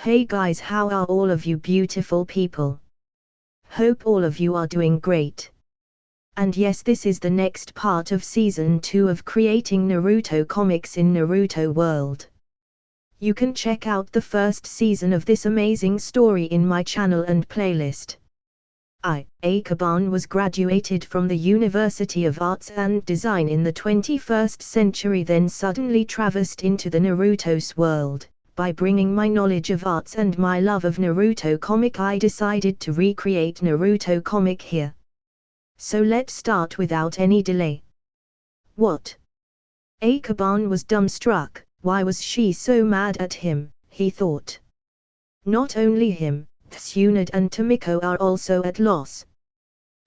Hey guys, how are all of you beautiful people? Hope all of you are doing great. And yes, this is the next part of Season 2 of creating Naruto comics in Naruto World. You can check out the first season of this amazing story in my channel and playlist. Akaban was graduated from the University of Arts and Design in the 21st century, then suddenly traversed into the Naruto's world. By bringing my knowledge of arts and my love of Naruto comic, I decided to recreate Naruto comic here. So let's start without any delay. What? Akaban was dumbstruck. Why was she so mad at him, he thought. Not only him, Tsunade and Tomiko are also at loss.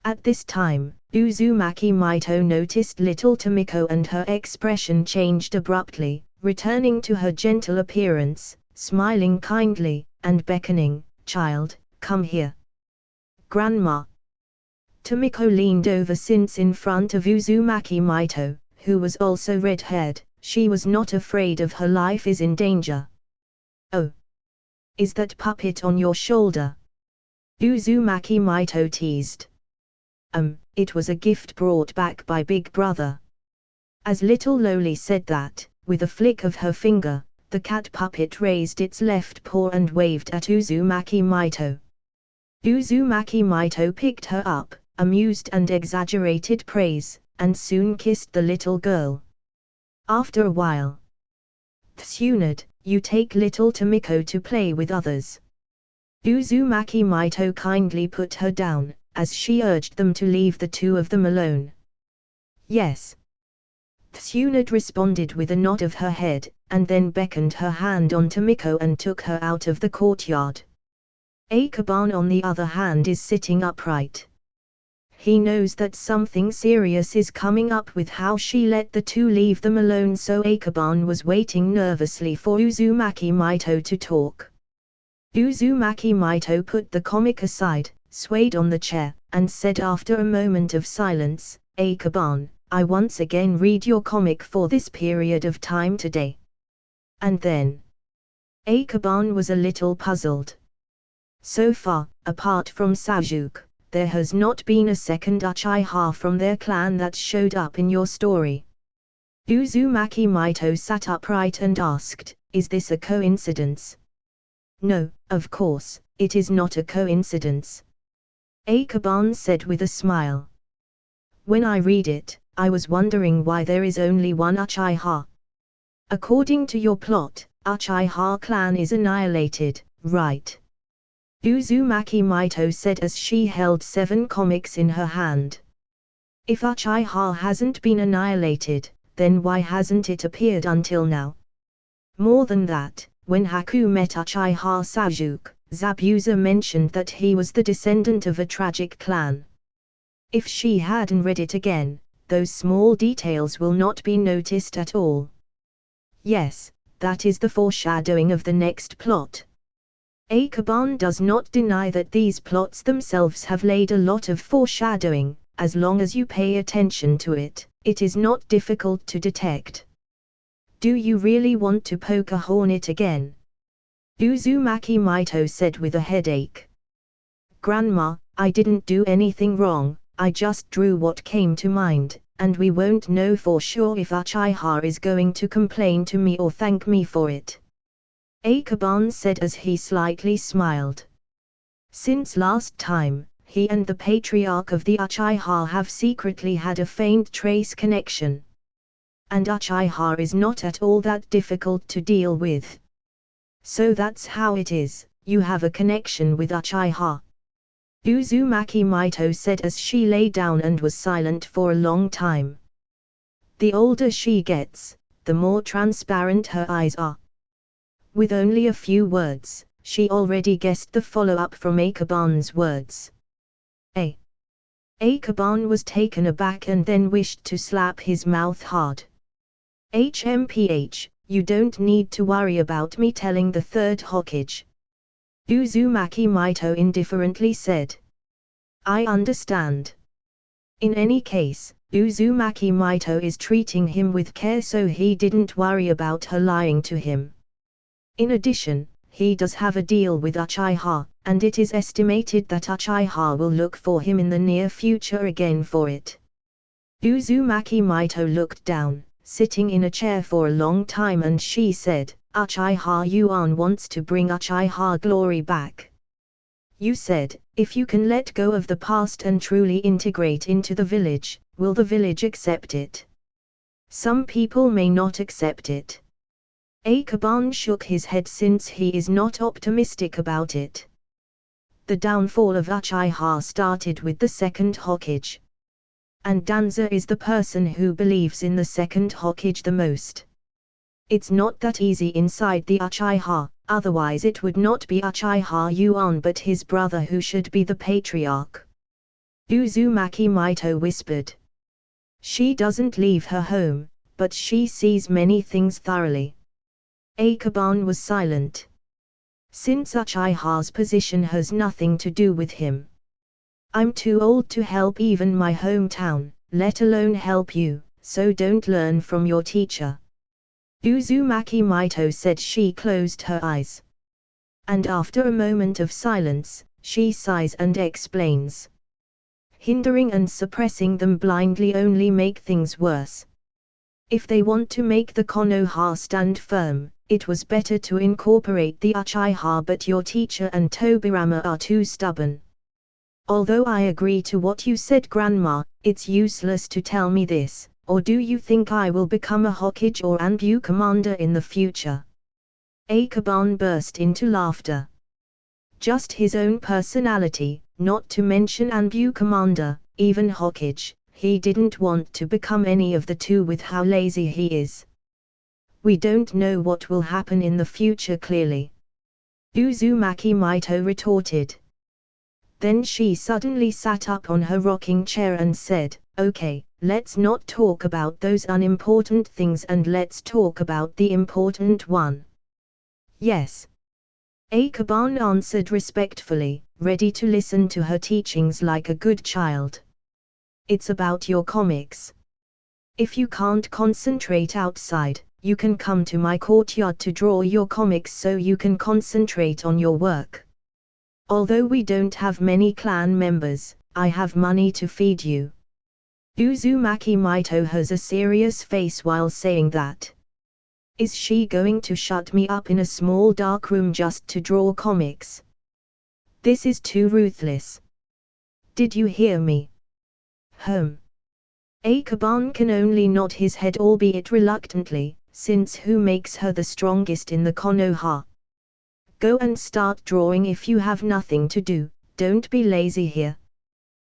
At this time, Uzumaki Mito noticed little Tomiko and her expression changed abruptly, returning to her gentle appearance, smiling kindly, and beckoning, "Child, come here." "Grandma." Tomiko leaned over since in front of Uzumaki Mito, who was also red-haired. She was not afraid of her life is in danger. "Oh. Is that puppet on your shoulder?" Uzumaki Mito teased. It was a gift brought back by Big Brother." As little Loli said that, with a flick of her finger, the cat puppet raised its left paw and waved at Uzumaki Mito. Uzumaki Mito picked her up, amused and exaggerated praise, and soon kissed the little girl. After a while, "Tsunade, you take little Tomiko to play with others." Uzumaki Mito kindly put her down, as she urged them to leave the two of them alone. "Yes." Tsunade responded with a nod of her head, and then beckoned her hand on Tomiko and took her out of the courtyard. Akaban on the other hand is sitting upright. He knows that something serious is coming up with how she let the two leave them alone, so Akaban was waiting nervously for Uzumaki Mito to talk. Uzumaki Mito put the comic aside, swayed on the chair, and said after a moment of silence, "Akaban, I once again read your comic for this period of time today." And then Akaban was a little puzzled. So far, apart from Sasuke, there has not been a second Uchiha from their clan that showed up in your story. Uzumaki Mito sat upright and asked, "Is this a coincidence?" "No, of course, it is not a coincidence," Akaban said with a smile. "When I read it, I was wondering why there is only one Uchiha. According to your plot, Uchiha clan is annihilated, right?" Uzumaki Mito said as she held 7 comics in her hand. "If Uchiha hasn't been annihilated, then why hasn't it appeared until now? More than that, when Haku met Uchiha Sasuke, Zabuza mentioned that he was the descendant of a tragic clan. If she hadn't read it again, those small details will not be noticed at all." "Yes, that is the foreshadowing of the next plot." Akaban does not deny that these plots themselves have laid a lot of foreshadowing. As long as you pay attention to it, it is not difficult to detect. "Do you really want to poke a hornet again?" Uzumaki Mito said with a headache. "Grandma, I didn't do anything wrong, I just drew what came to mind, and we won't know for sure if Uchiha is going to complain to me or thank me for it," Akaban said as he slightly smiled. Since last time, he and the patriarch of the Uchiha have secretly had a faint trace connection. And Uchiha is not at all that difficult to deal with. So that's how it is, you have a connection with Uchiha," Uzumaki Mito said as she lay down and was silent for a long time. The older she gets, the more transparent her eyes are. With only a few words, she already guessed the follow-up from Akaban's words. Akaban was taken aback and then wished to slap his mouth hard. "HMPH, you don't need to worry about me telling the third Hokage," Uzumaki Mito indifferently said. "I understand." In any case, Uzumaki Mito is treating him with care, so he didn't worry about her lying to him. In addition, he does have a deal with Uchiha, and it is estimated that Uchiha will look for him in the near future again for it. Uzumaki Maito looked down, sitting in a chair for a long time, and she said, Uchiha Yuan wants to bring Uchiha glory back. You said, if you can let go of the past and truly integrate into the village, will the village accept it? Some people may not accept it. Akaban shook his head since he is not optimistic about it. The downfall of Uchiha started with the second Hokage. And Danza is the person who believes in the second Hokage the most. It's not that easy inside the Uchiha, otherwise it would not be Uchiha Yuan but his brother who should be the patriarch. Uzumaki Maito whispered. She doesn't leave her home, but she sees many things thoroughly. Akaban was silent. Since Uchiha's position has nothing to do with him. I'm too old to help even my hometown, let alone help you, so don't learn from your teacher. Uzumaki Maito said. She closed her eyes. And after a moment of silence, she sighs and explains. Hindering and suppressing them blindly only make things worse. If they want to make the Konoha stand firm, it was better to incorporate the Uchiha, but your teacher and Tobirama are too stubborn. Although I agree to what you said, Grandma, it's useless to tell me this, or do you think I will become a Hokage or Anbu commander in the future? Akaban burst into laughter. Just his own personality, not to mention Anbu commander, even Hokage, he didn't want to become any of the two with how lazy he is. We don't know what will happen in the future clearly. Uzumaki Maito retorted. Then she suddenly sat up on her rocking chair and said, okay, let's not talk about those unimportant things and let's talk about the important one. Yes. Akaban answered respectfully, ready to listen to her teachings like a good child. It's about your comics. If you can't concentrate outside, you can come to my courtyard to draw your comics so you can concentrate on your work. Although we don't have many clan members, I have money to feed you. Uzumaki Maito has a serious face while saying that. Is she going to shut me up in a small dark room just to draw comics? This is too ruthless. Did you hear me? Akaban can only nod his head, albeit reluctantly, since who makes her the strongest in the Konoha? Go and start drawing if you have nothing to do, don't be lazy here.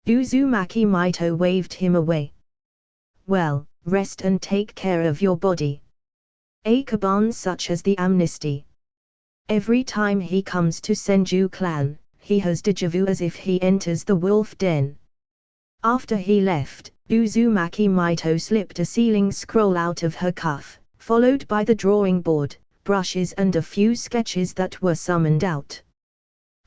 Uzumaki Maito waved him away. Well, rest and take care of your body. Akaban such as the amnesty. Every time he comes to Senju clan, he has déjà vu as if he enters the wolf den. After he left, Uzumaki Maito slipped a ceiling scroll out of her cuff, followed by the drawing board, brushes and a few sketches that were summoned out.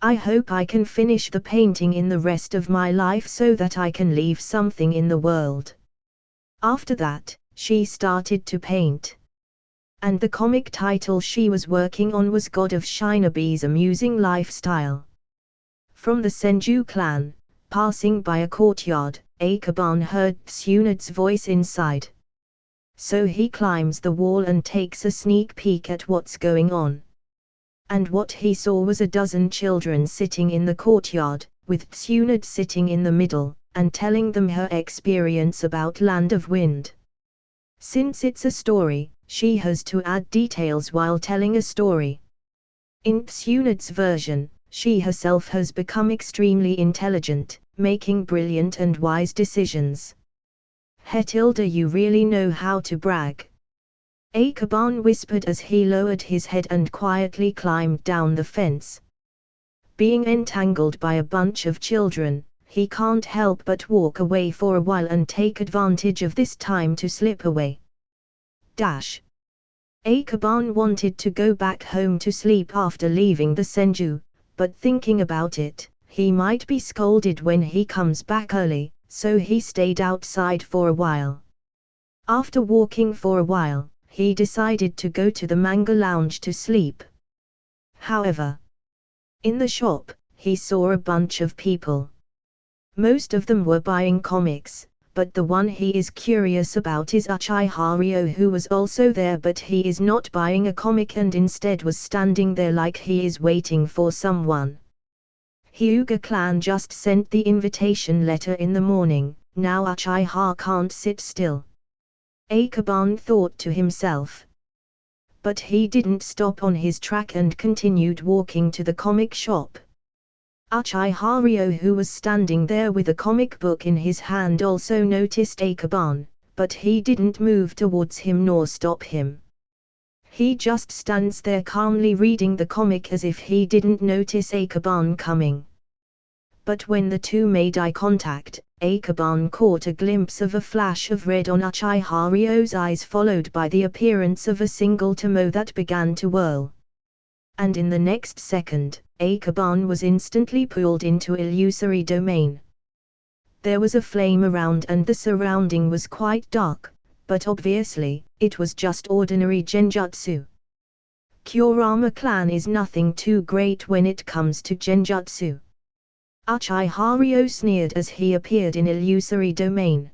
I hope I can finish the painting in the rest of my life so that I can leave something in the world. After that, she started to paint. And the comic title she was working on was God of Shinobi's Amusing Lifestyle. From the Senju clan, passing by a courtyard, Akaban heard Tsunad's voice inside. So he climbs the wall and takes a sneak peek at what's going on. And what he saw was a dozen children sitting in the courtyard, with Tsunad sitting in the middle, and telling them her experience about Land of Wind. Since it's a story, she has to add details while telling a story. In Tsunad's version, she herself has become extremely intelligent, making brilliant and wise decisions. Hetilda, you really know how to brag. Akaban whispered as he lowered his head and quietly climbed down the fence. Being entangled by a bunch of children, he can't help but walk away for a while and take advantage of this time to slip away. Akaban wanted to go back home to sleep after leaving the Senju, but thinking about it, he might be scolded when he comes back early, so he stayed outside for a while. After walking for a while, he decided to go to the manga lounge to sleep. However, in the shop, he saw a bunch of people. Most of them were buying comics, but the one he is curious about is Uchiha Ryo, who was also there, but he is not buying a comic and instead was standing there like he is waiting for someone. Hyuga clan just sent the invitation letter in the morning, now Uchiha can't sit still. Akaban thought to himself. But he didn't stop on his track and continued walking to the comic shop. Uchiha Ryo, who was standing there with a comic book in his hand, also noticed Akaban, but he didn't move towards him nor stop him. He just stands there calmly reading the comic as if he didn't notice Akaban coming. But when the two made eye contact, Akaban caught a glimpse of a flash of red on Uchiha Ryo's eyes, followed by the appearance of a single tomo that began to whirl. And in the next second, Akaban was instantly pulled into illusory domain. There was a flame around and the surrounding was quite dark, but obviously, it was just ordinary genjutsu. Kurama clan is nothing too great when it comes to genjutsu. Uchiha Ryo sneered as he appeared in illusory domain.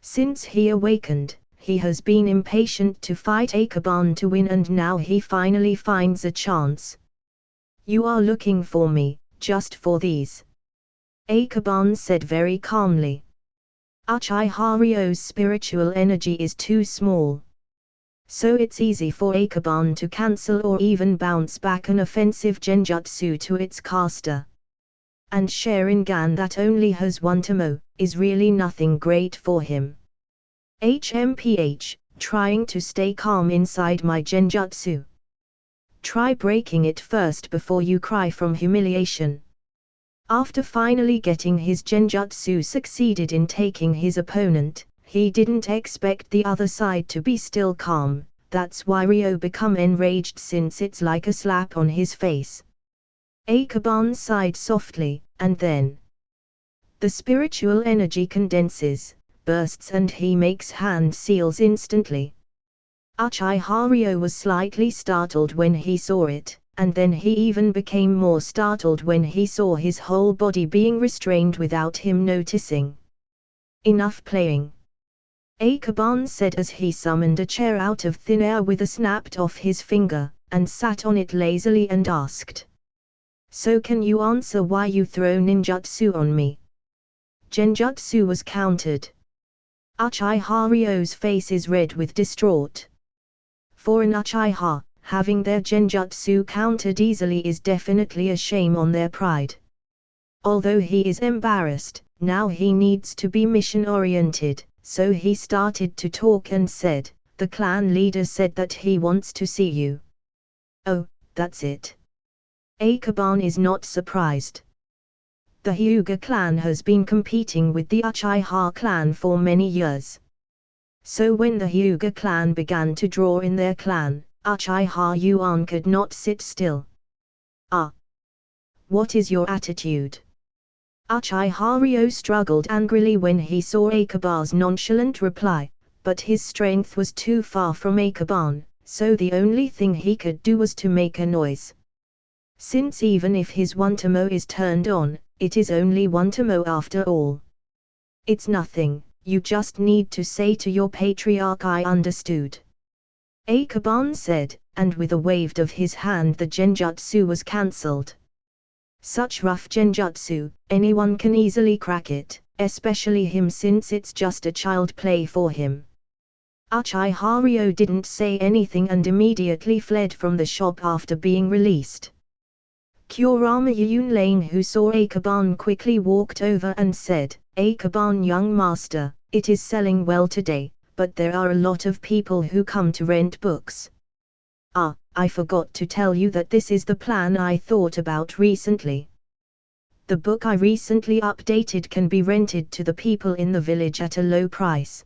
Since he awakened, he has been impatient to fight Akaban to win, and now he finally finds a chance. You are looking for me, just for these? Akaban said very calmly. Uchiha Ryo's spiritual energy is too small. So it's easy for Akaban to cancel or even bounce back an offensive genjutsu to its caster. And Sharingan that only has one tomo, is really nothing great for him. HMPH, trying to stay calm inside my genjutsu. Try breaking it first before you cry from humiliation. After finally getting his genjutsu succeeded in taking his opponent, he didn't expect the other side to be still calm, that's why Ryo become enraged since it's like a slap on his face. Akaban sighed softly, and then the spiritual energy condenses, bursts, and he makes hand seals instantly. Uchiha Ryo was slightly startled when he saw it, and then he even became more startled when he saw his whole body being restrained without him noticing. Enough playing. Akaban said as he summoned a chair out of thin air with a snapped off his finger, and sat on it lazily and asked. So can you answer why you throw ninjutsu on me? Genjutsu was countered. Uchiha Ryo's face is red with distraught. For an Uchiha, having their genjutsu countered easily is definitely a shame on their pride. Although he is embarrassed, now he needs to be mission-oriented, so he started to talk and said, the clan leader said that he wants to see you. Oh, that's it. Akaban is not surprised. The Hyuga clan has been competing with the Uchiha clan for many years. So when the Hyuga clan began to draw in their clan, Uchiha Yuan could not sit still. Ah! What is your attitude? Uchiha Ryo struggled angrily when he saw Akaban's nonchalant reply, but his strength was too far from Akaban, so the only thing he could do was to make a noise. Since even if his one tomo is turned on, it is only one tomo after all. It's nothing, you just need to say to your patriarch I understood. Akaban said, and with a wave of his hand the genjutsu was cancelled. Such rough genjutsu, anyone can easily crack it, especially him since it's just a child play for him. Uchiha Ryo didn't say anything and immediately fled from the shop after being released. Kurama Yunlane, who saw Akaban, quickly walked over and said, Akaban young master, it is selling well today, but there are a lot of people who come to rent books. Ah, I forgot to tell you that this is the plan I thought about recently. The book I recently updated can be rented to the people in the village at a low price.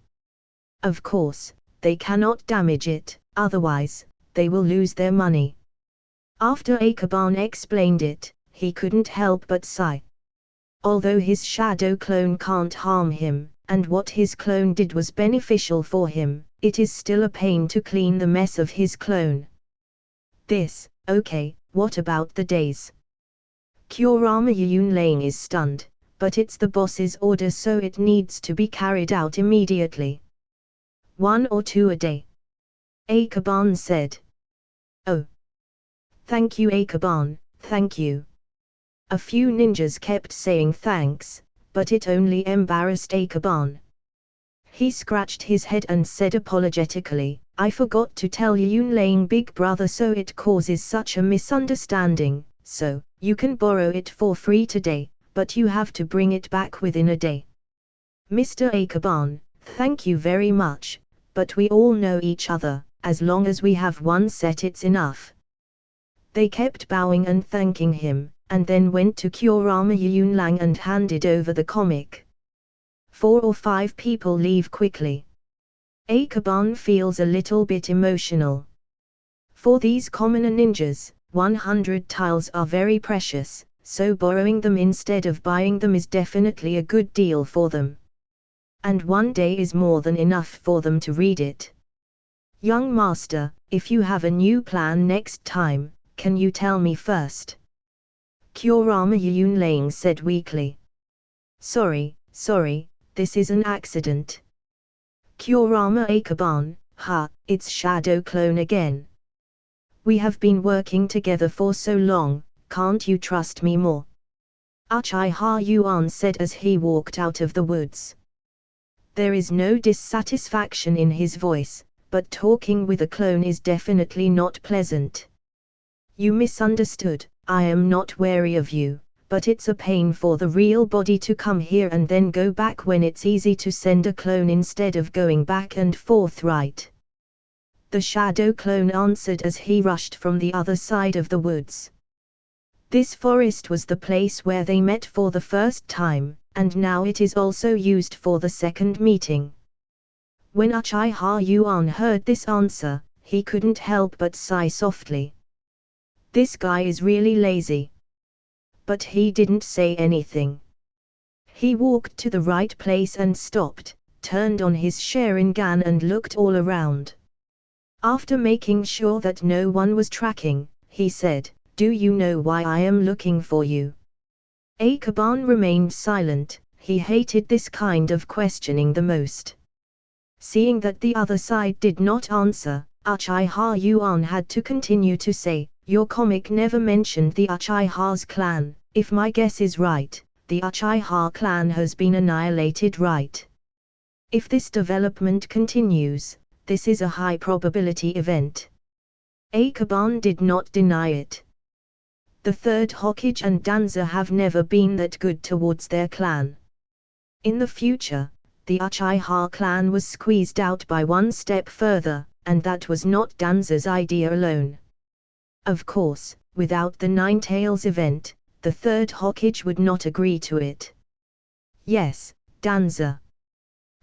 Of course, they cannot damage it, otherwise, they will lose their money. After Akaban explained it, he couldn't help but sigh. Although his shadow clone can't harm him, and what his clone did was beneficial for him, it is still a pain to clean the mess of his clone. Okay, what about the days? Kurama Yunlang is stunned, but it's the boss's order so it needs to be carried out immediately. 1 or 2 a day. Akaban said. Oh. Thank you Akaban, thank you. A few ninjas kept saying thanks, but it only embarrassed Akaban. He scratched his head and said apologetically, I forgot to tell Yunlang big brother so it causes such a misunderstanding, so, you can borrow it for free today, but you have to bring it back within a day. Mr. Akaban, thank you very much, but we all know each other, as long as we have one set it's enough. They kept bowing and thanking him, and then went to Kurama Yunlang and handed over the comic. 4 or 5 people leave quickly. Akaban feels a little bit emotional. For these commoner ninjas, 100 tiles are very precious, so borrowing them instead of buying them is definitely a good deal for them. And 1 day is more than enough for them to read it. Young master, if you have a new plan next time, can you tell me first? Kurama Yunlang said weakly. Sorry, this is an accident. Kurama Akaban, it's Shadow Clone again. We have been working together for so long, can't you trust me more? Uchiha Yuan said as he walked out of the woods. There is no dissatisfaction in his voice, but talking with a clone is definitely not pleasant. You misunderstood, I am not wary of you, but it's a pain for the real body to come here and then go back when it's easy to send a clone instead of going back and forth, right? The shadow clone answered as he rushed from the other side of the woods. This forest was the place where they met for the first time, and now it is also used for the second meeting. When Uchiha Yuan heard this answer, he couldn't help but sigh softly. This guy is really lazy. But he didn't say anything. He walked to the right place and stopped, turned on his Sharingan and looked all around. After making sure that no one was tracking, he said, Do you know why I am looking for you? Akaban remained silent, he hated this kind of questioning the most. Seeing that the other side did not answer, Uchiha Yuan had to continue to say, Your comic never mentioned the Uchiha's clan. If my guess is right, the Uchiha clan has been annihilated, right? If this development continues, this is a high probability event. Akaban did not deny it. The third Hokage and Danza have never been that good towards their clan. In the future, the Uchiha clan was squeezed out by one step further, and that was not Danza's idea alone. Of course, without the Nine Tails event, the third Hokage would not agree to it. Yes, Danza.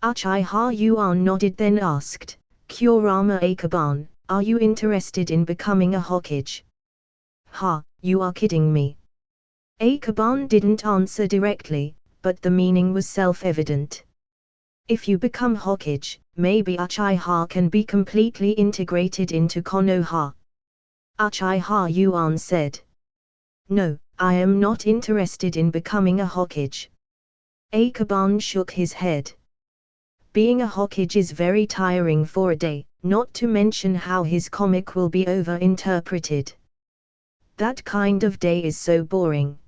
Uchiha Yuan nodded then asked, Kurama Akaban, are you interested in becoming a Hokage? You are kidding me. Akaban didn't answer directly, but the meaning was self-evident. If you become Hokage, maybe Uchiha can be completely integrated into Konoha. Uchiha Yuan said. No, I am not interested in becoming a Hokage. Akaban shook his head. Being a Hokage is very tiring for a day, not to mention how his comic will be over-interpreted. That kind of day is so boring.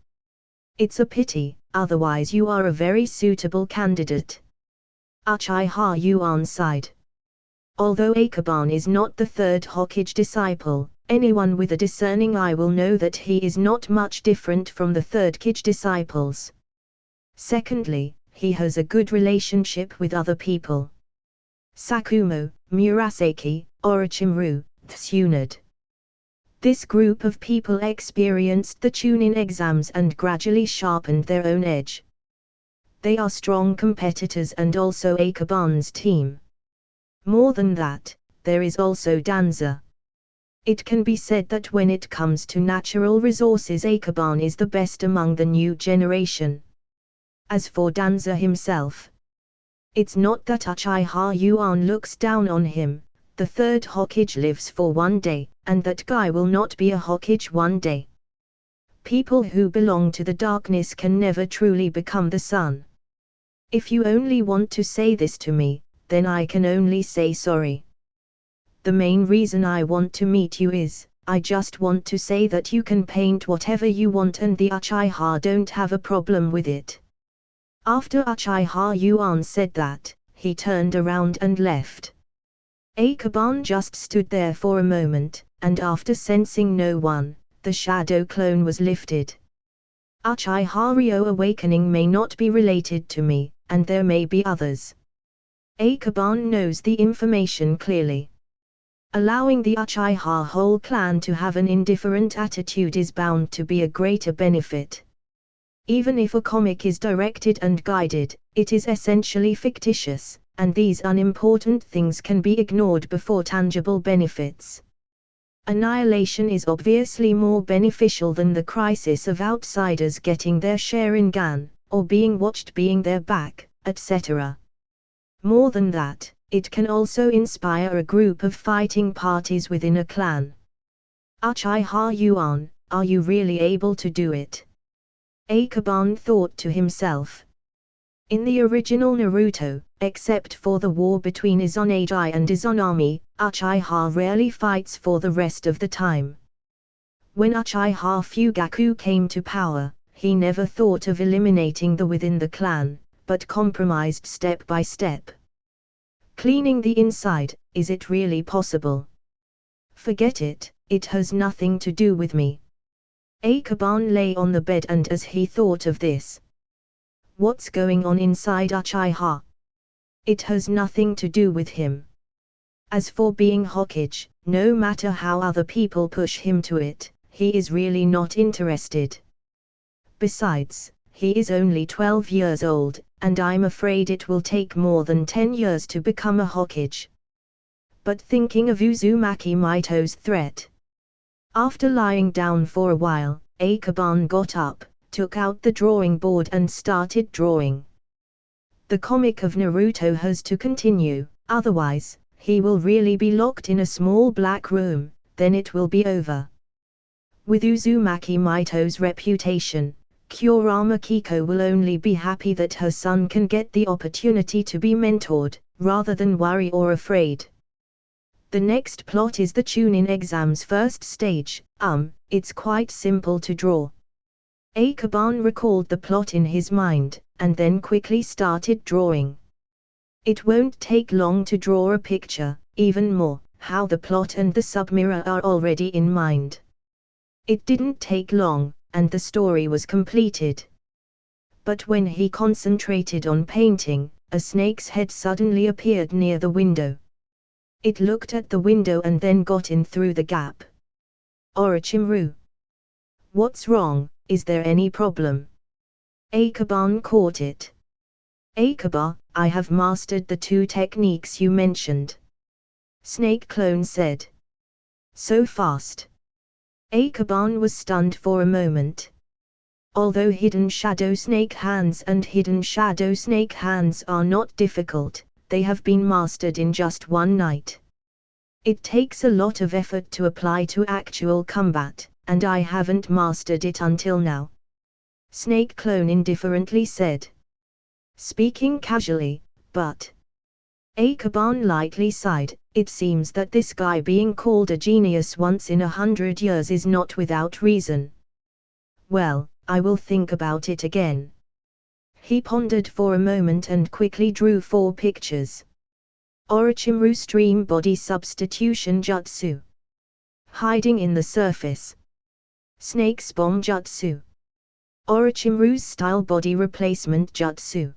It's a pity, otherwise you are a very suitable candidate. Uchiha Yuan sighed. Although Akaban is not the third Hokage disciple, anyone with a discerning eye will know that he is not much different from the third Hokage disciples. Secondly, he has a good relationship with other people. Sakumo, Murasaki, Orochimaru, Tsunade. This group of people experienced the Chunin exams and gradually sharpened their own edge. They are strong competitors and also Akaban's team. More than that, there is also Danza. It can be said that when it comes to natural resources, Akaban is the best among the new generation. As for Danza himself, it's not that Uchiha Yuan looks down on him. The third Hokage lives for one day, and that guy will not be a Hokage one day. People who belong to the darkness can never truly become the sun. If you only want to say this to me, then I can only say sorry. The main reason I want to meet you is, I just want to say that you can paint whatever you want and the Uchiha don't have a problem with it. After Uchiha Yuan said that, he turned around and left. Akaban just stood there for a moment, and after sensing no one, the shadow clone was lifted. Uchiha Ryo awakening may not be related to me, and there may be others. Akaban knows the information clearly. Allowing the Uchiha whole clan to have an indifferent attitude is bound to be a greater benefit. Even if a comic is directed and guided, it is essentially fictitious, and these unimportant things can be ignored before tangible benefits. Annihilation is obviously more beneficial than the crisis of outsiders getting their share in Gan, or being watched being their back, etc. More than that, it can also inspire a group of fighting parties within a clan. Uchiha Yuan, are you really able to do it? Akaban thought to himself. In the original Naruto, except for the war between Izanagi and Izanami, Uchiha rarely fights for the rest of the time. When Uchiha Fugaku came to power, he never thought of eliminating the within the clan, but compromised step by step. Cleaning the inside, is it really possible? Forget it, it has nothing to do with me. Akaban lay on the bed and as he thought of this. What's going on inside Uchiha? It has nothing to do with him. As for being Hokage, no matter how other people push him to it, he is really not interested. Besides, he is only 12 years old, and I'm afraid it will take more than 10 years to become a Hokage. But thinking of Uzumaki Mito's threat. After lying down for a while, Akaban got up, took out the drawing board and started drawing. The comic of Naruto has to continue, otherwise, he will really be locked in a small black room, then it will be over. With Uzumaki Mito's reputation, Kurama Kiko will only be happy that her son can get the opportunity to be mentored, rather than worry or afraid. The next plot is the Chunin exam's first stage. It's quite simple to draw. Akaban recalled the plot in his mind, and then quickly started drawing. It won't take long to draw a picture, even more, how the plot and the submirror are already in mind. It didn't take long, and the story was completed. But when he concentrated on painting, a snake's head suddenly appeared near the window. It looked at the window and then got in through the gap. Orochimaru. What's wrong, is there any problem? Akaban caught it. Akaba, I have mastered the 2 techniques you mentioned. Snake Clone said. So fast. Akaban was stunned for a moment. Although Hidden Shadow Snake Hands and Hidden Shadow Snake Hands are not difficult, they have been mastered in just one night. It takes a lot of effort to apply to actual combat, and I haven't mastered it until now. Snake Clone indifferently said. Speaking casually, but... Akaban lightly sighed. It seems that this guy being called a genius once in 100 years is not without reason. Well, I will think about it again. He pondered for a moment and quickly drew 4 pictures. Orochimaru Stream Body Substitution Jutsu. Hiding in the Surface. Snake's Bomb Jutsu. Orochimaru's Style Body Replacement Jutsu.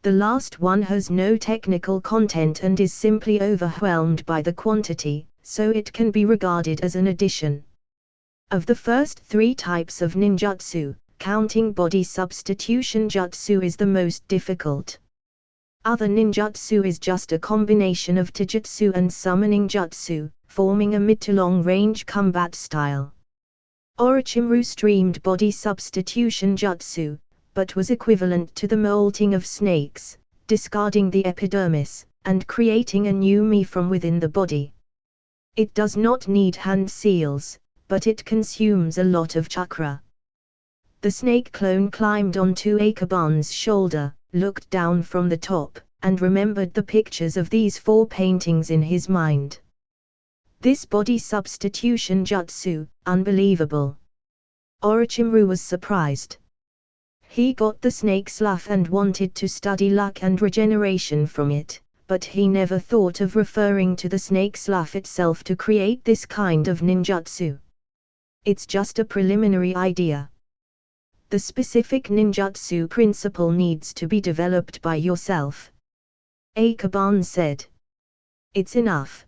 The last one has no technical content and is simply overwhelmed by the quantity, so it can be regarded as an addition. Of the first 3 types of ninjutsu, counting body substitution jutsu is the most difficult. Other ninjutsu is just a combination of taijutsu and summoning jutsu, forming a mid to long range combat style. Orochimaru streamed body substitution jutsu, but was equivalent to the molting of snakes, discarding the epidermis, and creating a new me from within the body. It does not need hand seals, but it consumes a lot of chakra. The snake clone climbed onto Akaban's shoulder, looked down from the top, and remembered the pictures of these 4 paintings in his mind. This body substitution jutsu, unbelievable. Orochimaru was surprised. He got the snake slough and wanted to study luck and regeneration from it, but he never thought of referring to the snake slough itself to create this kind of ninjutsu. It's just a preliminary idea. The specific ninjutsu principle needs to be developed by yourself. Akaban said. It's enough.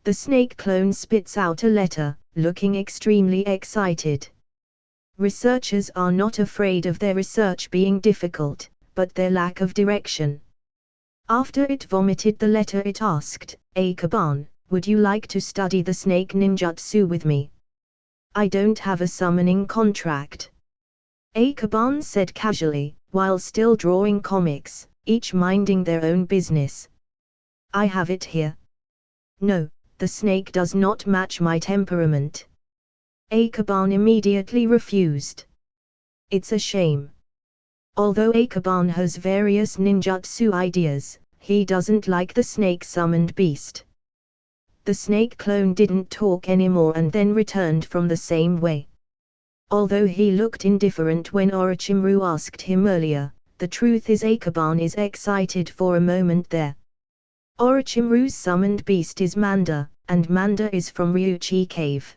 The snake clone spits out a letter, looking extremely excited. Researchers are not afraid of their research being difficult, but their lack of direction. After it vomited the letter, it asked, Akaban, would you like to study the snake ninjutsu with me? I don't have a summoning contract. Akaban said casually, while still drawing comics, each minding their own business. I have it here. No, the snake does not match my temperament. Akaban immediately refused. It's a shame. Although Akaban has various ninjutsu ideas, he doesn't like the snake-summoned beast. The snake clone didn't talk anymore and then returned from the same way. Although he looked indifferent when Orochimaru asked him earlier, the truth is Akaban is excited for a moment there. Orochimaru's summoned beast is Manda, and Manda is from Ryuchi Cave.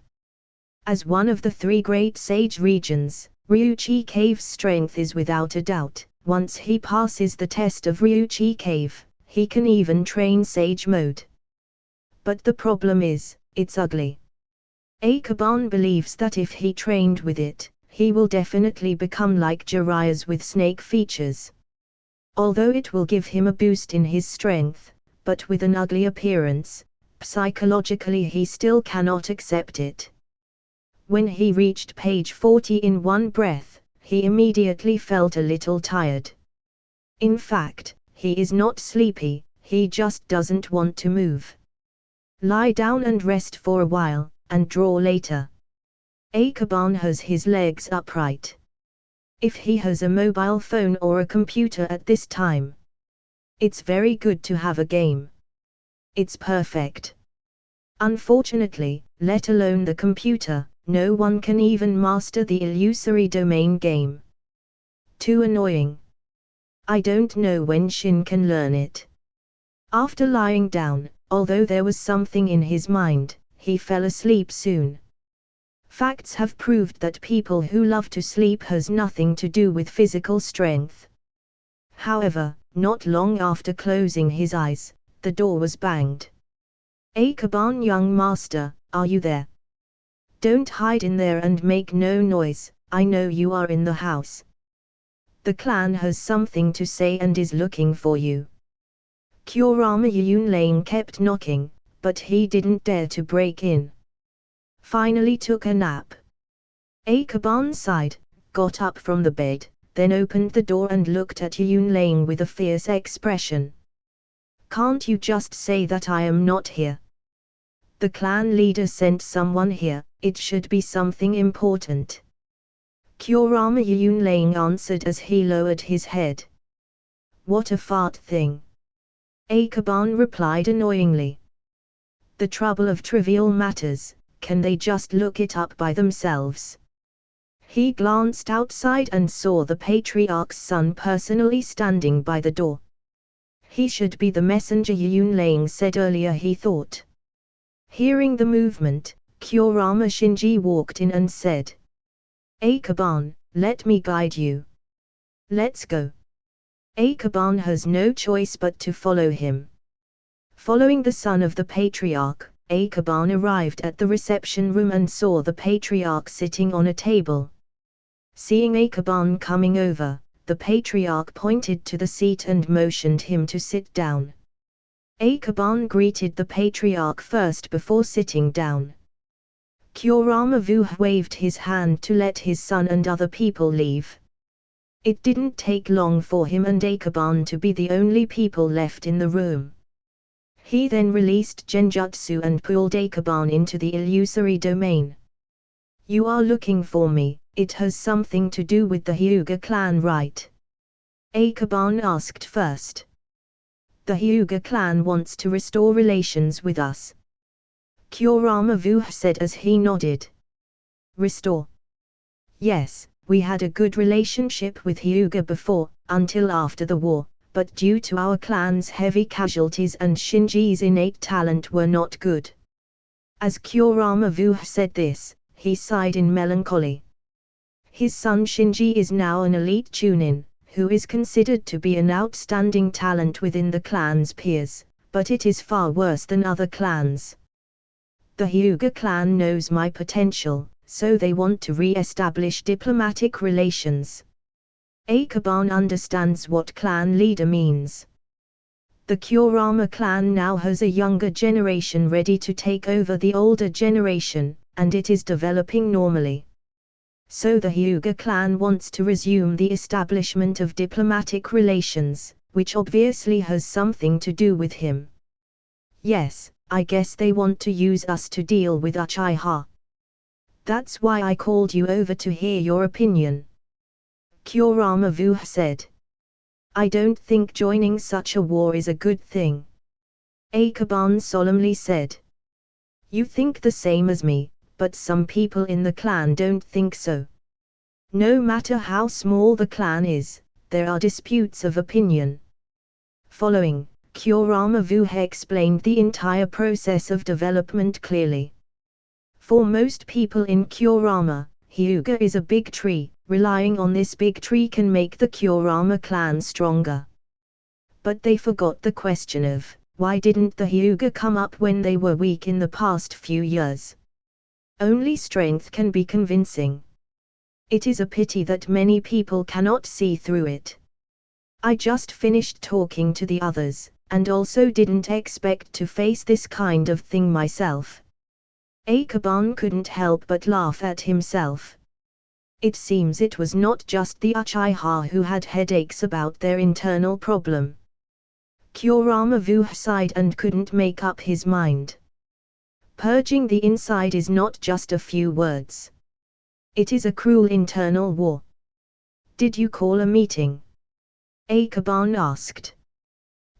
As one of the 3 great sage regions, Ryuchi Cave's strength is without a doubt. Once he passes the test of Ryuchi Cave, he can even train sage mode. But the problem is, it's ugly. Akaban believes that if he trained with it, he will definitely become like Jiraiya's with snake features. Although it will give him a boost in his strength, but with an ugly appearance, psychologically he still cannot accept it. When he reached page 40 in one breath, he immediately felt a little tired. In fact, he is not sleepy, he just doesn't want to move. Lie down and rest for a while, and draw later. Akaban has his legs upright. If he has a mobile phone or a computer at this time, it's very good to have a game. It's perfect. Unfortunately, let alone the computer, no one can even master the illusory domain game. Too annoying. I don't know when Shin can learn it. After lying down, although there was something in his mind, he fell asleep soon. Facts have proved that people who love to sleep has nothing to do with physical strength. However, not long after closing his eyes, the door was banged. Akaban, young master, are you there? Don't hide in there and make no noise, I know you are in the house. The clan has something to say and is looking for you. Kurama Yunlane kept knocking, but he didn't dare to break in. Finally took a nap. Akaban sighed, got up from the bed, then opened the door and looked at Yunlane with a fierce expression. Can't you just say that I am not here? The clan leader sent someone here, it should be something important. Kurama Yunlane answered as he lowered his head. What a fart thing. Akaban replied annoyingly. The trouble of trivial matters, can they just look it up by themselves? He glanced outside and saw the patriarch's son personally standing by the door. He should be the messenger Yunlane said earlier, he thought. Hearing the movement, Kurama Shinji walked in and said, Akaban, let me guide you. Let's go. Akaban has no choice but to follow him. Following the son of the patriarch, Akaban arrived at the reception room and saw the patriarch sitting on a table. Seeing Akaban coming over, the patriarch pointed to the seat and motioned him to sit down. Akaban greeted the patriarch first before sitting down. Kurama waved his hand to let his son and other people leave. It didn't take long for him and Akaban to be the only people left in the room. He then released Genjutsu and pulled Akaban into the illusory domain. You are looking for me, it has something to do with the Hyuga clan, right? Akaban asked first. The Hyuga clan wants to restore relations with us. Kuramavu said as he nodded. Restore? Yes, we had a good relationship with Hyuga before, until after the war, but due to our clan's heavy casualties and Shinji's innate talent were not good. As Kuramavu said this, he sighed in melancholy. His son Shinji is now an elite Chunin, who is considered to be an outstanding talent within the clan's peers, but it is far worse than other clans. The Hyuga clan knows my potential, so they want to re-establish diplomatic relations. Akaban understands what clan leader means. The Kurama clan now has a younger generation ready to take over the older generation, and it is developing normally. So the Hyuga clan wants to resume the establishment of diplomatic relations, which obviously has something to do with him. Yes, I guess they want to use us to deal with Uchiha. That's why I called you over to hear your opinion. Kuramavu said. I don't think joining such a war is a good thing. Akaban solemnly said. You think the same as me, but some people in the clan don't think so. No matter how small the clan is, there are disputes of opinion. Following, Kuramavu explained the entire process of development clearly. For most people in Kurama, Hyuga is a big tree, relying on this big tree can make the Kurama clan stronger. But they forgot the question of, why didn't the Hyuga come up when they were weak in the past few years? Only strength can be convincing. It is a pity that many people cannot see through it. I just finished talking to the others, and also didn't expect to face this kind of thing myself. Akaban couldn't help but laugh at himself. It seems it was not just the Uchiha who had headaches about their internal problem. Kuramavu sighed and couldn't make up his mind. Purging the inside is not just a few words. It is a cruel internal war. Did you call a meeting? Akaban asked.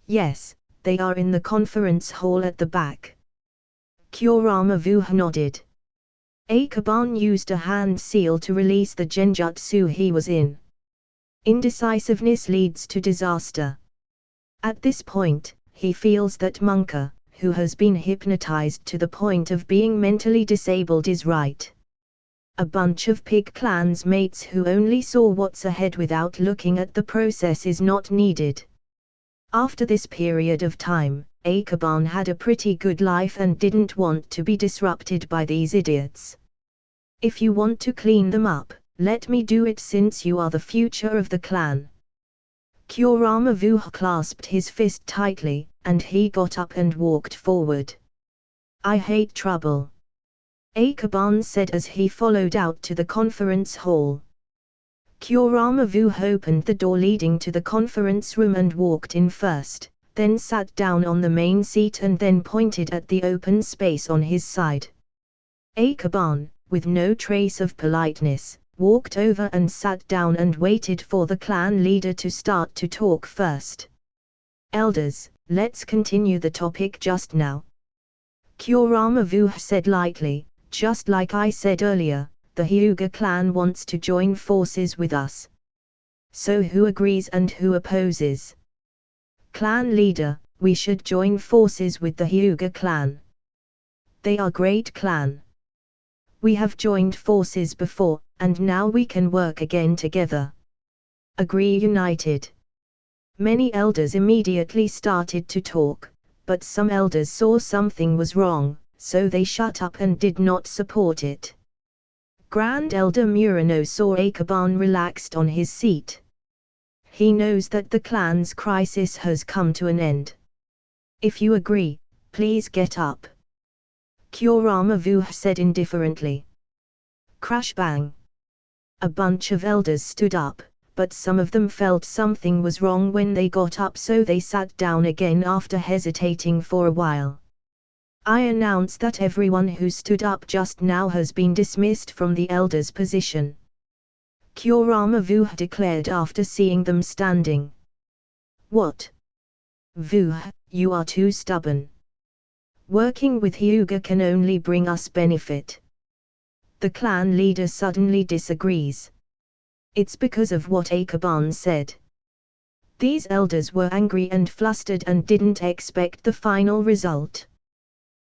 Yes, they are in the conference hall at the back. Kuramavu nodded. Akaban used a hand seal to release the genjutsu he was in. Indecisiveness leads to disaster. At this point, he feels that Monka, who has been hypnotized to the point of being mentally disabled, is right. A bunch of pig clans mates who only saw what's ahead without looking at the process is not needed. After this period of time, Akaban had a pretty good life and didn't want to be disrupted by these idiots. If you want to clean them up, let me do it since you are the future of the clan. Kuramavu clasped his fist tightly, and he got up and walked forward. I hate trouble. Akaban said as he followed out to the conference hall. Kuramavu opened the door leading to the conference room and walked in first, then sat down on the main seat and then pointed at the open space on his side. Akaban, with no trace of politeness, walked over and sat down and waited for the clan leader to start to talk first. Elders, let's continue the topic just now. Kuramavu said lightly, just like I said earlier, the Hyuga clan wants to join forces with us. So who agrees and who opposes? Clan leader, we should join forces with the Hyuga clan. They are great clan. We have joined forces before, and now we can work again together. Agree united. Many elders immediately started to talk, but some elders saw something was wrong, so they shut up and did not support it. Grand Elder Murano saw Akaban relaxed on his seat. He knows that the clan's crisis has come to an end. If you agree, please get up. Kuramavu said indifferently. Crash bang. A bunch of elders stood up, but some of them felt something was wrong when they got up, so they sat down again after hesitating for a while. I announce that everyone who stood up just now has been dismissed from the elder's position, Kurama Vu declared after seeing them standing. What? Vu, you are too stubborn. Working with Hyuga can only bring us benefit. The clan leader suddenly disagrees. It's because of what Akaban said. These elders were angry and flustered and didn't expect the final result.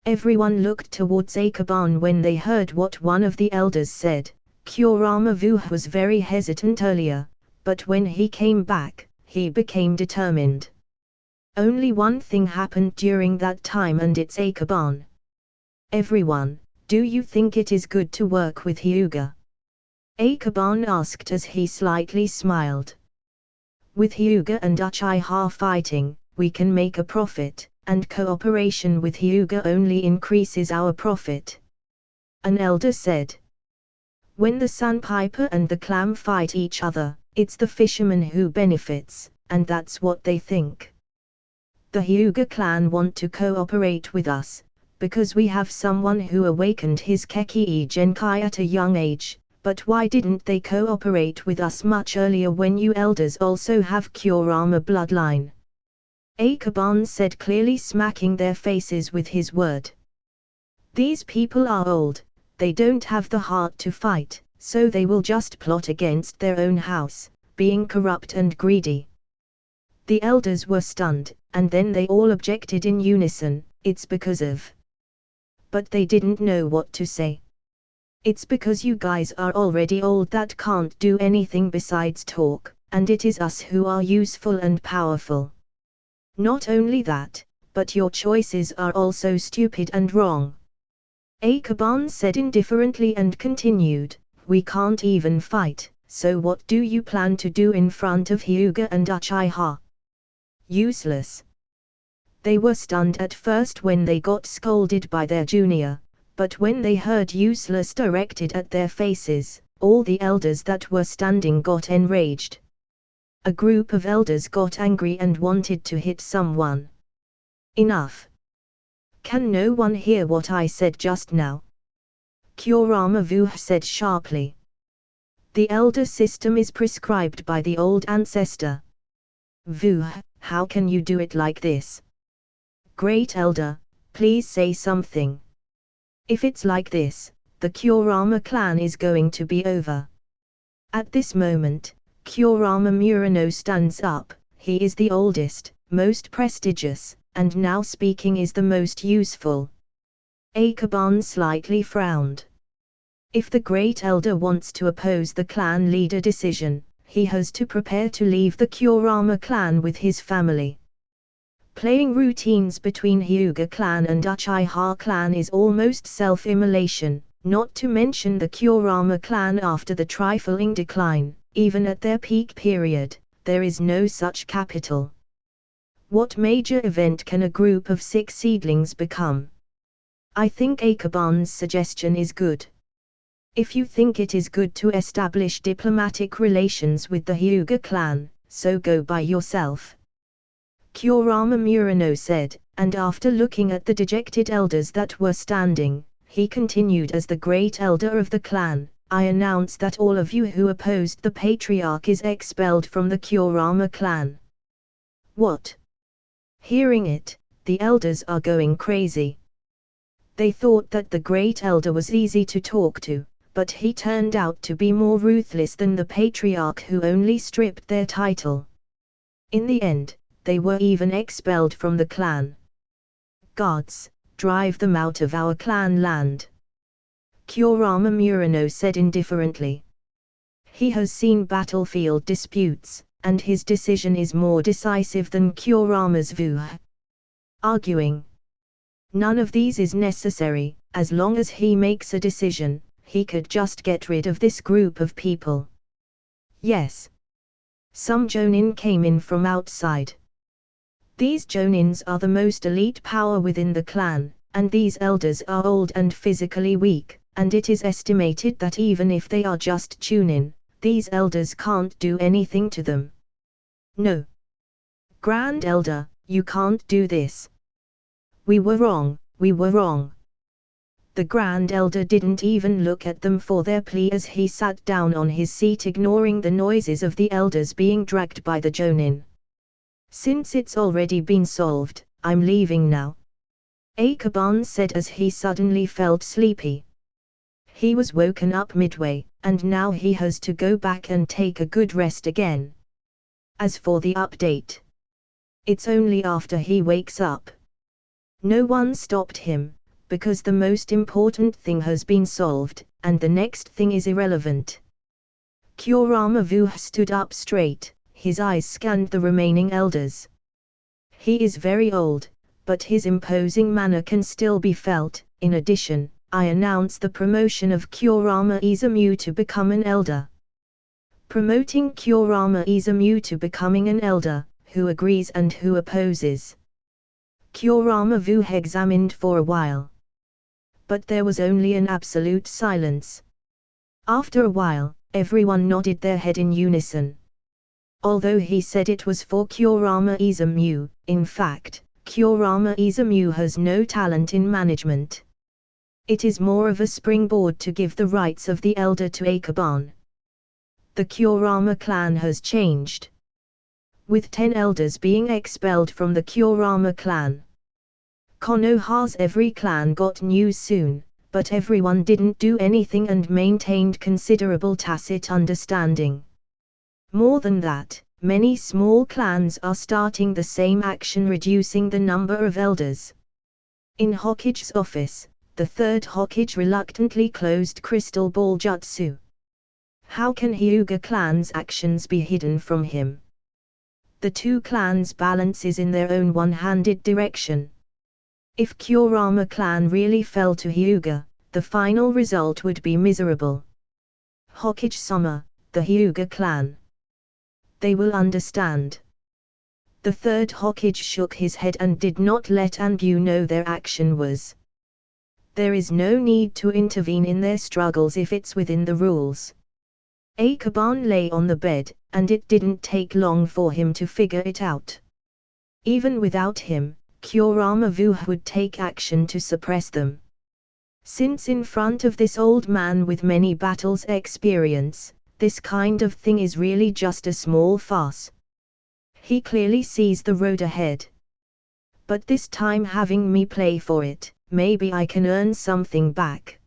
Everyone looked towards Akaban when they heard what one of the elders said. Kurama Vu was very hesitant earlier, but when he came back, he became determined. Only one thing happened during that time, and it's Akaban. Everyone, do you think it is good to work with Hyuga? Akaban asked as he slightly smiled. With Hyuga and Uchiha fighting, we can make a profit, and cooperation with Hyuga only increases our profit. An elder said. When the sandpiper and the clam fight each other, it's the fisherman who benefits, and that's what they think. The Hyuga clan want to cooperate with us, because we have someone who awakened his Kekii Genkai at a young age, but why didn't they cooperate with us much earlier when you elders also have Kurama bloodline? Akaban said, clearly smacking their faces with his word. These people are old, they don't have the heart to fight, so they will just plot against their own house, being corrupt and greedy. The elders were stunned, and then they all objected in unison, it's because of. But they didn't know what to say. It's because you guys are already old that can't do anything besides talk, and it is us who are useful and powerful. Not only that, but your choices are also stupid and wrong. Akaban said indifferently and continued, we can't even fight, so what do you plan to do in front of Hyuga and Uchiha? Useless. They were stunned at first when they got scolded by their junior, but when they heard useless directed at their faces, all the elders that were standing got enraged. A group of elders got angry and wanted to hit someone. Enough. Can no one hear what I said just now? Kurama Vu said sharply. The elder system is prescribed by the old ancestor. Vu, how can you do it like this? Great elder, please say something. If it's like this, the Kurama clan is going to be over. At this moment, Kurama Murano stands up. He is the oldest, most prestigious, and now speaking is the most useful. Akaban slightly frowned. If the great elder wants to oppose the clan leader decision, he has to prepare to leave the Kurama clan with his family. Playing routines between Hyuga clan and Uchiha clan is almost self-immolation, not to mention the Kurama clan after the trifling decline, even at their peak period, there is no such capital. What major event can a group of 6 seedlings become? I think Akaban's suggestion is good. If you think it is good to establish diplomatic relations with the Hyuga clan, so go by yourself. Kurama Murano said, and after looking at the dejected elders that were standing, he continued, as the great elder of the clan, I announce that all of you who opposed the patriarch is expelled from the Kurama clan. What? Hearing it, the elders are going crazy. They thought that the great elder was easy to talk to, but he turned out to be more ruthless than the patriarch who only stripped their title. In the end, they were even expelled from the clan. Gods, drive them out of our clan land. Kurama Murano said indifferently. He has seen battlefield disputes, and his decision is more decisive than Kurama's Vu. Arguing. None of these is necessary, as long as he makes a decision, he could just get rid of this group of people. Yes. Some Jonin came in from outside. These Jonins are the most elite power within the clan, and these elders are old and physically weak, and it is estimated that even if they are just Chunin, These elders can't do anything to them. No. Grand Elder, you can't do this. We were wrong, we were wrong. The Grand Elder didn't even look at them for their plea as he sat down on his seat, ignoring the noises of the elders being dragged by the Chunin. Since it's already been solved, I'm leaving now. Akaban said as he suddenly felt sleepy. He was woken up midway, and now he has to go back and take a good rest again. As for the update, it's only after he wakes up. No one stopped him, because the most important thing has been solved, and the next thing is irrelevant. Kurama Vuh stood up straight, his eyes scanned the remaining elders. He is very old, but his imposing manner can still be felt. In addition, I announce the promotion of Kurama Izumu to become an elder. Promoting Kurama Izumu to becoming an elder, who agrees and who opposes? Kurama Vuh examined for a while. But there was only an absolute silence. After a while, everyone nodded their head in unison. Although he said it was for Kurama Izumu, in fact, Kurama Izumu has no talent in management. It is more of a springboard to give the rights of the elder to Akaban. The Kurama clan has changed, with 10 elders being expelled from the Kurama clan. Konoha's every clan got news soon, but everyone didn't do anything and maintained considerable tacit understanding. More than that, many small clans are starting the same action, reducing the number of elders. In Hokage's office, the third Hokage reluctantly closed Crystal Ball Jutsu. How can Hyuga clan's actions be hidden from him? The two clans' balance is in their own one-handed direction. If Kurama clan really fell to Hyuga, the final result would be miserable. Hokage-sama, the Hyuga clan. They will understand. The third Hokage shook his head and did not let Angu know their action was. There is no need to intervene in their struggles if it's within the rules. Akaban lay on the bed, and it didn't take long for him to figure it out. Even without him, Kurama Vuh would take action to suppress them. Since in front of this old man with many battles experience, this kind of thing is really just a small farce. He clearly sees the road ahead. But this time having me play for it, maybe I can earn something back.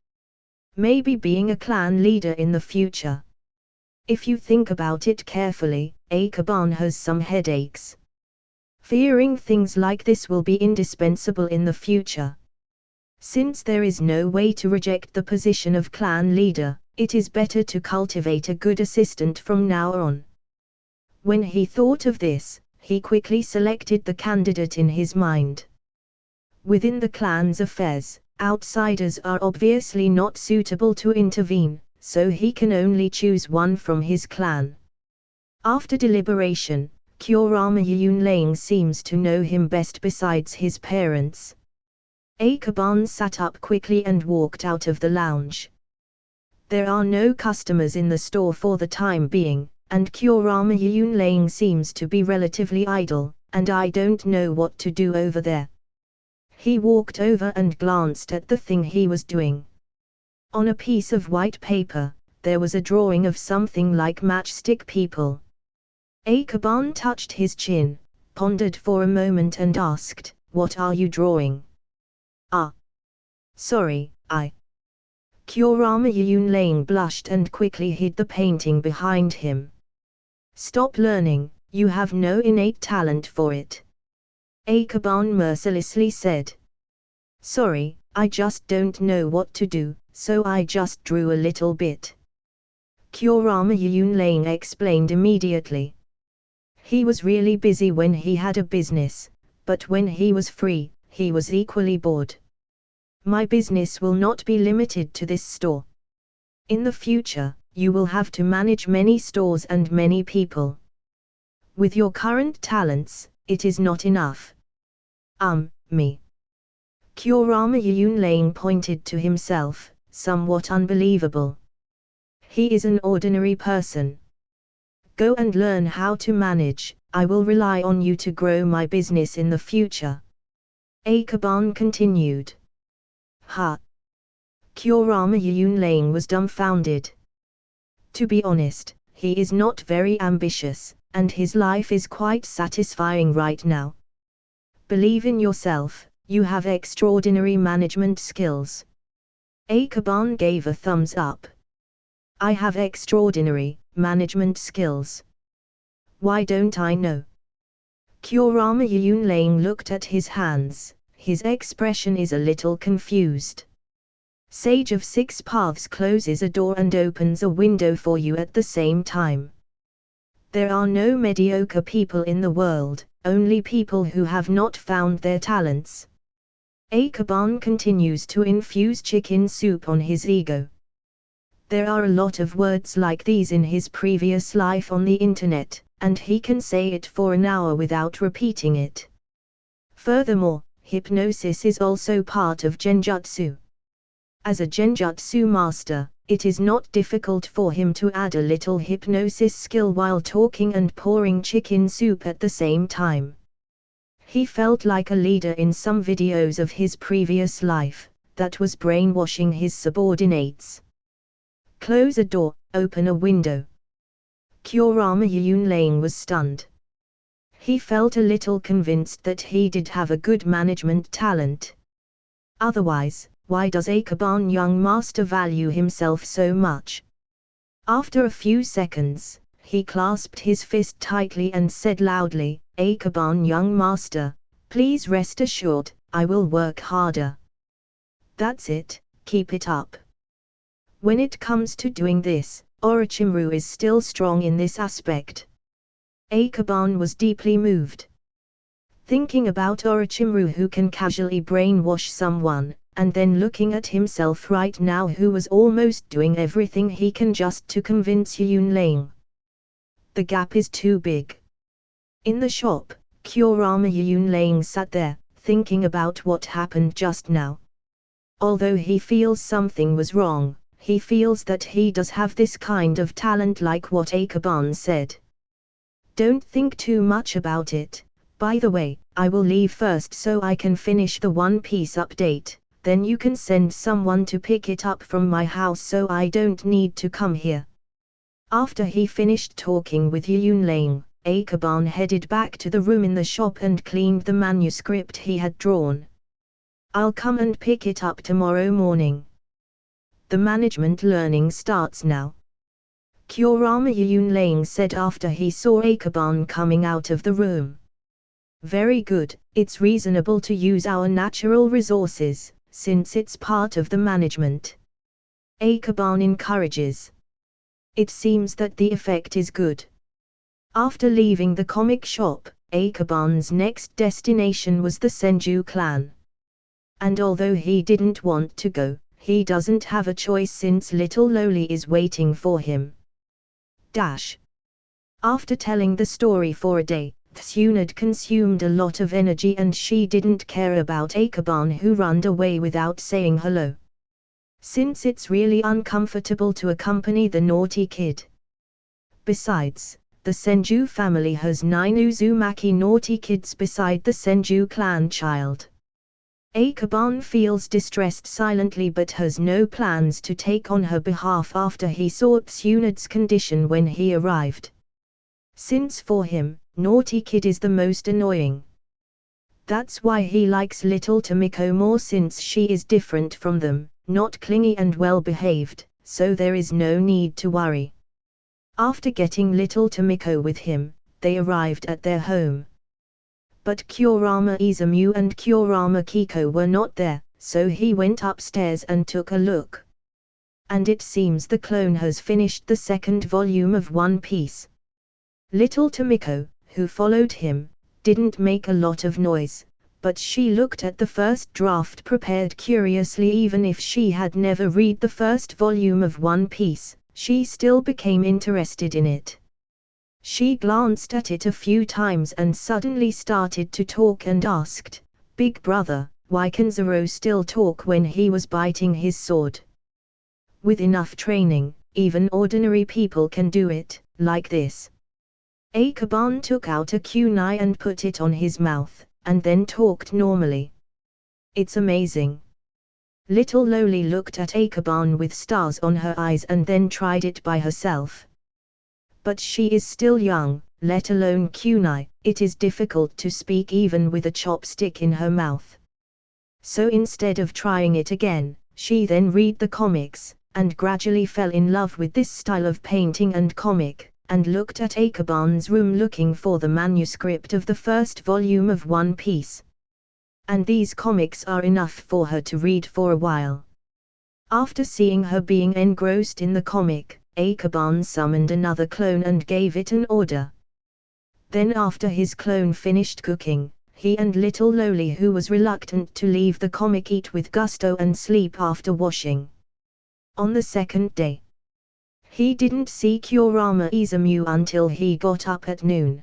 Maybe being a clan leader in the future. If you think about it carefully, Akaban has some headaches. Fearing things like this will be indispensable in the future. Since there is no way to reject the position of clan leader, it is better to cultivate a good assistant from now on. When he thought of this, he quickly selected the candidate in his mind. Within the clan's affairs, outsiders are obviously not suitable to intervene, so he can only choose one from his clan. After deliberation, Kurama Yunlang seems to know him best besides his parents. Akaban sat up quickly and walked out of the lounge. There are no customers in the store for the time being, and Kurama Yunlang seems to be relatively idle, and I don't know what to do over there. He walked over and glanced at the thing he was doing. On a piece of white paper, there was a drawing of something like matchstick people. Akaban touched his chin, pondered for a moment and asked, "What are you drawing?" "Ah. Sorry, Kurama Yunlang blushed and quickly hid the painting behind him. "Stop learning, you have no innate talent for it," Akaban mercilessly said. "Sorry, I just don't know what to do, so I just drew a little bit," Kurama Yunlang explained immediately. He was really busy when he had a business, but when he was free, he was equally bored. "My business will not be limited to this store. In the future, you will have to manage many stores and many people. With your current talents, it is not enough." Me. Kurama Yunlang pointed to himself, somewhat unbelievable. He is an ordinary person. Go and learn how to manage. I will rely on you to grow my business in the future. Akaban continued. Ha! Kurama Yunlane was dumbfounded. To be honest, he is not very ambitious, and his life is quite satisfying right now. Believe in yourself, you have extraordinary management skills. Akaban gave a thumbs up. I have extraordinary management skills. Why don't I know? Kurama Yunlane looked at his hands. His expression is a little confused. Sage of Six Paths closes a door and opens a window for you at the same time. There are no mediocre people in the world, only people who have not found their talents. Akaban continues to infuse chicken soup on his ego. There are a lot of words like these in his previous life on the internet, and he can say it for an hour without repeating it. Furthermore, hypnosis is also part of genjutsu. As a genjutsu master, it is not difficult for him to add a little hypnosis skill while talking and pouring chicken soup at the same time. He felt like a leader in some videos of his previous life, that was brainwashing his subordinates. Close a door, open a window. Kurama Yunlane was stunned. He felt a little convinced that he did have a good management talent. Otherwise, why does Akaban young master value himself so much? After a few seconds, he clasped his fist tightly and said loudly, Akaban young master, please rest assured, I will work harder. That's it, keep it up. When it comes to doing this, Orochimaru is still strong in this aspect. Akaban was deeply moved. Thinking about Orochimaru who can casually brainwash someone, and then looking at himself right now who was almost doing everything he can just to convince Yunlane. The gap is too big. In the shop, Kurama Yunlane sat there, thinking about what happened just now. Although he feels something was wrong, he feels that he does have this kind of talent like what Akaban said. Don't think too much about it. By the way, I will leave first so I can finish the One Piece update. Then you can send someone to pick it up from my house so I don't need to come here. After he finished talking with Yunlane, Akaban headed back to the room in the shop and cleaned the manuscript he had drawn. I'll come and pick it up tomorrow morning. The management learning starts now. Kurama Yunlane said after he saw Akaban coming out of the room. Very good, it's reasonable to use our natural resources, since it's part of the management. Akaban encourages. It seems that the effect is good. After leaving the comic shop, Akaban's next destination was the Senju clan. And although he didn't want to go, he doesn't have a choice since little Loli is waiting for him. After telling the story for a day, Tsunade consumed a lot of energy and she didn't care about Akaban who ran away without saying hello. Since it's really uncomfortable to accompany the naughty kid. Besides, the Senju family has 9 Uzumaki naughty kids beside the Senju clan child. Akaban feels distressed silently but has no plans to take on her behalf after he saw Tsunade's condition when he arrived. Since for him, naughty kid is the most annoying. That's why he likes little Tomiko more since she is different from them, not clingy and well behaved, so there is no need to worry. After getting little Tomiko with him, they arrived at their home. But Kurama Izumu and Kurama Kiko were not there, so he went upstairs and took a look. And it seems the clone has finished the second volume of One Piece. Little Tomiko, who followed him, didn't make a lot of noise, but she looked at the first draft prepared curiously. Even if she had never read the first volume of One Piece, she still became interested in it. She glanced at it a few times and suddenly started to talk and asked, "Big brother, why can Zoro still talk when he was biting his sword?" With enough training, even ordinary people can do it, like this. Akaban took out a kunai and put it on his mouth, and then talked normally. It's amazing. Little Loli looked at Akaban with stars on her eyes and then tried it by herself. But she is still young, let alone kunai, it is difficult to speak even with a chopstick in her mouth. So instead of trying it again, she then read the comics, and gradually fell in love with this style of painting and comic, and looked at Akaban's room looking for the manuscript of the first volume of One Piece. And these comics are enough for her to read for a while. After seeing her being engrossed in the comic, Akaban summoned another clone and gave it an order. Then after his clone finished cooking, he and little Loli, who was reluctant to leave the comic, eat with gusto and sleep after washing. On the second day, he didn't see Kurama Izumu until he got up at noon.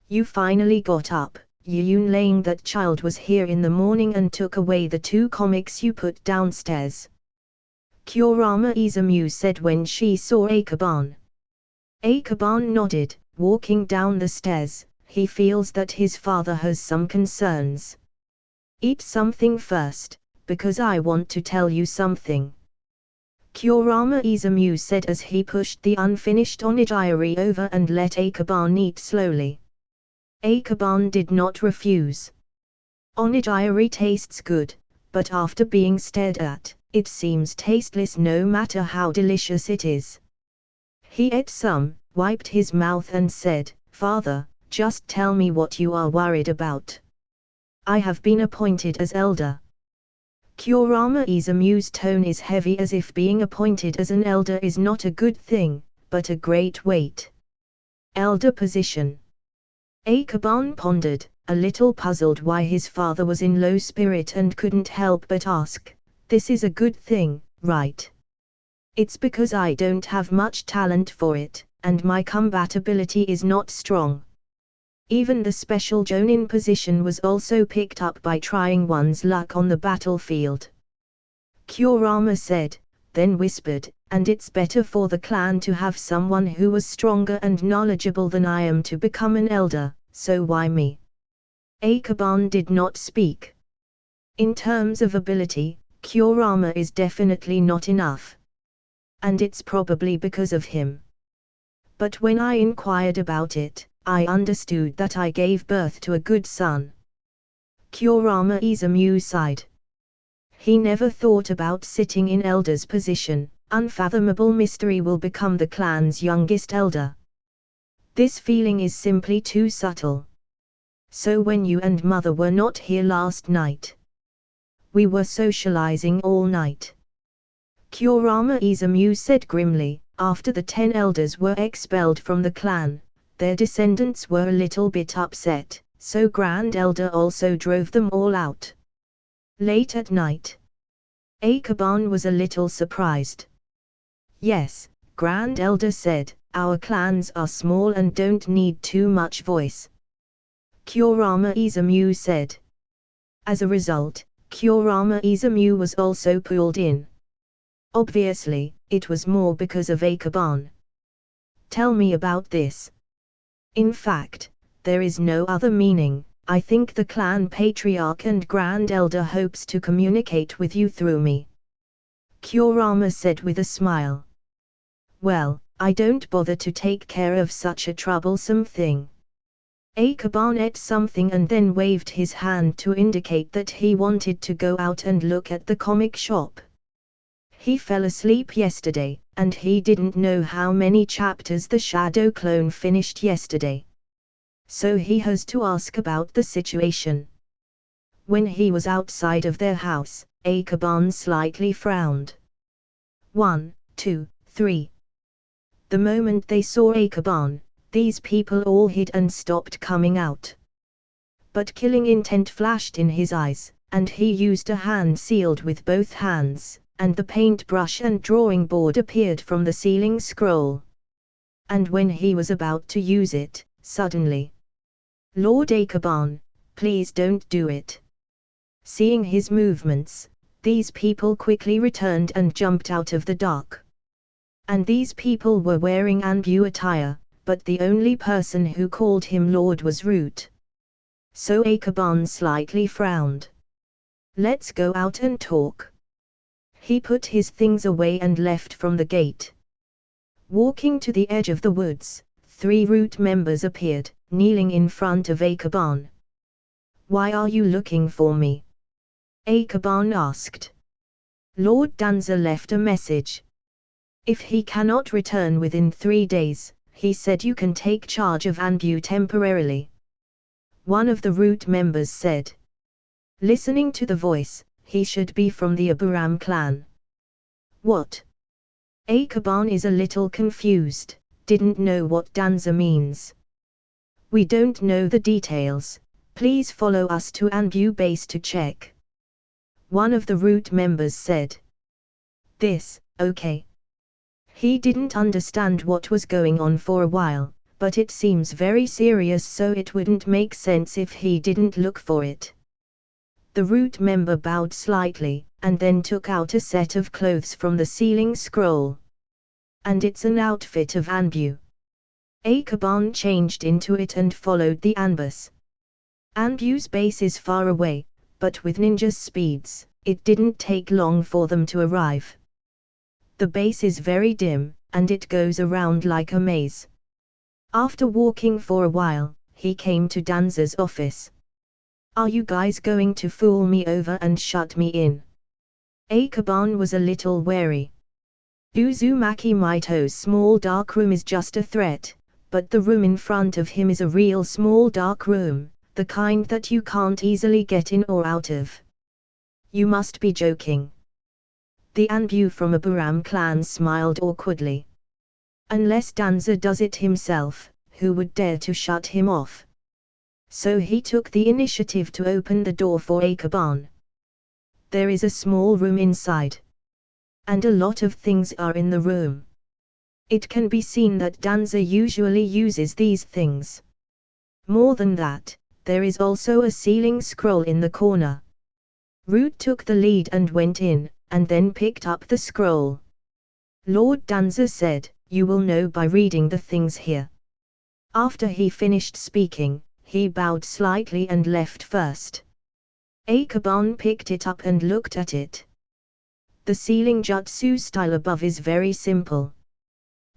You finally got up, Yuyun laying that child was here in the morning and took away the 2 comics you put downstairs. Kurama Izumu said when she saw Akaban. Akaban nodded, walking down the stairs, he feels that his father has some concerns. Eat something first, because I want to tell you something. Kurama Izumu said as he pushed the unfinished onigiri over and let Akaban eat slowly. Akaban did not refuse. Onigiri tastes good, but after being stared at, it seems tasteless no matter how delicious it is. He ate some, wiped his mouth and said, "Father, just tell me what you are worried about. I have been appointed as elder." Kurama Izumu's tone is heavy as if being appointed as an elder is not a good thing, but a great weight. Elder position. Akaban pondered, a little puzzled why his father was in low spirit and couldn't help but ask, "This is a good thing, right?" "It's because I don't have much talent for it, and my combat ability is not strong." Even the special Chunin position was also picked up by trying one's luck on the battlefield. Kurama said, then whispered, "And it's better for the clan to have someone who was stronger and knowledgeable than I am to become an elder, so why me?" Akaban did not speak. In terms of ability, Kurama is definitely not enough. And it's probably because of him. But when I inquired about it, I understood that I gave birth to a good son. Kurama Izumu sighed. He never thought about sitting in elder's position. Unfathomable mystery will become the clan's youngest elder. This feeling is simply too subtle. So when you and mother were not here last night, we were socializing all night. Kurama Izumu said grimly, after the 10 elders were expelled from the clan, their descendants were a little bit upset, so Grand Elder also drove them all out. Late at night, Akaban was a little surprised. Yes, Grand Elder said, our clans are small and don't need too much voice. Kurama Izumu said. As a result, Kurama Izumu was also pulled in. Obviously, it was more because of Akaban. Tell me about this. In fact, there is no other meaning. I think the clan patriarch and grand elder hopes to communicate with you through me. Kurama said with a smile. Well, I don't bother to take care of such a troublesome thing. Akaban ate something and then waved his hand to indicate that he wanted to go out and look at the comic shop. He fell asleep yesterday, and he didn't know how many chapters the Shadow Clone finished yesterday. So he has to ask about the situation. When he was outside of their house, Akaban slightly frowned. 1, 2, 3. The moment they saw Akaban, these people all hid and stopped coming out. But killing intent flashed in his eyes, and he used a hand sealed with both hands, and the paintbrush and drawing board appeared from the ceiling scroll. And when he was about to use it, suddenly, Lord Akaban, please don't do it. Seeing his movements, these people quickly returned and jumped out of the dark. And these people were wearing Anbu attire, but the only person who called him Lord was Root. So Akaban slightly frowned. Let's go out and talk. He put his things away and left from the gate. Walking to the edge of the woods, 3 Root members appeared, kneeling in front of Akaban. Why are you looking for me? Akaban asked. Lord Danza left a message. If he cannot return within 3 days, he said you can take charge of Anbu temporarily. One of the Root members said. Listening to the voice, he should be from the Aburam clan. What? Akaban is a little confused, didn't know what Danza means. We don't know the details, please follow us to Anbu base to check. One of the Root members said. This, okay. He didn't understand what was going on for a while, but it seems very serious, so it wouldn't make sense if he didn't look for it. The Root member bowed slightly, and then took out a set of clothes from the ceiling scroll. And it's an outfit of Anbu. Akaban changed into it and followed the Anbus. Anbu's base is far away, but with ninja speeds, it didn't take long for them to arrive. The base is very dim, and it goes around like a maze. After walking for a while, he came to Danza's office. Are you guys going to fool me over and shut me in? Akaban was a little wary. Uzumaki Maito's small dark room is just a threat, but the room in front of him is a real small dark room, the kind that you can't easily get in or out of. You must be joking. The Anbu from Aburam clan smiled awkwardly. Unless Danza does it himself, who would dare to shut him off? So he took the initiative to open the door for Akaban. There is a small room inside. And a lot of things are in the room. It can be seen that Danza usually uses these things. More than that, there is also a ceiling scroll in the corner. Root took the lead and went in, and then picked up the scroll. Lord Danza said, you will know by reading the things here. After he finished speaking, he bowed slightly and left first. Akaban picked it up and looked at it. The ceiling jutsu style above is very simple.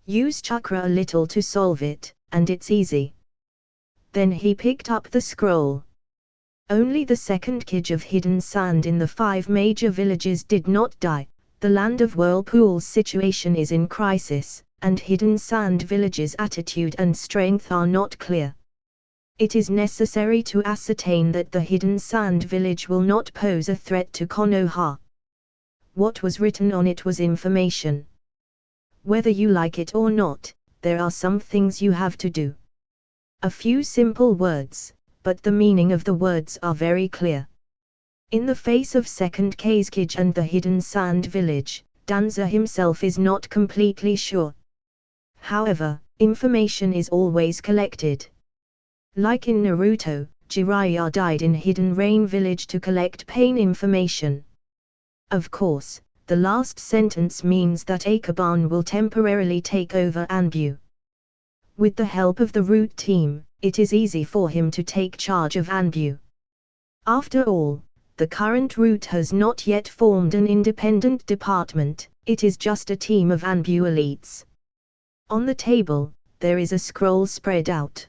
Use chakra a little to solve it, and it's easy. Then he picked up the scroll. Only the second kage of hidden sand in the 5 major villages did not die. The land of whirlpools situation is in crisis, and hidden sand villages' attitude and strength are not clear. It is necessary to ascertain that the hidden sand village will not pose a threat to Konoha. What was written on it was information. Whether you like it or not, there are some things you have to do. A few simple words, but the meaning of the words are very clear. In the face of second Kage and the hidden sand village, Danza himself is not completely sure. However, information is always collected. Like in Naruto, Jiraiya died in Hidden Rain Village to collect pain information. Of course, the last sentence means that Akaban will temporarily take over Anbu. With the help of the Root team, it is easy for him to take charge of Anbu. After all, the current Root has not yet formed an independent department, it is just a team of Anbu elites. On the table, there is a scroll spread out.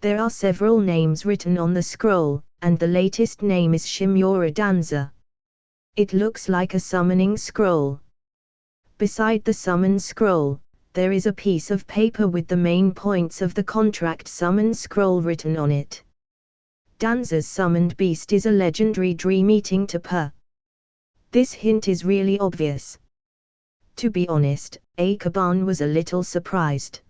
There are several names written on the scroll, and the latest name is Shimura Danza. It looks like a summoning scroll. Beside the summon scroll, there is a piece of paper with the main points of the contract summon scroll written on it. Danza's summoned beast is a legendary dream eating tapir. This hint is really obvious. To be honest, Akaban was a little surprised.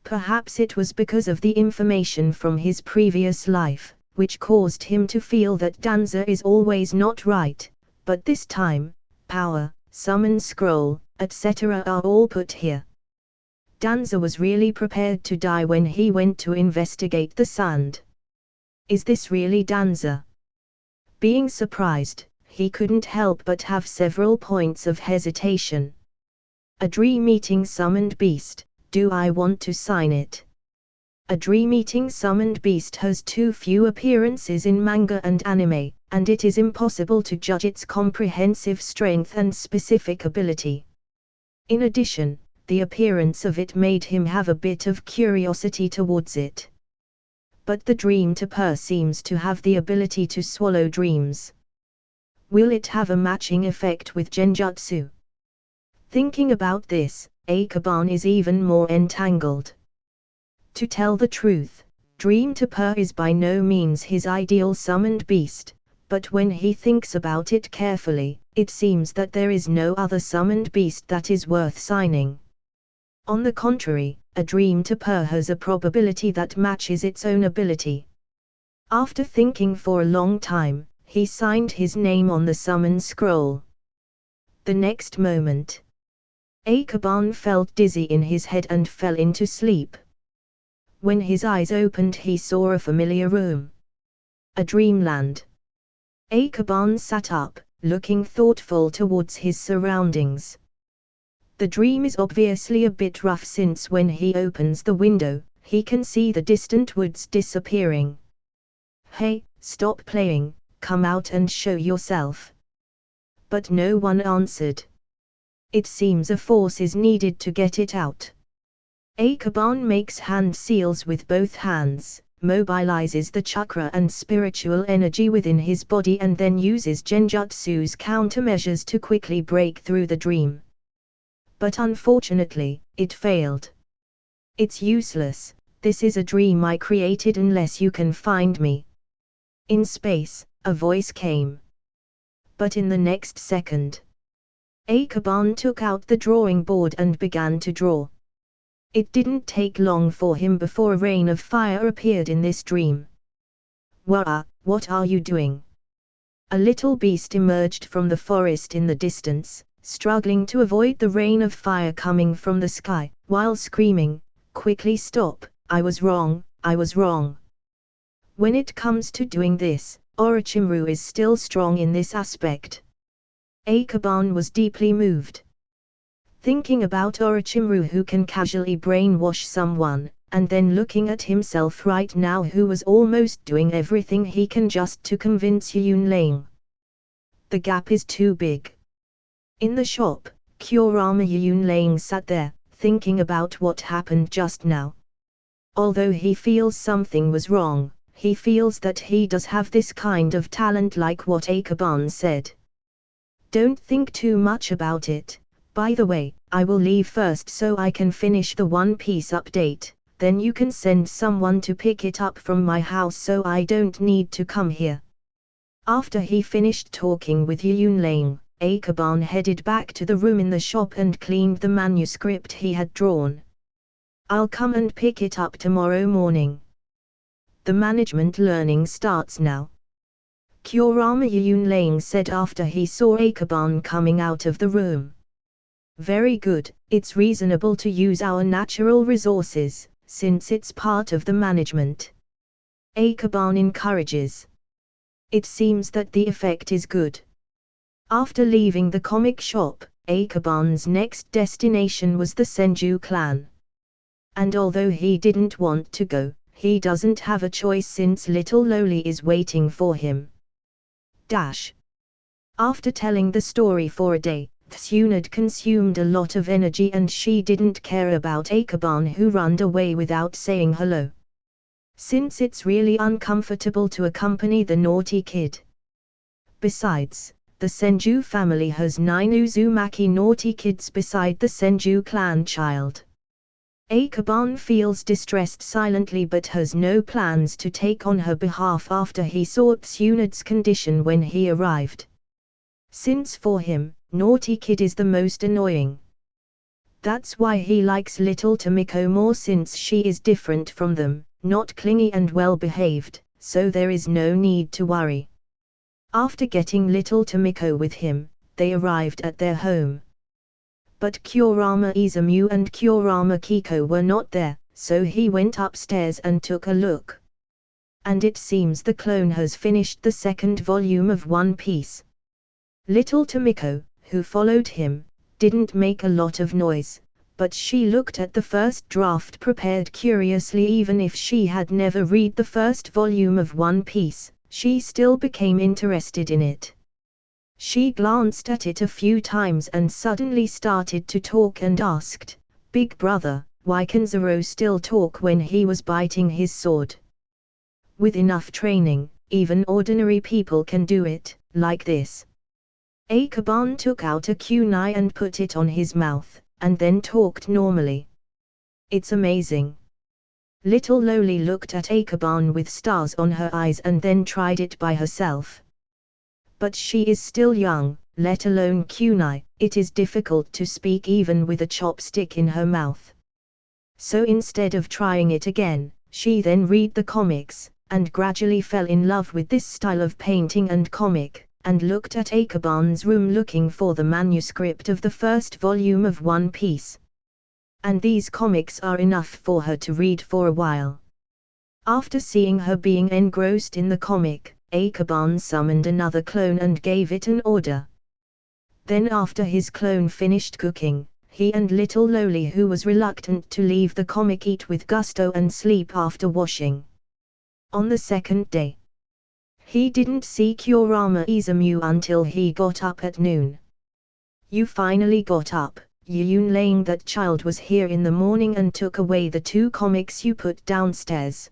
Perhaps it was because of the information from his previous life, which caused him to feel that Danza is always not right, but this time, power, summon scroll, etc. are all put here. Danza was really prepared to die when he went to investigate the sand. Is this really Danza? Being surprised, he couldn't help but have several points of hesitation. A dream-eating summoned beast, do I want to sign it? A dream-eating summoned beast has too few appearances in manga and anime, and it is impossible to judge its comprehensive strength and specific ability. In addition, the appearance of it made him have a bit of curiosity towards it. But the dream tapir seems to have the ability to swallow dreams. Will it have a matching effect with genjutsu? Thinking about this, Akaban is even more entangled. To tell the truth, Dream Tapir is by no means his ideal summoned beast, but when he thinks about it carefully, it seems that there is no other summoned beast that is worth signing. On the contrary, a Dream Tapir has a probability that matches its own ability. After thinking for a long time, he signed his name on the summon scroll. The next moment, Akaban felt dizzy in his head and fell into sleep. When his eyes opened, he saw a familiar room. A dreamland. Akaban sat up, looking thoughtful towards his surroundings. The dream is obviously a bit rough since when he opens the window, he can see the distant woods disappearing. Hey, stop playing, come out and show yourself. But no one answered. It seems a force is needed to get it out. Akaban makes hand seals with both hands, mobilizes the chakra and spiritual energy within his body and then uses genjutsu's countermeasures to quickly break through the dream. But unfortunately, it failed. It's useless, this is a dream I created unless you can find me. In space, a voice came. But in the next second, Akaban took out the drawing board and began to draw. It didn't take long for him before a rain of fire appeared in this dream. Wah, what are you doing? A little beast emerged from the forest in the distance, struggling to avoid the rain of fire coming from the sky, while screaming, "Quickly stop, I was wrong, I was wrong." When it comes to doing this, Orochimaru is still strong in this aspect. Akaban was deeply moved. Thinking about Orochimaru who can casually brainwash someone, and then looking at himself right now who was almost doing everything he can just to convince Yunlane. The gap is too big. In the shop, Kurama Yunlane sat there, thinking about what happened just now. Although he feels something was wrong, he feels that he does have this kind of talent like what Akaban said. Don't think too much about it. By the way, I will leave first so I can finish the One Piece update, then you can send someone to pick it up from my house so I don't need to come here. After he finished talking with Yunlane, Akaban headed back to the room in the shop and cleaned the manuscript he had drawn. I'll come and pick it up tomorrow morning. The management learning starts now. Kurama Yunlane said after he saw Akaban coming out of the room. Very good, it's reasonable to use our natural resources, since it's part of the management. Akaban encourages. It seems that the effect is good. After leaving the comic shop, Akaban's next destination was the Senju clan. And although he didn't want to go, he doesn't have a choice since little Loli is waiting for him. After telling the story for a day, Tsunade consumed a lot of energy and she didn't care about Akaban who ran away without saying hello. Since it's really uncomfortable to accompany the naughty kid. Besides, the Senju family has 9 Uzumaki naughty kids beside the Senju clan child. Akaban feels distressed silently but has no plans to take on her behalf after he saw Tsunade's condition when he arrived. Since for him, naughty kid is the most annoying. That's why he likes little Tomiko more since she is different from them, not clingy and well behaved, so there is no need to worry. After getting little Tomiko with him, they arrived at their home. But Kurama Izumu and Kurama Kiko were not there, so he went upstairs and took a look. And it seems the clone has finished the second volume of One Piece. Little Tomiko, who followed him, didn't make a lot of noise, but she looked at the first draft prepared curiously. Even if she had never read the first volume of One Piece, she still became interested in it. She glanced at it a few times and suddenly started to talk and asked, "Big brother, why can Zoro still talk when he was biting his sword? With enough training, even ordinary people can do it, like this." Akaban took out a kunai and put it on his mouth, and then talked normally. "It's amazing." Little Loli looked at Akaban with stars on her eyes and then tried it by herself. But she is still young, let alone kunai, it is difficult to speak even with a chopstick in her mouth. So instead of trying it again, she then read the comics, and gradually fell in love with this style of painting and comic, and looked at Akaban's room looking for the manuscript of the first volume of One Piece. And these comics are enough for her to read for a while. After seeing her being engrossed in the comic, Akaban summoned another clone and gave it an order. Then after his clone finished cooking, he and little Loli, who was reluctant to leave the comic, eat with gusto and sleep after washing. On the second day, he didn't see Kurama Izumu until he got up at noon. "You finally got up, Yuyun. Laying that child was here in the morning and took away the 2 comics you put downstairs,"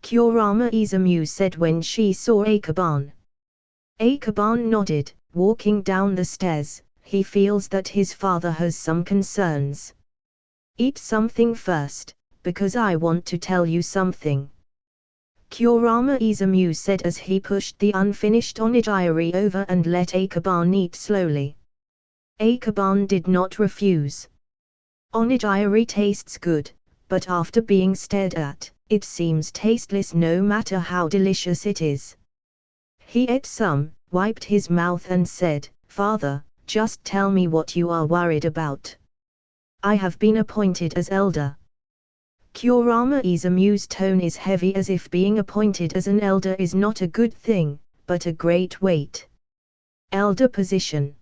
Kurama Izumu said when she saw Akaban. Akaban nodded. Walking down the stairs, he feels that his father has some concerns. "Eat something first, because I want to tell you something," Kurama Izumu said as he pushed the unfinished onigiri over and let Akaban eat slowly. Akaban did not refuse. Onigiri tastes good, but after being stared at, it seems tasteless no matter how delicious it is. He ate some, wiped his mouth and said, "Father, just tell me what you are worried about." "I have been appointed as elder." Kurama Izumu's tone is heavy, as if being appointed as an elder is not a good thing, but a great weight. "Elder position."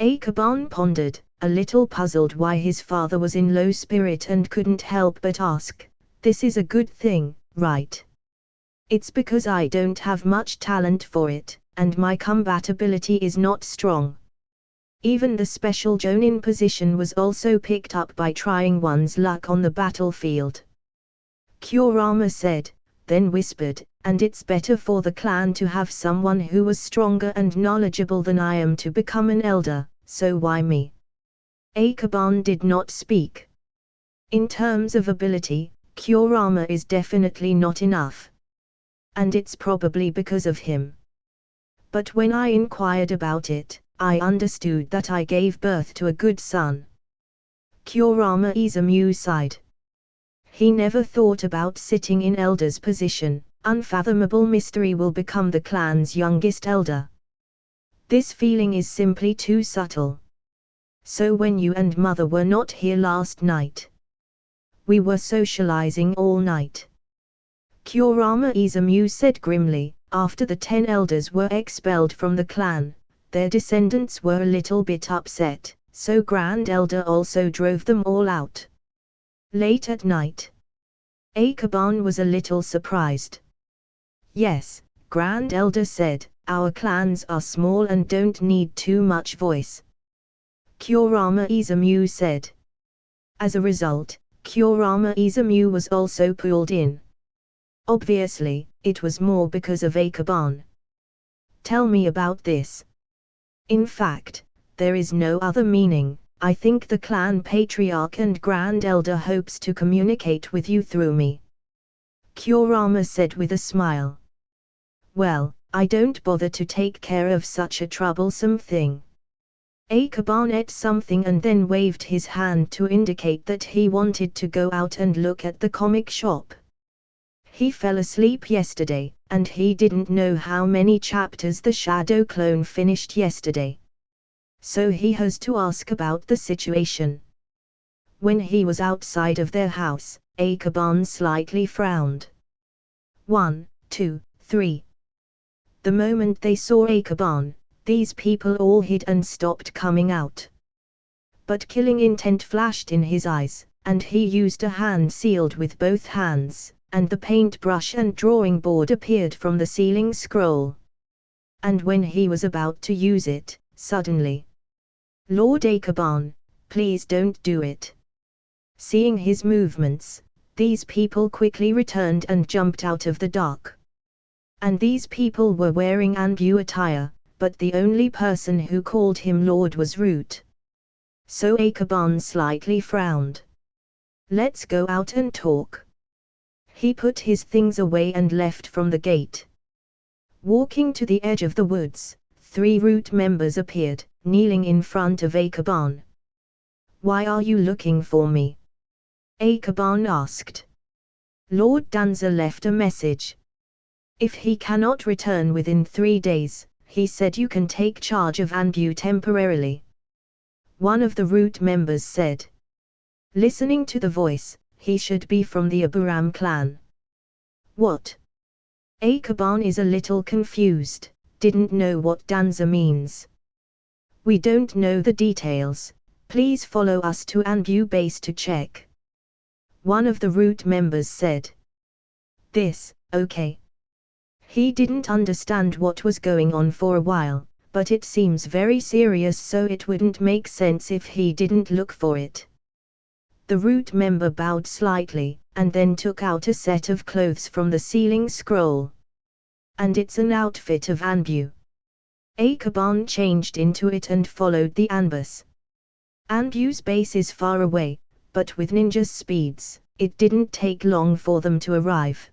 Akaban pondered, a little puzzled why his father was in low spirit and couldn't help but ask, "This is a good thing, right?" "It's because I don't have much talent for it, and my combat ability is not strong." Even the special Chunin position was also picked up by trying one's luck on the battlefield. Kurama said, then whispered, "And it's better for the clan to have someone who was stronger and knowledgeable than I am to become an elder, so why me?" Akaban did not speak. In terms of ability, Kurama is definitely not enough. And it's probably because of him. But when I inquired about it, I understood that I gave birth to a good son. Kurama Izumu sighed. He never thought about sitting in elder's position. Unfathomable mystery will become the clan's youngest elder. This feeling is simply too subtle. So when you and mother were not here last night, we were socializing all night. Kurama Izumu said grimly, after the 10 elders were expelled from the clan, their descendants were a little bit upset, so Grand Elder also drove them all out. Late at night, Akaban was a little surprised. "Yes," Grand Elder said, "our clans are small and don't need too much voice." Kurama Izumu said. As a result, Kurama Izumu was also pulled in. Obviously, it was more because of Akaban. "Tell me about this." "In fact, there is no other meaning. I think the clan patriarch and grand elder hopes to communicate with you through me," Kurama said with a smile. "Well, I don't bother to take care of such a troublesome thing." Akaban ate something and then waved his hand to indicate that he wanted to go out and look at the comic shop. He fell asleep yesterday, and he didn't know how many chapters the Shadow Clone finished yesterday. So he has to ask about the situation. When he was outside of their house, Akaban slightly frowned. 1, 2, 3. The moment they saw Akaban, these people all hid and stopped coming out. but killing intent flashed in his eyes, and he used a hand sealed with both hands, and the paintbrush and drawing board appeared from the sealing scroll. And when he was about to use it, suddenly, "Lord Akaban, please don't do it." Seeing his movements, these people quickly returned and jumped out of the dark. And these people were wearing Anbu attire, but the only person who called him Lord was Root. So Akaban slightly frowned. "Let's go out and talk." He put his things away and left from the gate. Walking to the edge of the woods, 3 Root members appeared, kneeling in front of Akaban. "Why are you looking for me?" Akaban asked. "Lord Danza left a message. If he cannot return within 3 days, he said you can take charge of Anbu temporarily." One of the Root members said. Listening to the voice, he should be from the Aburam clan. "What?" Akaban is a little confused, didn't know what Danza means. "We don't know the details, please follow us to Anbu base to check." One of the Root members said. Okay. He didn't understand what was going on for a while, but it seems very serious, so it wouldn't make sense if he didn't look for it. The Root member bowed slightly, and then took out a set of clothes from the sealing scroll. "And it's an outfit of Anbu." Akaban changed into it and followed the Anbus. Anbu's base is far away, but with ninja speeds, it didn't take long for them to arrive.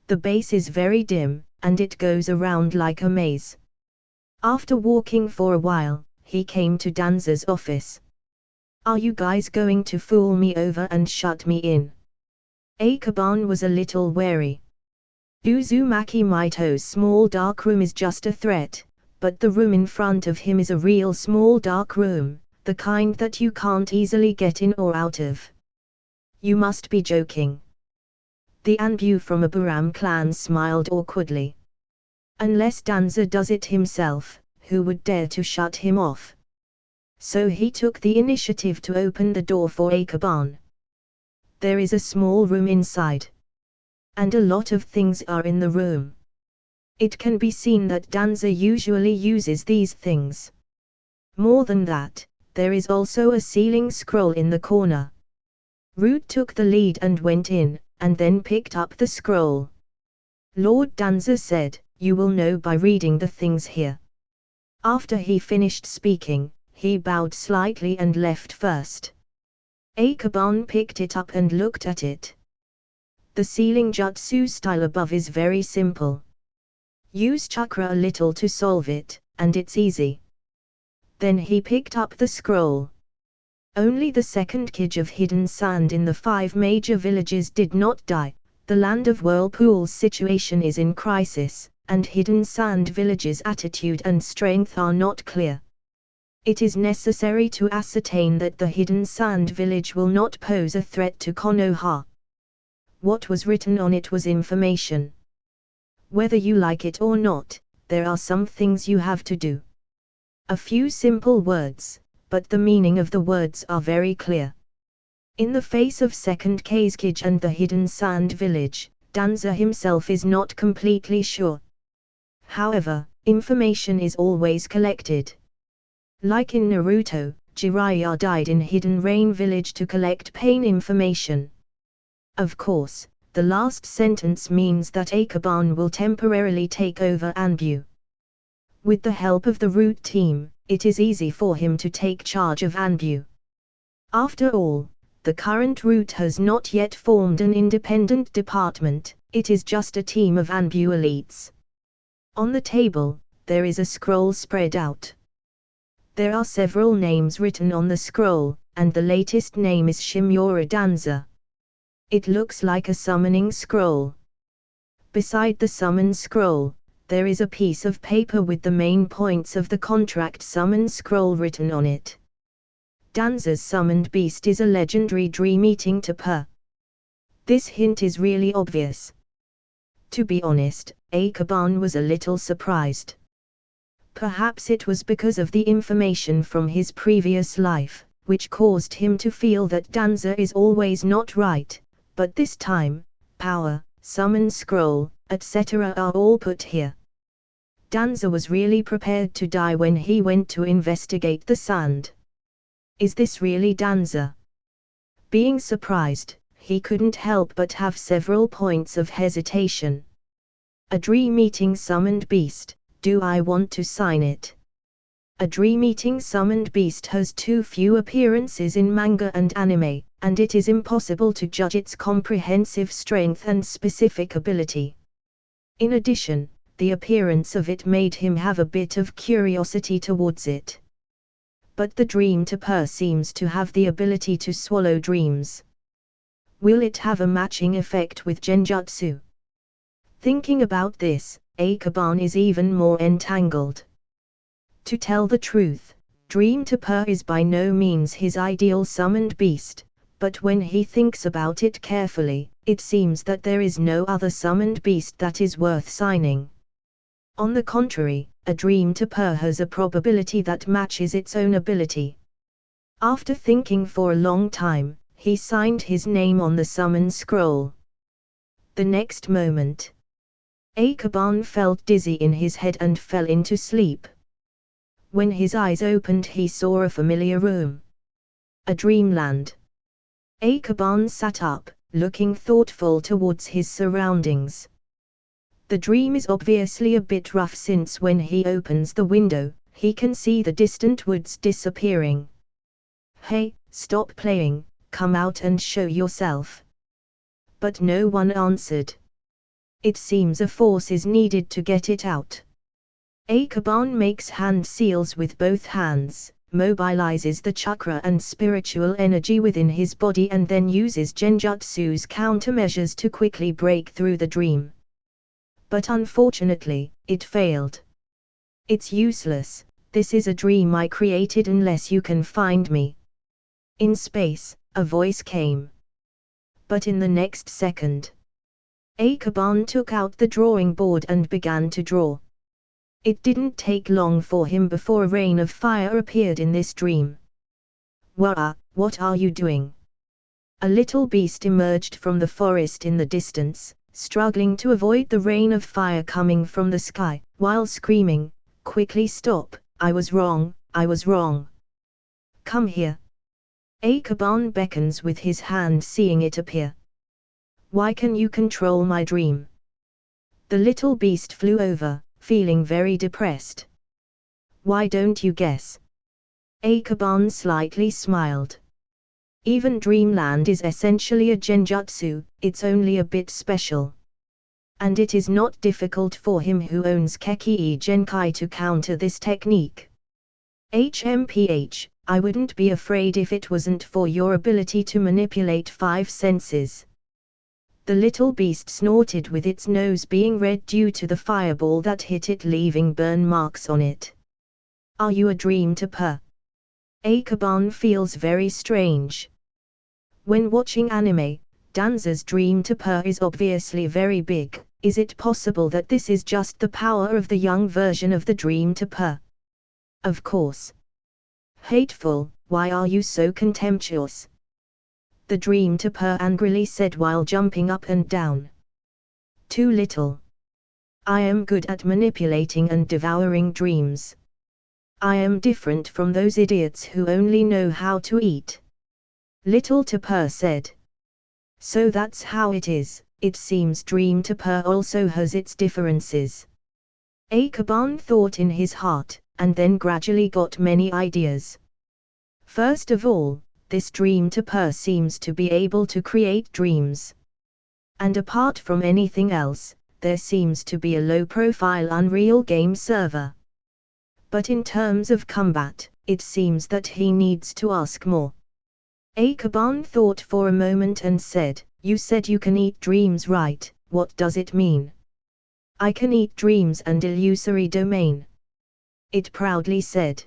The base is very dim, and it goes around like a maze. After walking for a while, he came to Danza's office. "Are you guys going to fool me over and shut me in?" Akaban was a little wary. Uzumaki Maito's small dark room is just a threat, but the room in front of him is a real small dark room, the kind that you can't easily get in or out of. "You must be joking." The Anbu from Aburam clan smiled awkwardly. Unless Danza does it himself, who would dare to shut him off? So he took the initiative to open the door for Akaban. There is a small room inside. And a lot of things are in the room. It can be seen that Danza usually uses these things. More than that, there is also a sealing scroll in the corner. Root took the lead and went in, and then picked up the scroll. Lord Danza said, "You will know by reading the things here." After he finished speaking, he bowed slightly and left first. Akaban picked it up and looked at it. The sealing jutsu style above is very simple. Use chakra a little to solve it, and it's easy. Then he picked up the scroll. Only the second kid of hidden sand in the 5 major villages did not die. The land of whirlpools situation is in crisis, and hidden sand villages' attitude and strength are not clear. It is necessary to ascertain that the hidden sand village will not pose a threat to Konoha. What was written on it was information. Whether you like it or not, there are some things you have to do. A few simple words, but the meaning of the words are very clear. In the face of second Kazekage and the hidden sand village, Danza himself is not completely sure. However, information is always collected. Like in Naruto, Jiraiya died in Hidden Rain village to collect pain information. Of course, the last sentence means that Akaban will temporarily take over Anbu. With the help of the Root team, it is easy for him to take charge of Anbu. After all, the current Root has not yet formed an independent department, it is just a team of Anbu elites. On the table, there is a scroll spread out. There are several names written on the scroll, and the latest name is Shimura Danza. It looks like a summoning scroll. Beside the summon scroll, there is a piece of paper with the main points of the contract summon scroll written on it. Danza's summoned beast is a legendary dream-eating tapir. This hint is really obvious. To be honest, Akaban was a little surprised. Perhaps it was because of the information from his previous life, which caused him to feel that Danza is always not right, but this time, power, summon scroll, etc. are all put here. Danza was really prepared to die when he went to investigate the sand. Is this really Danza? Being surprised, he couldn't help but have several points of hesitation. A dream-eating summoned beast, do I want to sign it? A dream-eating summoned beast has too few appearances in manga and anime, and it is impossible to judge its comprehensive strength and specific ability. In addition, the appearance of it made him have a bit of curiosity towards it. But the dream Tapir seems to have the ability to swallow dreams. Will it have a matching effect with Genjutsu? Thinking about this, Akaban is even more entangled. To tell the truth, Dream Tapir is by no means his ideal summoned beast, but when he thinks about it carefully, it seems that there is no other summoned beast that is worth signing. On the contrary, a Dream Tapir has a probability that matches its own ability. After thinking for a long time, he signed his name on the summon scroll. The next moment, Akaban felt dizzy in his head and fell into sleep. When his eyes opened, he saw a familiar room. A dreamland. Akaban sat up, looking thoughtful towards his surroundings. The dream is obviously a bit rough since when he opens the window, he can see the distant woods disappearing. Hey, stop playing, come out and show yourself. But no one answered. It seems a force is needed to get it out. Akaban makes hand seals with both hands, mobilizes the chakra and spiritual energy within his body and then uses Genjutsu's countermeasures to quickly break through the dream. But unfortunately, it failed. It's useless, this is a dream I created unless you can find me. In space, a voice came. But in the next second, Akaban took out the drawing board and began to draw. It didn't take long for him before a rain of fire appeared in this dream. Wah! What are you doing? A little beast emerged from the forest in the distance, struggling to avoid the rain of fire coming from the sky, while screaming, "Quickly stop, I was wrong, I was wrong. Come here." Akaban beckons with his hand, seeing it appear. "Why can you control my dream?" The little beast flew over, feeling very depressed. "Why don't you guess?" Akaban slightly smiled. Even Dreamland is essentially a genjutsu, it's only a bit special. And it is not difficult for him who owns Kekii Genkai to counter this technique. HMPH, I wouldn't be afraid if it wasn't for your ability to manipulate 5 senses. The little beast snorted, with its nose being red due to the fireball that hit it, leaving burn marks on it. Are you a Dream Tapir? Akaban feels very strange. When watching anime, Danza's Dream Tapir is obviously very big. Is it possible that this is just the power of the young version of the Dream Tapir? Of course. Hateful, why are you so contemptuous? The Dream Tapir angrily said while jumping up and down. Too little. I am good at manipulating and devouring dreams. I am different from those idiots who only know how to eat. Little Tapir said. So that's how it is. It seems Dream Tapir also has its differences. Akaban thought in his heart, and then gradually got many ideas. First of all, this Dream Tapir seems to be able to create dreams. And apart from anything else, there seems to be a low-profile Unreal game server. But in terms of combat, it seems that he needs to ask more. Akaban thought for a moment and said, "You said you can eat dreams, right? What does it mean?" "I can eat dreams and illusory domain," it proudly said.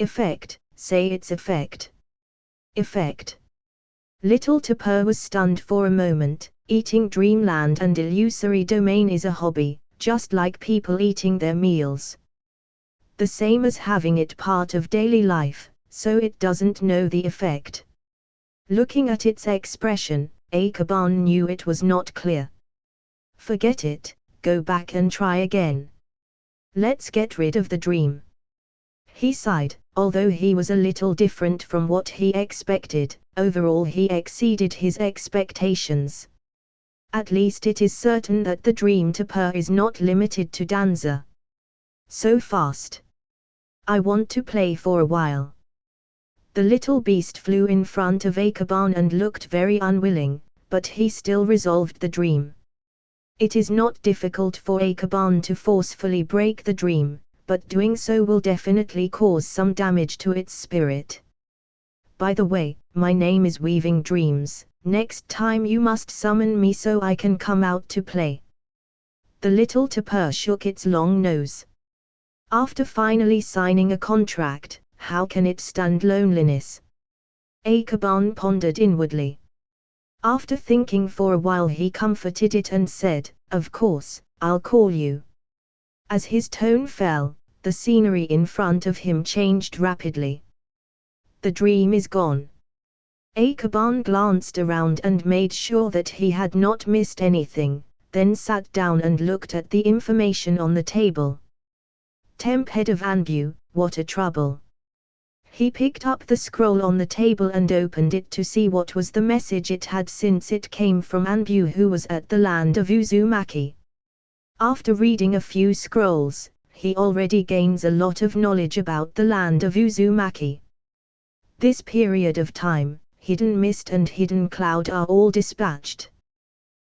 Effect, say its effect. Effect. Little Tapir was stunned for a moment. Eating dreamland and illusory domain is a hobby, just like people eating their meals. The same as having it part of daily life, so it doesn't know the effect. Looking at its expression, Akaban knew it was not clear. Forget it, go back and try again. Let's get rid of the dream. He sighed, although he was a little different from what he expected, overall he exceeded his expectations. At least it is certain that the dream Topper is not limited to Danza. So fast. I want to play for a while. The little beast flew in front of Akaban and looked very unwilling, but he still resolved the dream. It is not difficult for Akaban to forcefully break the dream, but doing so will definitely cause some damage to its spirit. By the way, my name is Weaving Dreams. Next time you must summon me so I can come out to play. The little Topper shook its long nose. After finally signing a contract, how can it stand loneliness? Akaban pondered inwardly. After thinking for a while he comforted it and said, "Of course, I'll call you." As his tone fell, the scenery in front of him changed rapidly. The dream is gone. Akaban glanced around and made sure that he had not missed anything, then sat down and looked at the information on the table. Temp head of Anbu, what a trouble. He picked up the scroll on the table and opened it to see what was the message it had, since it came from Anbu, who was at the land of Uzumaki. After reading a few scrolls, he already gains a lot of knowledge about the land of Uzumaki. This period of time, Hidden Mist and Hidden Cloud are all dispatched.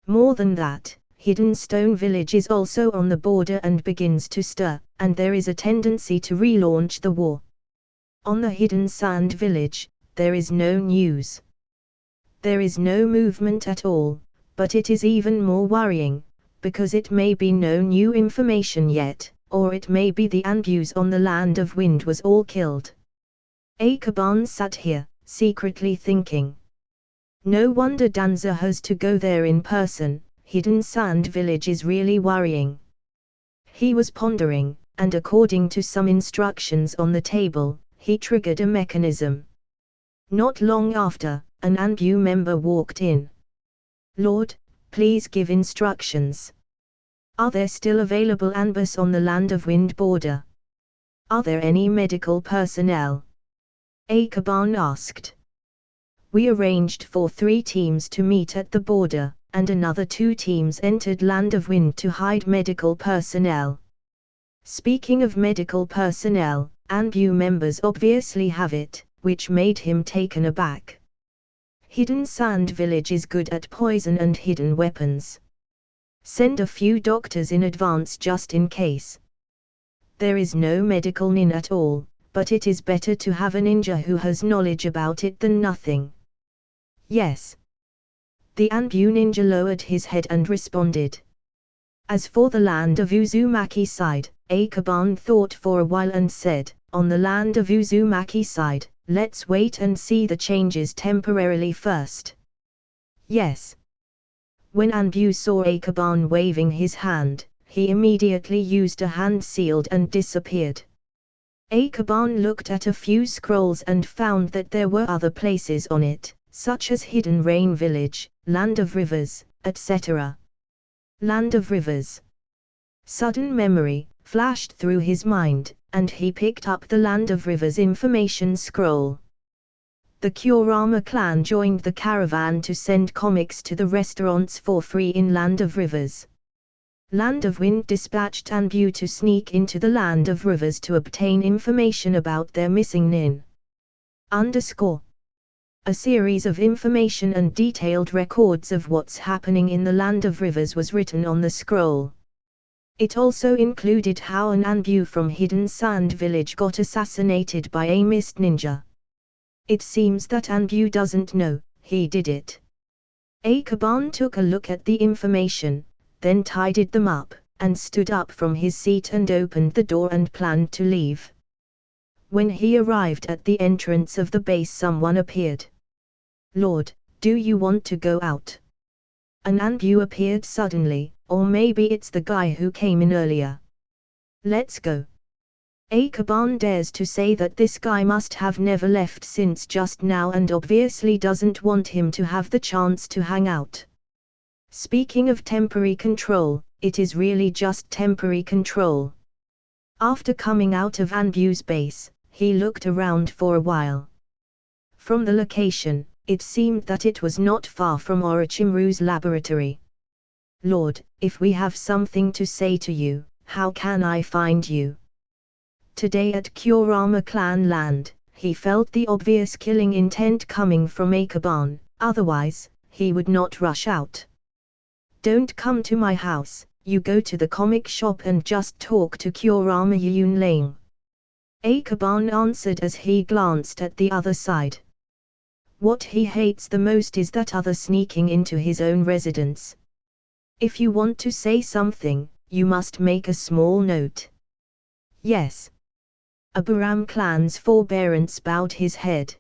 More than that, Hidden Stone Village is also on the border and begins to stir, and there is a tendency to relaunch the war. On the Hidden Sand Village, there is no news. There is no movement at all, but it is even more worrying, because it may be no new information yet, or it may be the Anbus on the Land of Wind was all killed. Akaban sat here, secretly thinking. No wonder Danza has to go there in person. Hidden Sand Village is really worrying. He was pondering, and according to some instructions on the table, he triggered a mechanism. Not long after, an Anbu member walked in. "Lord, please give instructions. Are there still available Anbus on the Land of Wind border? Are there any medical personnel?" Akaban asked. "We arranged for 3 teams to meet at the border, and another 2 teams entered Land of Wind to hide medical personnel." Speaking of medical personnel, Anbu members obviously have it, which made him taken aback. Hidden Sand Village is good at poison and hidden weapons. Send a few doctors in advance just in case. There is no medical nin at all, but it is better to have a ninja who has knowledge about it than nothing. Yes. The Anbu ninja lowered his head and responded. As for the land of Uzumaki side, Akaban thought for a while and said, "On the land of Uzumaki side, let's wait and see the changes temporarily first." Yes. When Anbu saw Akaban waving his hand, he immediately used a hand sealed and disappeared. Akaban looked at a few scrolls and found that there were other places on it, such as Hidden Rain Village, Land of Rivers, etc. Land of Rivers. Sudden memory flashed through his mind, and he picked up the Land of Rivers information scroll. The Kurama clan joined the caravan to send comics to the restaurants for free in Land of Rivers. Land of Wind dispatched Anbu to sneak into the Land of Rivers to obtain information about their missing nin. A series of information and detailed records of what's happening in the Land of Rivers was written on the scroll. It also included how an Anbu from Hidden Sand Village got assassinated by a mist ninja. It seems that Anbu doesn't know he did it. Akaban took a look at the information, then tidied them up, and stood up from his seat and opened the door and planned to leave. When he arrived at the entrance of the base, someone appeared. "Lord, do you want to go out?" An Anbu appeared suddenly, or maybe it's the guy who came in earlier. "Let's go." Akaban dares to say that this guy must have never left since just now and obviously doesn't want him to have the chance to hang out. Speaking of temporary control, it is really just temporary control. After coming out of Anbu's base, he looked around for a while. From the location, it seemed that it was not far from Orochimaru's laboratory. Lord, if we have something to say to you, how can I find you? Today at Kurama Clan Land, he felt the obvious killing intent coming from Akaban, otherwise, he would not rush out. Don't come to my house, you go to the comic shop and just talk to Kurama Yunlane. Akaban answered as he glanced at the other side. What he hates the most is that other sneaking into his own residence. If you want to say something, you must make a small note. Yes. Abraham Clan's forbearance bowed his head.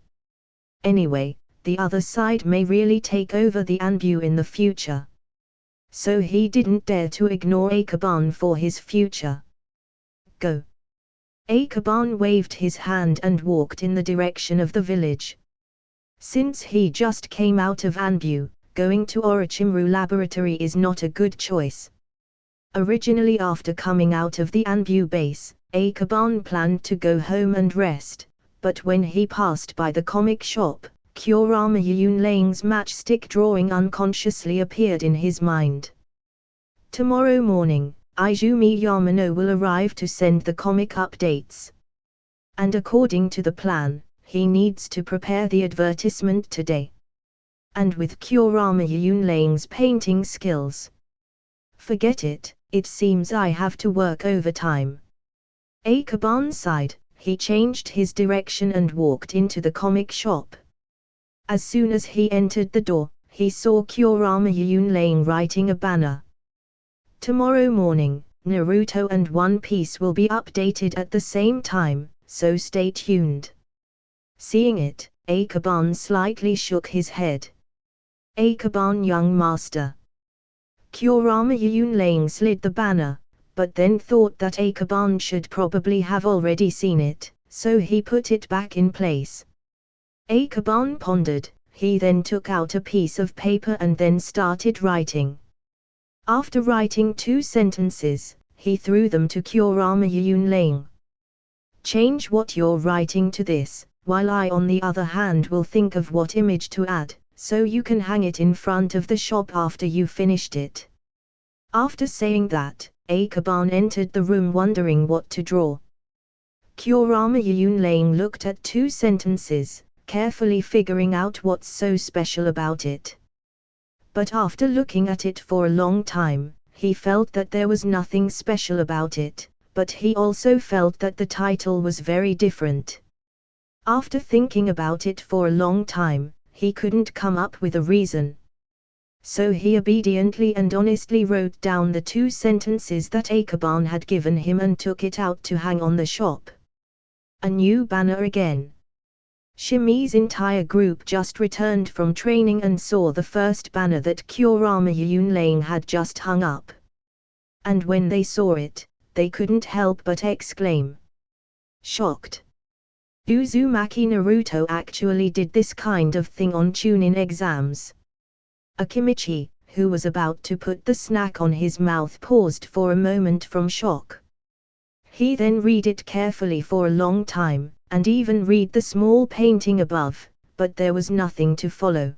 Anyway, the other side may really take over the Anbu in the future. So he didn't dare to ignore Akaban for his future. Go. Akaban waved his hand and walked in the direction of the village. Since he just came out of Anbu, going to Orochimaru Laboratory is not a good choice. Originally after coming out of the Anbu base, Akaban planned to go home and rest, but when he passed by the comic shop, Kurama Yunlane's matchstick drawing unconsciously appeared in his mind. Tomorrow morning, Izumi Yamano will arrive to send the comic updates. And according to the plan, he needs to prepare the advertisement today. And with Kurama Yunlane's painting skills. Forget it, it seems I have to work overtime. Akaban sighed, he changed his direction and walked into the comic shop. As soon as he entered the door, he saw Kurama Yunlane writing a banner. Tomorrow morning, Naruto and One Piece will be updated at the same time, so stay tuned. Seeing it, Akaban slightly shook his head. Akaban young master. Kurama Yunlane slid the banner, but then thought that Akaban should probably have already seen it, so he put it back in place. Akaban pondered, he then took out a piece of paper and then started writing. After writing 2 sentences, he threw them to Kurama Yunlane. Change what you're writing to this, while I on the other hand will think of what image to add, so you can hang it in front of the shop after you finished it. After saying that, Akaban entered the room wondering what to draw. Kurama Yunlane looked at 2 sentences, carefully figuring out what's so special about it. But after looking at it for a long time, he felt that there was nothing special about it, but he also felt that the title was very different. After thinking about it for a long time, he couldn't come up with a reason. So he obediently and honestly wrote down the 2 sentences that Akaban had given him and took it out to hang on the shop. A new banner again. Shimi's entire group just returned from training and saw the first banner that Kurama Yunlane had just hung up. And when they saw it, they couldn't help but exclaim. Shocked. Uzumaki Naruto actually did this kind of thing on Chunin exams. Akimichi, who was about to put the snack on his mouth, paused for a moment from shock. He then read it carefully for a long time, and even read the small painting above, but there was nothing to follow.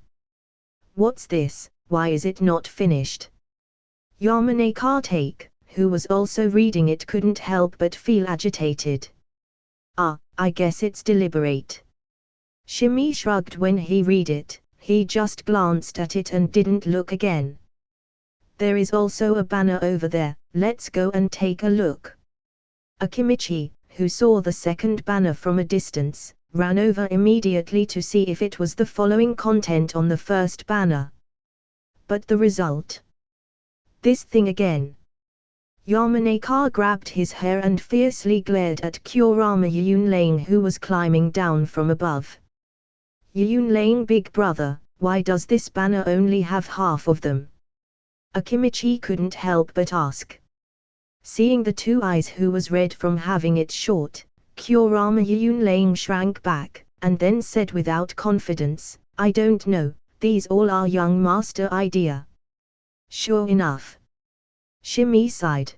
What's this, why is it not finished? Yamanaka Take, who was also reading it, couldn't help but feel agitated. I guess it's deliberate. Shimi shrugged when he read it. He just glanced at it and didn't look again. There is also a banner over there, let's go and take a look. Akimichi, who saw the second banner from a distance, ran over immediately to see if it was the following content on the first banner. But the result? This thing again. Yamanaka grabbed his hair and fiercely glared at Kurama Yunlane, who was climbing down from above. Yunlane big brother, why does this banner only have half of them? Akimichi couldn't help but ask. Seeing the two eyes who was red from having it short, Kurama Yunlane shrank back, and then said without confidence, I don't know, these all are young master idea. Sure enough. Shimi sighed.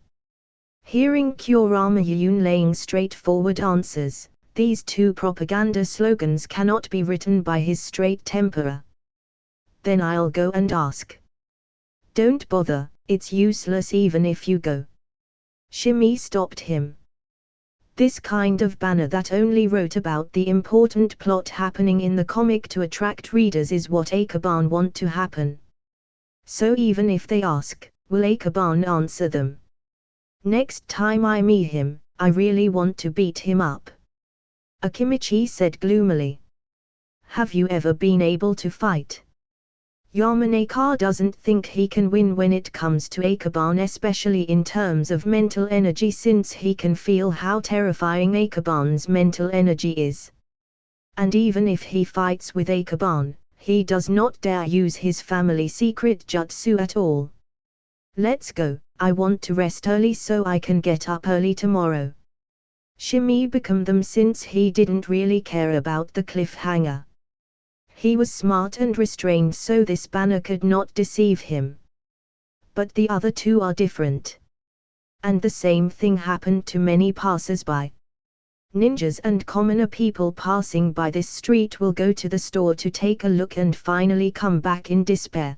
Hearing Kurama Yunlane's straightforward answers, these two propaganda slogans cannot be written by his straight temper. Then I'll go and ask. Don't bother, it's useless even if you go. Shimi stopped him. This kind of banner that only wrote about the important plot happening in the comic to attract readers is what Akaban want to happen. So even if they ask, will Akaban answer them? Next time I meet him, I really want to beat him up. Akimichi said gloomily. Have you ever been able to fight? Yamanaka doesn't think he can win when it comes to Akaban, especially in terms of mental energy, since he can feel how terrifying Akaban's mental energy is. And even if he fights with Akaban, he does not dare use his family secret jutsu at all. Let's go, I want to rest early so I can get up early tomorrow. Shimi became them since he didn't really care about the cliffhanger. He was smart and restrained, so this banner could not deceive him. But the other two are different. And the same thing happened to many passers-by. Ninjas and commoner people passing by this street will go to the store to take a look and finally come back in despair.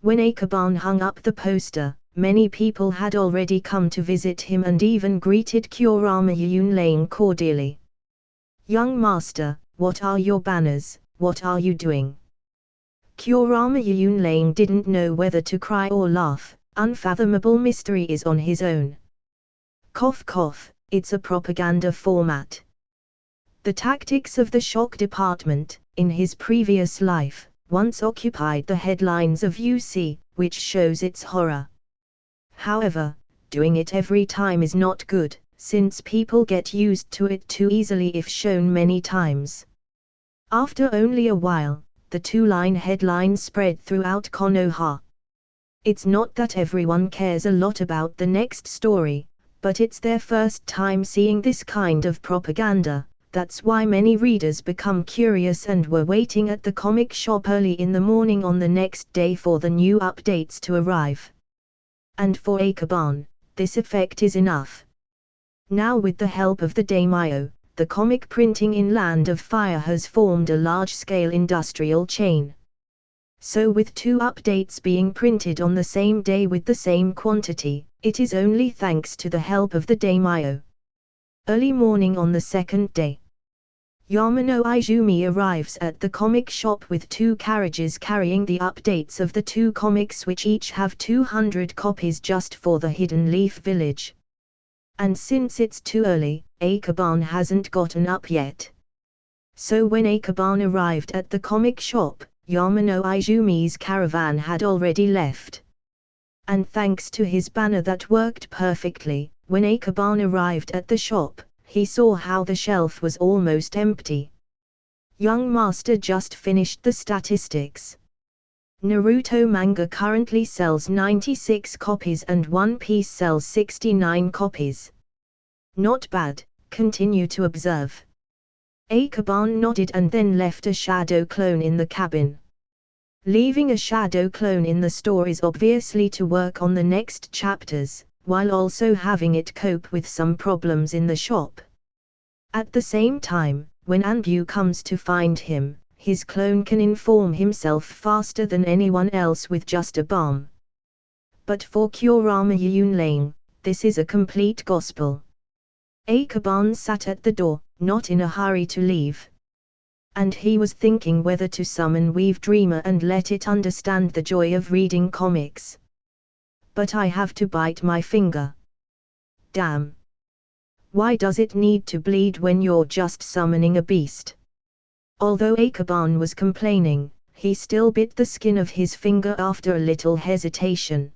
When Akaban hung up the poster, many people had already come to visit him and even greeted Kurama Yunlane cordially. Young master, what are your banners? What are you doing? Kurama Yunlane didn't know whether to cry or laugh. Unfathomable mystery is on his own. Cough cough, it's a propaganda format. The tactics of the shock department, in his previous life, once occupied the headlines of UC, which shows its horror. However, doing it every time is not good, since people get used to it too easily if shown many times. After only a while, the two-line headline spread throughout Konoha. It's not that everyone cares a lot about the next story, but it's their first time seeing this kind of propaganda. That's why many readers become curious and were waiting at the comic shop early in the morning on the next day for the new updates to arrive. And for Akaban, this effect is enough. Now with the help of the daimyo, the comic printing in Land of Fire has formed a large-scale industrial chain. So with two updates being printed on the same day with the same quantity, it is only thanks to the help of the daimyo. Early morning on the second day, Yamano Izumi arrives at the comic shop with two carriages carrying the updates of the two comics, which each have 200 copies just for the Hidden Leaf Village. And since it's too early, Akaban hasn't gotten up yet. So when Akaban arrived at the comic shop, Yamano Izumi's caravan had already left. And thanks to his banner that worked perfectly, when Akaban arrived at the shop, he saw how the shelf was almost empty. Young master just finished the statistics. Naruto manga currently sells 96 copies and One Piece sells 69 copies. Not bad, continue to observe. Akaban nodded and then left a shadow clone in the cabin. Leaving a shadow clone in the store is obviously to work on the next chapters, while also having it cope with some problems in the shop. At the same time, when Anbu comes to find him, his clone can inform himself faster than anyone else with just a bomb. But for Kurama Yunlane, this is a complete gospel. Akaban sat at the door, not in a hurry to leave. And he was thinking whether to summon Weave Dreamer and let it understand the joy of reading comics. But I have to bite my finger. Damn. Why does it need to bleed when you're just summoning a beast? Although Akaban was complaining, he still bit the skin of his finger after a little hesitation.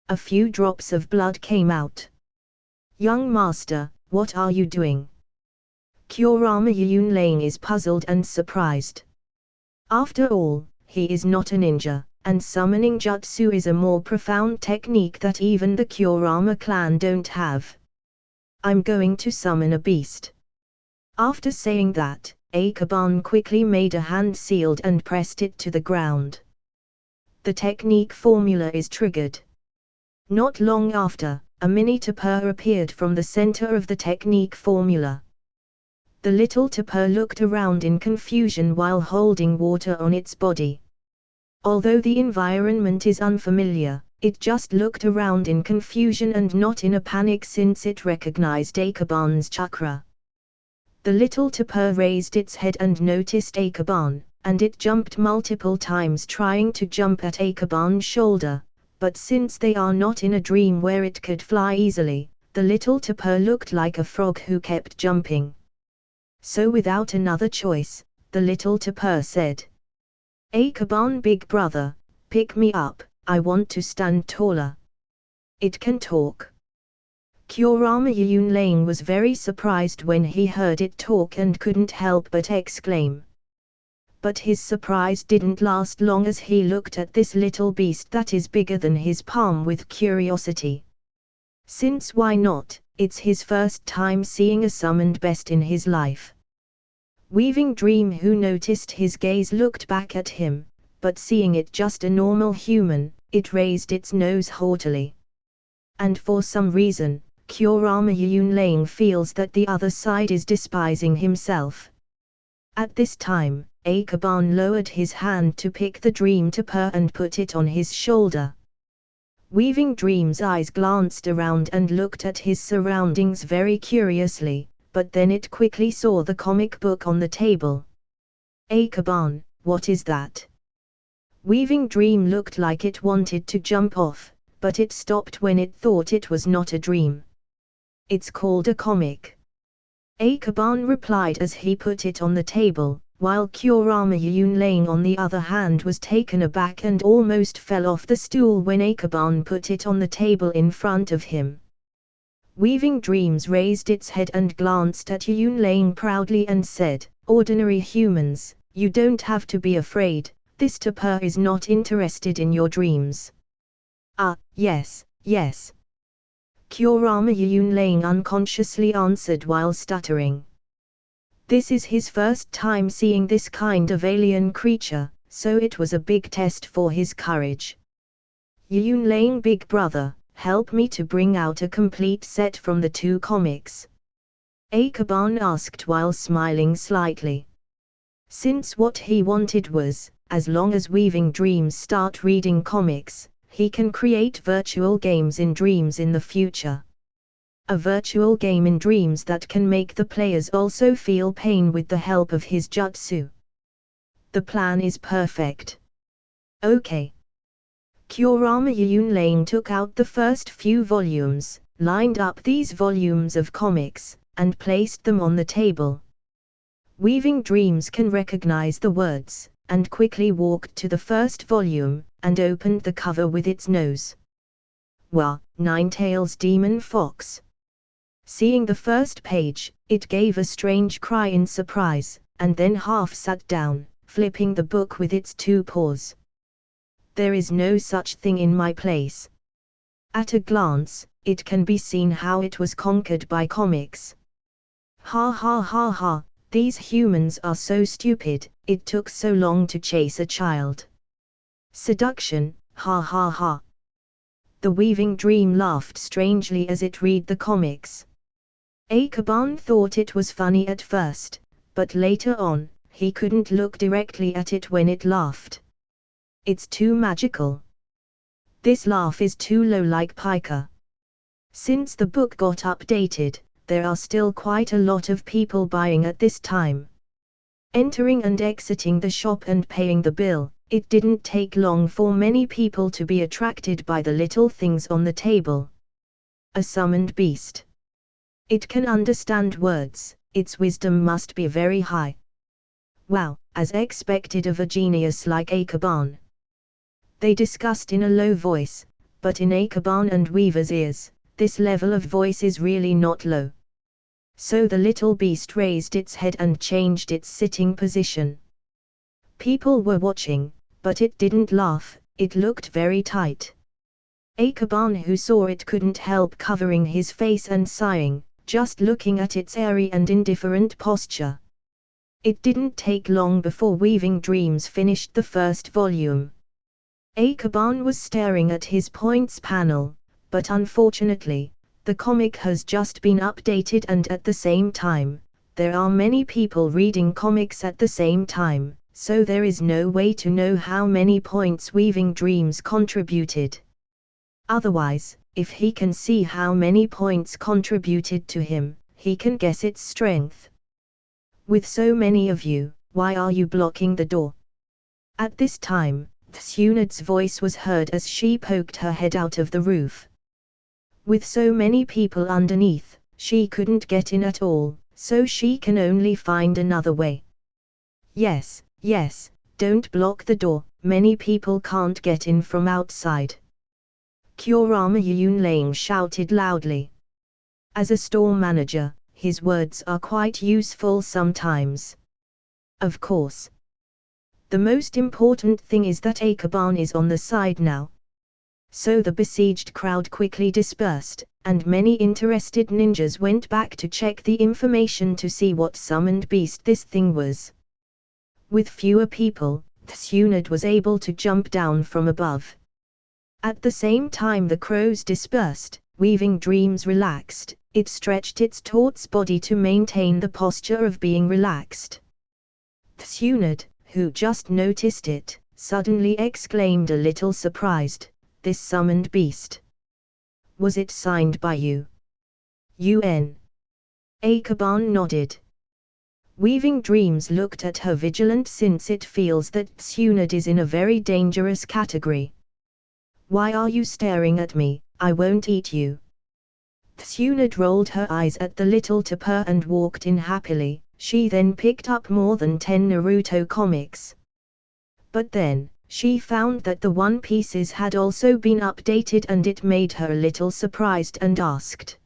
A few drops of blood came out. Young master, what are you doing? Kurama Yunlane is puzzled and surprised. After all, he is not a ninja, and summoning jutsu is a more profound technique that even the Kurama clan don't have. I'm going to summon a beast. After saying that, Akaban quickly made a hand sealed and pressed it to the ground. The technique formula is triggered. Not long after, a mini tapir appeared from the center of the technique formula. The little tapir looked around in confusion while holding water on its body. Although the environment is unfamiliar, it just looked around in confusion and not in a panic since it recognized Akaban's chakra. The little tapir raised its head and noticed Akaban, and it jumped multiple times trying to jump at Akaban's shoulder, but since they are not in a dream where it could fly easily, the little tapir looked like a frog who kept jumping. So without another choice, the little tapir said, "Akaban, big brother, pick me up, I want to stand taller." It can talk. Kurama Yunlane was very surprised when he heard it talk and couldn't help but exclaim. But his surprise didn't last long as he looked at this little beast that is bigger than his palm with curiosity. Since why not, it's his first time seeing a summoned beast in his life. Weaving Dream, who noticed his gaze, looked back at him, but seeing it just a normal human, it raised its nose haughtily. And for some reason, Kurama Yunlane feels that the other side is despising himself. At this time, Akaban lowered his hand to pick the dream tapir and put it on his shoulder. Weaving Dream's eyes glanced around and looked at his surroundings very curiously, but then it quickly saw the comic book on the table. "Akaban, what is that?" Weaving Dream looked like it wanted to jump off, but it stopped when it thought it was not a dream. "It's called a comic," Akaban replied as he put it on the table, while Kurama Yunlane on the other hand was taken aback and almost fell off the stool when Akaban put it on the table in front of him. Weaving Dreams raised its head and glanced at Yunlane proudly and said, "Ordinary humans, you don't have to be afraid, this tapir is not interested in your dreams." "Ah, yes, yes," Kurama Yunlane unconsciously answered while stuttering. This is his first time seeing this kind of alien creature, so it was a big test for his courage. "Yunlane, big brother, help me to bring out a complete set from the two comics," Akaban asked while smiling slightly. Since what he wanted was, as long as Weaving Dreams start reading comics, he can create virtual games in dreams in the future. A virtual game in dreams that can make the players also feel pain with the help of his jutsu. The plan is perfect. Okay. Kurama Yunlane took out the first few volumes, lined up these volumes of comics, and placed them on the table. Weaving Dreams can recognize the words, and quickly walked to the first volume, and opened the cover with its nose. "Wah, Ninetales Demon Fox." Seeing the first page, it gave a strange cry in surprise, and then half sat down, flipping the book with its two paws. "There is no such thing in my place." At a glance, it can be seen how it was conquered by comics. "Ha ha ha ha, these humans are so stupid, it took so long to chase a child." "Seduction, ha ha ha." The Weaving Dream laughed strangely as it read the comics. Akaban thought it was funny at first, but later on, he couldn't look directly at it when it laughed. "It's too magical. This laugh is too low, like pica." Since the book got updated, there are still quite a lot of people buying at this time. Entering and exiting the shop and paying the bill, it didn't take long for many people to be attracted by the little things on the table. A summoned beast. It can understand words, its wisdom must be very high. Wow, as expected of a genius like Akaban. They discussed in a low voice, but in Akaban and Weaver's ears, this level of voice is really not low. So the little beast raised its head and changed its sitting position. People were watching, but it didn't laugh, it looked very tight. Akaban, who saw it, couldn't help covering his face and sighing, just looking at its airy and indifferent posture. It didn't take long before Weaving Dreams finished the first volume. Akaban was staring at his points panel, but unfortunately, the comic has just been updated, and at the same time, there are many people reading comics at the same time, so there is no way to know how many points Weaving Dreams contributed. Otherwise, if he can see how many points contributed to him, he can guess its strength. With so many of you, why are you blocking the door? At this time, Tsunad's voice was heard as she poked her head out of the roof. With so many people underneath, she couldn't get in at all, so she can only find another way. Yes, yes, don't block the door, many people can't get in from outside. Kurama Yunlane shouted loudly. As a store manager, his words are quite useful sometimes. Of course. The most important thing is that Akaban is on the side now. So the besieged crowd quickly dispersed, and many interested ninjas went back to check the information to see what summoned beast this thing was. With fewer people, Tsunad was able to jump down from above. At the same time the crows dispersed, Weaving Dreams relaxed, it stretched its taut body to maintain the posture of being relaxed. Tsunad, who just noticed it, suddenly exclaimed a little surprised, "This summoned beast. Was it signed by you?" UN. Akaban nodded. Weaving Dreams looked at her vigilant, since it feels that Tsunad is in a very dangerous category. "Why are you staring at me? I won't eat you." Tsunad rolled her eyes at the little tapir and walked in happily. She then picked up more than 10 Naruto comics. But then, she found that the One Pieces had also been updated, and it made her a little surprised and asked,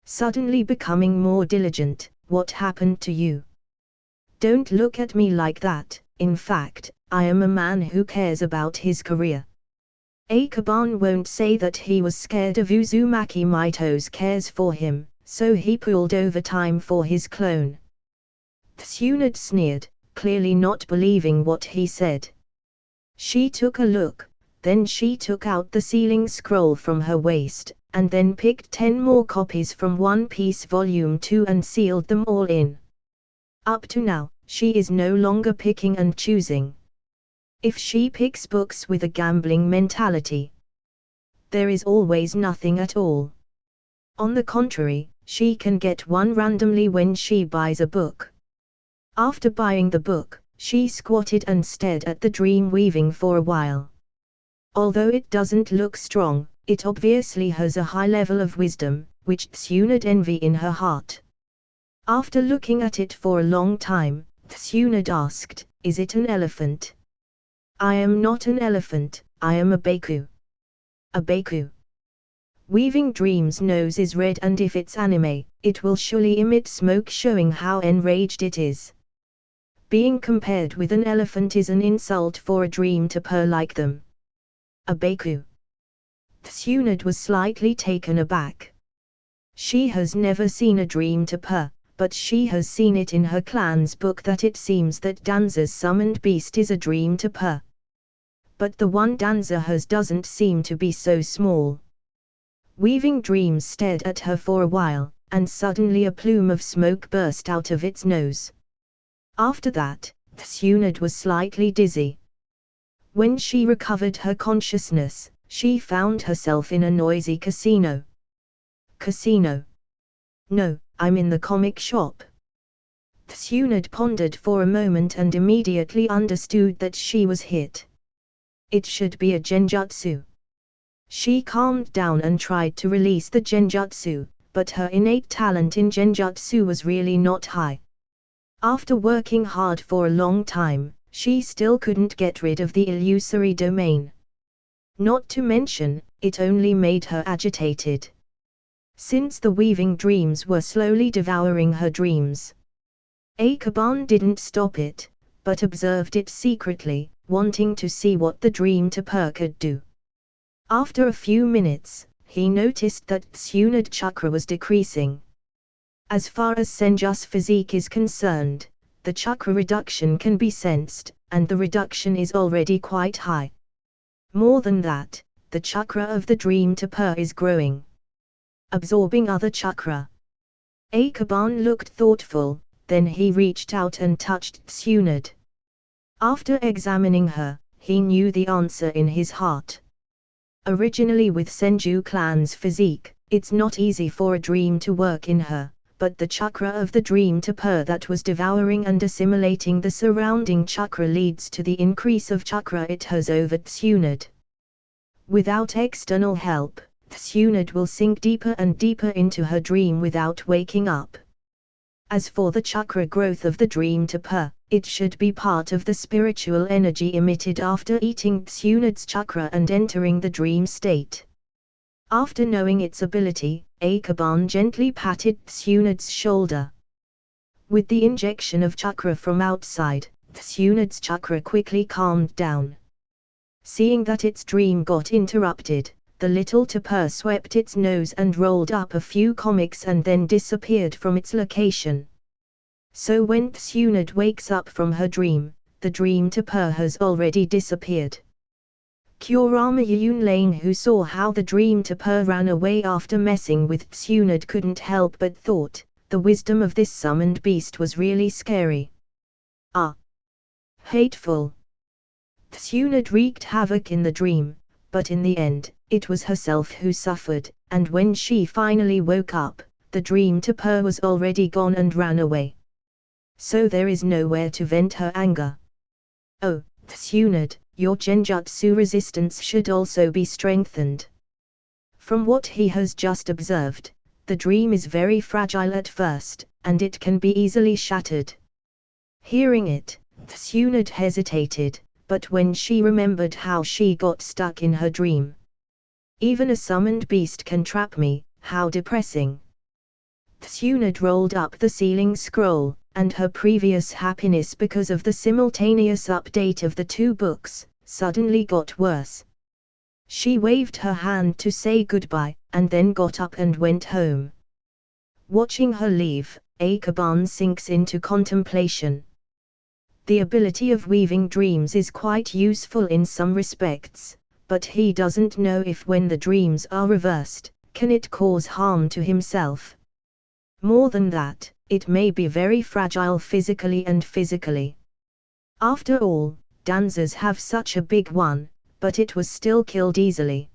suddenly becoming more diligent, "What happened to you? Don't look at me like that, in fact, I am a man who cares about his career." Akaban won't say that he was scared of Uzumaki Mito's cares for him, so he pulled overtime for his clone. Tsunad sneered, clearly not believing what he said. She took a look, then she took out the sealing scroll from her waist, and then picked 10 more copies from One Piece Volume 2 and sealed them all in. Up to now, she is no longer picking and choosing. If she picks books with a gambling mentality, there is always nothing at all. On the contrary, she can get one randomly when she buys a book. After buying the book, she squatted and stared at the dream weaving for a while. Although it doesn't look strong, it obviously has a high level of wisdom, which Tsunad envy in her heart. After looking at it for a long time, Tsunad asked, "Is it an elephant?" "I am not an elephant, I am a Baku." "A Baku?" Weaving Dreams' nose is red, and if it's anime, it will surely emit smoke, showing how enraged it is. Being compared with an elephant is an insult for a dream to purr like them. A Baku. Tsunad was slightly taken aback. She has never seen a dream to purr, but she has seen it in her clan's book that it seems that Danza's summoned beast is a dream to purr. But the one Danza has doesn't seem to be so small. Weaving Dreams stared at her for a while, and suddenly a plume of smoke burst out of its nose. After that, Tsunad was slightly dizzy. When she recovered her consciousness, she found herself in a noisy casino. Casino? No, I'm in the comic shop. Tsunad pondered for a moment and immediately understood that she was hit. It should be a genjutsu. She calmed down and tried to release the genjutsu, but her innate talent in genjutsu was really not high. After working hard for a long time, she still couldn't get rid of the illusory domain. Not to mention, it only made her agitated. Since the Weaving Dreams were slowly devouring her dreams, Akaban didn't stop it, but observed it secretly, wanting to see what the dream Tapir could do. After a few minutes, he noticed that Tsunade chakra was decreasing. As far as Senju's physique is concerned, the chakra reduction can be sensed, and the reduction is already quite high. More than that, the chakra of the dream Tapir is growing, absorbing other chakra. Akaban looked thoughtful, then he reached out and touched Tsunade. After examining her, he knew the answer in his heart. Originally with Senju clan's physique, it's not easy for a dream to work in her, but the chakra of the dream Tapir that was devouring and assimilating the surrounding chakra leads to the increase of chakra it has over Tsunade. Without external help, Tsunade will sink deeper and deeper into her dream without waking up. As for the chakra growth of the dream Tapir, it should be part of the spiritual energy emitted after eating Tsunade's chakra and entering the dream state. After knowing its ability, Akaban gently patted Tsunade's shoulder. With the injection of chakra from outside, Tsunade's chakra quickly calmed down. Seeing that its dream got interrupted, the little Tapir swept its nose and rolled up a few comics and then disappeared from its location. So when Tsunade wakes up from her dream, the dream Tapir has already disappeared. Kurama Yunlane, who saw how the dream Tapir ran away after messing with Tsunade, couldn't help but thought, the wisdom of this summoned beast was really scary. Ah! Hateful! Tsunade wreaked havoc in the dream, but in the end, it was herself who suffered, and when she finally woke up, the dream Tapir was already gone and ran away. So there is nowhere to vent her anger. Oh, Tsunade, your genjutsu resistance should also be strengthened. From what he has just observed, the dream is very fragile at first, and it can be easily shattered. Hearing it, Tsunade hesitated, but when she remembered how she got stuck in her dream. Even a summoned beast can trap me, how depressing. Tsunade rolled up the ceiling scroll, and her previous happiness because of the simultaneous update of the two books, suddenly got worse. She waved her hand to say goodbye, and then got up and went home. Watching her leave, Akaban sinks into contemplation. The ability of weaving dreams is quite useful in some respects, but he doesn't know if when the dreams are reversed, can it cause harm to himself. More than that, it may be very fragile physically and physically. After all, Danzas have such a big one, but it was still killed easily.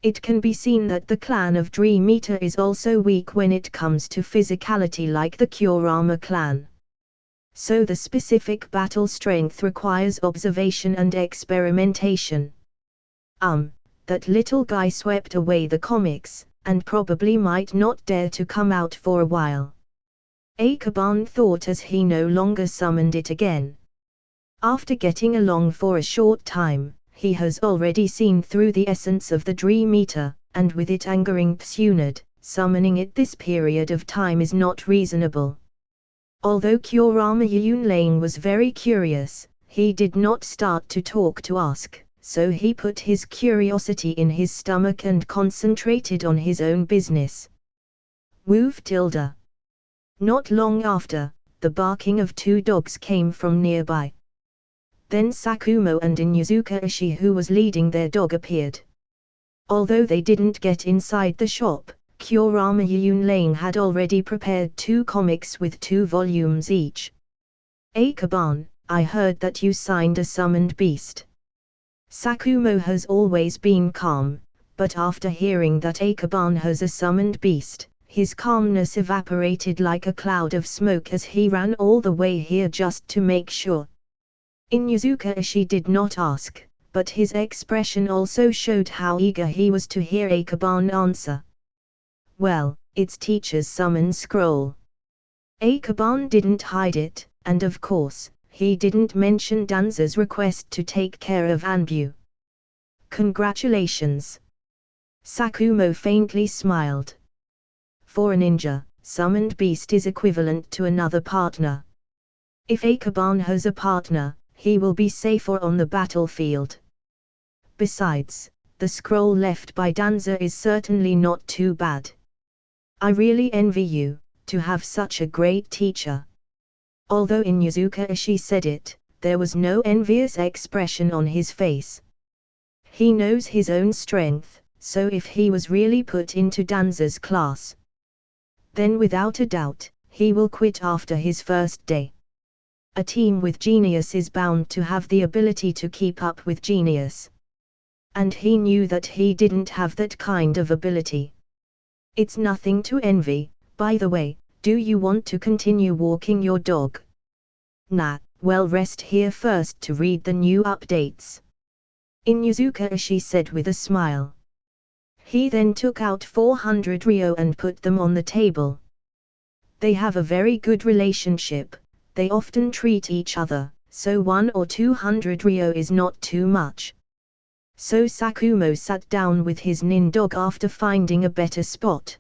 It can be seen that the clan of Dream Eater is also weak when it comes to physicality like the Kurama clan. So the specific battle strength requires observation and experimentation. That little guy swept away the comics, and probably might not dare to come out for a while. Akaban thought as he no longer summoned it again. After getting along for a short time, he has already seen through the essence of the Dream Eater, and with it angering Tsunade, summoning it this period of time is not reasonable. Although Kurama Yunlane was very curious, he did not start to talk to ask, so he put his curiosity in his stomach and concentrated on his own business. Woof tilde. Not long after, the barking of two dogs came from nearby. Then Sakumo and Inuzuka Ishi, who was leading their dog, appeared. Although they didn't get inside the shop, Kurama Yunlane had already prepared 2 comics with 2 volumes each. Akaban, I heard that you signed a summoned beast. Sakumo has always been calm, but after hearing that Akaban has a summoned beast, his calmness evaporated like a cloud of smoke as he ran all the way here just to make sure. Inuzuka Ishi did not ask, but his expression also showed how eager he was to hear Akaban answer. Well, it's teacher's summon scroll. Akaban didn't hide it, and of course, he didn't mention Danza's request to take care of Anbu. Congratulations. Sakumo faintly smiled. For a ninja, summoned beast is equivalent to another partner. If Akaban has a partner, he will be safer on the battlefield. Besides, the scroll left by Danza is certainly not too bad. I really envy you, to have such a great teacher. Although Inuzuka Ishii said it, there was no envious expression on his face. He knows his own strength, so if he was really put into Danza's class, then without a doubt, he will quit after his first day. A team with genius is bound to have the ability to keep up with genius. And he knew that he didn't have that kind of ability. It's nothing to envy. By the way, do you want to continue walking your dog? Nah, well, rest here first to read the new updates. Inuzuka Ishii said with a smile. He then took out 400 ryo and put them on the table. They have a very good relationship, they often treat each other, so 100 or 200 ryo is not too much. So Sakumo sat down with his nin dog after finding a better spot.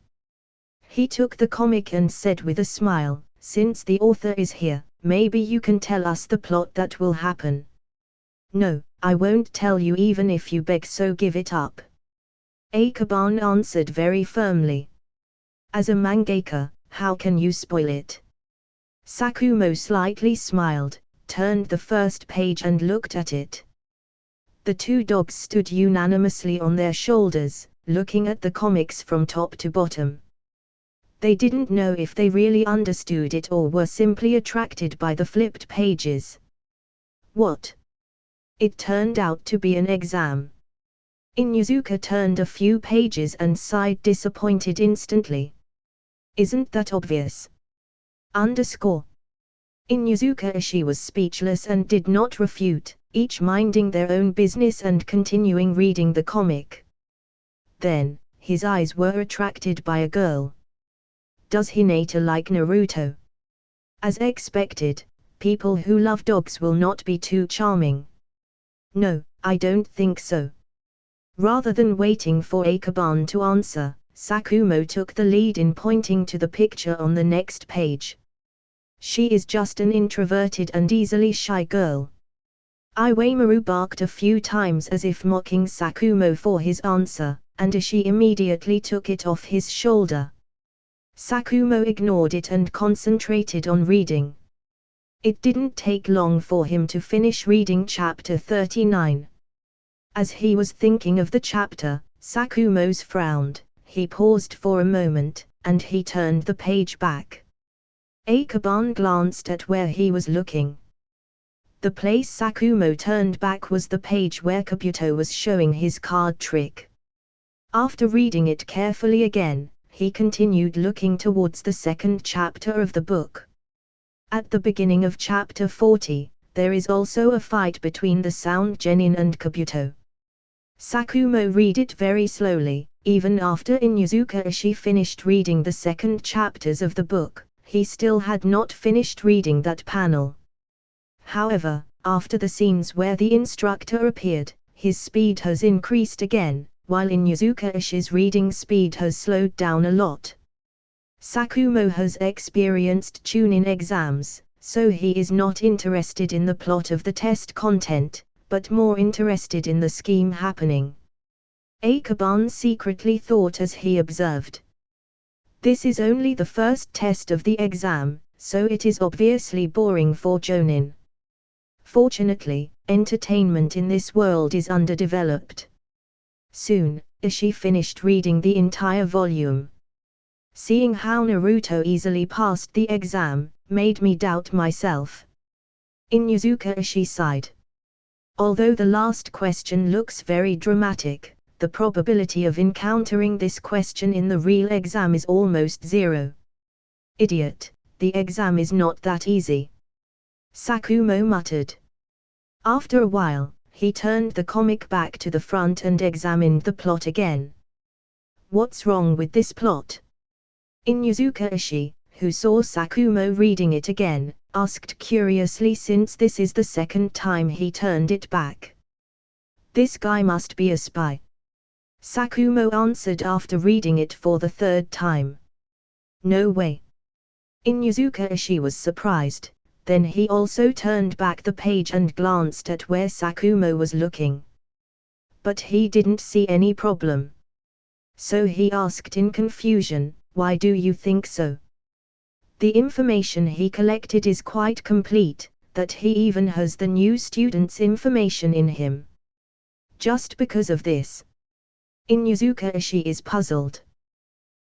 He took the comic and said with a smile, since the author is here, maybe you can tell us the plot that will happen. No, I won't tell you even if you beg, so give it up. Akaban answered very firmly. As a mangaka, how can you spoil it? Sakumo slightly smiled, turned the first page and looked at it. The two dogs stood unanimously on their shoulders, looking at the comics from top to bottom. They didn't know if they really understood it or were simply attracted by the flipped pages. What? It turned out to be an exam. Inuzuka turned a few pages and sighed disappointed instantly. Isn't that obvious? Inuzuka Ishii was speechless and did not refute, each minding their own business and continuing reading the comic. Then, his eyes were attracted by a girl. Does Hinata like Naruto? As expected, people who love dogs will not be too charming. No, I don't think so. Rather than waiting for Akaban to answer, Sakumo took the lead in pointing to the picture on the next page. She is just an introverted and easily shy girl. Iwamaru barked a few times as if mocking Sakumo for his answer, and Ishii immediately took it off his shoulder. Sakumo ignored it and concentrated on reading. It didn't take long for him to finish reading chapter 39. As he was thinking of the chapter, Sakumo's frowned, he paused for a moment, and he turned the page back. Akaban glanced at where he was looking. The place Sakumo turned back was the page where Kabuto was showing his card trick. After reading it carefully again, he continued looking towards the second chapter of the book. At the beginning of chapter 40, there is also a fight between the Sound Genin and Kabuto. Sakumo read it very slowly, even after Inuzuka Ishii finished reading the second chapters of the book, he still had not finished reading that panel. However, after the scenes where the instructor appeared, his speed has increased again, while Inuzuka Ishii's reading speed has slowed down a lot. Sakumo has experienced Chunin exams, so he is not interested in the plot of the test content, but more interested in the scheme happening. Akaban secretly thought as he observed. This is only the first test of the exam, so it is obviously boring for Jonin. Fortunately, entertainment in this world is underdeveloped. Soon, Ishii finished reading the entire volume. Seeing how Naruto easily passed the exam, made me doubt myself. Inuzuka Ishii sighed. Although the last question looks very dramatic, the probability of encountering this question in the real exam is almost zero. Idiot, the exam is not that easy. Sakumo muttered. After a while, he turned the comic back to the front and examined the plot again. What's wrong with this plot? Inuzuka Ishii, who saw Sakumo reading it again, asked curiously since this is the second time he turned it back. This guy must be a spy. Sakumo answered after reading it for the third time. No way. Inuzuka Ishii was surprised. then he also turned back the page and glanced at where Sakumo was looking. But he didn't see any problem. So he asked in confusion, "Why do you think so?" The information he collected is quite complete, that he even has the new student's information in him. Just because of this, Inuzuka Ishii is puzzled.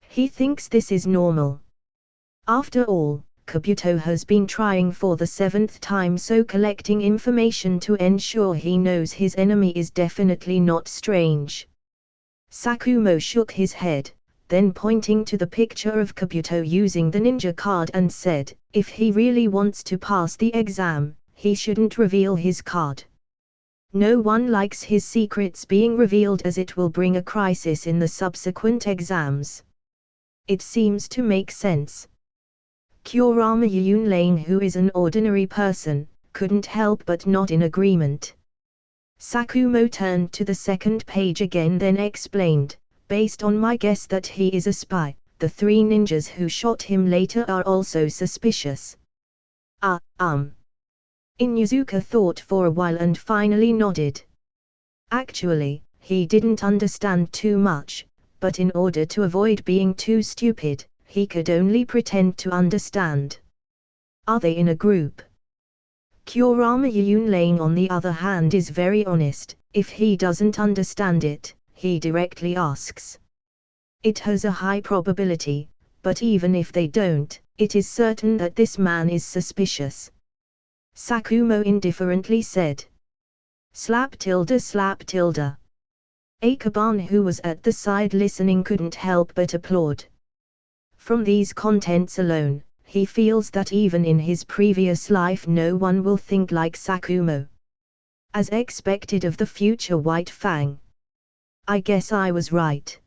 He thinks this is normal. After all, Kabuto has been trying for the 7th time, so collecting information to ensure he knows his enemy is definitely not strange. Sakumo shook his head, then pointing to the picture of Kabuto using the ninja card and said, "If he really wants to pass the exam, he shouldn't reveal his card. No one likes his secrets being revealed, as it will bring a crisis in the subsequent exams." It seems to make sense. Kurama Yunlane, who is an ordinary person, couldn't help but nod in agreement. Sakumo turned to the second page again, then explained, "Based on my guess that he is a spy, the 3 ninjas who shot him later are also suspicious." Inuzuka thought for a while and finally nodded. Actually, he didn't understand too much, but in order to avoid being too stupid, he could only pretend to understand. Are they in a group? Kurama Yunlane, on the other hand, is very honest. If he doesn't understand it, he directly asks. It has a high probability, but even if they don't, it is certain that this man is suspicious. Sakumo indifferently said. Slap tilde slap tilde. Akaban, who was at the side listening, couldn't help but applaud. From these contents alone, he feels that even in his previous life no one will think like Sakumo. As expected of the future White Fang. I guess I was right.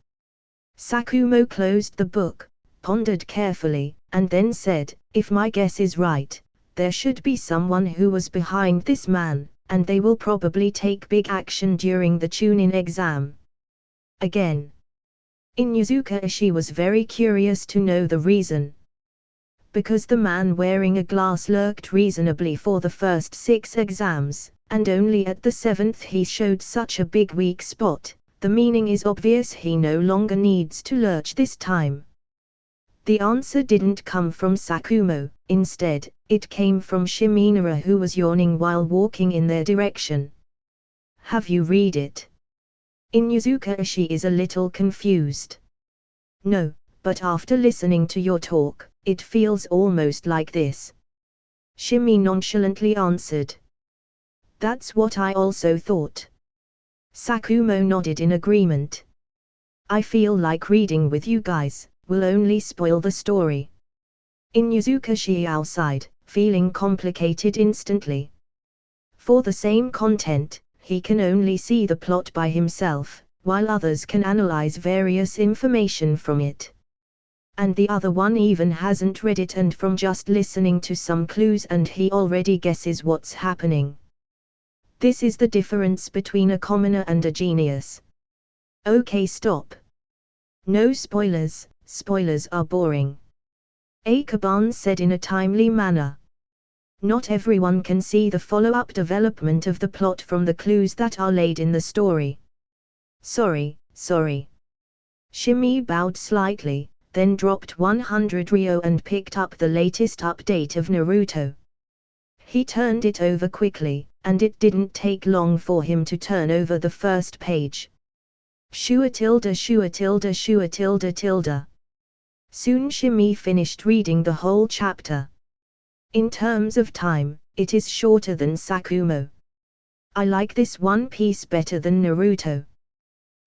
Sakumo closed the book, pondered carefully, and then said, "If my guess is right, there should be someone who was behind this man, and they will probably take big action during the Chunin exam." Again, Inuzuka Ishii was very curious to know the reason. Because the man wearing a glass lurked reasonably for the first 6 exams, and only at the 7th he showed such a big weak spot, the meaning is obvious: he no longer needs to lurch this time. The answer didn't come from Sakumo, instead, it came from Shiminara, who was yawning while walking in their direction. "Have you read it?" Inuzuka Ishii is a little confused. "No, but after listening to your talk, it feels almost like this," Shimi nonchalantly answered. "That's what I also thought." Sakumo nodded in agreement. "I feel like reading with you guys will only spoil the story." Inuzuka Ishii outside, feeling complicated instantly. For the same content, he can only see the plot by himself, while others can analyze various information from it. And the other one even hasn't read it, and from just listening to some clues and he already guesses what's happening. This is the difference between a commoner and a genius. Okay, stop. No spoilers, spoilers are boring. Akaban said in a timely manner. Not everyone can see the follow-up development of the plot from the clues that are laid in the story. Sorry. Shimi bowed slightly, then dropped 100 ryo and picked up the latest update of Naruto. He turned it over quickly, and it didn't take long for him to turn over the first page. Shua tilde shua tilde shua tilde tilde. Soon Shimi finished reading the whole chapter. In terms of time, it is shorter than Sakumo. I like this One Piece better than Naruto.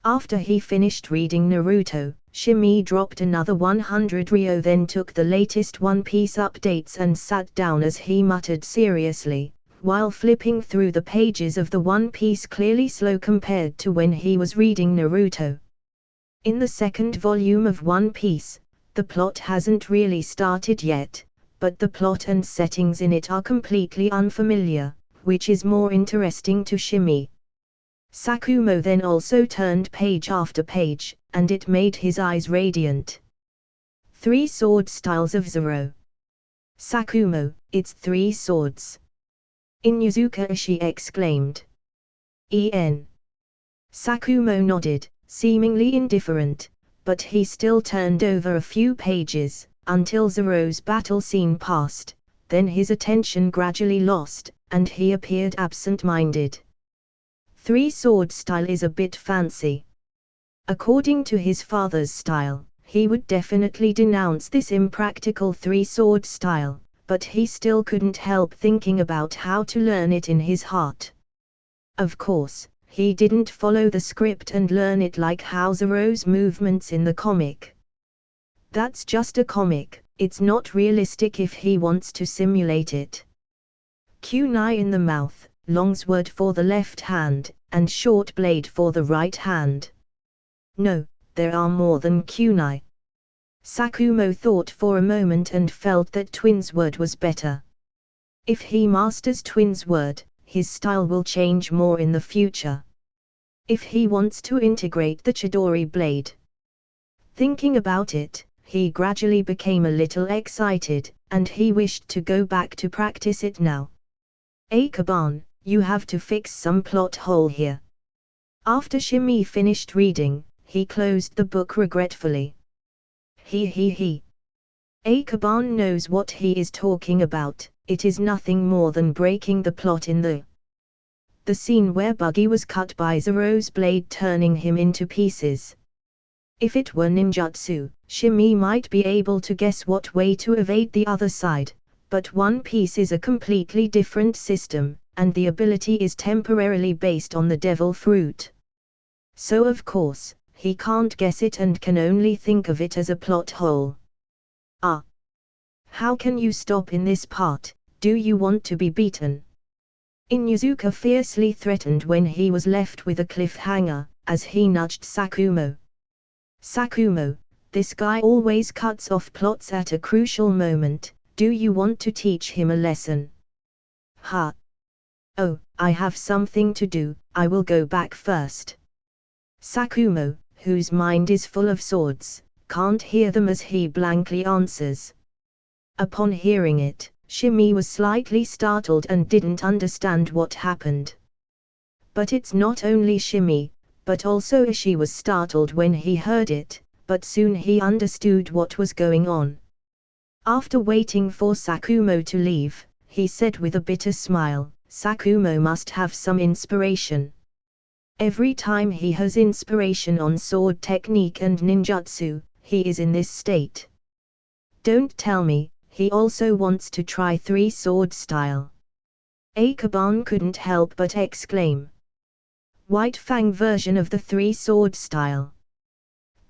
After he finished reading Naruto, Shimi dropped another 100 ryo, then took the latest One Piece updates and sat down as he muttered seriously, while flipping through the pages of the One Piece, clearly slow compared to when he was reading Naruto. In the second volume of One Piece, the plot hasn't really started yet, but the plot and settings in it are completely unfamiliar, which is more interesting to Shimi. Sakumo then also turned page after page, and it made his eyes radiant. 3 Sword Styles of Zoro. Sakumo, it's 3 swords. Inuzuka, she exclaimed. Sakumo nodded, seemingly indifferent, but he still turned over a few pages, until Zero's battle scene passed, then his attention gradually lost, and he appeared absent-minded. 3-sword style is a bit fancy. According to his father's style, he would definitely denounce this impractical 3-sword style, but he still couldn't help thinking about how to learn it in his heart. Of course, he didn't follow the script and learn it like how Zero's movements in the comic. That's just a comic, it's not realistic if he wants to simulate it. Kunai in the mouth, long sword for the left hand, and short blade for the right hand. No, there are more than kunai. Sakumo thought for a moment and felt that twin's word was better. If he masters twin's word, his style will change more in the future. If he wants to integrate the Chidori blade. Thinking about it, he gradually became a little excited, and he wished to go back to practice it now. Akaban, you have to fix some plot hole here. After Shimi finished reading, he closed the book regretfully. He. Akaban knows what he is talking about, it is nothing more than breaking the plot in the scene where Buggy was cut by Zero's blade, turning him into pieces. If it were ninjutsu, Shimi might be able to guess what way to evade the other side, but One Piece is a completely different system, and the ability is temporarily based on the devil fruit. So of course, he can't guess it and can only think of it as a plot hole. How can you stop in this part? Do you want to be beaten? Inuzuka fiercely threatened when he was left with a cliffhanger, as he nudged Sakumo. Sakumo, this guy always cuts off plots at a crucial moment, do you want to teach him a lesson? Oh, I have something to do, I will go back first. Sakumo, whose mind is full of swords, can't hear them as he blankly answers. Upon hearing it, Shimi was slightly startled and didn't understand what happened. But it's not only Shimi, but also Ishii was startled when he heard it, but soon he understood what was going on. After waiting for Sakumo to leave, he said with a bitter smile, Sakumo must have some inspiration. Every time he has inspiration on sword technique and ninjutsu, he is in this state. Don't tell me, he also wants to try 3-sword style. Akaban couldn't help but exclaim. White Fang version of the 3-sword style.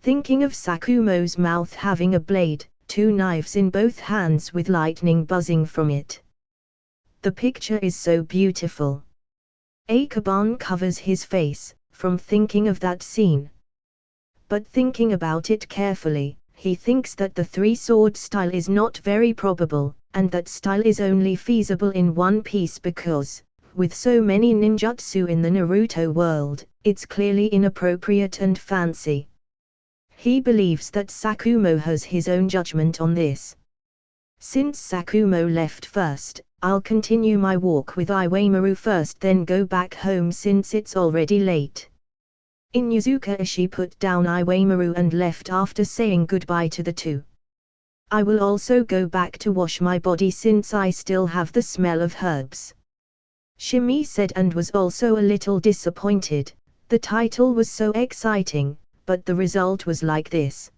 Thinking of Sakumo's mouth having a blade, 2 knives in both hands with lightning buzzing from it. The picture is so beautiful. Akaban covers his face, from thinking of that scene. But thinking about it carefully, he thinks that the 3-sword style is not very probable, and that style is only feasible in One Piece because, with so many ninjutsu in the Naruto world, it's clearly inappropriate and fancy. He believes that Sakumo has his own judgment on this. Since Sakumo left first, I'll continue my walk with Iwamaru first, then go back home since it's already late. Inuzuka Ishii put down Iwamaru and left after saying goodbye to the two. I will also go back to wash my body since I still have the smell of herbs. Shimi said and was also a little disappointed. The title was so exciting, but the result was like this.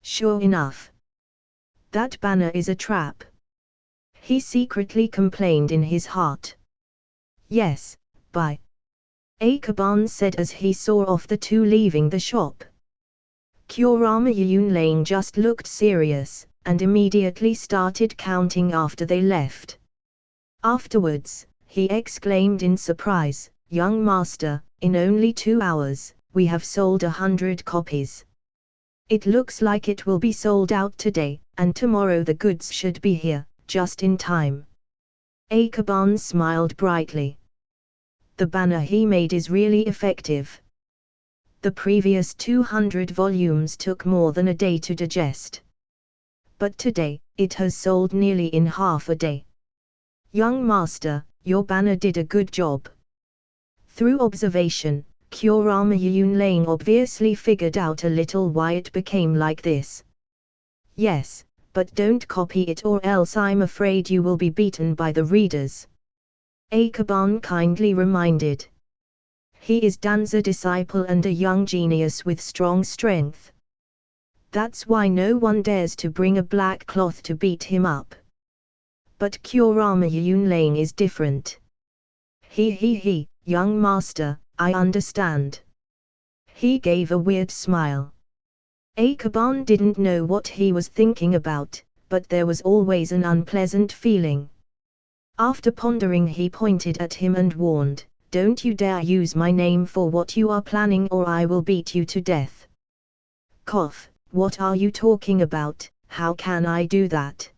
Sure enough. That banner is a trap. He secretly complained in his heart. Yes, bye. Akaban said as he saw off the two leaving the shop. Kurama Yunlane just looked serious, and immediately started counting after they left. Afterwards, he exclaimed in surprise, "Young master, in only 2 hours, we have sold 100 copies. It looks like it will be sold out today, and tomorrow the goods should be here, just in time." Akaban smiled brightly. The banner he made is really effective. The previous 200 volumes took more than a day to digest. But today, it has sold nearly in half a day. Young master, your banner did a good job. Through observation, Kurama Yunlane obviously figured out a little why it became like this. Yes, but don't copy it or else I'm afraid you will be beaten by the readers. Akaban kindly reminded. He is Dan's disciple and a young genius with strong strength. That's why no one dares to bring a black cloth to beat him up. But Kurama Yunlane is different. He, young master, I understand. He gave a weird smile. Akaban didn't know what he was thinking about, but there was always an unpleasant feeling. After pondering, he pointed at him and warned, "Don't you dare use my name for what you are planning or I will beat you to death." Cough, what are you talking about? How can I do that?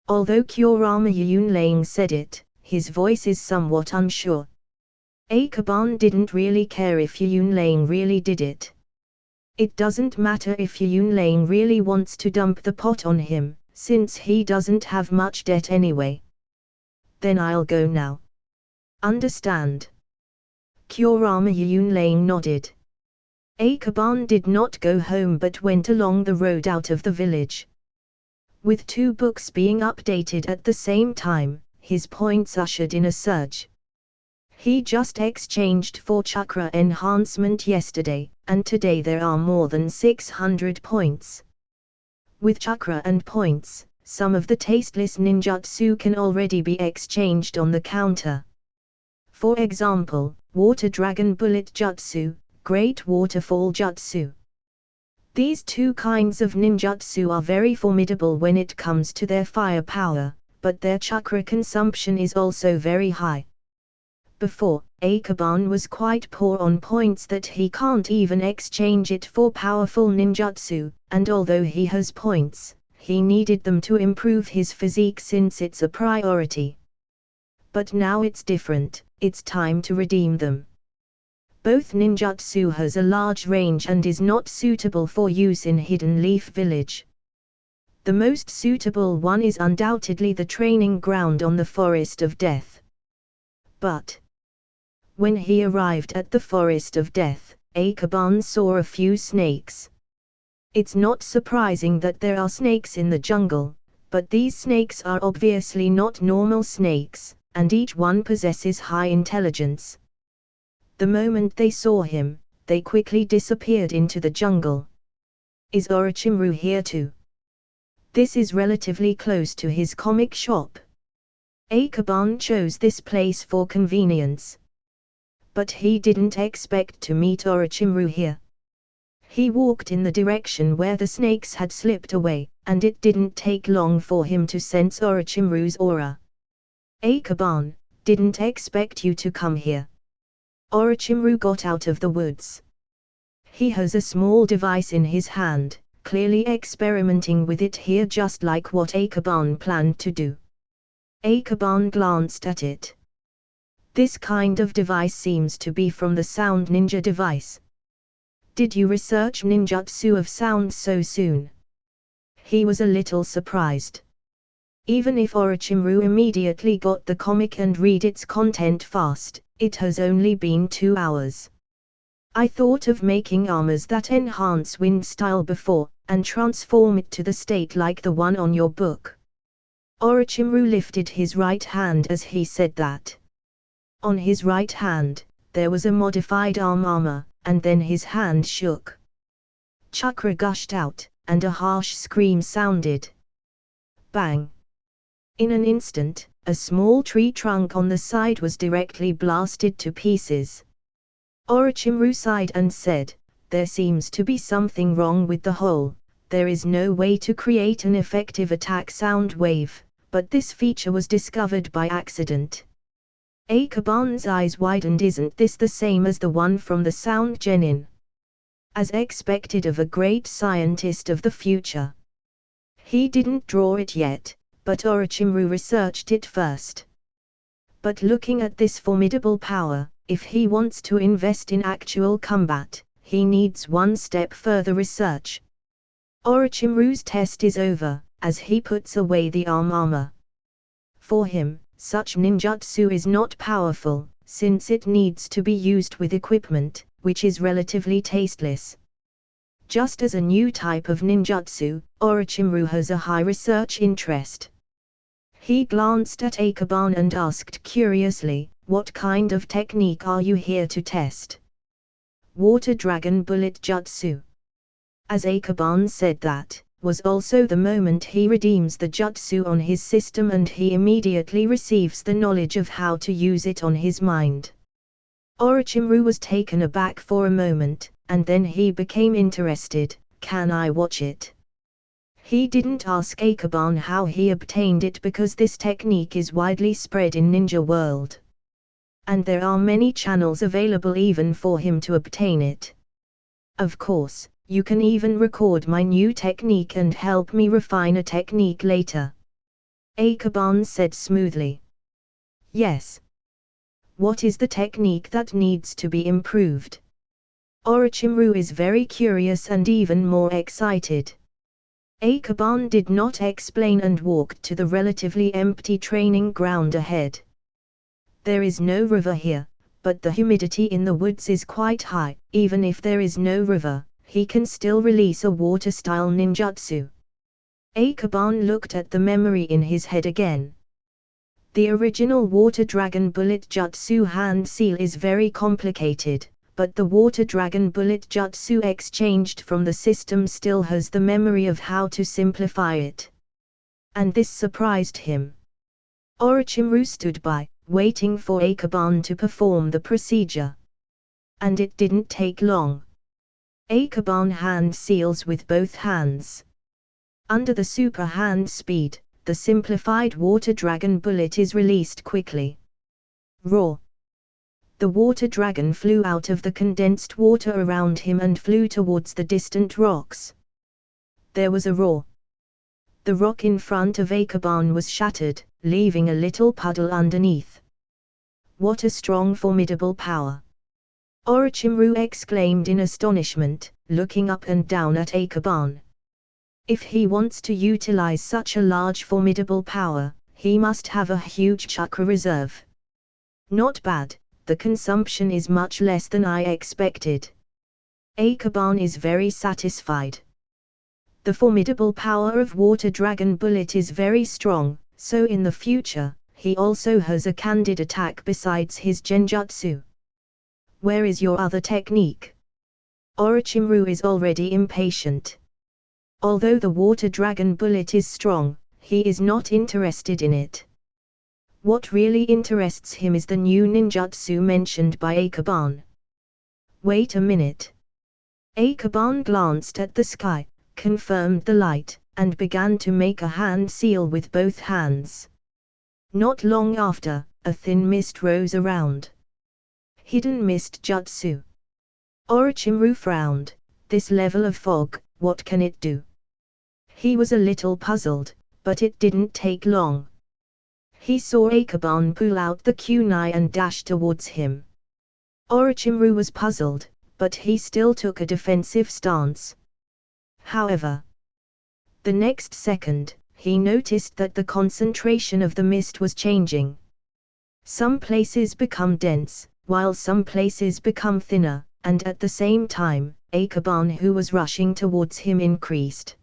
Although Kurama Yunlane said it, his voice is somewhat unsure. Akaban didn't really care if Yunlane really did it. It doesn't matter if Yunlane really wants to dump the pot on him, since he doesn't have much debt anyway. Then I'll go now. Understand? Kurama Yunlane nodded. Akaban did not go home but went along the road out of the village. With 2 books being updated at the same time, his points ushered in a surge. He just exchanged for chakra enhancement yesterday, and today there are more than 600 points. With chakra and points, some of the tasteless ninjutsu can already be exchanged on the counter. For example, Water Dragon Bullet Jutsu, Great Waterfall Jutsu. These 2 kinds of ninjutsu are very formidable when it comes to their firepower, but their chakra consumption is also very high. Before, Akaban was quite poor on points that he can't even exchange it for powerful ninjutsu, and although he has points, he needed them to improve his physique since it's a priority. But now it's different, it's time to redeem them. Both ninjutsu has a large range and is not suitable for use in Hidden Leaf Village. The most suitable one is undoubtedly the training ground on the Forest of Death. But when he arrived at the Forest of Death, Akaban saw a few snakes. It's not surprising that there are snakes in the jungle, but these snakes are obviously not normal snakes, and each one possesses high intelligence. The moment they saw him, they quickly disappeared into the jungle. Is Orochimaru here too? This is relatively close to his comic shop. Akaban chose this place for convenience. But he didn't expect to meet Orochimaru here. He walked in the direction where the snakes had slipped away, and it didn't take long for him to sense Orochimaru's aura. Akaban, didn't expect you to come here. Orochimaru got out of the woods. He has a small device in his hand, clearly experimenting with it here just like what Akaban planned to do. Akaban glanced at it. This kind of device seems to be from the Sound Ninja device. Did you research ninjutsu of sound so soon? He was a little surprised. Even if Orochimaru immediately got the comic and read its content fast, it has only been 2 hours. I thought of making armors that enhance wind style before, and transform it to the state like the one on your book. Orochimaru lifted his right hand as he said that. On his right hand, there was a modified arm armor, and then his hand shook. Chakra gushed out, and a harsh scream sounded. Bang! In an instant, a small tree trunk on the side was directly blasted to pieces. Orochimaru sighed and said, "There seems to be something wrong with the hole. There is no way to create an effective attack sound wave, but this feature was discovered by accident." Akaban's eyes widened. Isn't this the same as the one from the Sound Genin? As expected of a great scientist of the future. He didn't draw it yet, but Orochimaru researched it first. But looking at this formidable power, if he wants to invest in actual combat, he needs one step further research. Orochimaru's test is over, as he puts away the arm armor. For him, such ninjutsu is not powerful, since it needs to be used with equipment, which is relatively tasteless. Just as a new type of ninjutsu, Orochimaru has a high research interest. He glanced at Akaban and asked curiously, "What kind of technique are you here to test?" "Water Dragon Bullet Jutsu." As Akaban said, that was also the moment he redeems the jutsu on his system, and he immediately receives the knowledge of how to use it on his mind. Orochimaru was taken aback for a moment, and then he became interested. "Can I watch it?" He didn't ask Akaban how he obtained it because this technique is widely spread in ninja world. And there are many channels available even for him to obtain it. "Of course, you can even record my new technique and help me refine a technique later," Akaban said smoothly. "Yes. What is the technique that needs to be improved?" Orochimaru is very curious and even more excited. Akaban did not explain and walked to the relatively empty training ground ahead. There is no river here, but the humidity in the woods is quite high. Even if there is no river, he can still release a water-style ninjutsu. Akaban looked at the memory in his head again. The original Water Dragon Bullet Jutsu hand seal is very complicated, but the Water Dragon Bullet Jutsu exchanged from the system still has the memory of how to simplify it. And this surprised him. Orochimaru stood by, waiting for Akaban to perform the procedure. And it didn't take long. Akaban hand seals with both hands. Under the super hand speed, the simplified Water Dragon Bullet is released quickly. Roar! The water dragon flew out of the condensed water around him and flew towards the distant rocks. There was a roar. The rock in front of Akaban was shattered, leaving a little puddle underneath. "What a strong, formidable power!" Orochimaru exclaimed in astonishment, looking up and down at Akaban. If he wants to utilize such a large, formidable power, he must have a huge chakra reserve. Not bad. The consumption is much less than I expected. Akaban is very satisfied. The formidable power of Water Dragon Bullet is very strong, so in the future, he also has a candid attack besides his genjutsu. "Where is your other technique?" Orochimaru is already impatient. Although the Water Dragon Bullet is strong, he is not interested in it. What really interests him is the new ninjutsu mentioned by Akaban. "Wait a minute." Akaban glanced at the sky, confirmed the light, and began to make a hand seal with both hands. Not long after, a thin mist rose around. Hidden mist jutsu. Orochimaru frowned. This level of fog, what can it do? He was a little puzzled, but it didn't take long. He saw Akaban pull out the kunai and dash towards him. Orochimaru was puzzled, but he still took a defensive stance. However, the next second, he noticed that the concentration of the mist was changing. Some places become dense, while some places become thinner, and at the same time, Akaban who was rushing towards him increased.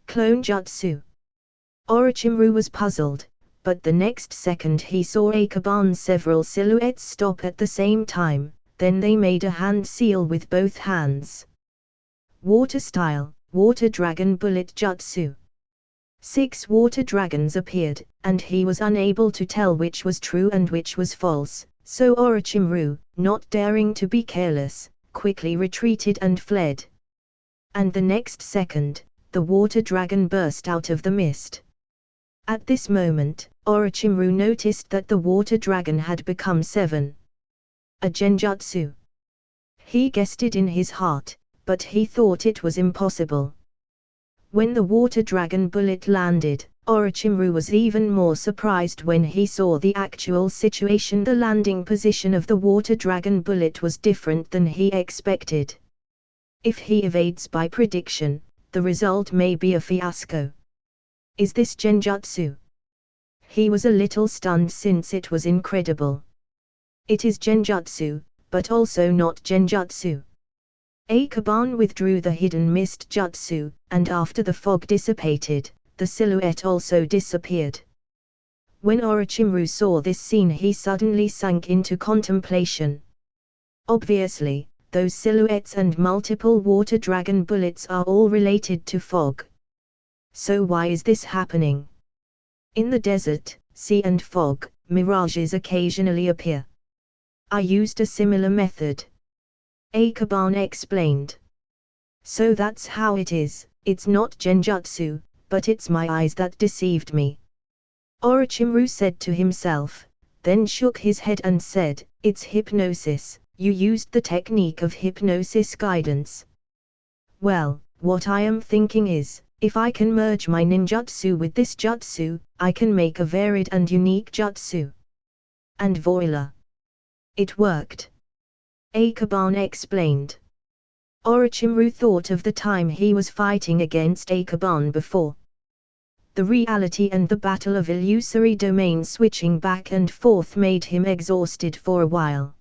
Clone jutsu. Orochimaru was puzzled, but the next second he saw Akaban's several silhouettes stop at the same time, then they made a hand seal with both hands. Water style, Water Dragon Bullet Jutsu. 6 water dragons appeared, and he was unable to tell which was true and which was false, so Orochimaru, not daring to be careless, quickly retreated and fled. And the next second, the water dragon burst out of the mist. At this moment, Orochimaru noticed that the water dragon had become 7. A genjutsu. He guessed it in his heart, but he thought it was impossible. When the water dragon bullet landed, Orochimaru was even more surprised when he saw the actual situation. The landing position of the water dragon bullet was different than he expected. If he evades by prediction, the result may be a fiasco. Is this genjutsu? He was a little stunned since it was incredible. It is genjutsu, but also not genjutsu. Akaban withdrew the hidden mist jutsu, and after the fog dissipated, the silhouette also disappeared. When Orochimaru saw this scene, he suddenly sank into contemplation. Obviously, those silhouettes and multiple water dragon bullets are all related to fog. So why is this happening? In the desert, sea and fog, mirages occasionally appear. I used a similar method. Akaban explained. So that's how it is, it's not genjutsu, but it's my eyes that deceived me. Orochimaru said to himself, then shook his head and said, it's hypnosis, you used the technique of hypnosis guidance. Well, what I am thinking is, if I can merge my ninjutsu with this jutsu, I can make a varied and unique jutsu. And voila! It worked. Akaban explained. Orochimaru thought of the time he was fighting against Akaban before. The reality and the battle of illusory domain switching back and forth made him exhausted for a while.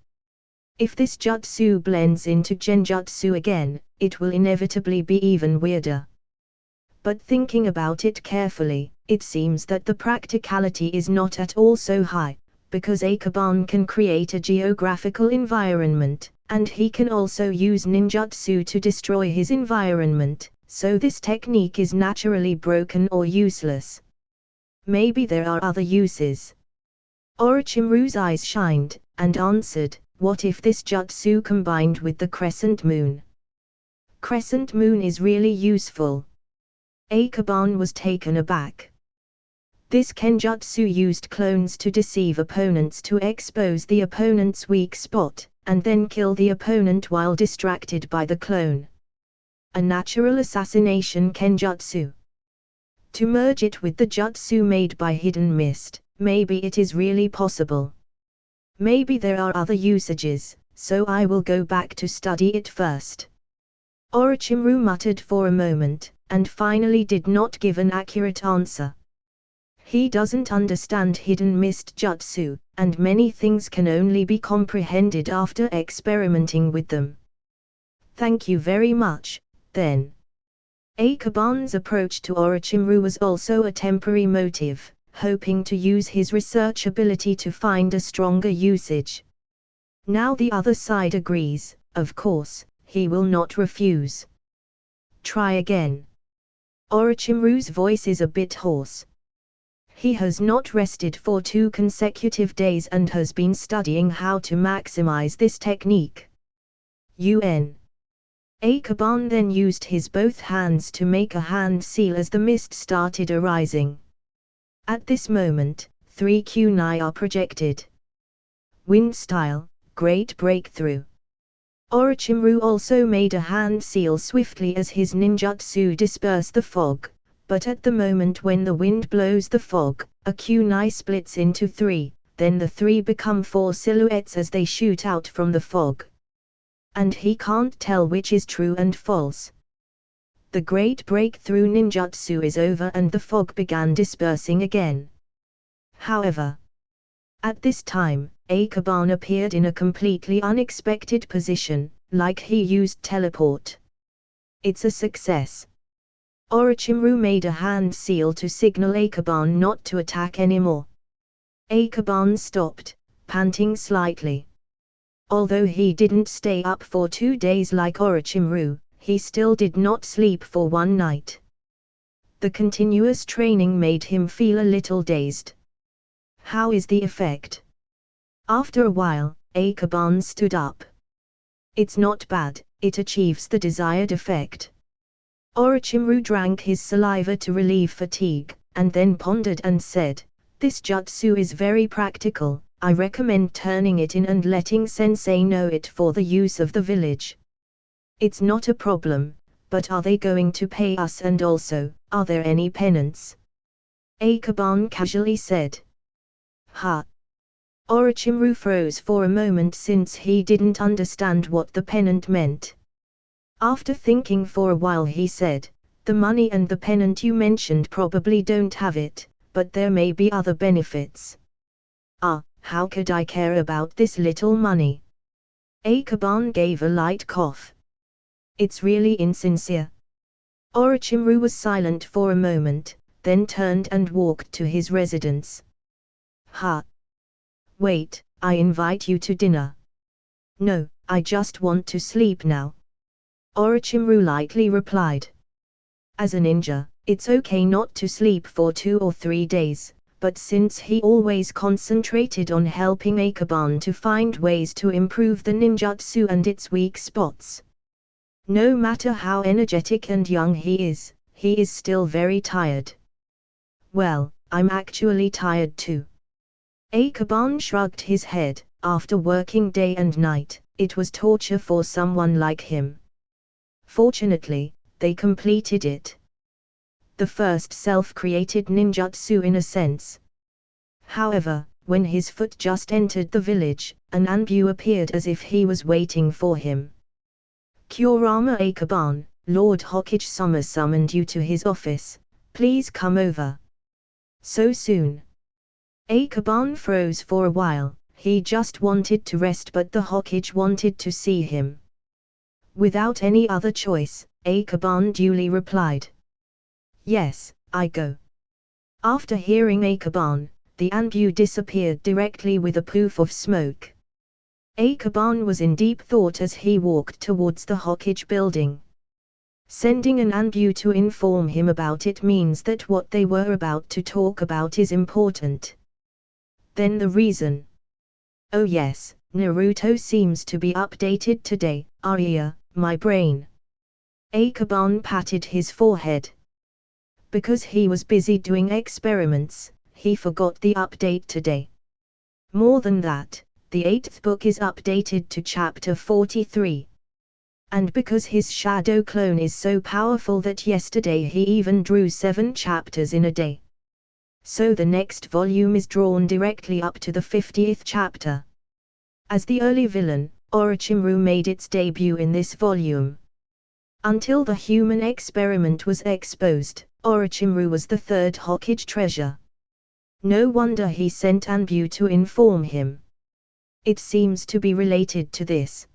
If this jutsu blends into genjutsu again, it will inevitably be even weirder. But thinking about it carefully, it seems that the practicality is not at all so high, because Akaban can create a geographical environment, and he can also use ninjutsu to destroy his environment, so this technique is naturally broken or useless. Maybe there are other uses. Orochimaru's eyes shined, and answered, what if this jutsu combined with the crescent moon? Crescent moon is really useful. Akaban was taken aback. This kenjutsu used clones to deceive opponents to expose the opponent's weak spot, and then kill the opponent while distracted by the clone. A natural assassination kenjutsu. To merge it with the jutsu made by hidden mist, maybe it is really possible. Maybe there are other usages, so I will go back to study it first. Orochimaru muttered for a moment, and finally did not give an accurate answer. He doesn't understand hidden mist jutsu, and many things can only be comprehended after experimenting with them. Thank you very much, then. Akaban's approach to Orochimaru was also a temporary motive, hoping to use his research ability to find a stronger usage. Now the other side agrees, of course, he will not refuse. Try again. Orochimaru's voice is a bit hoarse. He has not rested for 2 consecutive days and has been studying how to maximize this technique. Akaban then used his both hands to make a hand seal as the mist started arising. At this moment, 3 kunai are projected. Wind style, great breakthrough. Orochimaru also made a hand seal swiftly as his ninjutsu dispersed the fog. But at the moment when the wind blows the fog, a kunai splits into 3, then the 3 become 4 silhouettes as they shoot out from the fog. And he can't tell which is true and false. The great breakthrough ninjutsu is over and the fog began dispersing again. However, at this time, Akaban appeared in a completely unexpected position, like he used teleport. It's a success. Orochimaru made a hand seal to signal Akaban not to attack anymore. Akaban stopped, panting slightly. Although he didn't stay up for 2 days like Orochimaru, he still did not sleep for 1 night. The continuous training made him feel a little dazed. How is the effect? After a while, Akaban stood up. It's not bad, it achieves the desired effect. Orochimaru drank his saliva to relieve fatigue, and then pondered and said, this jutsu is very practical, I recommend turning it in and letting sensei know it for the use of the village. It's not a problem, but are they going to pay us, and also, are there any penance? Akaban casually said. Ha! Orochimaru froze for a moment since he didn't understand what the pennant meant. After thinking for a while he said, the money and the pennant you mentioned probably don't have it, but there may be other benefits. Ah, how could I care about this little money? Akaban gave a light cough. It's really insincere. Orochimaru was silent for a moment, then turned and walked to his residence. Ha! Wait, I invite you to dinner. No, I just want to sleep now. Orochimaru lightly replied. As a ninja, it's okay not to sleep for 2 or 3 days, but since he always concentrated on helping Akaban to find ways to improve the ninjutsu and its weak spots. No matter how energetic and young he is still very tired. Well, I'm actually tired too. Akaban shrugged his head. After working day and night, it was torture for someone like him. Fortunately, they completed it. The first self-created ninjutsu in a sense. However, when his foot just entered the village, an Anbu appeared as if he was waiting for him. Kurama Akaban, Lord Hokage-sama summoned you to his office. Please come over. So soon? Akaban froze for a while. He just wanted to rest, but the Hokage wanted to see him. Without any other choice, Akaban duly replied. Yes, I go. After hearing Akaban, the Anbu disappeared directly with a poof of smoke. Akaban was in deep thought as he walked towards the Hokage building. Sending an Anbu to inform him about it means that what they were about to talk about is important. Then the reason. Oh yes, Naruto seems to be updated today, my brain. Akaban patted his forehead. Because he was busy doing experiments, he forgot the update today. More than that, the 8th book is updated to chapter 43. And because his shadow clone is so powerful that yesterday he even drew 7 chapters in a day. So the next volume is drawn directly up to the 50th chapter. As the early villain, Orochimaru made its debut in this volume. Until the human experiment was exposed, Orochimaru was the 3rd Hokage treasure. No wonder he sent Anbu to inform him. It seems to be related to this.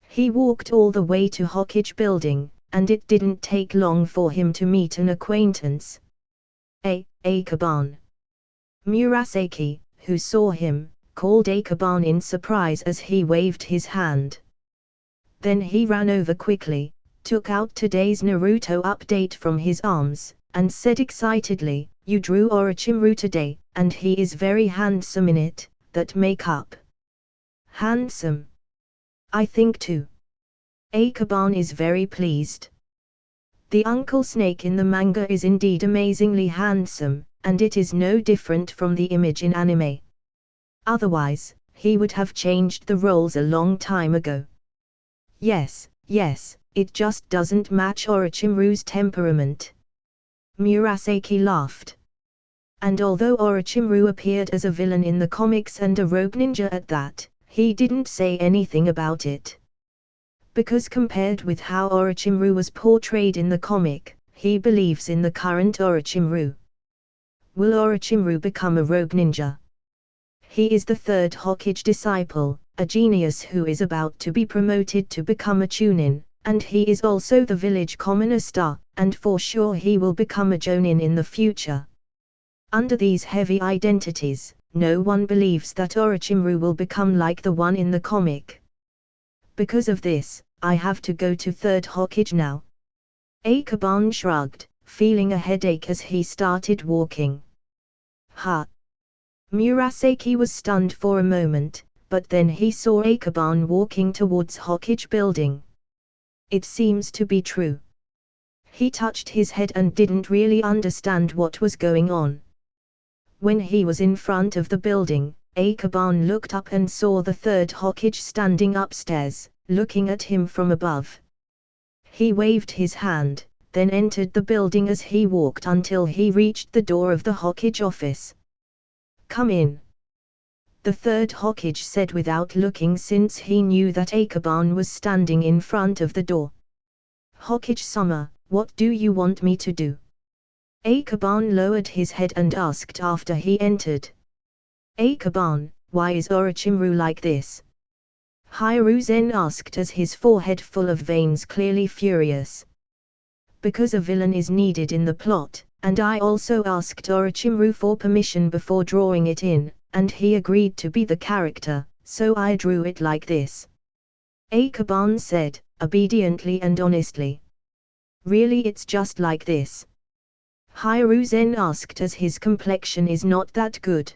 He walked all the way to Hokage building, and it didn't take long for him to meet an acquaintance. Akaban. Murasaki, who saw him, called Akaban in surprise as he waved his hand. Then he ran over quickly, took out today's Naruto update from his arms, and said excitedly, "You drew Orochimaru today, and he is very handsome in it, that makeup." Handsome? I think too. Akaban is very pleased. The Uncle Snake in the manga is indeed amazingly handsome, and it is no different from the image in anime. Otherwise, he would have changed the roles a long time ago. Yes, it just doesn't match Orochimaru's temperament. Murasaki laughed. And although Orochimaru appeared as a villain in the comics and a rogue ninja at that, he didn't say anything about it. Because compared with how Orochimaru was portrayed in the comic, he believes in the current Orochimaru. Will Orochimaru become a rogue ninja? He is the 3rd Hokage disciple, a genius who is about to be promoted to become a Chunin, and he is also the village commoner star, and for sure he will become a Jonin in the future. Under these heavy identities, no one believes that Orochimaru will become like the one in the comic. Because of this, I have to go to 3rd Hokage now. Akaban shrugged, feeling a headache as he started walking. Ha! Murasaki was stunned for a moment, but then he saw Akaban walking towards Hokage building. It seems to be true. He touched his head and didn't really understand what was going on. When he was in front of the building, Akaban looked up and saw the 3rd Hokage standing upstairs, looking at him from above. He waved his hand, then entered the building as he walked until he reached the door of the Hokage office. "Come in," the 3rd Hokage said without looking, since he knew that Akaban was standing in front of the door. "Hokage-sama, what do you want me to do?" Akaban lowered his head and asked after he entered. Akaban, why is Orochimaru like this? Hiruzen asked as his forehead full of veins clearly furious. Because a villain is needed in the plot, and I also asked Orochimaru for permission before drawing it in, and he agreed to be the character, so I drew it like this. Akaban said, obediently and honestly. Really, it's just like this? Hiruzen asked as his complexion is not that good.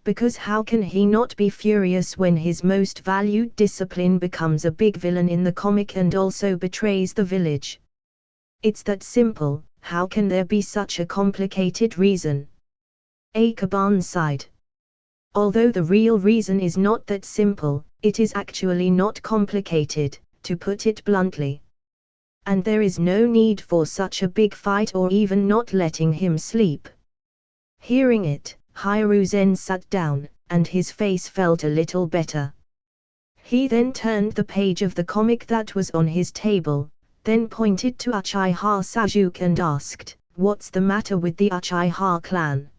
Because how can he not be furious when his most valued discipline becomes a big villain in the comic and also betrays the village? It's that simple, how can there be such a complicated reason? Akaban sighed. Although the real reason is not that simple, it is actually not complicated, to put it bluntly. And there is no need for such a big fight or even not letting him sleep. Hearing it, Hiruzen sat down, and his face felt a little better. He then turned the page of the comic that was on his table, then pointed to Uchiha Sasuke and asked, "What's the matter with the Uchiha clan?"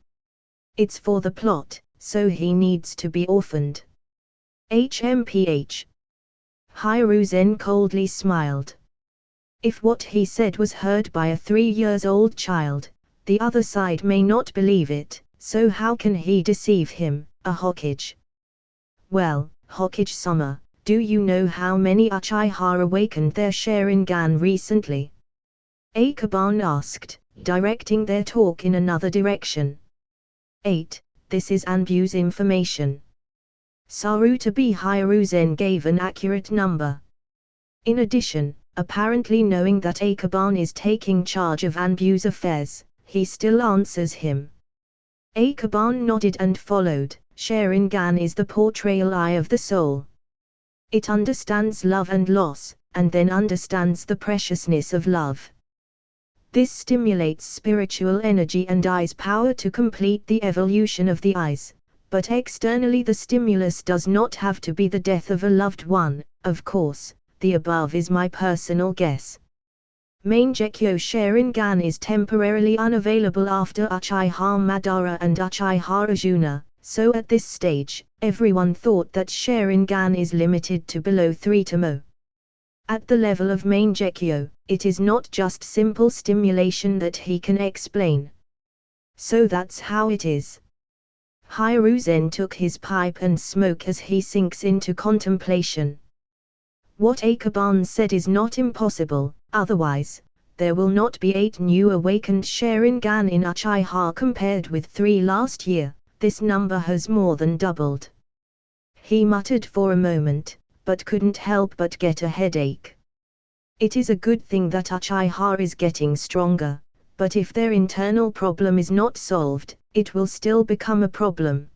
"It's for the plot, so he needs to be orphaned." HMPH. Hiruzen coldly smiled. If what he said was heard by a 3-year-old child, the other side may not believe it, so how can he deceive him, a Hokage? Well, Hokage-sama, do you know how many Uchiha awakened their Sharingan recently? Akaban asked, directing their talk in another direction. 8. This is Anbu's information. Sarutobi Hiruzen gave an accurate number. In addition, apparently knowing that Akaban is taking charge of Anbu's affairs, he still answers him. Akaban nodded and followed. Sharingan is the portrayal eye of the soul. It understands love and loss, and then understands the preciousness of love. This stimulates spiritual energy and eyes power to complete the evolution of the eyes, but externally the stimulus does not have to be the death of a loved one, of course, the above is my personal guess. Mangekyo Sharingan is temporarily unavailable after Uchiha Madara and Uchiha Arjuna, so at this stage, everyone thought that Sharingan is limited to below 3 tomo. At the level of Mangekyo, it is not just simple stimulation that he can explain. So that's how it is. Hiruzen took his pipe and smoke as he sinks into contemplation. What Akaban said is not impossible, otherwise, there will not be 8 new awakened Sharingan in Uchiha compared with 3 last year. This number has more than doubled. He muttered for a moment, but couldn't help but get a headache. It is a good thing that Uchiha is getting stronger, but if their internal problem is not solved, it will still become a problem.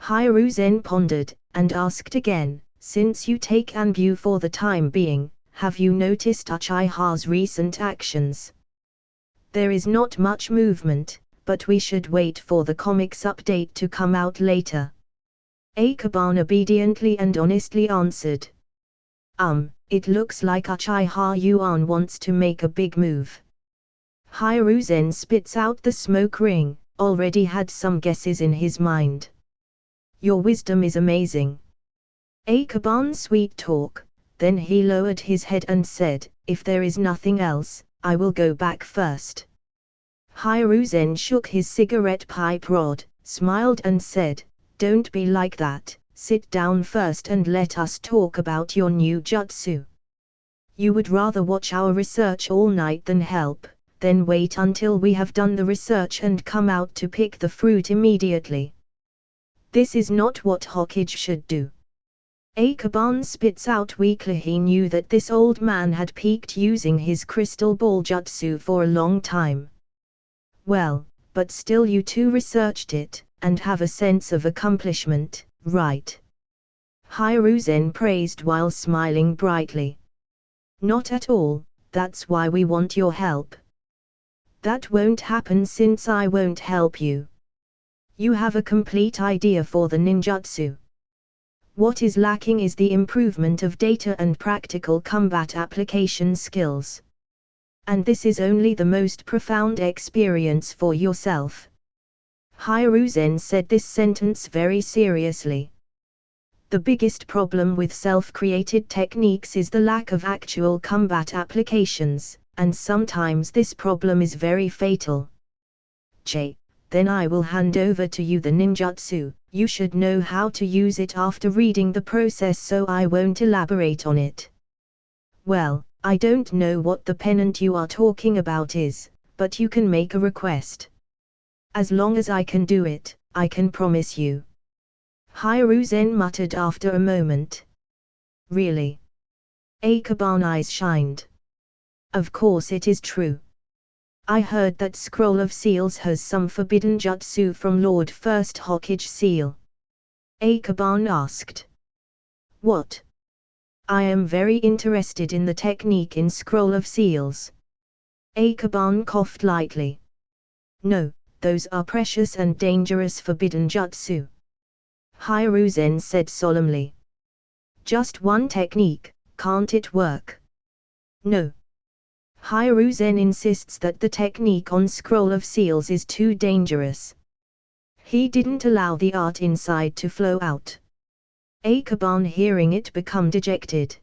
Hiruzen pondered, and asked again, since you take Anbu for the time being, have you noticed Uchiha's recent actions? There is not much movement, but we should wait for the comics update to come out later. Akaban obediently and honestly answered. It looks like Uchiha Yuan wants to make a big move. Hiruzen spits out the smoke ring, already had some guesses in his mind. Your wisdom is amazing. Akaban's sweet talk, then he lowered his head and said, if there is nothing else, I will go back first. Hiruzen shook his cigarette pipe rod, smiled and said, don't be like that, sit down first and let us talk about your new jutsu. You would rather watch our research all night than help, then wait until we have done the research and come out to pick the fruit immediately. This is not what Hokage should do. Akaban spits out weakly. He knew that this old man had peaked using his crystal ball jutsu for a long time. Well, but still you two researched it, and have a sense of accomplishment, right? Hiruzen praised while smiling brightly. Not at all, that's why we want your help. That won't happen since I won't help you. You have a complete idea for the ninjutsu. What is lacking is the improvement of data and practical combat application skills. And this is only the most profound experience for yourself. Hiruzen said this sentence very seriously. The biggest problem with self-created techniques is the lack of actual combat applications, and sometimes this problem is very fatal. Then I will hand over to you the ninjutsu. You should know how to use it after reading the process, so I won't elaborate on it. Well, I don't know what the pennant you are talking about is, but you can make a request. As long as I can do it, I can promise you. Hiruzen muttered after a moment. Really? Akaban's eyes shined. Of course it is true. I heard that Scroll of Seals has some forbidden jutsu from Lord First Hokage Seal. Akaban asked. What? I am very interested in the technique in Scroll of Seals. Akaban coughed lightly. No, those are precious and dangerous forbidden jutsu. Hiruzen said solemnly. Just one technique, can't it work? No. Hiruzen insists that the technique on Scroll of Seals is too dangerous. He didn't allow the art inside to flow out. Akaban hearing it become dejected.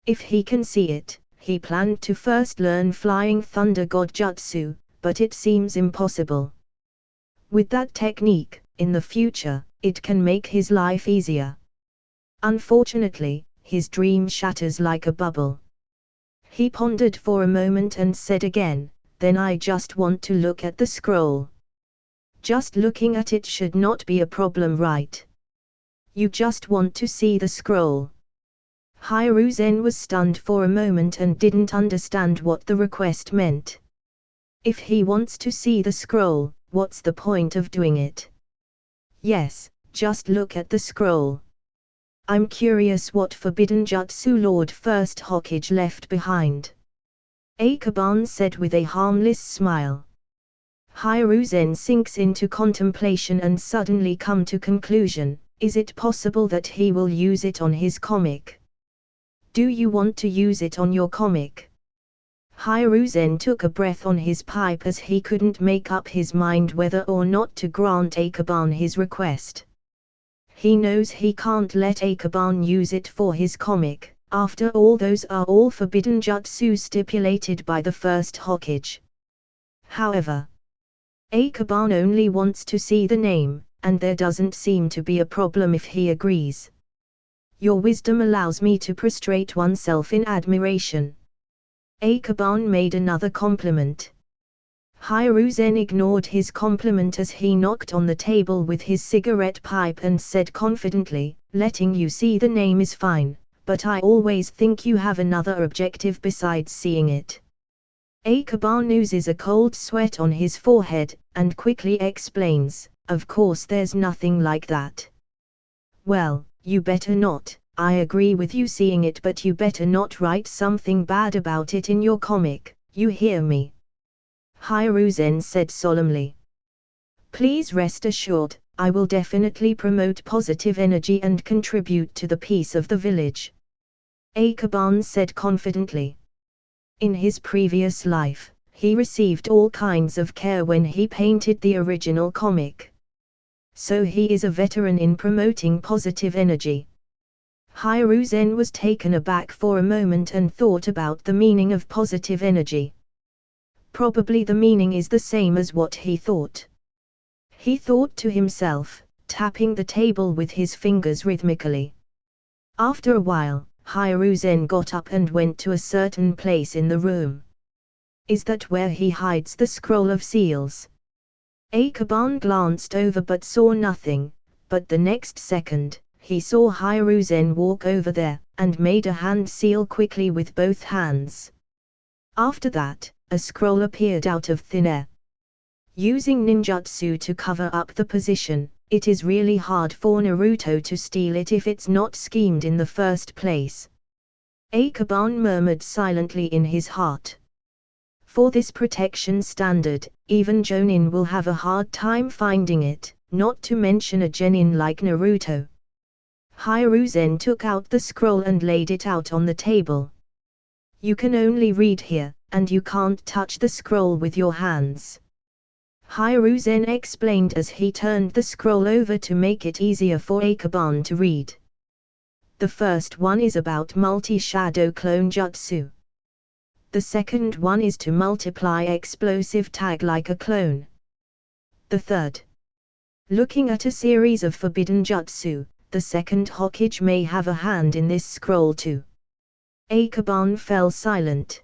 If he can see it, he planned to first learn Flying Thunder God Jutsu, but it seems impossible. With that technique, in the future, it can make his life easier. Unfortunately, his dream shatters like a bubble. He pondered for a moment and said again, then I just want to look at the scroll. Just looking at it should not be a problem, right? You just want to see the scroll. Hiruzen was stunned for a moment and didn't understand what the request meant. If he wants to see the scroll, what's the point of doing it? Yes, just look at the scroll. I'm curious what forbidden jutsu Lord First Hokage left behind. Akaban said with a harmless smile. Hiruzen sinks into contemplation and suddenly come to conclusion, is it possible that he will use it on his comic? Do you want to use it on your comic? Hiruzen took a breath on his pipe as he couldn't make up his mind whether or not to grant Akaban his request. He knows he can't let Akaban use it for his comic, after all those are all forbidden jutsu stipulated by the First Hokage. However, Akaban only wants to see the name, and there doesn't seem to be a problem if he agrees. Your wisdom allows me to prostrate oneself in admiration. Akaban made another compliment. Hiruzen ignored his compliment as he knocked on the table with his cigarette pipe and said confidently, letting you see the name is fine, but I always think you have another objective besides seeing it. Akaban oozes a cold sweat on his forehead, and quickly explains, of course there's nothing like that. Well, you better not, I agree with you seeing it, but you better not write something bad about it in your comic, you hear me? Hiruzen said solemnly. Please rest assured, I will definitely promote positive energy and contribute to the peace of the village. Akaban said confidently. In his previous life, he received all kinds of care when he painted the original comic. So he is a veteran in promoting positive energy. Hiruzen was taken aback for a moment and thought about the meaning of positive energy. Probably the meaning is the same as what he thought. He thought to himself, tapping the table with his fingers rhythmically. After a while, Hiruzen got up and went to a certain place in the room. Is that where he hides the Scroll of Seals? Akaban glanced over but saw nothing, but the next second, he saw Hiruzen walk over there, and made a hand seal quickly with both hands. After that, a scroll appeared out of thin air. Using ninjutsu to cover up the position, it is really hard for Naruto to steal it if it's not schemed in the first place. Akaban murmured silently in his heart. For this protection standard, even Chunin will have a hard time finding it, not to mention a genin like Naruto. Hiruzen took out the scroll and laid it out on the table. You can only read here, and you can't touch the scroll with your hands. Hiruzen explained as he turned the scroll over to make it easier for Akaban to read. The first one is about multi-shadow clone jutsu. The second one is to multiply explosive tag like a clone. The third. Looking at a series of forbidden jutsu, the second Hokage may have a hand in this scroll too. Akaban fell silent.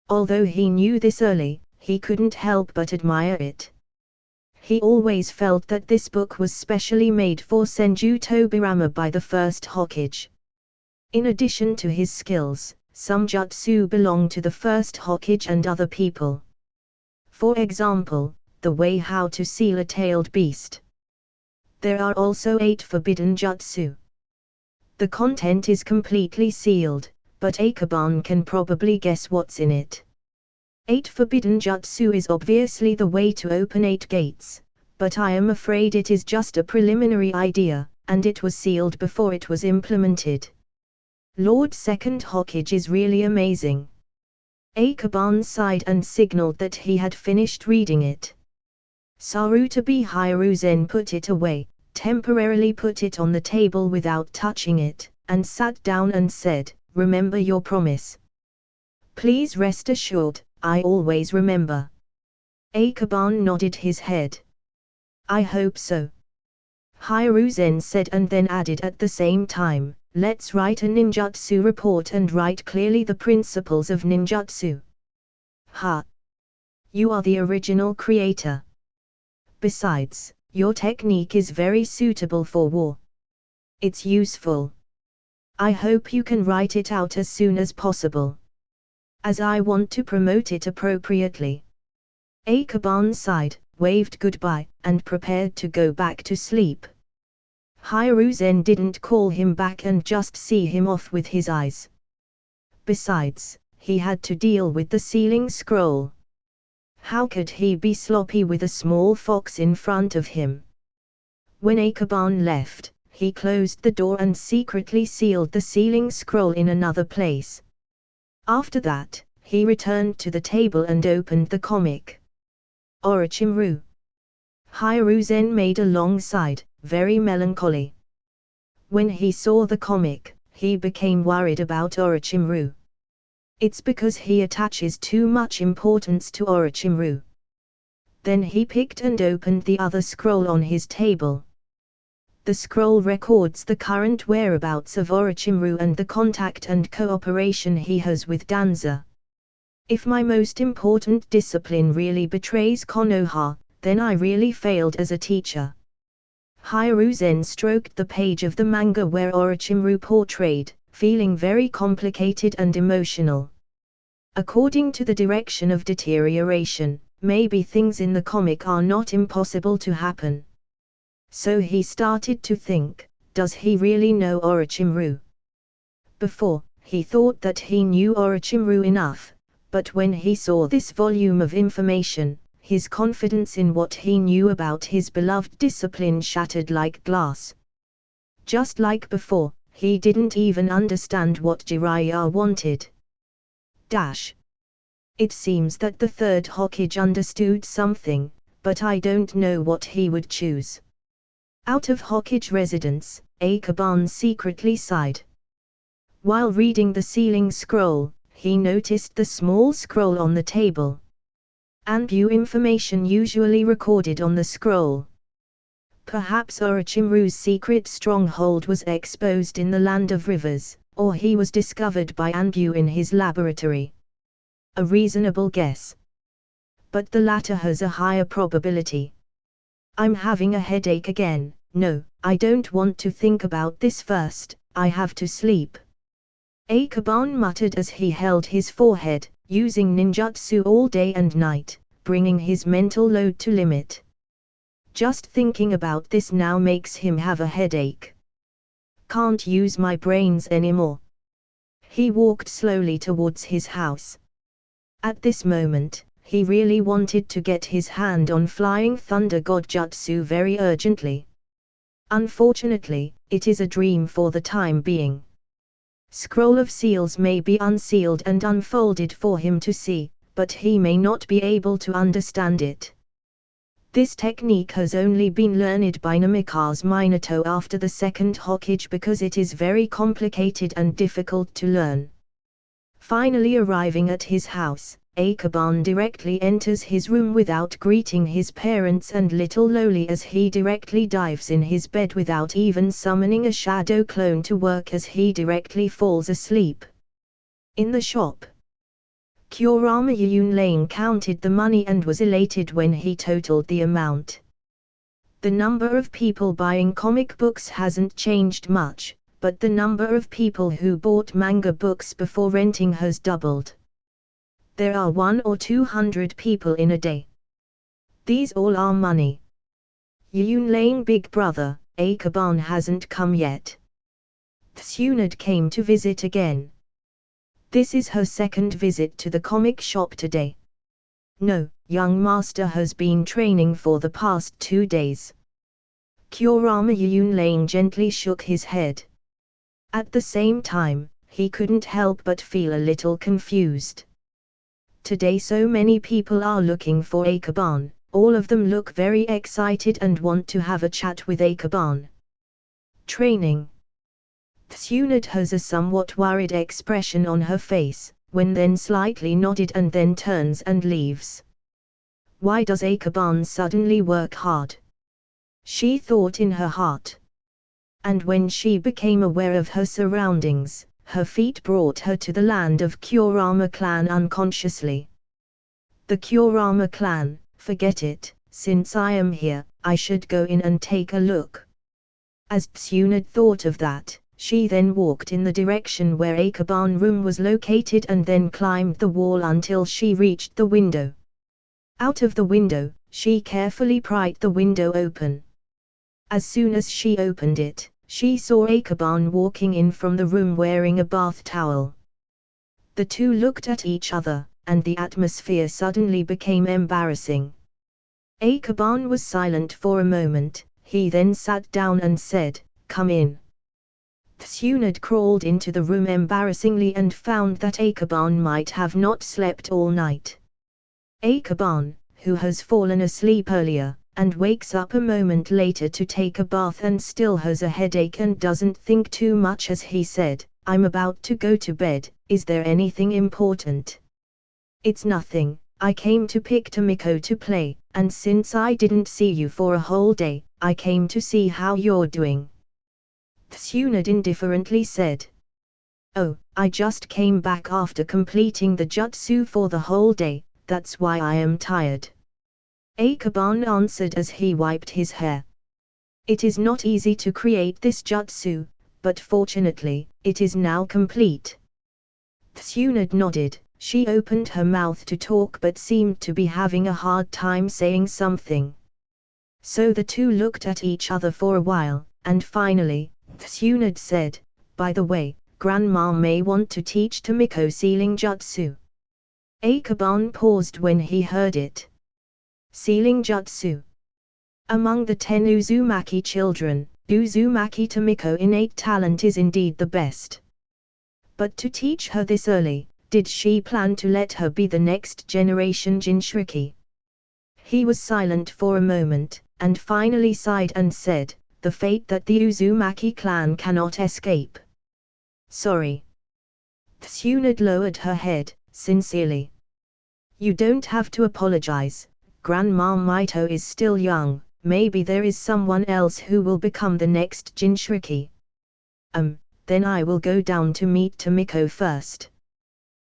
Although he knew this early, he couldn't help but admire it. He always felt that this book was specially made for Senju Tobirama by the first Hokage. In addition to his skills, some jutsu belong to the first Hokage and other people. For example, the way how to seal a tailed beast. There are also 8 forbidden jutsu. The content is completely sealed, but Akaban can probably guess what's in it. 8 forbidden jutsu is obviously the way to open 8 gates, but I am afraid it is just a preliminary idea, and it was sealed before it was implemented. Lord Second Hokage is really amazing. Akaban sighed and signaled that he had finished reading it. Sarutabi Hiruzen put it away, temporarily put it on the table without touching it, and sat down and said, "Remember your promise." "Please rest assured, I always remember." Akaban nodded his head. "I hope so." Hiruzen said and then added at the same time, "Let's write a ninjutsu report and write clearly the principles of ninjutsu." "Ha! You are the original creator. Besides, your technique is very suitable for war. It's useful. I hope you can write it out as soon as possible, as I want to promote it appropriately." Akaban sighed, waved goodbye, and prepared to go back to sleep. Hiruzen didn't call him back and just see him off with his eyes. Besides, he had to deal with the sealing scroll. How could he be sloppy with a small fox in front of him? When Akaban left, he closed the door and secretly sealed the sealing scroll in another place. After that, he returned to the table and opened the comic. Orochimaru. Hiruzen made a long sigh, very melancholy. When he saw the comic, he became worried about Orochimaru. It's because he attaches too much importance to Orochimaru. Then he picked and opened the other scroll on his table. The scroll records the current whereabouts of Orochimaru and the contact and cooperation he has with Danza. If my most important discipline really betrays Konoha, then I really failed as a teacher. Hiruzen stroked the page of the manga where Orochimaru portrayed, feeling very complicated and emotional. According to the direction of deterioration, maybe things in the comic are not impossible to happen. So he started to think, does he really know Orochimaru? Before, he thought that he knew Orochimaru enough, but when he saw this volume of information, his confidence in what he knew about his beloved discipline shattered like glass. Just like before, he didn't even understand what Jiraiya wanted. It seems that the third Hokage understood something, but I don't know what he would choose. Out of Hokage residence, Akaban secretly sighed. While reading the sealing scroll, he noticed the small scroll on the table. Anbu information usually recorded on the scroll. Perhaps Orochimaru's secret stronghold was exposed in the Land of Rivers, or he was discovered by Anbu in his laboratory. A reasonable guess. But the latter has a higher probability. I'm having a headache again. No, I don't want to think about this first, I have to sleep. Akaban muttered as he held his forehead, using ninjutsu all day and night, bringing his mental load to limit. Just thinking about this now makes him have a headache. Can't use my brains anymore. He walked slowly towards his house. At this moment, he really wanted to get his hand on Flying Thunder God Jutsu very urgently. Unfortunately, it is a dream for the time being. Scroll of seals may be unsealed and unfolded for him to see, but he may not be able to understand it. This technique has only been learned by Namikaze Minato after the second Hokage because it is very complicated and difficult to learn. Finally arriving at his house, Akaban directly enters his room without greeting his parents and little lowly as he directly dives in his bed without even summoning a shadow clone to work as he directly falls asleep. In the shop, Kurama Yunlane counted the money and was elated when he totaled the amount. The number of people buying comic books hasn't changed much, but the number of people who bought manga books before renting has doubled. There are 100 or 200 people in a day. These all are money. Yunlane big brother, Akaban hasn't come yet. Tsunade came to visit again. This is her second visit to the comic shop today. No, young master has been training for the past 2 days. Kurama Yunlane gently shook his head. At the same time, he couldn't help but feel a little confused. Today so many people are looking for Akaban, all of them look very excited and want to have a chat with Akaban. Training. Tsunade has a somewhat worried expression on her face, when then slightly nodded and then turns and leaves. Why does Akaban suddenly work hard? She thought in her heart. And when she became aware of her surroundings, her feet brought her to the land of Kurama clan unconsciously. The Kurama clan, forget it, since I am here, I should go in and take a look. As Tsunade thought of that, she then walked in the direction where Akaban room was located and then climbed the wall until she reached the window. Out of the window, she carefully pried the window open. As soon as she opened it, she saw Akaban walking in from the room wearing a bath towel. The two looked at each other, and the atmosphere suddenly became embarrassing. Akaban was silent for a moment, he then sat down and said, "Come in." Tsunade crawled into the room embarrassingly and found that Akaban might have not slept all night. Akaban, who has fallen asleep earlier, and wakes up a moment later to take a bath and still has a headache and doesn't think too much as he said, "I'm about to go to bed, is there anything important?" "It's nothing, I came to pick Tomiko to play, and since I didn't see you for a whole day, I came to see how you're doing." Tsunade indifferently said. "Oh, I just came back after completing the jutsu for the whole day, that's why I am tired." Akaban answered as he wiped his hair. "It is not easy to create this jutsu, but fortunately, it is now complete." Tsunade nodded. She opened her mouth to talk but seemed to be having a hard time saying something. So the two looked at each other for a while, and finally, Tsunade said, "By the way, Grandma may want to teach Tomiko sealing jutsu." Akaban paused when he heard it. Sealing jutsu. Among the 10 Uzumaki children, Uzumaki Tomiko innate talent is indeed the best. But to teach her this early, did she plan to let her be the next generation Jinchuriki? He was silent for a moment, and finally sighed and said, "The fate that the Uzumaki clan cannot escape." "Sorry." Tsunade lowered her head, sincerely. "You don't have to apologize. Grandma Mito is still young, maybe there is someone else who will become the next Jinchuriki. Then I will go down to meet Tomiko first."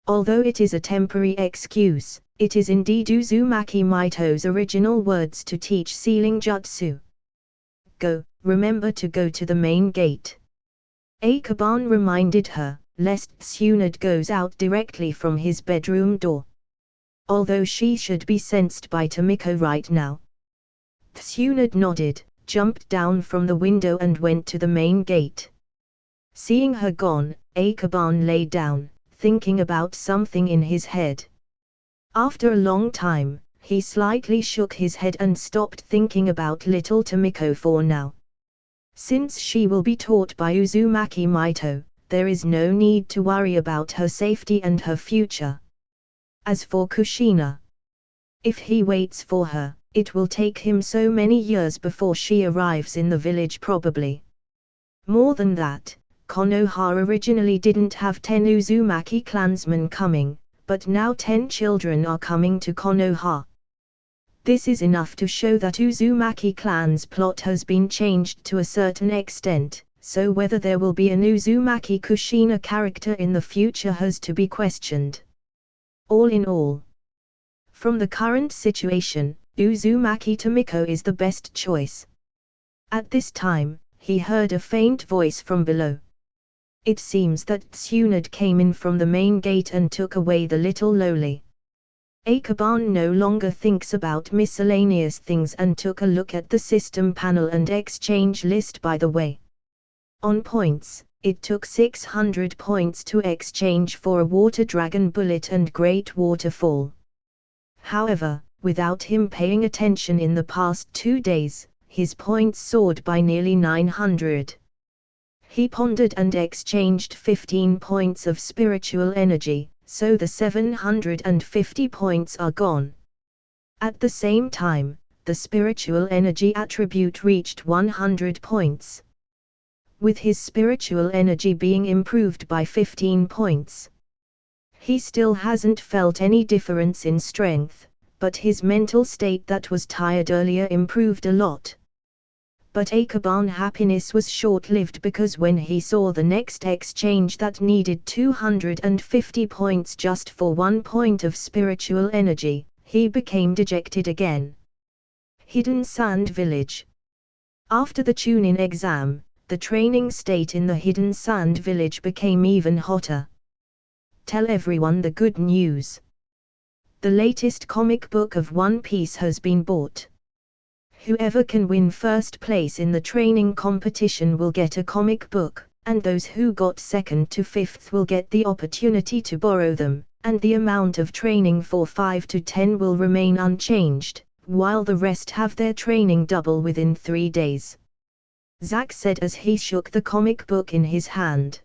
Although it is a temporary excuse, it is indeed Uzumaki Mito's original words to teach sealing jutsu. "Go, remember to go to the main gate." Akaban reminded her, lest Tsunade goes out directly from his bedroom door. Although she should be sensed by Tomiko right now. Tsunade nodded, jumped down from the window and went to the main gate. Seeing her gone, Akaban lay down, thinking about something in his head. After a long time, he slightly shook his head and stopped thinking about little Tomiko for now. Since she will be taught by Uzumaki Mito, there is no need to worry about her safety and her future. As for Kushina, if he waits for her, it will take him so many years before she arrives in the village probably. More than that, Konoha originally didn't have 10 Uzumaki clansmen coming, but now 10 children are coming to Konoha. This is enough to show that Uzumaki clan's plot has been changed to a certain extent, so whether there will be an Uzumaki Kushina character in the future has to be questioned. All in all, from the current situation, Uzumaki Tomiko is the best choice. At this time, he heard a faint voice from below. It seems that Tsunade came in from the main gate and took away the little loli. Akaban no longer thinks about miscellaneous things and took a look at the system panel and exchange list by the way. On points, it took 600 points to exchange for a water dragon bullet and great waterfall. However, without him paying attention in the past 2 days, his points soared by nearly 900. He pondered and exchanged 15 points of spiritual energy, so the 750 points are gone. At the same time, the spiritual energy attribute reached 100 points. With his spiritual energy being improved by 15 points, he still hasn't felt any difference in strength, but his mental state that was tired earlier improved a lot. But Akaban's happiness was short-lived because when he saw the next exchange that needed 250 points just for 1 point of spiritual energy, he became dejected again. Hidden Sand Village. After the Chunin exam, the training state in the Hidden Sand Village became even hotter. Tell everyone the good news. The latest comic book of One Piece has been bought. Whoever can win first place in the training competition will get a comic book, and those who got second to fifth will get the opportunity to borrow them, and the amount of training for 5 to 10 will remain unchanged, while the rest have their training double within 3 days. Zack said as he shook the comic book in his hand.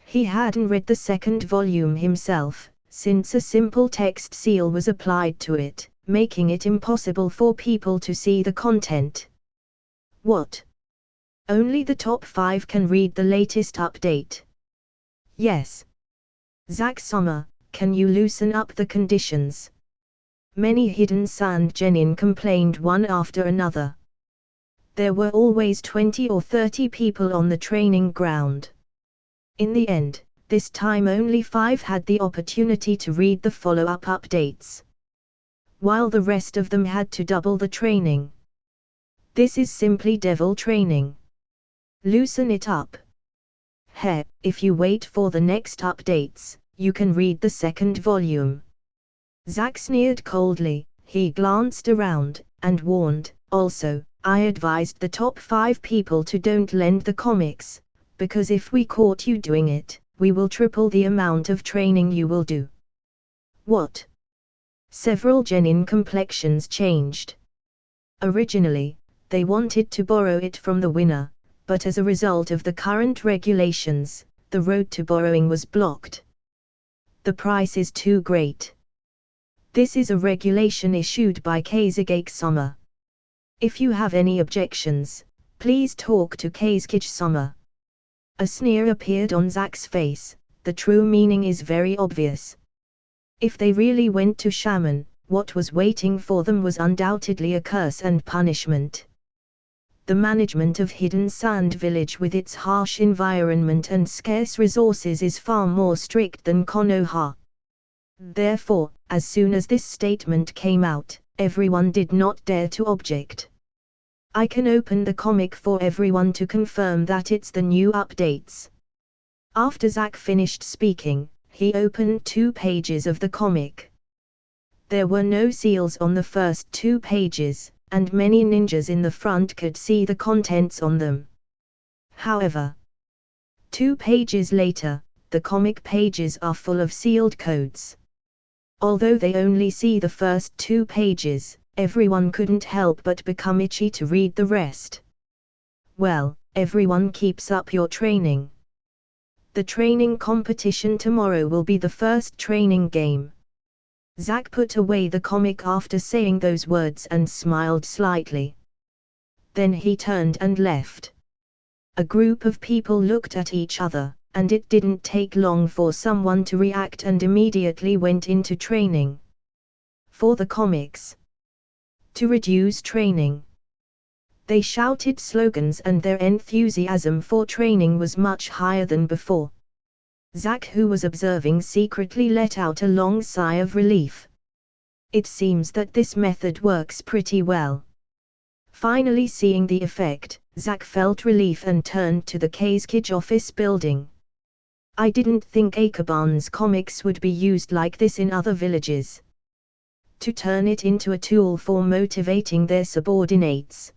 He hadn't read the second volume himself, since a simple text seal was applied to it, making it impossible for people to see the content. What? Only the top 5 can read the latest update. Yes. Zack-sama, can you loosen up the conditions? Many Hidden Sand genin complained one after another. There were always 20 or 30 people on the training ground. In the end, this time only 5 had the opportunity to read the follow-up updates, while the rest of them had to double the training. This is simply devil training. Loosen it up. Heh, if you wait for the next updates, you can read the second volume. Zack sneered coldly. He glanced around, and warned, also, I advised the top 5 people to don't lend the comics, because if we caught you doing it, we will triple the amount of training you will do. What? Several genin complexions changed. Originally, they wanted to borrow it from the winner, but as a result of the current regulations, the road to borrowing was blocked. The price is too great. This is a regulation issued by Kazugake-sama. If you have any objections, please talk to Kazugake-sama. A sneer appeared on Zack's face. The true meaning is very obvious. If they really went to Shaman, what was waiting for them was undoubtedly a curse and punishment. The management of Hidden Sand Village with its harsh environment and scarce resources is far more strict than Konoha. Therefore, as soon as this statement came out, everyone did not dare to object. I can open the comic for everyone to confirm that it's the new updates. After Zack finished speaking, he opened 2 pages of the comic. There were no seals on the first 2 pages, and many ninjas in the front could see the contents on them. However, 2 pages later, the comic pages are full of sealed codes. Although they only see the first 2 pages, everyone couldn't help but become itchy to read the rest. Well, everyone keeps up your training. The training competition tomorrow will be the first training game. Zack put away the comic after saying those words and smiled slightly. Then he turned and left. A group of people looked at each other, and it didn't take long for someone to react and immediately went into training. For the comics. To reduce training. They shouted slogans and their enthusiasm for training was much higher than before. Zack, who was observing, secretly let out a long sigh of relief. It seems that this method works pretty well. Finally seeing the effect, Zack felt relief and turned to the Kazekage office building. I didn't think Akaban's comics would be used like this in other villages. To turn it into a tool for motivating their subordinates.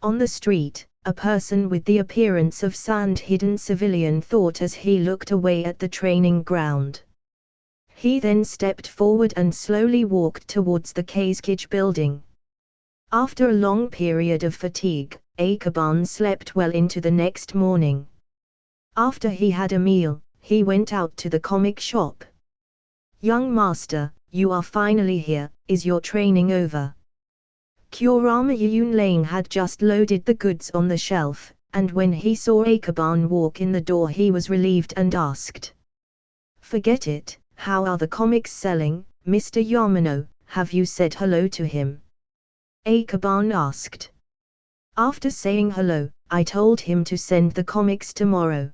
On the street, a person with the appearance of sand-hidden civilian thought as he looked away at the training ground. He then stepped forward and slowly walked towards the Kazekage building. After a long period of fatigue, Akaban slept well into the next morning. After he had a meal, he went out to the comic shop. Young master, you are finally here, is your training over? Kurama Yunlane had just loaded the goods on the shelf, and when he saw Akaban walk in the door he was relieved and asked. Forget it, how are the comics selling, Mr. Yamano, have you said hello to him? Akaban asked. After saying hello, I told him to send the comics tomorrow.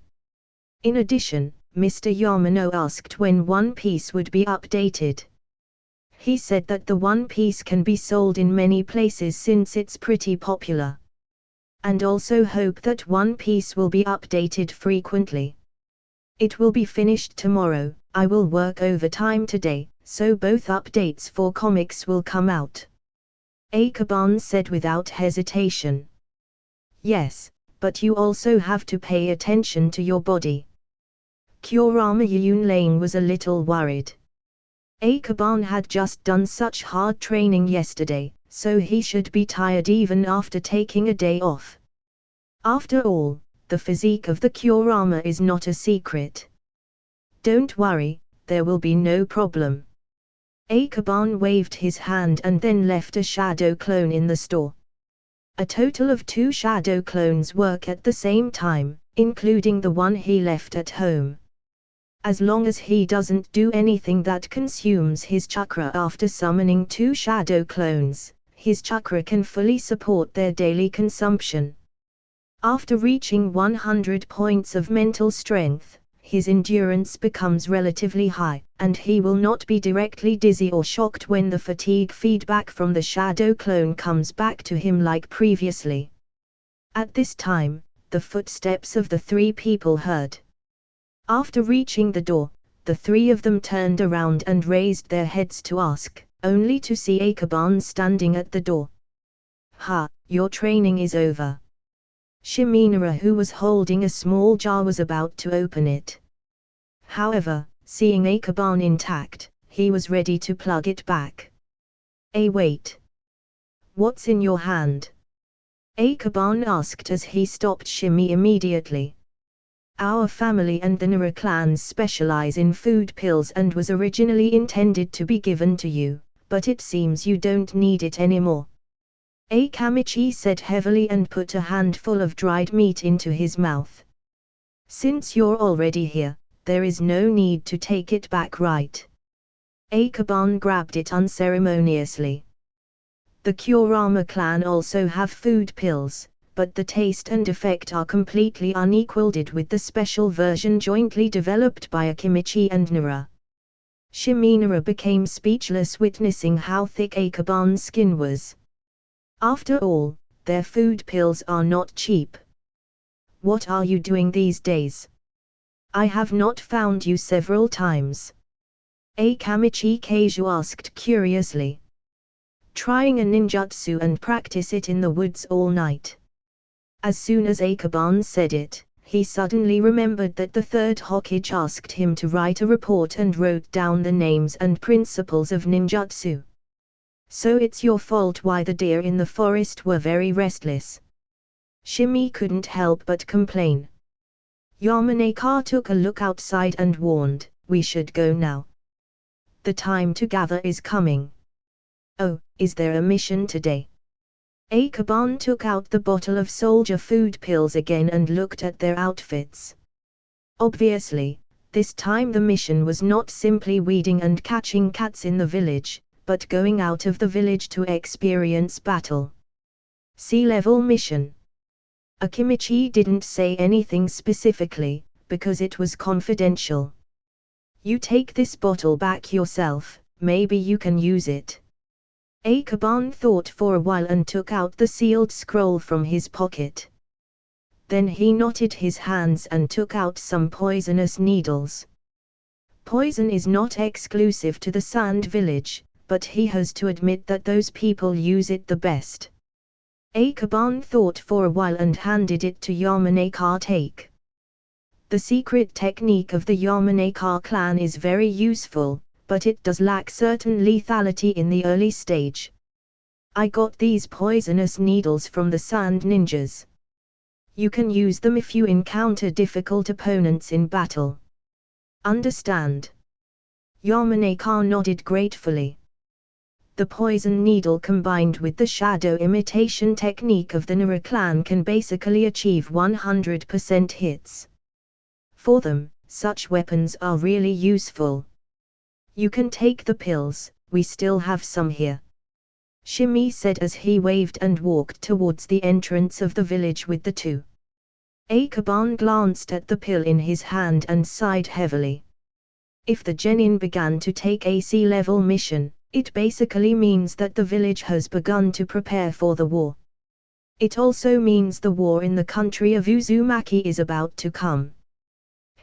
In addition, Mr. Yamano asked when One Piece would be updated. He said that the One Piece can be sold in many places since it's pretty popular. And also hope that One Piece will be updated frequently. It will be finished tomorrow. I will work overtime today, so both updates for comics will come out. Akaban said without hesitation. Yes, but you also have to pay attention to your body. Kurama Yunlane was a little worried. Akaban had just done such hard training yesterday, so he should be tired even after taking a day off. After all, the physique of the Kurama is not a secret. Don't worry, there will be no problem. Akaban waved his hand and then left a shadow clone in the store. A total of 2 shadow clones work at the same time, including the one he left at home. As long as he doesn't do anything that consumes his chakra after summoning 2 shadow clones, his chakra can fully support their daily consumption. After reaching 100 points of mental strength, his endurance becomes relatively high, and he will not be directly dizzy or shocked when the fatigue feedback from the shadow clone comes back to him like previously. At this time, the footsteps of the 3 people heard. After reaching the door, the 3 of them turned around and raised their heads to ask, only to see Akaban standing at the door. Ha, your training is over. Shiminara, who was holding a small jar, was about to open it. However, seeing Akaban intact, he was ready to plug it back. Wait. What's in your hand? Akaban asked as he stopped Shimi immediately. Our family and the Nara clans specialize in food pills and was originally intended to be given to you, but it seems you don't need it anymore. Akamichi said heavily and put a handful of dried meat into his mouth. Since you're already here, there is no need to take it back, right? Akaban grabbed it unceremoniously. The Kurama clan also have food pills, but the taste and effect are completely unequaled with the special version jointly developed by Akamichi and Nara. Shiminara became speechless witnessing how thick Akaban's skin was. After all, their food pills are not cheap. What are you doing these days? I have not found you several times. Akamichi Keiju asked curiously. Trying a ninjutsu and practice it in the woods all night. As soon as Akaban said it, he suddenly remembered that the 3rd Hokage asked him to write a report and wrote down the names and principles of ninjutsu. So it's your fault why the deer in the forest were very restless. Shimi couldn't help but complain. Yamanaka took a look outside and warned, "We should go now. The time to gather is coming." "Oh, is there a mission today?" Akaban took out the bottle of soldier food pills again and looked at their outfits. Obviously, this time the mission was not simply weeding and catching cats in the village, but going out of the village to experience battle. Sea-level mission. Akimichi didn't say anything specifically, because it was confidential. "You take this bottle back yourself, maybe you can use it." Akaban thought for a while and took out the sealed scroll from his pocket. Then he knotted his hands and took out some poisonous needles. Poison is not exclusive to the Sand Village, but he has to admit that those people use it the best. Akaban thought for a while and handed it to Yamanaka. "Take." The secret technique of the Yamanaka clan is very useful, but it does lack certain lethality in the early stage. "I got these poisonous needles from the Sand Ninjas. You can use them if you encounter difficult opponents in battle." "Understand." Yamanaka nodded gratefully. The poison needle combined with the shadow imitation technique of the Nara clan can basically achieve 100% hits. For them, such weapons are really useful. "You can take the pills, we still have some here," Shimi said as he waved and walked towards the entrance of the village with the two. Akaban glanced at the pill in his hand and sighed heavily. If the genin began to take a sea-level mission, it basically means that the village has begun to prepare for the war. It also means the war in the country of Uzumaki is about to come.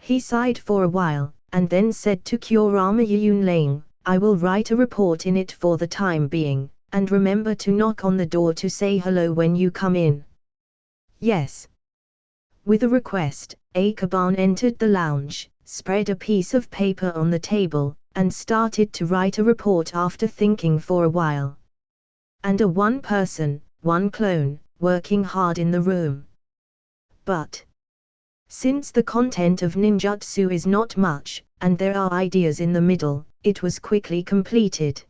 He sighed for a while, and then said to Kurama Yunlang, "I will write a report in it for the time being, and remember to knock on the door to say hello when you come in." "Yes." With a request, Akaban entered the lounge, spread a piece of paper on the table, and started to write a report after thinking for a while. And a one person, one clone, working hard in the room. But since the content of ninjutsu is not much, and there are ideas in the middle, it was quickly completed.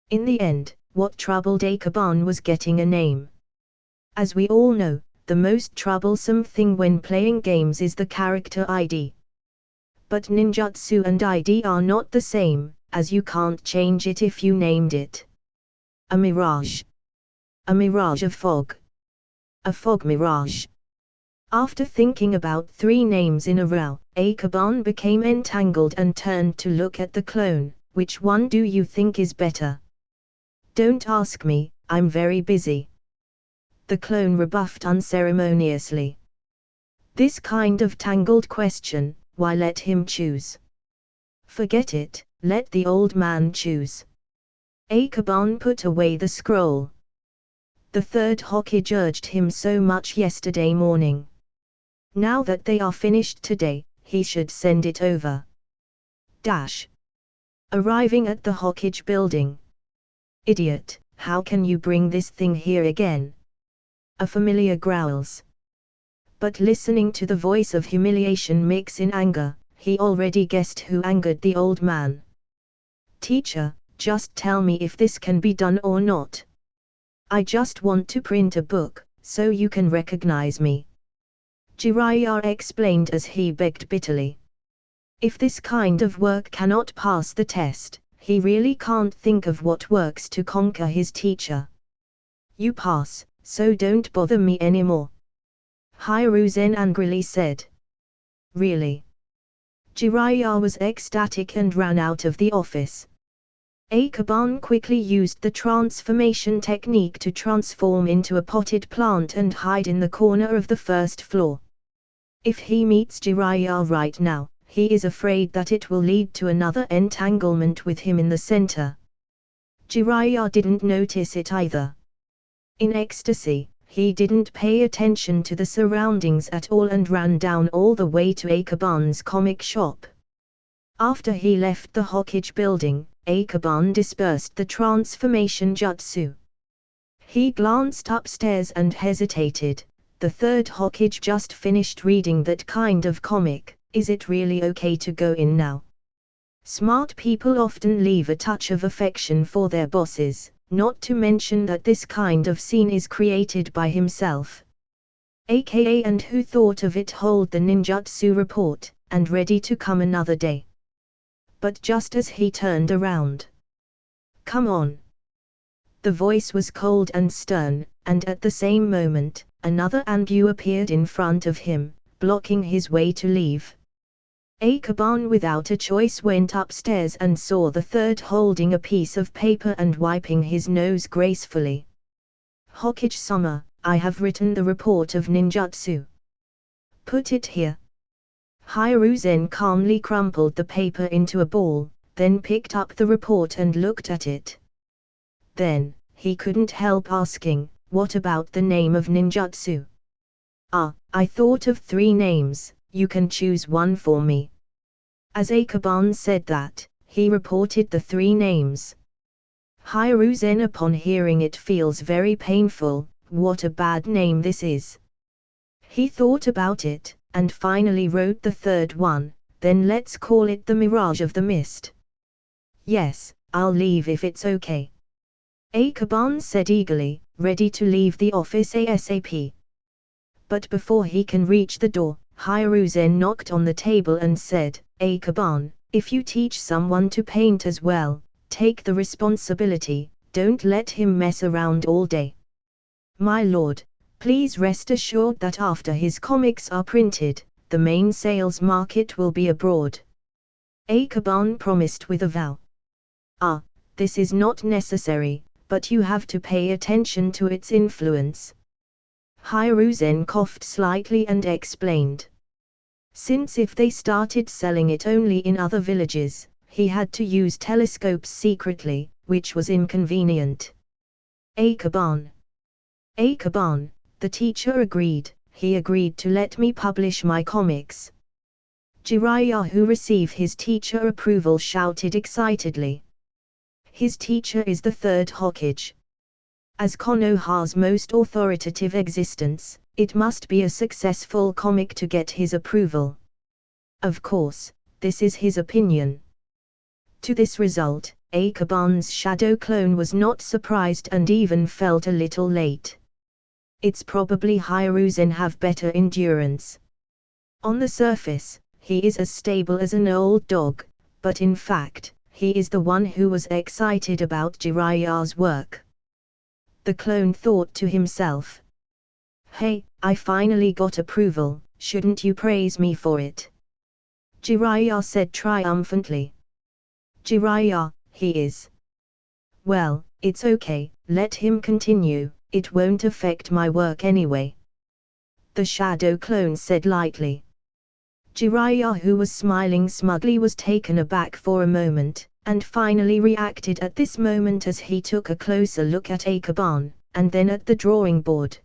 In the end, what troubled Akaban was getting a name. As we all know, the most troublesome thing when playing games is the character ID. But ninjutsu and ID are not the same, as you can't change it if you named it. A mirage. A mirage of fog. A fog mirage. After thinking about 3 names in a row, Akaban became entangled and turned to look at the clone. "Which one do you think is better?" "Don't ask me, I'm very busy," the clone rebuffed unceremoniously. This kind of tangled question, why let him choose? "Forget it, let the old man choose." Akaban put away the scroll. The third Hokage urged him so much yesterday morning. Now that they are finished today, he should send it over. Arriving at the Hokage building. "Idiot, how can you bring this thing here again?" a familiar growls. But listening to the voice of humiliation mix in anger, he already guessed who angered the old man. "Teacher, just tell me if this can be done or not. I just want to print a book, so you can recognize me," Jiraiya explained as he begged bitterly. If this kind of work cannot pass the test, he really can't think of what works to conquer his teacher. "You pass, so don't bother me anymore," Hiruzen angrily said. "Really?" Jiraiya was ecstatic and ran out of the office. Akaban quickly used the transformation technique to transform into a potted plant and hide in the corner of the first floor. If he meets Jiraiya right now, he is afraid that it will lead to another entanglement with him in the center. Jiraiya didn't notice it either. In ecstasy, he didn't pay attention to the surroundings at all and ran down all the way to Akaban's comic shop. After he left the Hokage building, Akaban dispersed the transformation jutsu. He glanced upstairs and hesitated, the third Hokage just finished reading that kind of comic, is it really okay to go in now? Smart people often leave a touch of affection for their bosses, not to mention that this kind of scene is created by himself. AKA and who thought of it hold the ninjutsu report, and ready to come another day. But just as he turned around. Come on. The voice was cold and stern, and at the same moment, another Anbu appeared in front of him, blocking his way to leave. Akaban without a choice went upstairs and saw the third holding a piece of paper and wiping his nose gracefully. Hokage-sama, I have written the report of ninjutsu. Put it here. Hiruzen calmly crumpled the paper into a ball, then picked up the report and looked at it. Then, he couldn't help asking, what about the name of ninjutsu? Ah, I thought of 3 names, you can choose one for me. As Akaban said that, he reported the 3 names. Hiruzen upon hearing it feels very painful, what a bad name this is. He thought about it, and finally wrote the 3rd one, then let's call it the Mirage of the Mist. Yes, I'll leave if it's okay. Akaban said eagerly, ready to leave the office ASAP. But before he can reach the door, Hiruzen knocked on the table and said, Akaban, if you teach someone to paint as well, take the responsibility, don't let him mess around all day. My lord, please rest assured that after his comics are printed, the main sales market will be abroad. Akaban promised with a vow. Ah, this is not necessary, but you have to pay attention to its influence. Hiruzen coughed slightly and explained. Since if they started selling it only in other villages, he had to use telescopes secretly, which was inconvenient. Akaban, the teacher agreed, he agreed to let me publish my comics. Jiraiya, who received his teacher approval, shouted excitedly. His teacher is the 3rd Hokage. As Konoha's most authoritative existence, it must be a successful comic to get his approval. Of course, this is his opinion. To this result, Akaban's shadow clone was not surprised and even felt a little late. It's probably Hiruzen have better endurance. On the surface, he is as stable as an old dog, but in fact, he is the one who was excited about Jiraiya's work. The clone thought to himself. Hey, I finally got approval, shouldn't you praise me for it? Jiraiya said triumphantly. Jiraiya, he is. Well, it's okay, let him continue, it won't affect my work anyway. The shadow clone said lightly. Jiraiya, who was smiling smugly, was taken aback for a moment, and finally reacted at this moment as he took a closer look at Akaban, and then at the drawing board.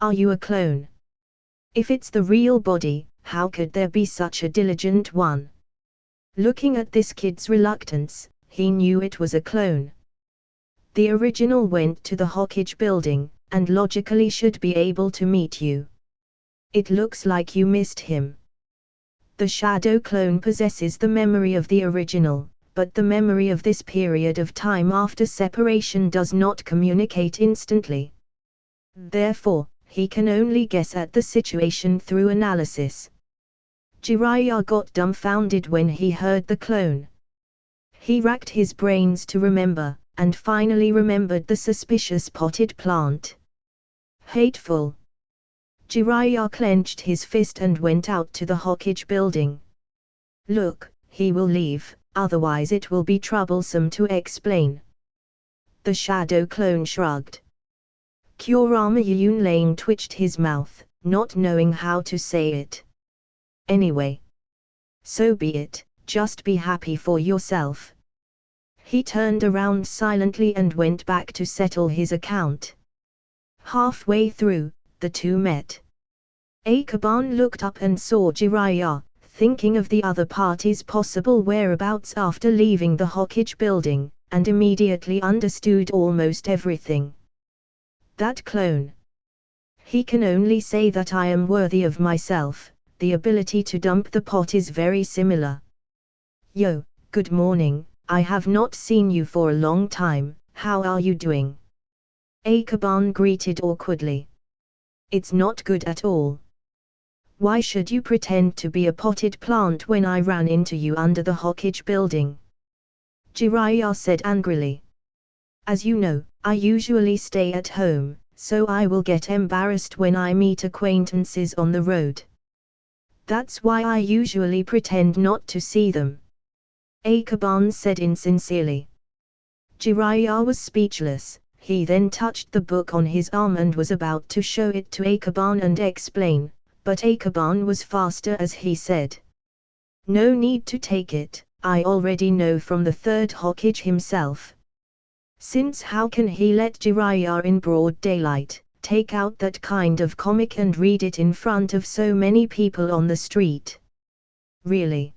Are you a clone? If it's the real body, how could there be such a diligent one? Looking at this kid's reluctance, he knew it was a clone. The original went to the Hokage building, and logically should be able to meet you. It looks like you missed him. The shadow clone possesses the memory of the original, but the memory of this period of time after separation does not communicate instantly. Therefore, he can only guess at the situation through analysis. Jiraiya got dumbfounded when he heard the clone. He racked his brains to remember, and finally remembered the suspicious potted plant. Hateful. Jiraiya clenched his fist and went out to the Hokage building. Look, he will leave, otherwise it will be troublesome to explain. The shadow clone shrugged. Kurama Yunlane twitched his mouth, not knowing how to say it. Anyway. So be it, just be happy for yourself. He turned around silently and went back to settle his account. Halfway through, the two met. Akaban looked up and saw Jiraiya, thinking of the other party's possible whereabouts after leaving the Hokage building, and immediately understood almost everything. That clone. He can only say that I am worthy of myself. The ability to dump the pot is very similar. Yo, good morning, I have not seen you for a long time, how are you doing? Akaban greeted awkwardly. It's not good at all. Why should you pretend to be a potted plant when I ran into you under the Hokage building? Jiraiya said angrily. As you know, I usually stay at home, so I will get embarrassed when I meet acquaintances on the road. That's why I usually pretend not to see them. Akaban said insincerely. Jiraiya was speechless. He then touched the book on his arm and was about to show it to Akaban and explain, but Akaban was faster as he said. No need to take it, I already know from the third Hokage himself. Since how can he let Jiraiya in broad daylight take out that kind of comic and read it in front of so many people on the street? Really?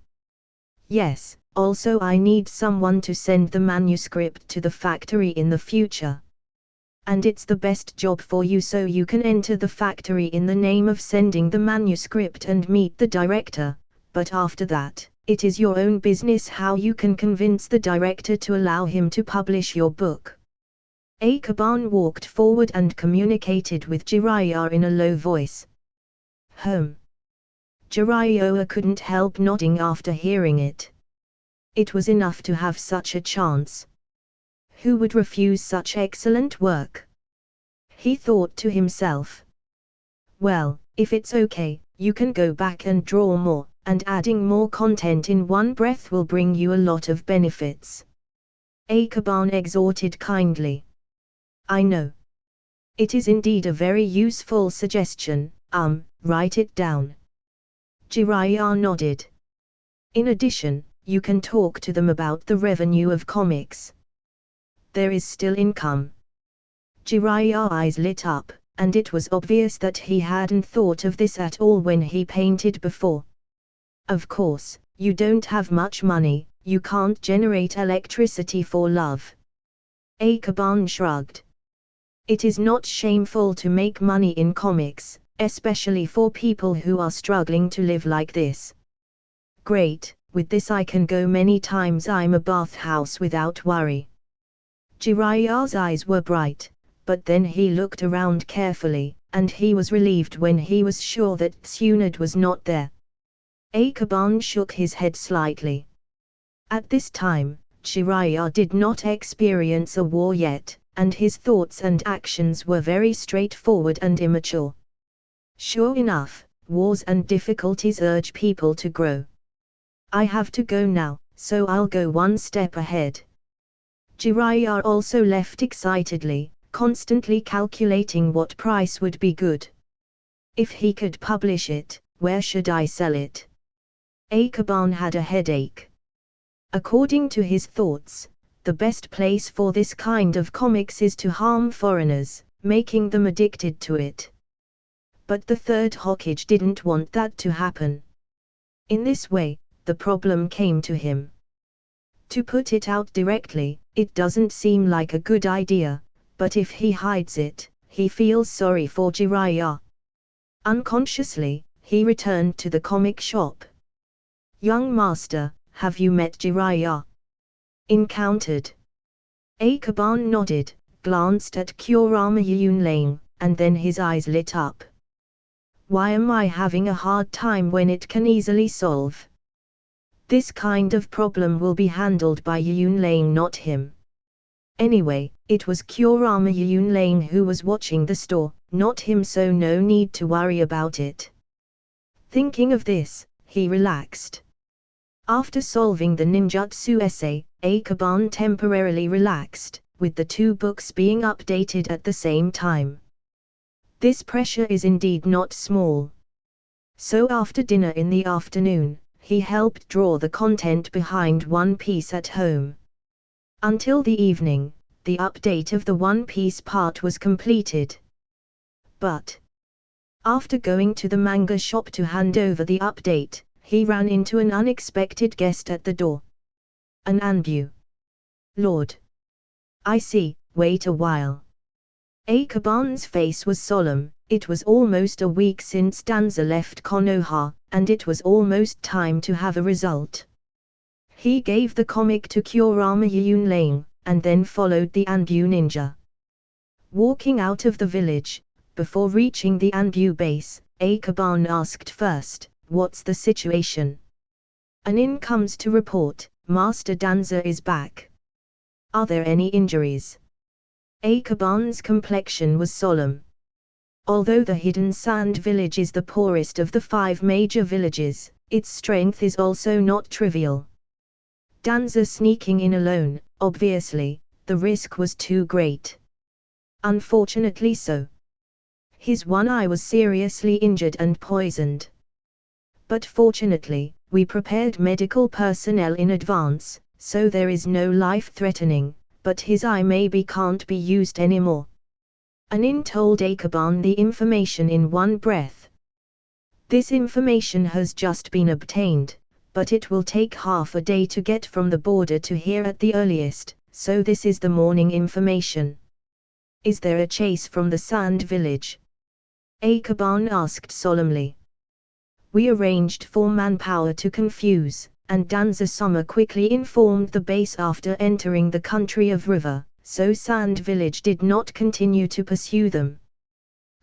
Yes, also I need someone to send the manuscript to the factory in the future. And it's the best job for you, so you can enter the factory in the name of sending the manuscript and meet the director, but after that, it is your own business how you can convince the director to allow him to publish your book. Akaban walked forward and communicated with Jiraiya in a low voice. Jiraiya couldn't help nodding after hearing it. It was enough to have such a chance. Who would refuse such excellent work? He thought to himself. Well, if it's okay, you can go back and draw more, and adding more content in one breath will bring you a lot of benefits. Akaban exhorted kindly. I know. It is indeed a very useful suggestion, write it down. Jiraiya nodded. In addition, you can talk to them about the revenue of comics. There is still income. Jiraiya's eyes lit up, and it was obvious that he hadn't thought of this at all when he painted before. Of course, you don't have much money, you can't generate electricity for love. Akaban shrugged. It is not shameful to make money in comics, especially for people who are struggling to live like this. Great, with this I can go many times I'm a bathhouse without worry. Jiraiya's eyes were bright, but then he looked around carefully, and he was relieved when he was sure that Tsunade was not there. Akaban shook his head slightly. At this time, Jiraiya did not experience a war yet, and his thoughts and actions were very straightforward and immature. Sure enough, wars and difficulties urge people to grow. I have to go now, so I'll go one step ahead. Jiraiya also left excitedly, constantly calculating what price would be good. If he could publish it, where should I sell it? Akaban had a headache. According to his thoughts, the best place for this kind of comics is to harm foreigners, making them addicted to it. But the third Hokage didn't want that to happen. In this way, the problem came to him. To put it out directly, it doesn't seem like a good idea, but if he hides it, he feels sorry for Jiraiya. Unconsciously, he returned to the comic shop. Young master, have you met Jiraiya? Encountered. Akaban nodded, glanced at Kurama Yunlane, and then his eyes lit up. Why am I having a hard time when it can easily solve? This kind of problem will be handled by Yunlane, not him. Anyway, it was Kurama Yunlane who was watching the store, not him, so no need to worry about it. Thinking of this, he relaxed. After solving the ninjutsu essay, Akaban temporarily relaxed, with the two books being updated at the same time. This pressure is indeed not small. So after dinner in the afternoon, he helped draw the content behind One Piece at home. Until the evening, the update of the One Piece part was completed. But after going to the manga shop to hand over the update, he ran into an unexpected guest at the door. An Anbu. Lord. I see, wait a while. Akaban's face was solemn, It was almost a week since Danza left Konoha, and it was almost time to have a result. He gave the comic to Kurama Yunlang, and then followed the Anbu ninja. Walking out of the village, before reaching the Anbu base, Akaban asked first, "What's the situation?" An in comes to report, "Master Danza is back. Are there any injuries?" Akaban's complexion was solemn. Although the hidden sand village is the poorest of the 5 major villages, its strength is also not trivial. Danza sneaking in alone, obviously, the risk was too great. Unfortunately so. His one eye was seriously injured and poisoned. But fortunately, we prepared medical personnel in advance, so there is no life threatening, but his eye maybe can't be used anymore. Anin told Akaban the information in one breath. This information has just been obtained, but it will take half a day to get from the border to here at the earliest, so this is the morning information. Is there a chase from the sand village? Akaban asked solemnly. We arranged for manpower to confuse, and Danza-sama quickly informed the base after entering the country of river, so Sand Village did not continue to pursue them.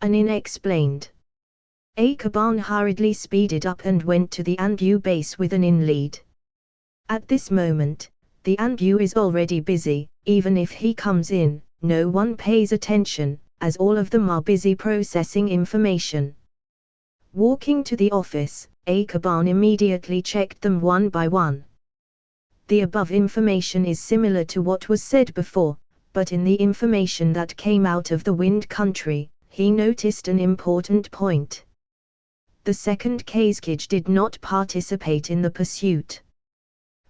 Anin explained. Akaban hurriedly speeded up and went to the Anbu base with an in lead. At this moment, the Anbu is already busy. Even if he comes in, no one pays attention, as all of them are busy processing information. Walking to the office, Akaban immediately checked them one by one. The above information is similar to what was said before, but in the information that came out of the Wind Country, he noticed an important point. The second Kazekage did not participate in the pursuit.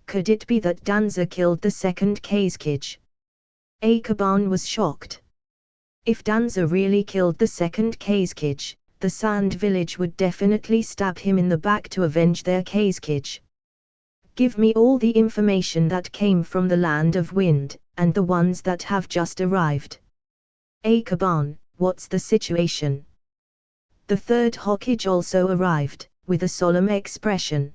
Could it be that Danza killed the second Kazekage? Akaban was shocked. If Danza really killed the second Kazekage, the Sand Village would definitely stab him in the back to avenge their Kazekage. Give me all the information that came from the Land of Wind, and the ones that have just arrived. Akaban, what's the situation? The third Hokage also arrived, with a solemn expression.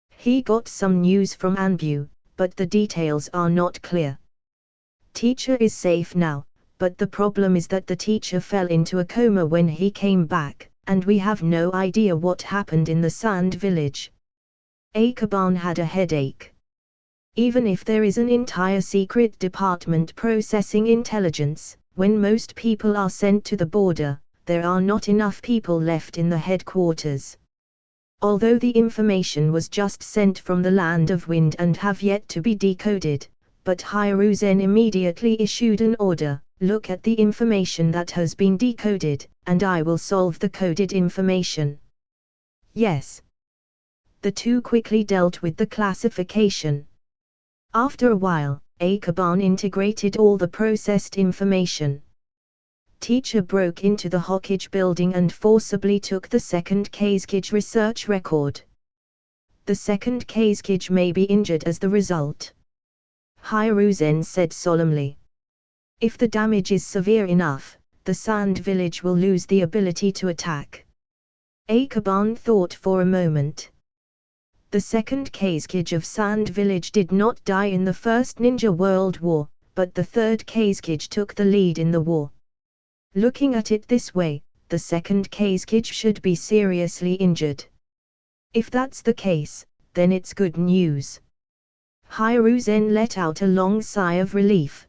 He got some news from Anbu, but the details are not clear. Teacher is safe now, but the problem is that the teacher fell into a coma when he came back, and we have no idea what happened in the Sand Village. Akaban had a headache. Even if there is an entire secret department processing intelligence, when most people are sent to the border, there are not enough people left in the headquarters. Although the information was just sent from the Land of Wind and have yet to be decoded, but Hiruzen immediately issued an order, look at the information that has been decoded, and I will solve the coded information. Yes. The two quickly dealt with the classification. After a while, Akaban integrated all the processed information. Teacher broke into the Hokage building and forcibly took the second Kazekage research record. The second Kazekage may be injured as the result. Hiruzen said solemnly. If the damage is severe enough, the Sand Village will lose the ability to attack. Akaban thought for a moment. The second Kazekage of Sand Village did not die in the First Ninja World War, but the third Kazekage took the lead in the war. Looking at it this way, the second Kazekage should be seriously injured. If that's the case, then it's good news. Hiruzen let out a long sigh of relief.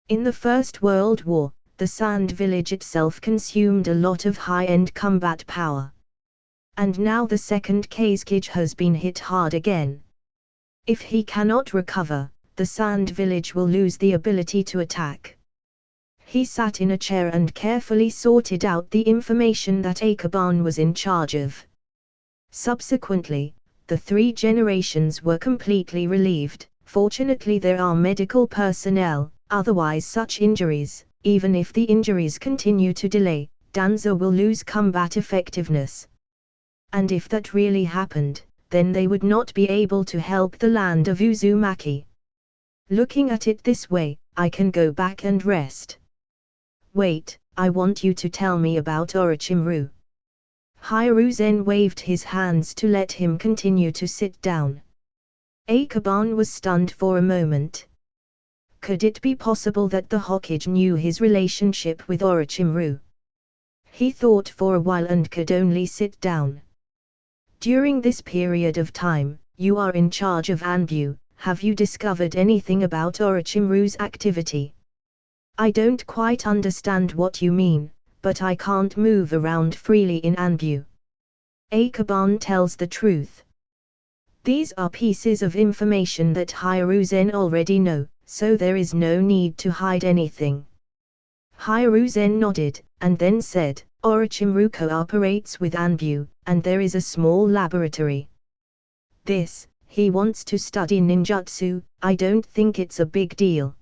In the First World War, the Sand Village itself consumed a lot of high-end combat power. And now the second Kazekage has been hit hard again. If he cannot recover, the Sand Village will lose the ability to attack. He sat in a chair and carefully sorted out the information that Akaban was in charge of. Subsequently, the 3 generations were completely relieved. Fortunately there are medical personnel, otherwise such injuries, even if the injuries continue to delay, Danza will lose combat effectiveness. And if that really happened, then they would not be able to help the land of Uzumaki. Looking at it this way, I can go back and rest. Wait, I want you to tell me about Orochimaru. Hiruzen waved his hands to let him continue to sit down. Akaban was stunned for a moment. Could it be possible that the Hokage knew his relationship with Orochimaru? He thought for a while and could only sit down. During this period of time, you are in charge of Anbu. Have you discovered anything about Orochimaru's activity? I don't quite understand what you mean, but I can't move around freely in Anbu. Akaban tells the truth. These are pieces of information that Hiruzen already know, so there is no need to hide anything. Hiruzen nodded, and then said, Orochimaru cooperates with Anbu, and there is a small laboratory. He wants to study ninjutsu. I don't think it's a big deal.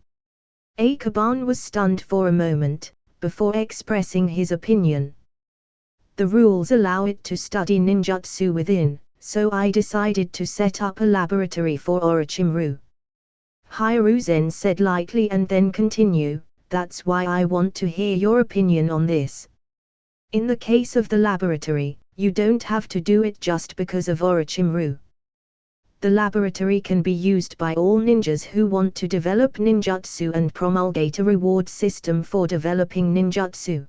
Akaban was stunned for a moment, before expressing his opinion. The rules allow it to study ninjutsu within, so I decided to set up a laboratory for Orochimaru. Hiruzen said lightly and then continue, that's why I want to hear your opinion on this. In the case of the laboratory, you don't have to do it just because of Orochimaru. The laboratory can be used by all ninjas who want to develop ninjutsu and promulgate a reward system for developing ninjutsu.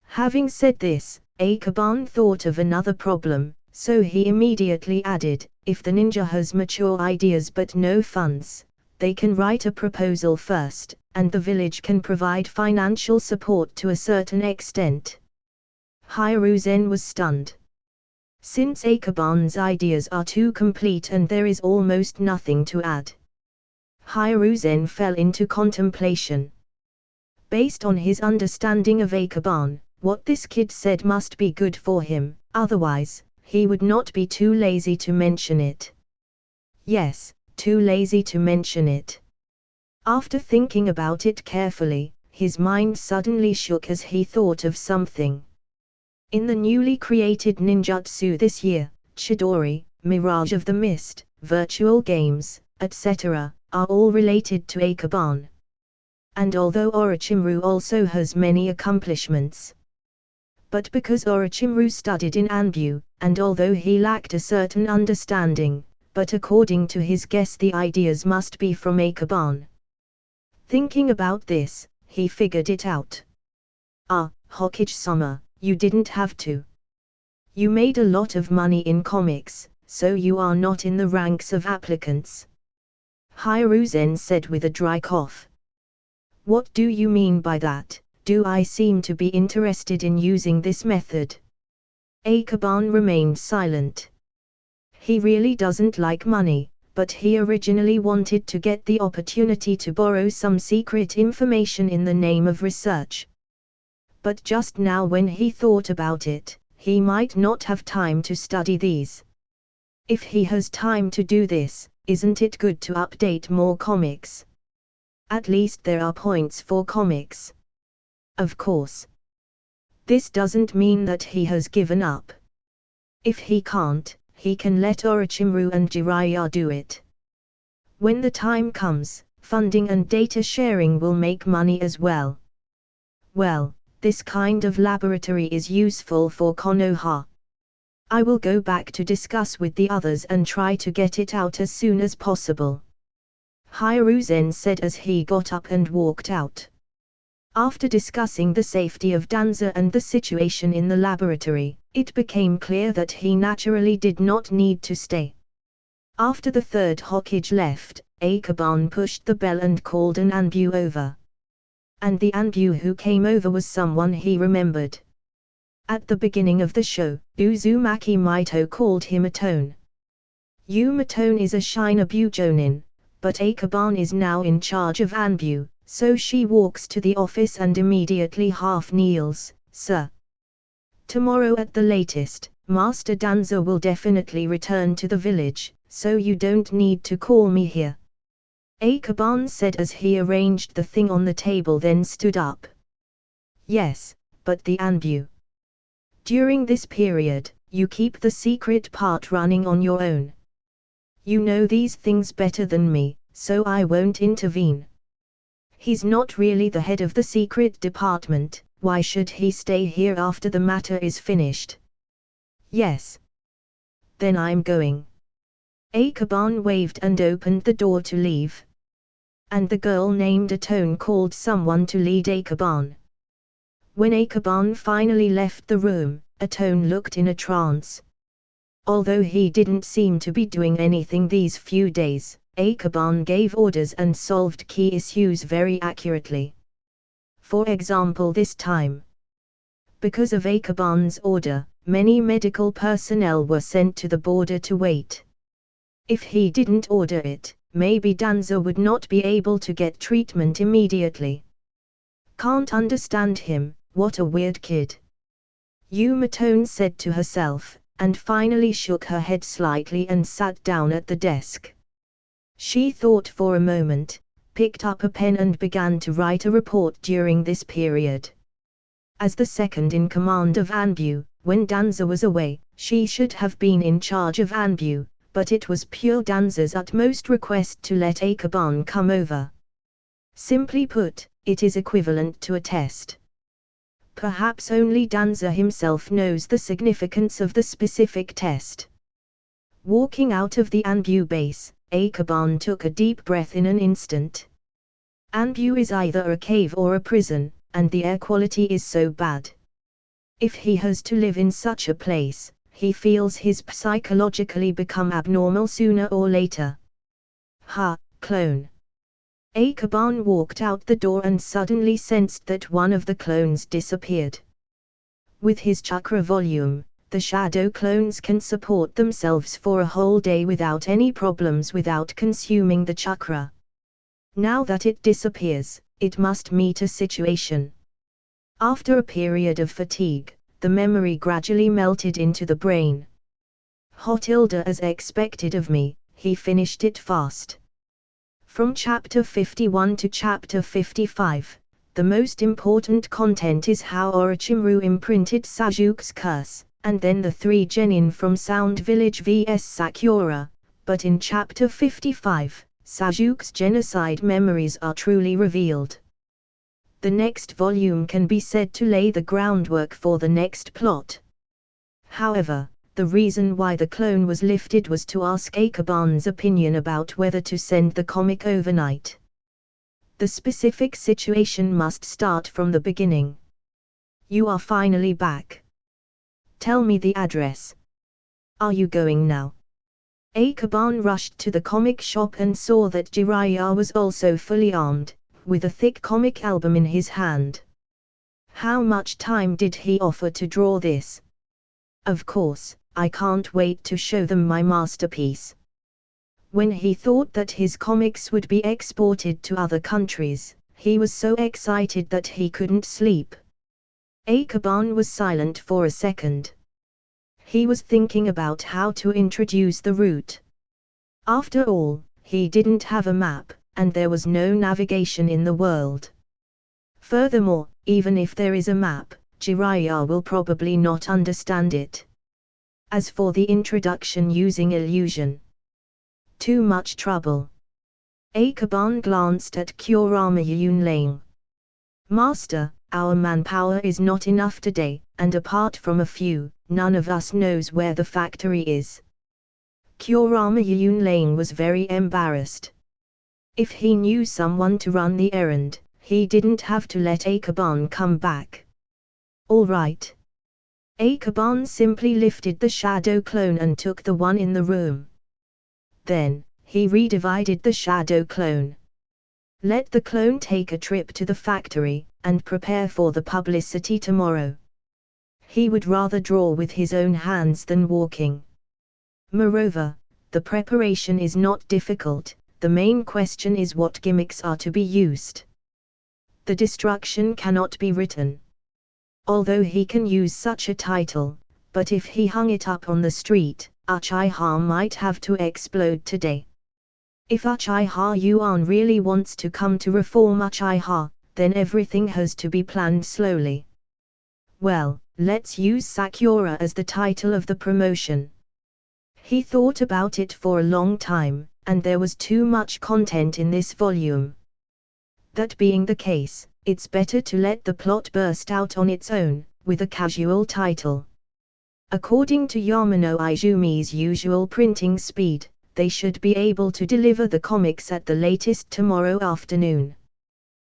Having said this, Akaban thought of another problem, so he immediately added, if the ninja has mature ideas but no funds, they can write a proposal first, and the village can provide financial support to a certain extent. Hiruzen was stunned. Since Akaban's ideas are too complete and there is almost nothing to add, Hiruzen fell into contemplation. Based on his understanding of Akaban, what this kid said must be good for him, otherwise, he would not be too lazy to mention it. Yes, too lazy to mention it. After thinking about it carefully, his mind suddenly shook as he thought of something. In the newly created ninjutsu this year, Chidori, Mirage of the Mist, virtual games, etc., are all related to Akaban. And although Orochimaru also has many accomplishments, but because Orochimaru studied in Anbu, and although he lacked a certain understanding, but according to his guess the ideas must be from Akaban. Thinking about this, he figured it out. Hokage-sama, you didn't have to. You made a lot of money in comics, so you are not in the ranks of applicants. Hiruzen said with a dry cough. What do you mean by that? Do I seem to be interested in using this method? Akaban remained silent. He really doesn't like money, but he originally wanted to get the opportunity to borrow some secret information in the name of research. But just now when he thought about it, he might not have time to study these. If he has time to do this, isn't it good to update more comics? At least there are points for comics. Of course. This doesn't mean that he has given up. If he can't, he can let Orochimaru and Jiraiya do it. When the time comes, funding and data sharing will make money as well. Well, this kind of laboratory is useful for Konoha. I will go back to discuss with the others and try to get it out as soon as possible. Hiruzen said as he got up and walked out. After discussing the safety of Danza and the situation in the laboratory, it became clear that he naturally did not need to stay. After the third Hokage left, Akaban pushed the bell and called an Anbu over. And the Anbu who came over was someone he remembered. At the beginning of the show, Uzumaki Maito called him a Tone. Tone is a Shinobu Jonin, but Akaban is now in charge of Anbu, so she walks to the office and immediately half kneels, Sir. Tomorrow at the latest, Master Danza will definitely return to the village, so you don't need to call me here. Akaban said as he arranged the thing on the table then stood up. Yes, but the Anbu. During this period, you keep the secret part running on your own. You know these things better than me, so I won't intervene. He's not really the head of the secret department, Why should he stay here after the matter is finished? Yes. Then I'm going. Akaban waved and opened the door to leave. And the girl named Atone called someone to lead Akaban. When Akaban finally left the room, Atone looked in a trance. Although he didn't seem to be doing anything these few days, Akaban gave orders and solved key issues very accurately. For example, this time, because of Akaban's order, many medical personnel were sent to the border to wait. If he didn't order it, maybe Danza would not be able to get treatment immediately. Can't understand him, what a weird kid. Atone said to herself, and finally shook her head slightly and sat down at the desk. She thought for a moment, picked up a pen and began to write a report during this period. As the second in command of Anbu, when Danza was away, she should have been in charge of Anbu, but it was pure Danza's utmost request to let Akaban come over. Simply put, it is equivalent to a test. Perhaps only Danza himself knows the significance of the specific test. Walking out of the Anbu base, Akaban took a deep breath in an instant. Anbu is either a cave or a prison, and the air quality is so bad. If he has to live in such a place, he feels his psychologically become abnormal sooner or later. Ha, clone. Akaban walked out the door and suddenly sensed that one of the clones disappeared. With his chakra volume, the shadow clones can support themselves for a whole day without any problems without consuming the chakra. Now that it disappears, it must meet a situation. After a period of fatigue, the memory gradually melted into the brain. Hotilda, as expected of me, he finished it fast. From chapter 51 to chapter 55, the most important content is how Orochimaru imprinted Sajuke's curse, and then the 3 genin from Sound Village vs Sakura, but in chapter 55, Sajuke's genocide memories are truly revealed. The next volume can be said to lay the groundwork for the next plot. However, the reason why the clone was lifted was to ask Akaban's opinion about whether to send the comic overnight. The specific situation must start from the beginning. You are finally back. Tell me the address. Are you going now? Akaban rushed to the comic shop and saw that Jiraiya was also fully armed, with a thick comic album in his hand. How much time did he offer to draw this? Of course, I can't wait to show them my masterpiece. When he thought that his comics would be exported to other countries, he was so excited that he couldn't sleep. Akaban was silent for a second. He was thinking about how to introduce the route. After all, he didn't have a map, and there was no navigation in the world. Furthermore, even if there is a map, Jiraiya will probably not understand it. As for the introduction using illusion, too much trouble. Akaban glanced at Kurama Yunlane. Master, our manpower is not enough today, and apart from a few, none of us knows where the factory is. Kurama Yunlane was very embarrassed. If he knew someone to run the errand, he didn't have to let Akaban come back. All right. Akaban simply lifted the shadow clone and took the one in the room. Then, he redivided the shadow clone. Let the clone take a trip to the factory, and prepare for the publicity tomorrow. He would rather draw with his own hands than walking. Moreover, the preparation is not difficult, the main question is what gimmicks are to be used. The destruction cannot be written. Although he can use such a title, but if he hung it up on the street, Uchiha might have to explode today. If Uchiha Yuan really wants to come to reform Uchiha, then everything has to be planned slowly. Well, let's use Sakura as the title of the promotion. He thought about it for a long time, and there was too much content in this volume. That being the case, it's better to let the plot burst out on its own, with a casual title. According to Yamano Izumi's usual printing speed, they should be able to deliver the comics at the latest tomorrow afternoon.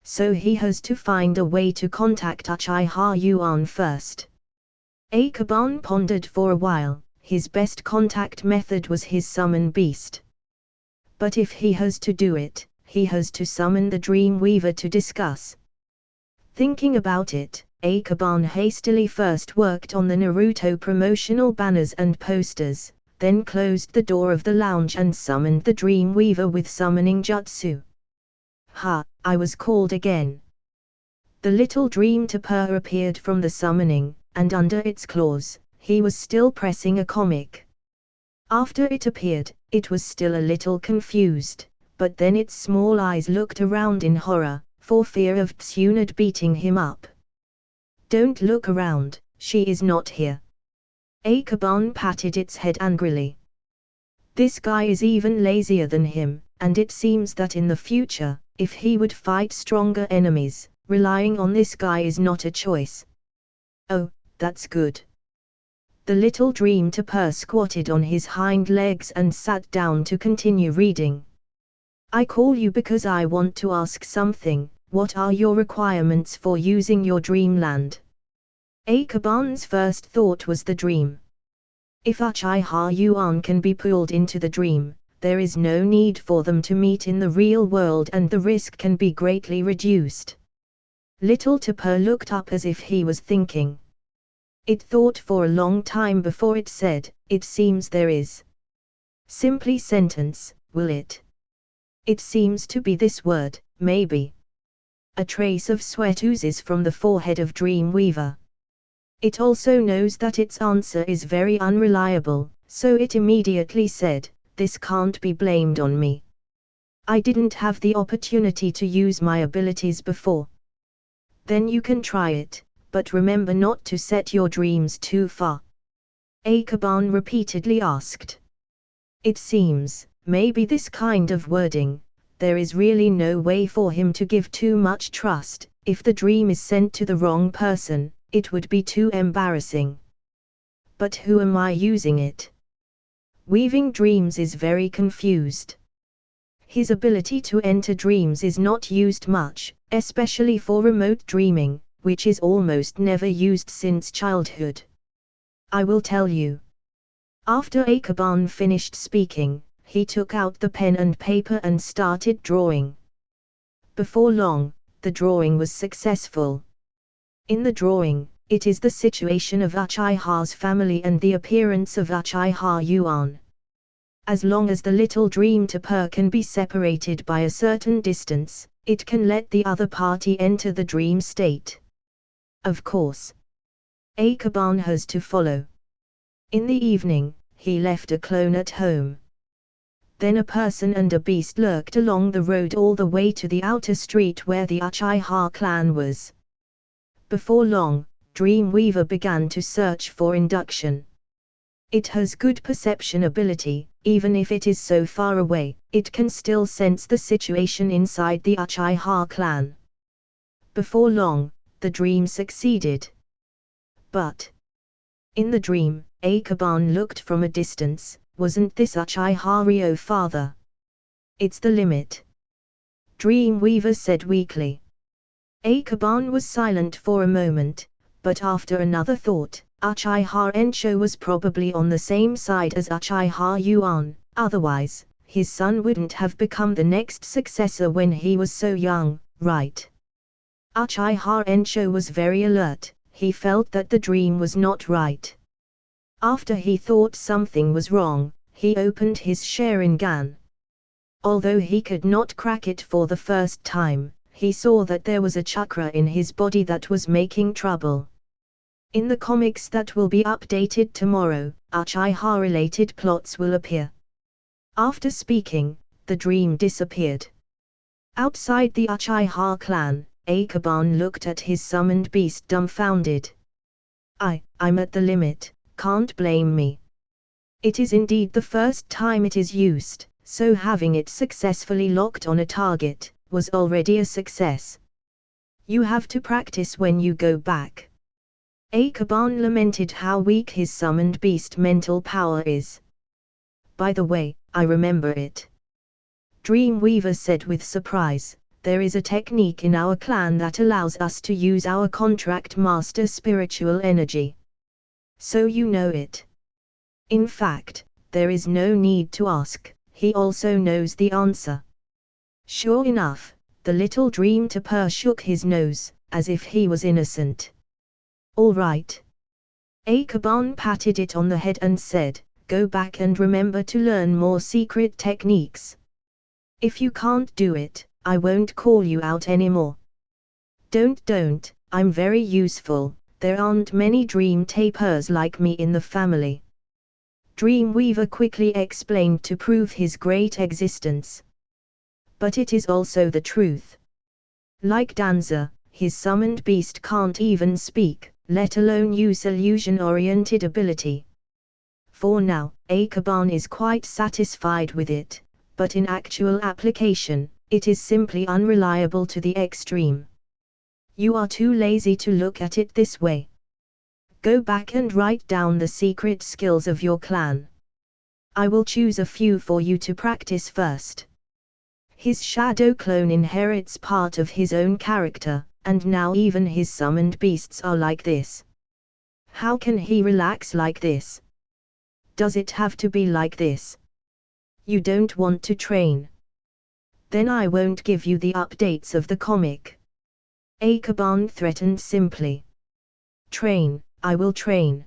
So he has to find a way to contact Uchiha Yuan first. Akaban pondered for a while. His best contact method was his summon beast. But if he has to do it, he has to summon the Dreamweaver to discuss. Thinking about it, Akaban hastily first worked on the Naruto promotional banners and posters, then closed the door of the lounge and summoned the Dreamweaver with summoning jutsu. Ha, I was called again. The little dream tapir appeared from the summoning, and under its claws, he was still pressing a comic. After it appeared, it was still a little confused, but then its small eyes looked around in horror, for fear of Tsunade beating him up. Don't look around, she is not here. Akaban patted its head angrily. This guy is even lazier than him, and it seems that in the future, if he would fight stronger enemies, relying on this guy is not a choice. Oh, that's good. The little dream tapir squatted on his hind legs and sat down to continue reading. I call you because I want to ask something. What are your requirements for using your dreamland? Akaban's first thought was the dream. If Uchiha Yuan can be pulled into the dream, there is no need for them to meet in the real world and the risk can be greatly reduced. Little tapir looked up as if he was thinking. It thought for a long time before it said, it seems there is. Simply sentence, will it? It seems to be this word, maybe. A trace of sweat oozes from the forehead of Dreamweaver. It also knows that its answer is very unreliable, so it immediately said, this can't be blamed on me. I didn't have the opportunity to use my abilities before. Then you can try it. But remember not to set your dreams too far. Akaban repeatedly asked. It seems, maybe this kind of wording, there is really no way for him to give too much trust. If the dream is sent to the wrong person, it would be too embarrassing. But who am I using it? Weaving dreams is very confused. His ability to enter dreams is not used much, especially for remote dreaming, which is almost never used since childhood. I will tell you. After Akaban finished speaking, he took out the pen and paper and started drawing. Before long, the drawing was successful. In the drawing, it is the situation of Uchiha's family and the appearance of Uchiha Yuan. As long as the little dream tapir can be separated by a certain distance, it can let the other party enter the dream state. Of course. Akaban has to follow. In the evening, he left a clone at home. Then a person and a beast lurked along the road all the way to the outer street where the Uchiha clan was. Before long, Dreamweaver began to search for induction. It has good perception ability, even if it is so far away, it can still sense the situation inside the Uchiha clan. Before long, the dream succeeded. But in the dream, Akaban looked from a distance. Wasn't this Uchiha Ryo father? It's the limit. Dreamweaver said weakly. Akaban was silent for a moment, but after another thought, Uchiha Ensho was probably on the same side as Uchiha Yuan, otherwise, his son wouldn't have become the next successor when he was so young, right? Uchiha Ensho was very alert, he felt that the dream was not right. After he thought something was wrong, he opened his Sharingan. Although he could not crack it for the first time, he saw that there was a chakra in his body that was making trouble. In the comics that will be updated tomorrow, Uchiha-related plots will appear. After speaking, the dream disappeared. Outside the Uchiha clan, Akaban looked at his summoned beast dumbfounded. I'm at the limit, can't blame me. It is indeed the first time it is used, so having it successfully locked on a target, was already a success. You have to practice when you go back. Akaban lamented how weak his summoned beast mental power is. By the way, I remember it. Dreamweaver said with surprise, there is a technique in our clan that allows us to use our contract master spiritual energy. So you know it. In fact, there is no need to ask, he also knows the answer. Sure enough, the little dream tapir shook his nose, as if he was innocent. All right. Akaban patted it on the head and said, go back and remember to learn more secret techniques. If you can't do it, I won't call you out anymore. Don't, I'm very useful, there aren't many dream tapirs like me in the family. Dreamweaver quickly explained to prove his great existence. But it is also the truth. Like Danza, his summoned beast can't even speak, let alone use illusion-oriented ability. For now, Akaban is quite satisfied with it, but in actual application, it is simply unreliable to the extreme. You are too lazy to look at it this way. Go back and write down the secret skills of your clan. I will choose a few for you to practice first. His shadow clone inherits part of his own character, and now even his summoned beasts are like this. How can he relax like this? Does it have to be like this? You don't want to train? Then I won't give you the updates of the comic. Akaban threatened simply. Train, I will train.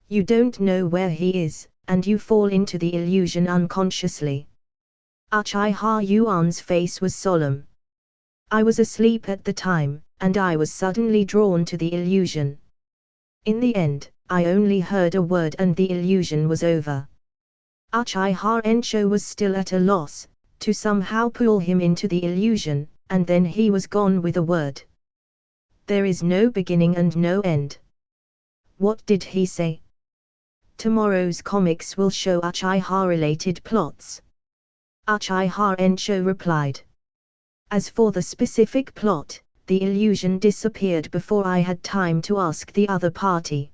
You don't know where he is, and you fall into the illusion unconsciously. Uchiha Yuan's face was solemn. I was asleep at the time, and I was suddenly drawn to the illusion. In the end, I only heard a word and the illusion was over. Uchiha Ensho was still at a loss, to somehow pull him into the illusion, and then he was gone with a word. There is no beginning and no end. What did he say? Tomorrow's comics will show Uchiha-related plots. Uchiha Ensho replied. As for the specific plot, the illusion disappeared before I had time to ask the other party.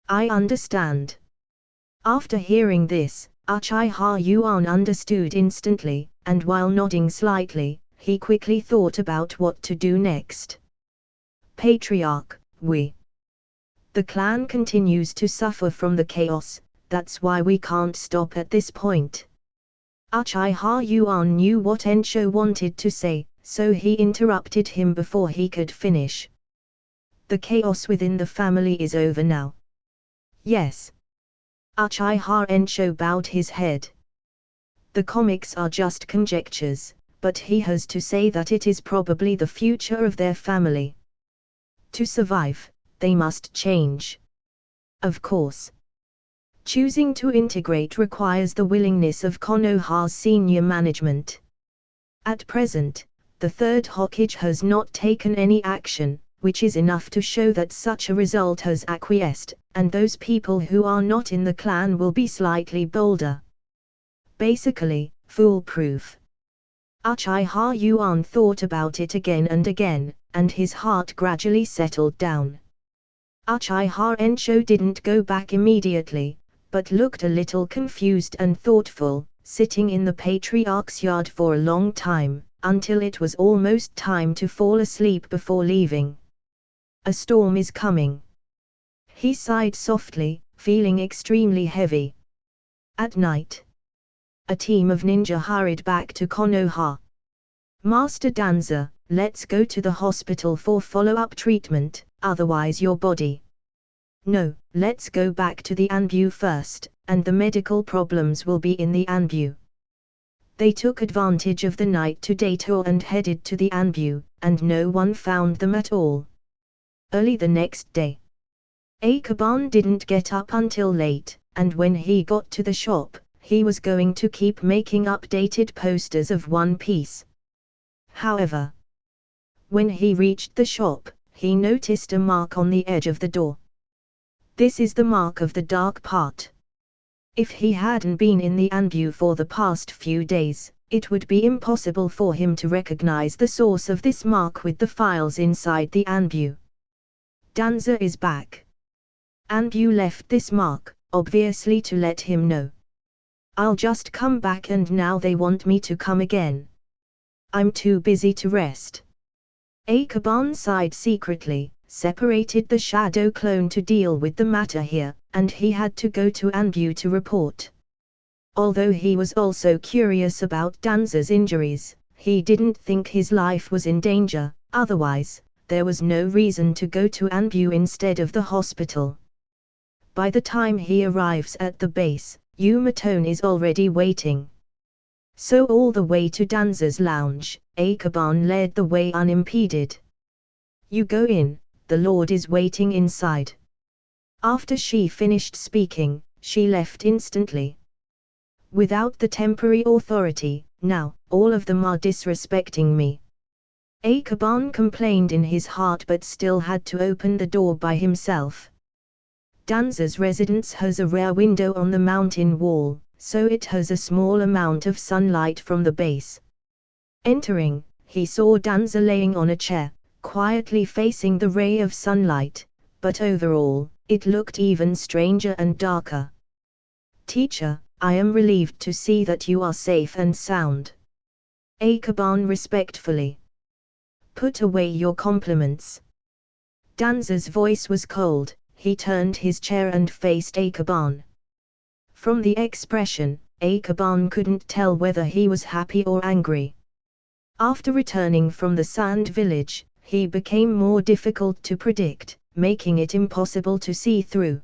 I understand. After hearing this, Uchiha Yuan understood instantly, and while nodding slightly, he quickly thought about what to do next. Patriarch, the clan continues to suffer from the chaos, that's why we can't stop at this point. Uchiha Yuan knew what Ensho wanted to say, so he interrupted him before he could finish. The chaos within the family is over now. Yes. Uchiha Ensho bowed his head. The comics are just conjectures, but he has to say that it is probably the future of their family. To survive, they must change. Of course. Choosing to integrate requires the willingness of Konoha's senior management. At present, the third Hokage has not taken any action, which is enough to show that such a result has acquiesced, and those people who are not in the clan will be slightly bolder. Basically, foolproof. Uchiha Yuan thought about it again and again, and his heart gradually settled down. Uchiha Ensho didn't go back immediately, but looked a little confused and thoughtful, sitting in the patriarch's yard for a long time, until it was almost time to fall asleep before leaving. A storm is coming. He sighed softly, feeling extremely heavy. At night, a team of ninja hurried back to Konoha. Master Danza, let's go to the hospital for follow-up treatment, otherwise your body. No, let's go back to the Anbu first, and the medical problems will be in the Anbu. They took advantage of the night to detour and headed to the Anbu, and no one found them at all. Early the next day, Akaban didn't get up until late, and when he got to the shop, he was going to keep making updated posters of One Piece. However, when he reached the shop, he noticed a mark on the edge of the door. This is the mark of the dark part. If he hadn't been in the Anbu for the past few days, It would be impossible for him to recognize the source of this mark with the files inside the Anbu. Danza is back. Anbu left this mark, obviously to let him know. I'll just come back and now they want me to come again. I'm too busy to rest. Akaban sighed secretly, separated the shadow clone to deal with the matter here, and he had to go to Anbu to report. Although he was also curious about Danza's injuries, he didn't think his life was in danger, otherwise, there was no reason to go to Anbu instead of the hospital. By the time he arrives at the base, Yumatone is already waiting. So all the way to Danza's lounge, Akaban led the way unimpeded. You go in, the Lord is waiting inside. After she finished speaking, she left instantly. Without the temporary authority, now, all of them are disrespecting me. Akaban complained in his heart but still had to open the door by himself. Danza's residence has a rare window on the mountain wall, so it has a small amount of sunlight from the base. Entering, he saw Danza laying on a chair, quietly facing the ray of sunlight, but overall, it looked even stranger and darker. Teacher, I am relieved to see that you are safe and sound. Akaban respectfully. Put away your compliments. Danza's voice was cold. He turned his chair and faced Akaban. From the expression, Akaban couldn't tell whether he was happy or angry. After returning from the sand village, he became more difficult to predict, making it impossible to see through.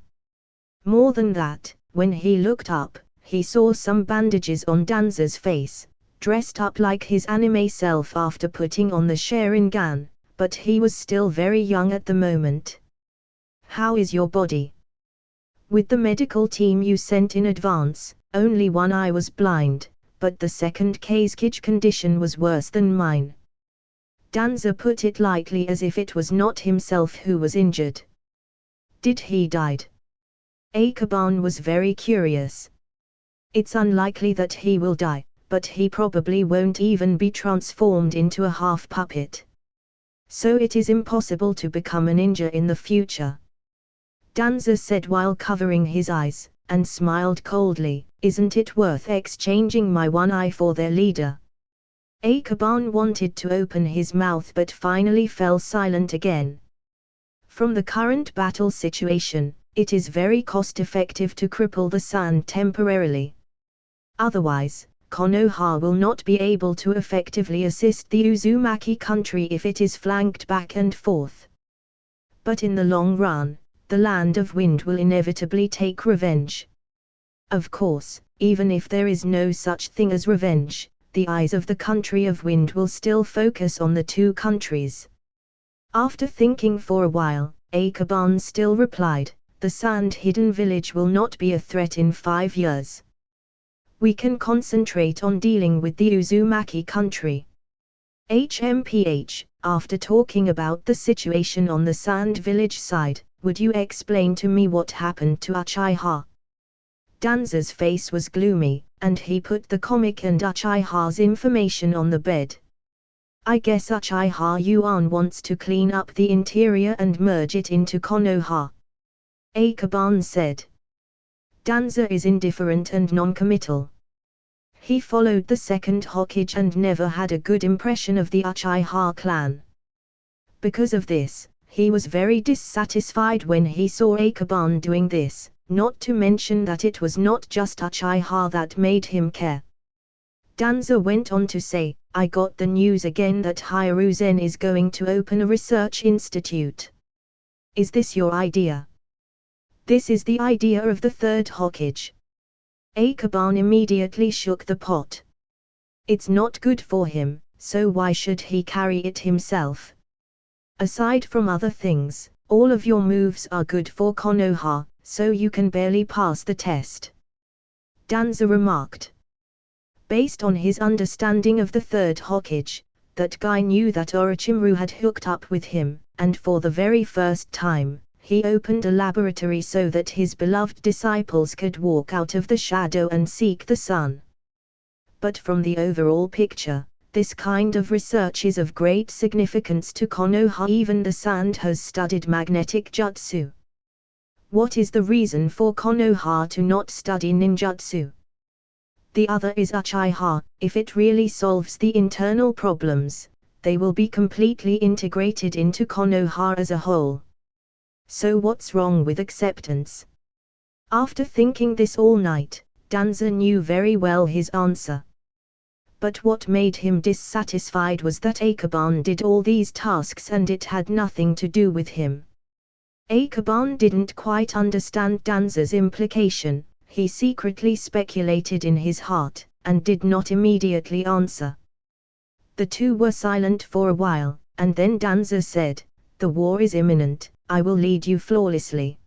More than that, when he looked up, he saw some bandages on Danza's face, dressed up like his anime self after putting on the Sharingan, but he was still very young at the moment. How is your body? With the medical team you sent in advance, only one eye was blind, but the second Kazekage condition was worse than mine. Danza put it lightly as if it was not himself who was injured. Did he died? Akaban was very curious. It's unlikely that he will die, but he probably won't even be transformed into a half puppet. So it is impossible to become a ninja in the future. Danza said while covering his eyes, and smiled coldly, isn't it worth exchanging my one eye for their leader? Akaban wanted to open his mouth but finally fell silent again. From the current battle situation, it is very cost-effective to cripple the sand temporarily. Otherwise, Konoha will not be able to effectively assist the Uzumaki country if it is flanked back and forth. But in the long run, the Land of Wind will inevitably take revenge. Of course, even if there is no such thing as revenge, the eyes of the country of Wind will still focus on the two countries. After thinking for a while, Akaban still replied, the sand-hidden village will not be a threat in 5 years. We can concentrate on dealing with the Uzumaki country. HMPH, after talking about the situation on the sand village side, would you explain to me what happened to Uchiha? Danza's face was gloomy, and he put the comic and Uchiha's information on the bed. I guess Uchiha Yuan wants to clean up the interior and merge it into Konoha. Akaban said. Danza is indifferent and non-committal. He followed the second Hokage and never had a good impression of the Uchiha clan. Because of this, he was very dissatisfied when he saw Akaban doing this, not to mention that it was not just Uchiha that made him care. Danza went on to say, I got the news again that Hiruzen is going to open a research institute. Is this your idea? This is the idea of the third Hokage. Akaban immediately shook the pot. It's not good for him, so why should he carry it himself? Aside from other things, all of your moves are good for Konoha, so you can barely pass the test. Danza remarked. Based on his understanding of the third Hokage, that guy knew that Orochimaru had hooked up with him, and for the very first time, he opened a laboratory so that his beloved disciples could walk out of the shadow and seek the sun. But from the overall picture, this kind of research is of great significance to Konoha. Even the sand has studied magnetic jutsu. What is the reason for Konoha to not study ninjutsu? The other is Uchiha. If it really solves the internal problems, they will be completely integrated into Konoha as a whole. So what's wrong with acceptance? After thinking this all night, Danza knew very well his answer. But what made him dissatisfied was that Akaban did all these tasks and it had nothing to do with him. Akaban didn't quite understand Danza's implication. He secretly speculated in his heart, and did not immediately answer. The two were silent for a while, and then Danza said, "The war is imminent, I will lead you flawlessly.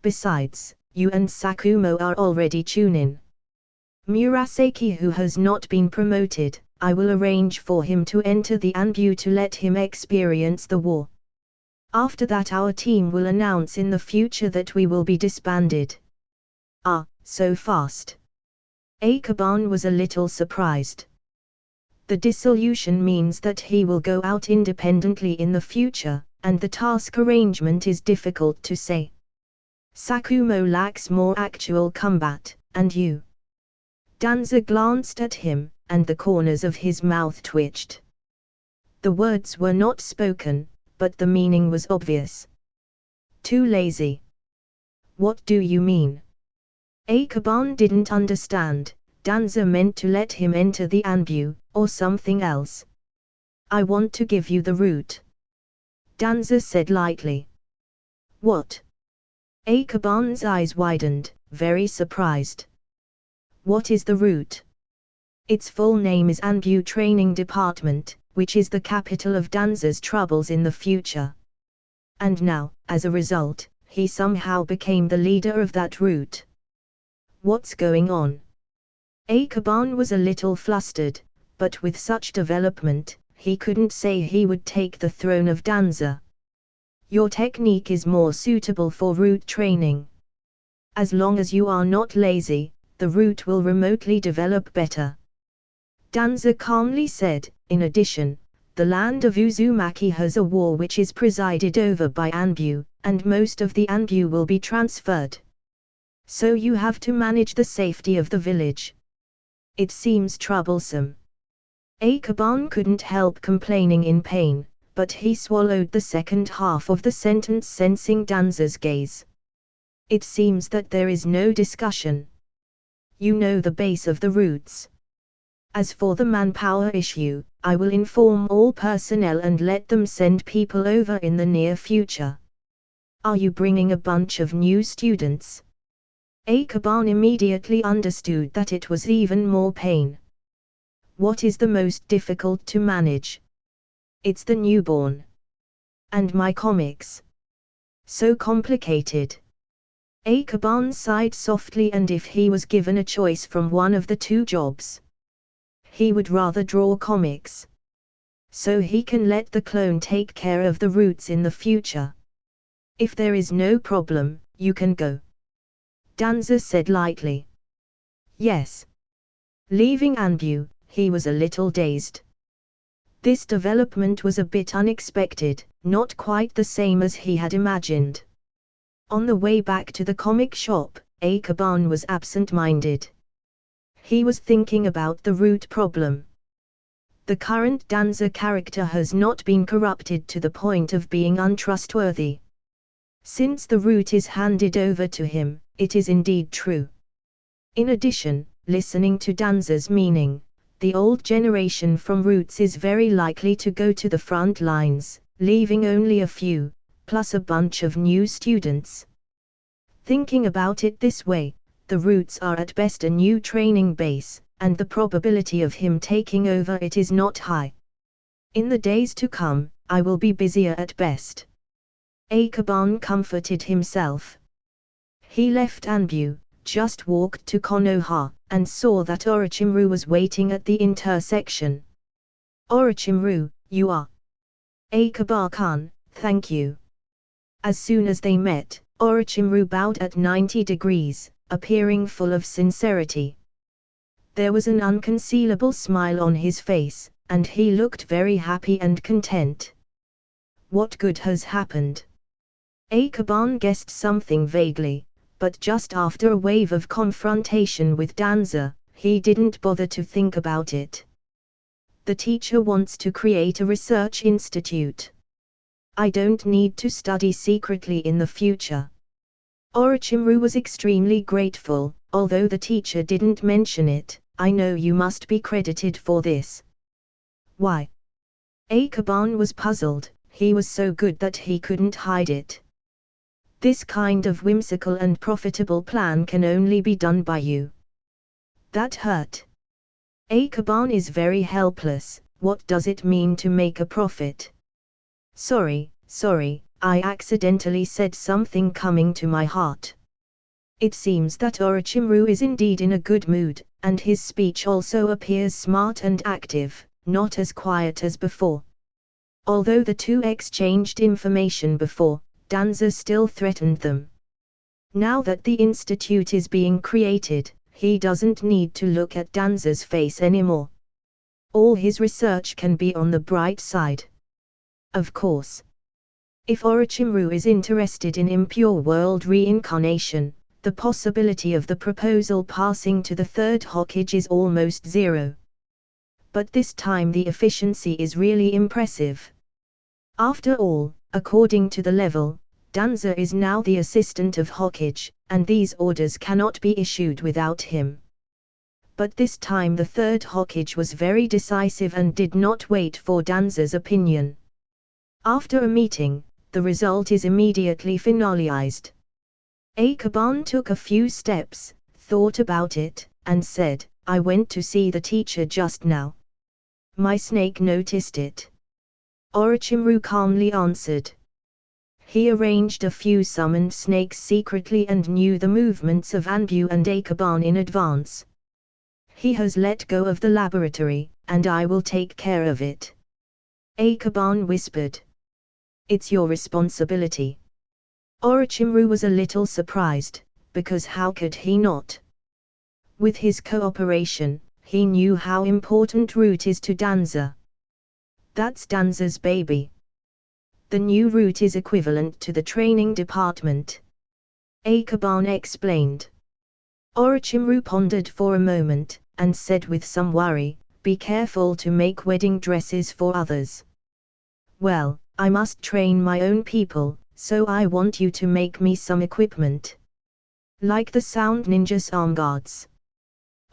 Besides, you and Sakumo are already Chunin. Murasaki, who has not been promoted, I will arrange for him to enter the Anbu to let him experience the war. After that our team will announce in the future that we will be disbanded." Ah, so fast. Akaban was a little surprised. The dissolution means that he will go out independently in the future, and the task arrangement is difficult to say. Sakumo lacks more actual combat, and you. Danza glanced at him, and the corners of his mouth twitched. The words were not spoken, but the meaning was obvious. Too lazy. What do you mean? Akaban didn't understand. Danza meant to let him enter the Anbu, or something else. I want to give you the route. Danza said lightly. What? Akaban's eyes widened, very surprised. What is the route? Its full name is Anbu Training Department, which is the capital of Danza's troubles in the future. And now, as a result, he somehow became the leader of that route. What's going on? Akaban was a little flustered, but with such development, he couldn't say he would take the throne of Danza. Your technique is more suitable for route training. As long as you are not lazy, the route will remotely develop better. Danza calmly said, in addition, the land of Uzumaki has a war which is presided over by Anbu, and most of the Anbu will be transferred. So you have to manage the safety of the village. It seems troublesome. Akaban couldn't help complaining in pain, but he swallowed the second half of the sentence, sensing Danza's gaze. It seems that there is no discussion. You know the base of the routes. As for the manpower issue, I will inform all personnel and let them send people over in the near future. Are you bringing a bunch of new students? Akaban immediately understood that it was even more pain. What is the most difficult to manage? It's the newborn. And my comics. So complicated. Akaban sighed softly, and if he was given a choice from one of the two jobs, he would rather draw comics. So he can let the clone take care of the routes in the future. If there is no problem, you can go. Danza said lightly. Yes. Leaving Anbu, he was a little dazed. This development was a bit unexpected, not quite the same as he had imagined. On the way back to the comic shop, Akaban was absent-minded. He was thinking about the root problem. The current Danza character has not been corrupted to the point of being untrustworthy. Since the root is handed over to him, it is indeed true. In addition, listening to Danza's meaning, the old generation from roots is very likely to go to the front lines, leaving only a few, plus a bunch of new students. Thinking about it this way, the roots are at best a new training base, and the probability of him taking over it is not high. In the days to come, I will be busier at best. Akaban comforted himself. He left Anbu, just walked to Konoha, and saw that Orochimaru was waiting at the intersection. Orochimaru, you are? Akaban, thank you. As soon as they met, Orochimaru bowed at 90 degrees, appearing full of sincerity. There was an unconcealable smile on his face, and he looked very happy and content. What good has happened? Akaban guessed something vaguely, but just after a wave of confrontation with Danza, he didn't bother to think about it. The teacher wants to create a research institute. I don't need to study secretly in the future. Orochimaru was extremely grateful, although the teacher didn't mention it. I know you must be credited for this. Why? Akaban was puzzled. He was so good that he couldn't hide it. This kind of whimsical and profitable plan can only be done by you. That hurt. Akaban is very helpless. What does it mean to make a profit? Sorry, I accidentally said something coming to my heart. It seems that Orochimaru is indeed in a good mood, and his speech also appears smart and active, not as quiet as before. Although the two exchanged information before, Danza still threatened them. Now that the institute is being created, he doesn't need to look at Danza's face anymore. All his research can be on the bright side. Of course. If Orochimaru is interested in impure world reincarnation, the possibility of the proposal passing to the third Hokage is almost zero. But this time the efficiency is really impressive. After all, according to the level, Danza is now the assistant of Hokage, and these orders cannot be issued without him. But this time the third Hokage was very decisive and did not wait for Danza's opinion. After a meeting, the result is immediately finalized. Akaban took a few steps, thought about it, and said, I went to see the teacher just now. My snake noticed it. Orochimaru calmly answered. He arranged a few summoned snakes secretly and knew the movements of Anbu and Akaban in advance. He has let go of the laboratory, and I will take care of it. Akaban whispered. It's your responsibility. Orochimaru was a little surprised, because how could he not? With his cooperation, he knew how important route is to Danza. That's Danza's baby. The new route is equivalent to the training department. Akaban explained. Orochimaru pondered for a moment, and said with some worry, be careful to make wedding dresses for others. Well, I must train my own people, so I want you to make me some equipment. Like the sound ninja's arm guards.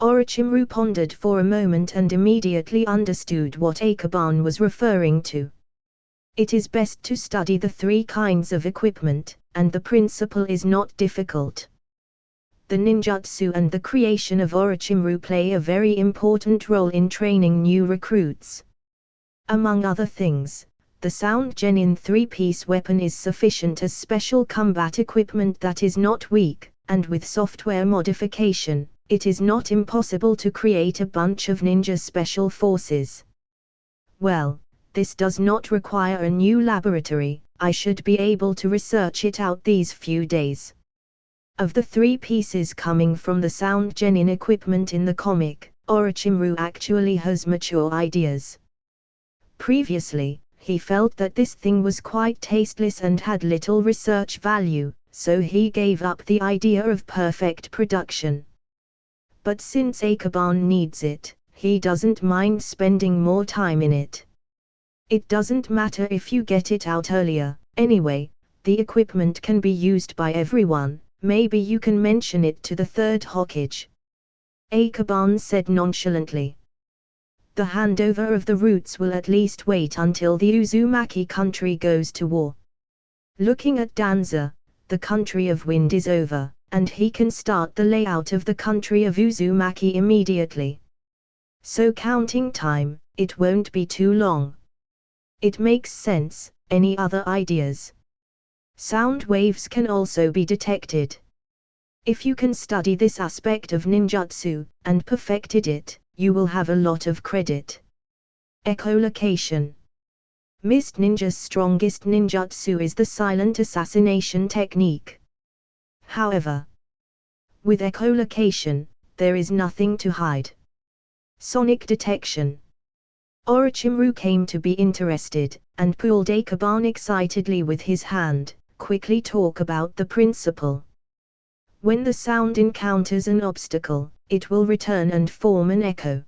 Orochimaru pondered for a moment and immediately understood what Akaban was referring to. It is best to study the three kinds of equipment, and the principle is not difficult. The ninjutsu and the creation of Orochimaru play a very important role in training new recruits. Among other things, the sound genin three-piece weapon is sufficient as special combat equipment that is not weak, and with software modification, it is not impossible to create a bunch of ninja special forces. Well, this does not require a new laboratory, I should be able to research it out these few days. Of the three pieces coming from the sound genin equipment in the comic, Orochimaru actually has mature ideas. Previously, he felt that this thing was quite tasteless and had little research value, so he gave up the idea of perfect production. But since Akaban needs it, he doesn't mind spending more time in it. It doesn't matter if you get it out earlier, anyway, the equipment can be used by everyone, maybe you can mention it to the third Hokage. Akaban said nonchalantly. The handover of the roots will at least wait until the Uzumaki country goes to war. Looking at Danza, the country of wind is over, and he can start the layout of the country of Uzumaki immediately. So counting time, it won't be too long. It makes sense. Any other ideas? Sound waves can also be detected. If you can study this aspect of ninjutsu, and perfected it, you will have a lot of credit. Echolocation. Mist Ninja's strongest ninjutsu is the silent assassination technique. However, with echolocation, there is nothing to hide. Sonic detection. Orochimaru came to be interested, and pulled Akaban excitedly with his hand. Quickly talk about the principle. When the sound encounters an obstacle, it will return and form an echo.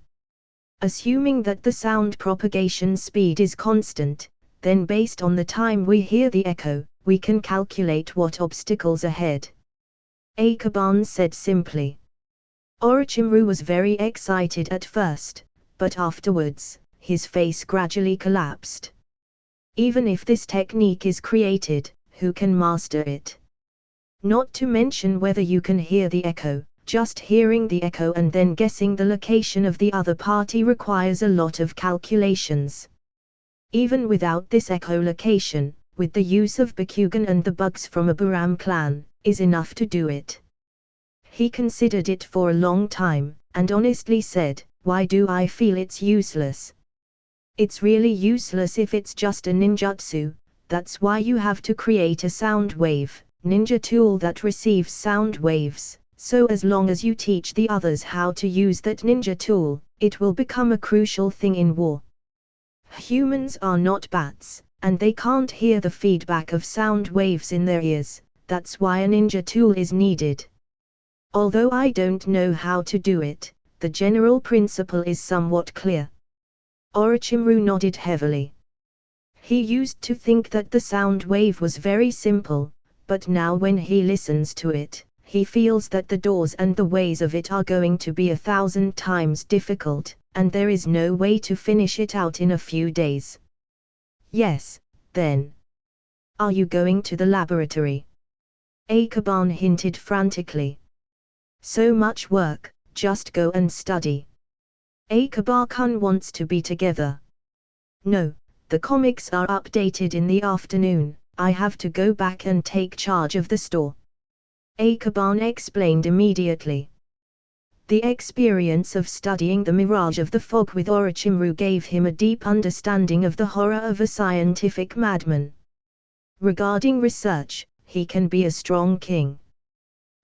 Assuming that the sound propagation speed is constant, then based on the time we hear the echo, we can calculate what obstacles ahead. Akaban said simply. Orochimaru was very excited at first, but afterwards, his face gradually collapsed. Even if this technique is created, who can master it? Not to mention whether you can hear the echo, just hearing the echo and then guessing the location of the other party requires a lot of calculations. Even without this echolocation, with the use of Bakugan and the bugs from a Buram clan, is enough to do it. He considered it for a long time, and honestly said, "Why do I feel it's useless? It's really useless if it's just a ninjutsu. That's why you have to create a sound wave, ninja tool that receives sound waves, so as long as you teach the others how to use that ninja tool, it will become a crucial thing in war. Humans are not bats, and they can't hear the feedback of sound waves in their ears, that's why a ninja tool is needed. Although I don't know how to do it, the general principle is somewhat clear." Orochimaru nodded heavily. He used to think that the sound wave was very simple, but now when he listens to it, he feels that the doors and the ways of it are going to be 1,000 times difficult, and there is no way to finish it out in a few days. "Yes, then. Are you going to the laboratory?" Akaban hinted frantically. "So much work, just go and study. Akaban wants to be together." "No, the comics are updated in the afternoon, I have to go back and take charge of the store," Akaban explained immediately. The experience of studying the Mirage of the Fog with Orochimaru gave him a deep understanding of the horror of a scientific madman. Regarding research, he can be a strong king.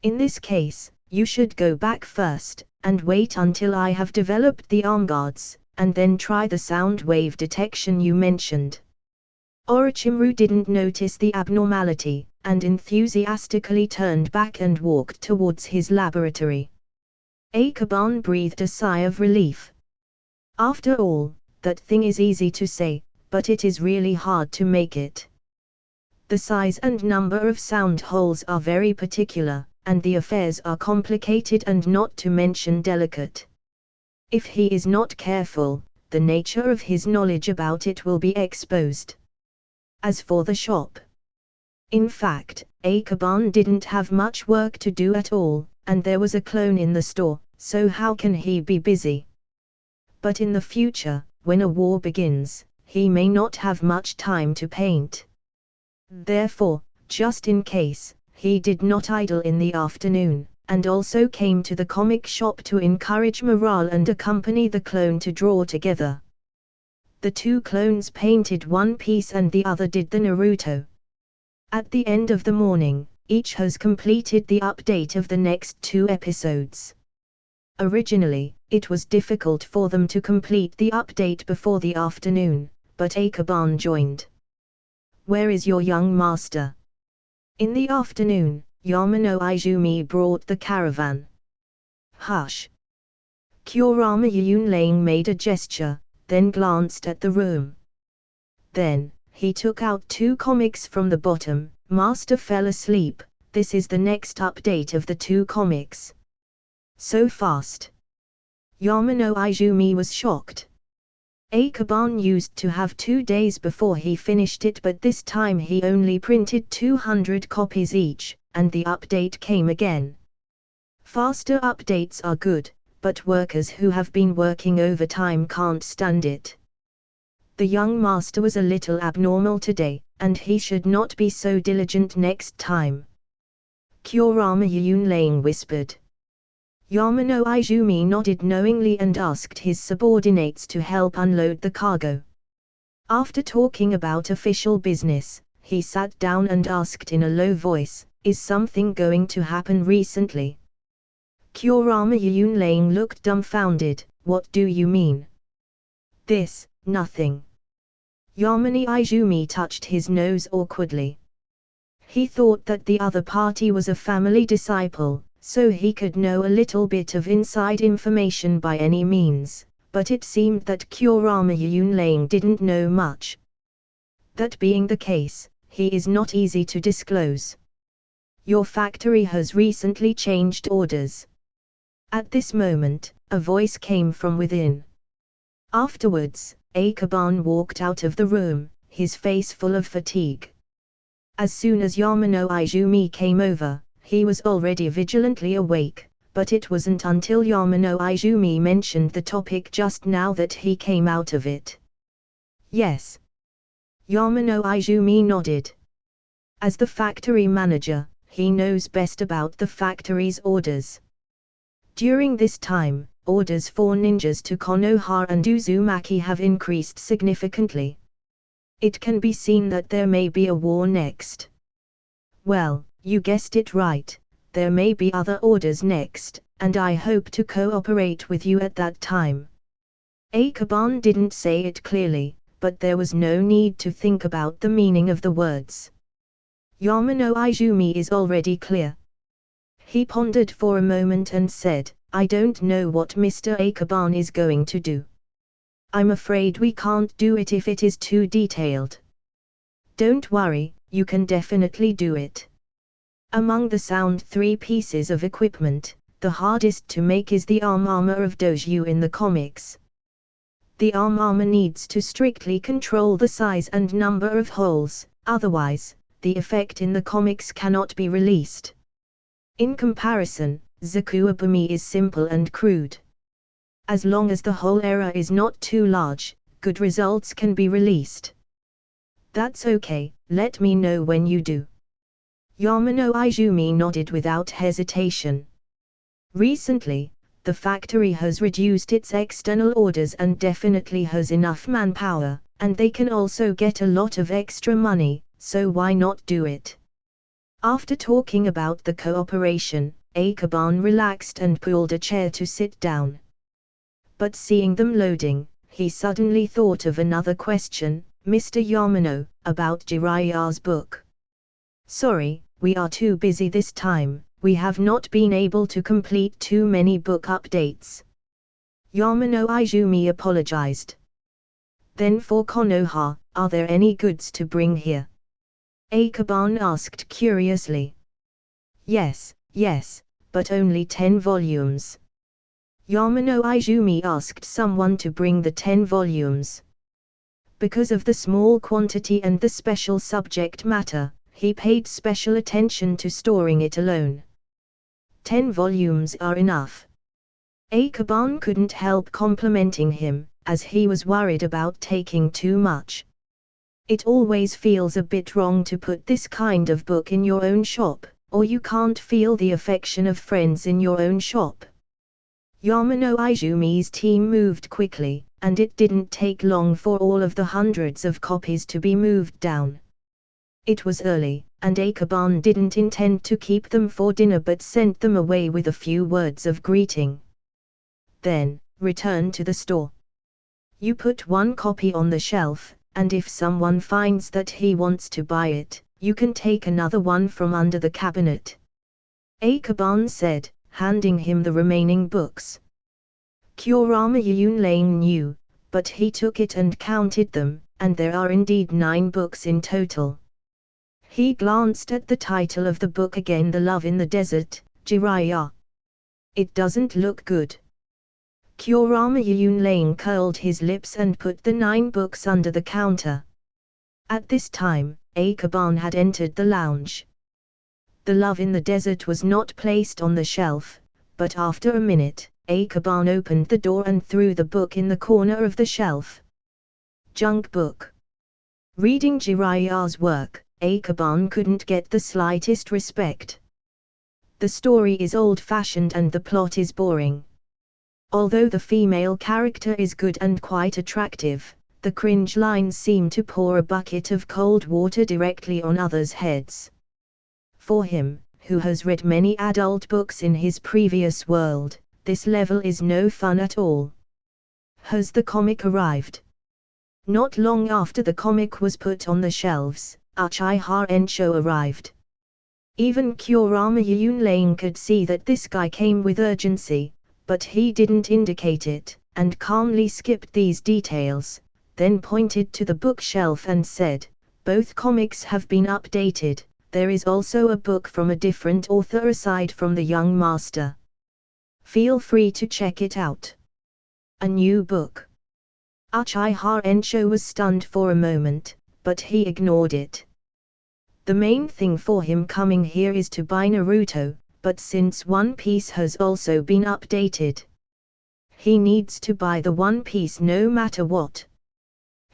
"In this case, you should go back first, and wait until I have developed the arm guards, and then try the sound wave detection you mentioned." Orochimaru didn't notice the abnormality, and enthusiastically turned back and walked towards his laboratory. Akaban breathed a sigh of relief. After all, that thing is easy to say, but it is really hard to make it. The size and number of sound holes are very particular, and the affairs are complicated and not to mention delicate. If he is not careful, the nature of his knowledge about it will be exposed. As for the shop, in fact, Akaban didn't have much work to do at all, and there was a clone in the store, so how can he be busy? But in the future, when a war begins, he may not have much time to paint. Therefore, just in case, he did not idle in the afternoon, and also came to the comic shop to encourage morale and accompany the clone to draw together. The two clones painted one piece and the other did the Naruto. At the end of the morning, each has completed the update of the next 2 episodes. Originally, it was difficult for them to complete the update before the afternoon, but Akaban joined. "Where is your young master?" In the afternoon, Yamano Izumi brought the caravan. "Hush." Kurama Yunlane made a gesture, then glanced at the room. Then, he took out 2 comics from the bottom. "Master fell asleep, this is the next update of the 2 comics. So fast." Yamano Izumi was shocked. Akaban used to have 2 days before he finished it, but this time he only printed 200 copies each, and the update came again. Faster updates are good, but workers who have been working overtime can't stand it. The young master was a little abnormal today, and he should not be so diligent next time. Kurama Yunlane whispered. Yamano Izumi nodded knowingly and asked his subordinates to help unload the cargo. After talking about official business, he sat down and asked in a low voice, "Is something going to happen recently?" Kurama Yunlane looked dumbfounded, what do you mean? This, nothing. Yamane Izumi touched his nose awkwardly. He thought that the other party was a family disciple, so he could know a little bit of inside information by any means, but it seemed that Kurama Yunlane didn't know much. That being the case, he is not easy to disclose. Your factory has recently changed orders. At this moment, a voice came from within. Afterwards, Akaban walked out of the room, his face full of fatigue. As soon as Yamane Izumi came over, he was already vigilantly awake, but it wasn't until Yamane Izumi mentioned the topic just now that he came out of it. Yes. Yamane Izumi nodded. As the factory manager, he knows best about the factory's orders. During this time, orders for ninjas to Konoha and Uzumaki have increased significantly. It can be seen that there may be a war next. Well, you guessed it right, there may be other orders next, and I hope to cooperate with you at that time. Akaban didn't say it clearly, but there was no need to think about the meaning of the words. Yamane Izumi is already clear. He pondered for a moment and said, I don't know what Mr. Akaban is going to do. I'm afraid we can't do it if it is too detailed. Don't worry, you can definitely do it. Among the sound 3 pieces of equipment, the hardest to make is the arm armor of Doju in the comics. The arm armor needs to strictly control the size and number of holes, otherwise, the effect in the comics cannot be released. In comparison, Zakuabumi is simple and crude. As long as the hole area is not too large, good results can be released. That's okay, let me know when you do. Yamane Izumi nodded without hesitation. Recently, the factory has reduced its external orders and definitely has enough manpower, and they can also get a lot of extra money, so why not do it? After talking about the cooperation, Akaban relaxed and pulled a chair to sit down. But seeing them loading, he suddenly thought of another question, Mr. Yamane, about Jiraiya's book. Sorry, we are too busy this time, we have not been able to complete too many book updates. Yamane Izumi apologized. Then for Konoha, are there any goods to bring here? Akaban asked curiously. Yes, but only 10 volumes. Yamane Izumi asked someone to bring the 10 volumes. Because of the small quantity and the special subject matter, he paid special attention to storing it alone. 10 volumes are enough. Akaban couldn't help complimenting him, as he was worried about taking too much. It always feels a bit wrong to put this kind of book in your own shop, or you can't feel the affection of friends in your own shop. Yamane Izumi's team moved quickly, and it didn't take long for all of the hundreds of copies to be moved down. It was early, and Akaban didn't intend to keep them for dinner but sent them away with a few words of greeting. Then, return to the store. You put one copy on the shelf, and if someone finds that he wants to buy it, you can take another one from under the cabinet. Akaban said, handing him the remaining books. Kurama Yunlane knew, but he took it and counted them, and there are indeed 9 books in total. He glanced at the title of the book again, The Love in the Desert, Jiraiya. It doesn't look good. Kurama Yunlane curled his lips and put the 9 books under the counter. At this time, Akaban had entered the lounge. The Love in the Desert was not placed on the shelf, but after a minute, Akaban opened the door and threw the book in the corner of the shelf. Junk book. Reading Jiraiya's work, Akaban couldn't get the slightest respect. The story is old-fashioned and the plot is boring. Although the female character is good and quite attractive, the cringe lines seem to pour a bucket of cold water directly on others' heads. For him, who has read many adult books in his previous world, this level is no fun at all. Has the comic arrived? Not long after the comic was put on the shelves, Uchiha Ensho arrived. Even Kurama Yunlane could see that this guy came with urgency, but he didn't indicate it, and calmly skipped these details, then pointed to the bookshelf and said, "Both comics have been updated, there is also a book from a different author aside from the young master. Feel free to check it out." A new book. Uchiha Ensho was stunned for a moment, but he ignored it. The main thing for him coming here is to buy Naruto, but since One Piece has also been updated, he needs to buy the One Piece no matter what.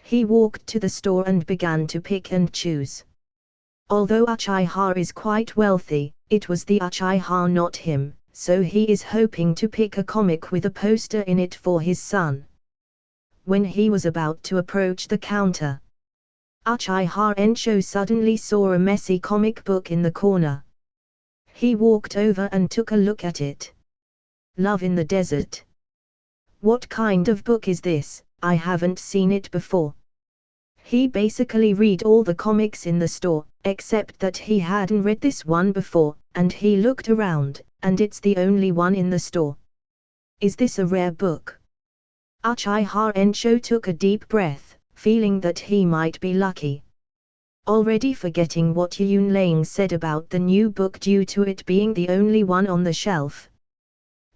He walked to the store and began to pick and choose. Although Uchiha is quite wealthy, it was the Uchiha not him, so he is hoping to pick a comic with a poster in it for his son. When he was about to approach the counter, Uchiha Ensho suddenly saw a messy comic book in the corner. He walked over and took a look at it. Love in the Desert. What kind of book is this? I haven't seen it before. He basically read all the comics in the store, except that he hadn't read this one before, and he looked around, and it's the only one in the store. Is this a rare book? Uchiha Ensho took a deep breath, feeling that he might be lucky. Already forgetting what Yunlane said about the new book due to it being the only one on the shelf.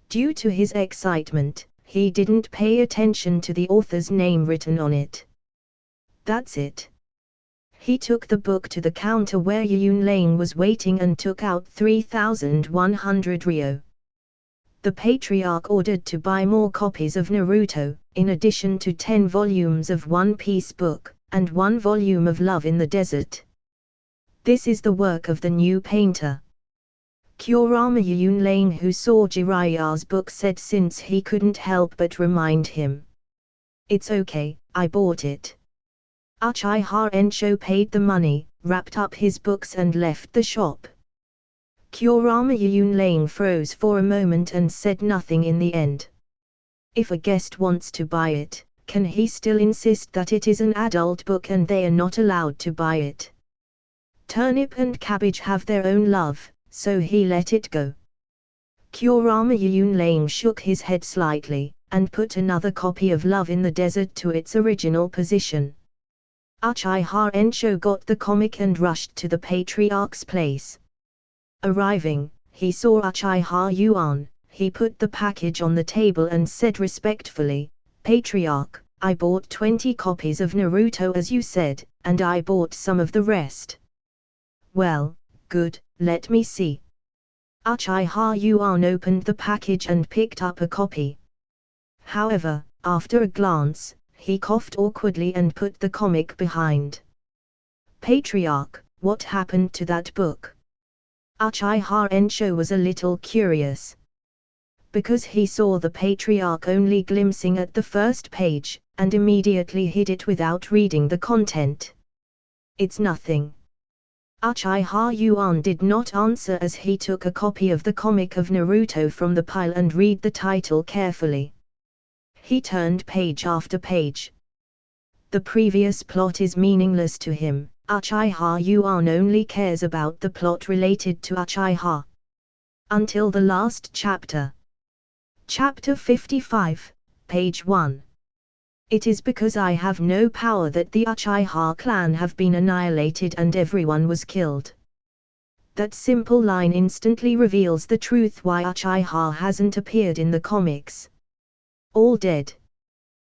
Due to his excitement, he didn't pay attention to the author's name written on it. That's it. He took the book to the counter where Yunlane was waiting and took out 3,100 ryo. The Patriarch ordered to buy more copies of Naruto, in addition to 10 volumes of One Piece book, and 1 volume of Love in the Desert. This is the work of the new painter. Kurama Yunlane, who saw Jiraiya's book, said since he couldn't help but remind him. It's okay, I bought it. Uchiha Ensho paid the money, wrapped up his books and left the shop. Kurama Yunlane froze for a moment and said nothing in the end. If a guest wants to buy it, can he still insist that it is an adult book and they are not allowed to buy it? Turnip and cabbage have their own love, so he let it go. Kurama Yunlane shook his head slightly, and put another copy of Love in the Desert to its original position. Uchiha Ensho got the comic and rushed to the Patriarch's place. Arriving, he saw Uchiha Yuan. He put the package on the table and said respectfully, "Patriarch, I bought 20 copies of Naruto as you said, and I bought some of the rest." "Well, good, let me see." Uchiha Yuan opened the package and picked up a copy. However, after a glance, he coughed awkwardly and put the comic behind. "Patriarch, what happened to that book?" Uchiha Ensho was a little curious. Because he saw the Patriarch only glimpsing at the first page, and immediately hid it without reading the content. "It's nothing." Uchiha Yuan did not answer as he took a copy of the comic of Naruto from the pile and read the title carefully. He turned page after page. The previous plot is meaningless to him. Uchiha Yuan only cares about the plot related to Uchiha. Until the last chapter. Chapter 55, page 1. It is because I have no power that the Uchiha clan have been annihilated and everyone was killed. That simple line instantly reveals the truth why Uchiha hasn't appeared in the comics. All dead.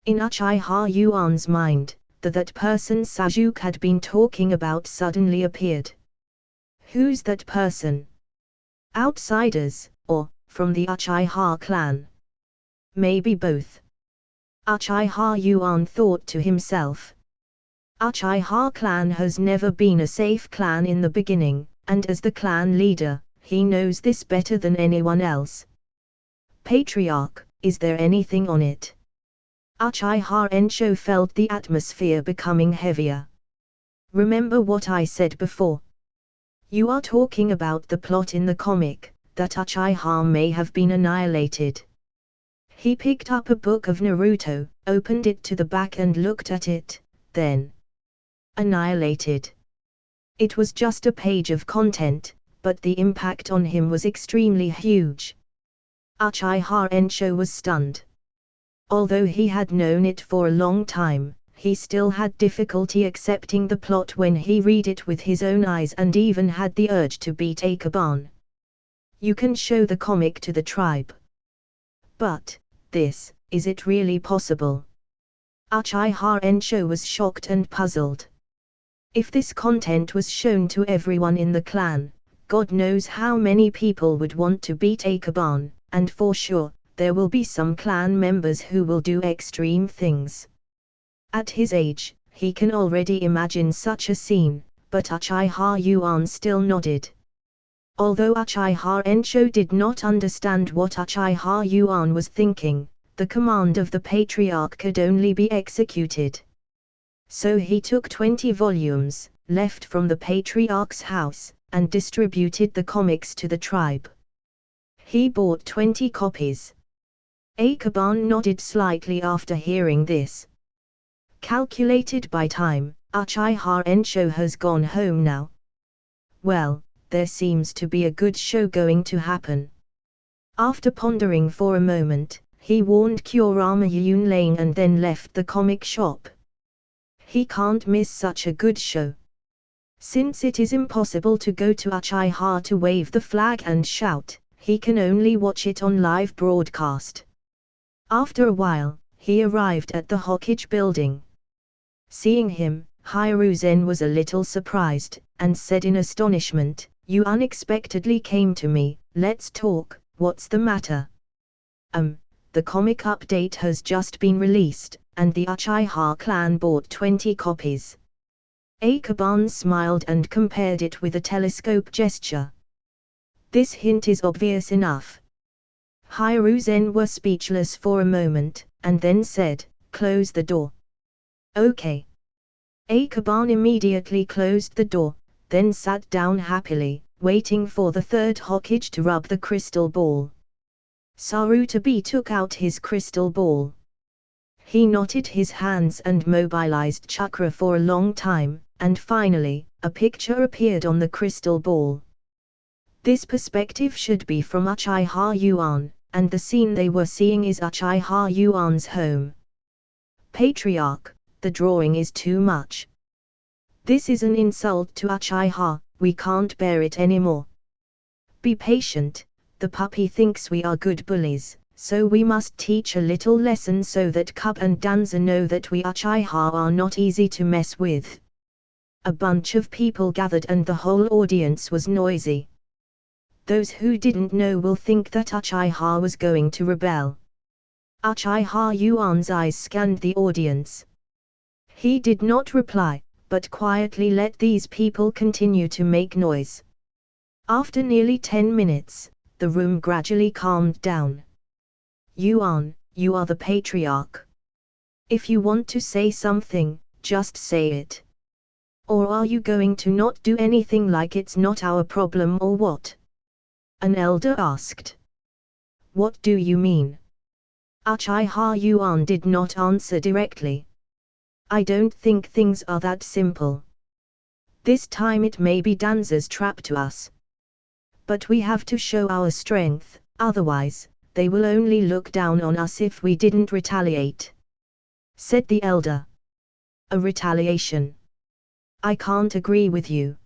In Uchiha Yuan's mind, that person Sasuke had been talking about suddenly appeared. Who's that person? Outsiders, or from the Uchiha clan? Maybe both. Uchiha Yuan thought to himself. Uchiha clan has never been a safe clan in the beginning, and as the clan leader, he knows this better than anyone else. "Patriarch, is there anything on it?" Uchiha Ensho felt the atmosphere becoming heavier. "Remember what I said before? You are talking about the plot in the comic, that Uchiha may have been annihilated." He picked up a book of Naruto, opened it to the back and looked at it, then annihilated. It was just a page of content, but the impact on him was extremely huge. Uchiha Ensho was stunned. Although he had known it for a long time, he still had difficulty accepting the plot when he read it with his own eyes and even had the urge to beat Akaban. You can show the comic to the tribe. But, is it really possible? Uchiha Ensho was shocked and puzzled. If this content was shown to everyone in the clan, God knows how many people would want to beat Akaban, and for sure, there will be some clan members who will do extreme things. At his age, he can already imagine such a scene, but Uchiha Yuan still nodded. Although Uchiha Ensho did not understand what Uchiha Yuan was thinking, the command of the Patriarch could only be executed. So he took 20 volumes, left from the Patriarch's house, and distributed the comics to the tribe. He bought 20 copies. Akaban nodded slightly after hearing this. Calculated by time, Uchiha Ensho has gone home now. Well, there seems to be a good show going to happen. After pondering for a moment, he warned Kurama Yunlane and then left the comic shop. He can't miss such a good show. Since it is impossible to go to Uchiha to wave the flag and shout, he can only watch it on live broadcast. After a while, he arrived at the Hokage building. Seeing him, Hiruzen was a little surprised, and said in astonishment, "You unexpectedly came to me, let's talk, what's the matter?" The comic update has just been released, and the Uchiha clan bought 20 copies. Akaban smiled and compared it with a telescope gesture. This hint is obvious enough. Hiruzen were speechless for a moment, and then said, "Close the door." "Okay." Akaban immediately closed the door, then sat down happily, waiting for the third Hokage to rub the crystal ball. Sarutobi took out his crystal ball. He knotted his hands and mobilized chakra for a long time, and finally, a picture appeared on the crystal ball. This perspective should be from Uchiha Yuan, and the scene they were seeing is Uchiha Yuan's home. "Patriarch, the drawing is too much. This is an insult to Uchiha, we can't bear it anymore. Be patient, the puppy thinks we are good bullies, so we must teach a little lesson so that Cub and Danza know that we Uchiha are not easy to mess with." A bunch of people gathered and the whole audience was noisy. Those who didn't know will think that Uchiha was going to rebel. Uchiha Yuan's eyes scanned the audience. He did not reply, but quietly let these people continue to make noise. After nearly 10 minutes, the room gradually calmed down. "Yuan, you are the Patriarch. If you want to say something, just say it. Or are you going to not do anything like it's not our problem or what?" An elder asked. "What do you mean?" Uchiha Yuan did not answer directly. "I don't think things are that simple. This time it may be Danza's trap to us. But we have to show our strength, otherwise, they will only look down on us if we didn't retaliate," said the elder. "A retaliation? I can't agree with you."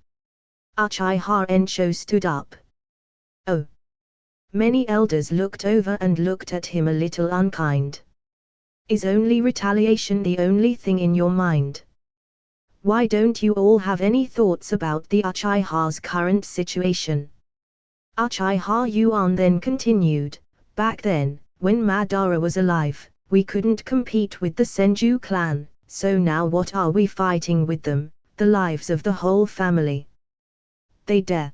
Uchiha Ensho stood up. "Oh." Many elders looked over and looked at him a little unkind. "Is only retaliation the only thing in your mind? Why don't you all have any thoughts about the Uchiha's current situation?" Uchiha Yuan then continued, "Back then, when Madara was alive, we couldn't compete with the Senju clan, so now what are we fighting with them? The lives of the whole family. They dare."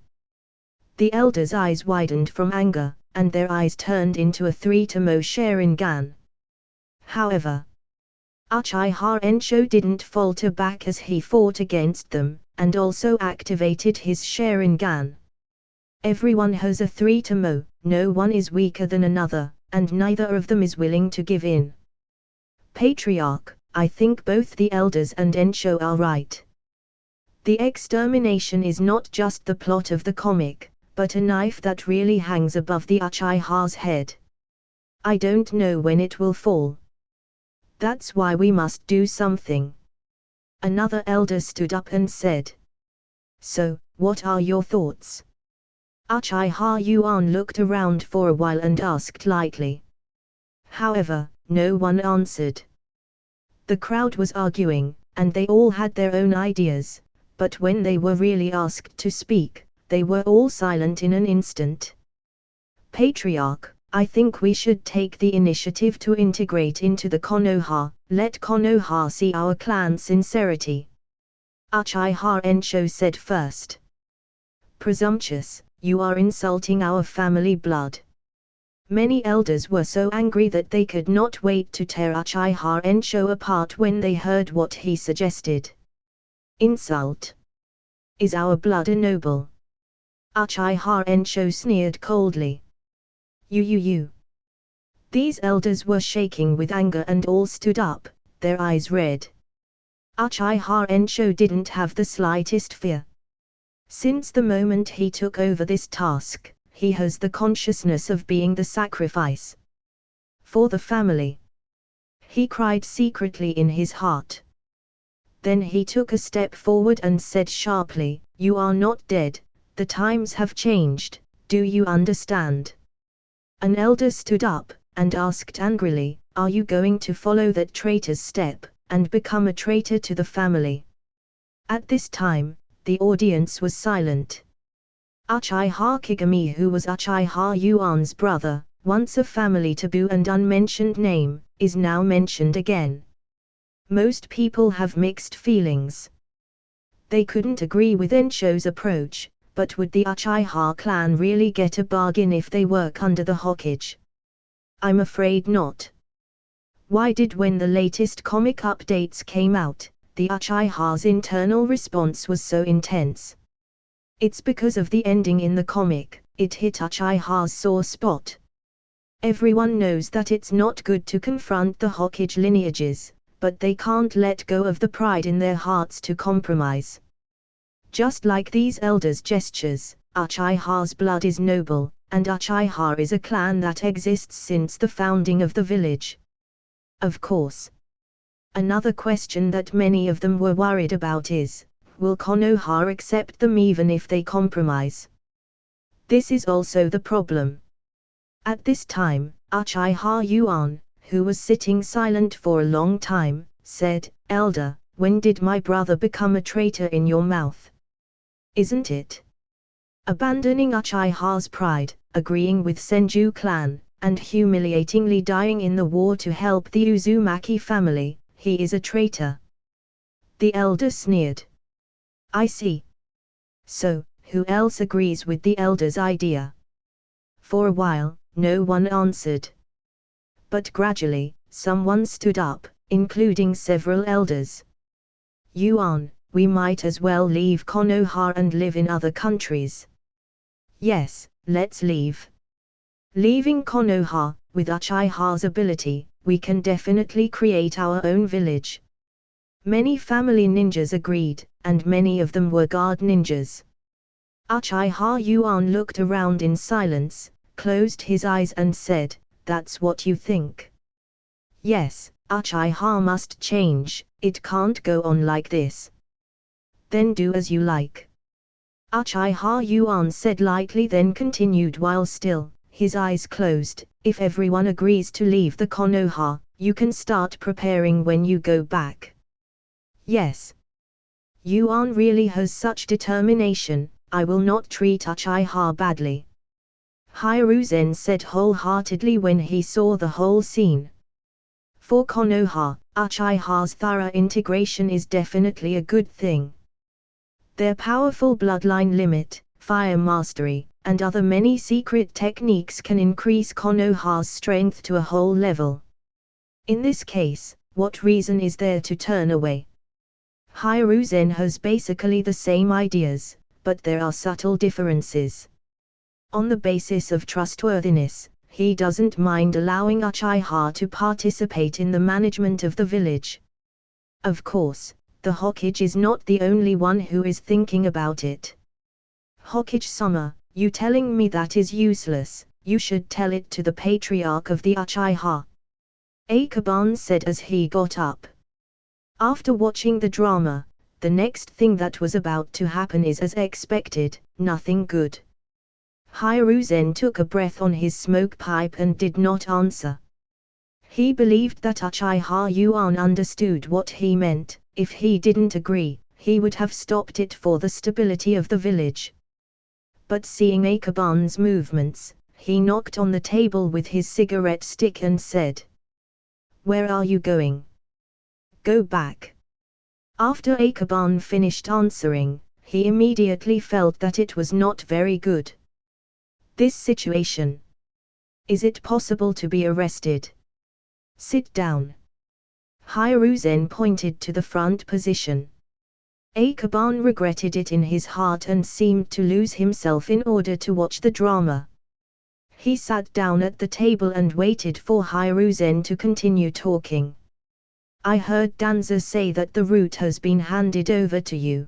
The elders' eyes widened from anger, and their eyes turned into a 3-to-mo Sharingan. However, Uchiha Ensho didn't falter back as he fought against them, and also activated his Sharingan. Everyone has a 3-to-mo, no one is weaker than another, and neither of them is willing to give in. Patriarch, I think both the elders and Ensho are right. The extermination is not just the plot of the comic, but a knife that really hangs above the Uchiha's head. I don't know when it will fall. That's why we must do something. Another elder stood up and said. So, what are your thoughts? Uchiha Yuan looked around for a while and asked lightly. However, no one answered. The crowd was arguing, and they all had their own ideas, but when they were really asked to speak, they were all silent in an instant. Patriarch, I think we should take the initiative to integrate into the Konoha, let Konoha see our clan sincerity. Uchiha Ensho said first. Presumptuous, you are insulting our family blood. Many elders were so angry that they could not wait to tear Uchiha Ensho apart when they heard what he suggested. Insult. Is our blood a noble? Uchiha Ensho sneered coldly. You. These elders were shaking with anger and all stood up, their eyes red. Uchiha Ensho didn't have the slightest fear. Since the moment he took over this task, he has the consciousness of being the sacrifice. For the family. He cried secretly in his heart. Then he took a step forward and said sharply, You are not dead, the times have changed, do you understand? An elder stood up, and asked angrily, Are you going to follow that traitor's step, and become a traitor to the family? At this time, the audience was silent. Uchiha Kigami, who was Uchiha Yuan's brother, once a family taboo and unmentioned name, is now mentioned again. Most people have mixed feelings. They couldn't agree with Ensho's approach, but would the Uchiha clan really get a bargain if they work under the Hokage? I'm afraid not. Why did when the latest comic updates came out, the Uchiha's internal response was so intense? It's because of the ending in the comic, it hit Uchiha's sore spot. Everyone knows that it's not good to confront the Hokage lineages, but they can't let go of the pride in their hearts to compromise. Just like these elders' gestures, Uchiha's blood is noble, and Uchiha is a clan that exists since the founding of the village. Of course. Another question that many of them were worried about is, will Konoha accept them even if they compromise? This is also the problem. At this time, Uchiha Yuan, who was sitting silent for a long time, said, Elder, when did my brother become a traitor in your mouth? Isn't it? Abandoning Uchiha's pride, agreeing with Senju clan, and humiliatingly dying in the war to help the Uzumaki family, he is a traitor. The elder sneered. I see. So, who else agrees with the elder's idea? For a while, no one answered. But gradually, someone stood up, including several elders. Yuan, we might as well leave Konoha and live in other countries. Yes, let's leave. Leaving Konoha, with Uchiha's ability, we can definitely create our own village. Many family ninjas agreed, and many of them were guard ninjas. Uchiha Yuan looked around in silence, closed his eyes and said, That's what you think. Yes, Uchiha must change, it can't go on like this. Then do as you like. Uchiha Yuan said lightly, then continued while still, his eyes closed, if everyone agrees to leave the Konoha, you can start preparing when you go back. Yes. Yuan really has such determination, I will not treat Uchiha badly. Hiruzen said wholeheartedly when he saw the whole scene. For Konoha, Uchiha's thorough integration is definitely a good thing. Their powerful bloodline limit, fire mastery, and other many secret techniques can increase Konoha's strength to a whole level. In this case, what reason is there to turn away? Hiruzen has basically the same ideas, but there are subtle differences. On the basis of trustworthiness, he doesn't mind allowing Uchiha to participate in the management of the village. Of course, the Hokage is not the only one who is thinking about it. Hokage-sama, you telling me that is useless, you should tell it to the patriarch of the Uchiha. Ikeban said as he got up. After watching the drama, the next thing that was about to happen is as expected, nothing good. Hiruzen took a breath on his smoke pipe and did not answer. He believed that Uchiha Yuan understood what he meant. If he didn't agree, he would have stopped it for the stability of the village. But seeing Ikeban's movements, he knocked on the table with his cigarette stick and said, "Where are you going? Go back." After Ikeban finished answering, he immediately felt that it was not very good. This situation. Is it possible to be arrested? Sit down. Hiruzen pointed to the front position. Ikeban regretted it in his heart and seemed to lose himself in order to watch the drama. He sat down at the table and waited for Hiruzen to continue talking. "I heard Danza say that the route has been handed over to you."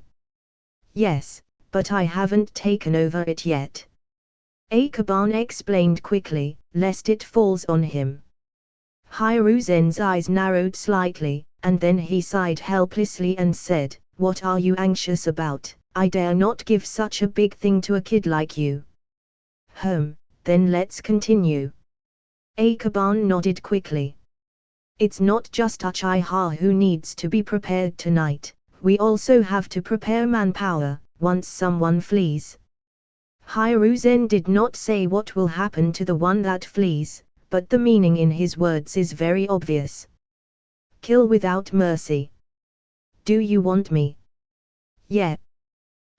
"Yes, but I haven't taken over it yet." Ikeban explained quickly, lest it falls on him. Hiruzen's eyes narrowed slightly, and then he sighed helplessly and said, "What are you anxious about? I dare not give such a big thing to a kid like you." Then let's continue." Ikeban nodded quickly. "It's not just Uchiha who needs to be prepared tonight, we also have to prepare manpower, once someone flees." Hiruzen did not say what will happen to the one that flees, but the meaning in his words is very obvious. Kill without mercy. "Do you want me?" "Yeah.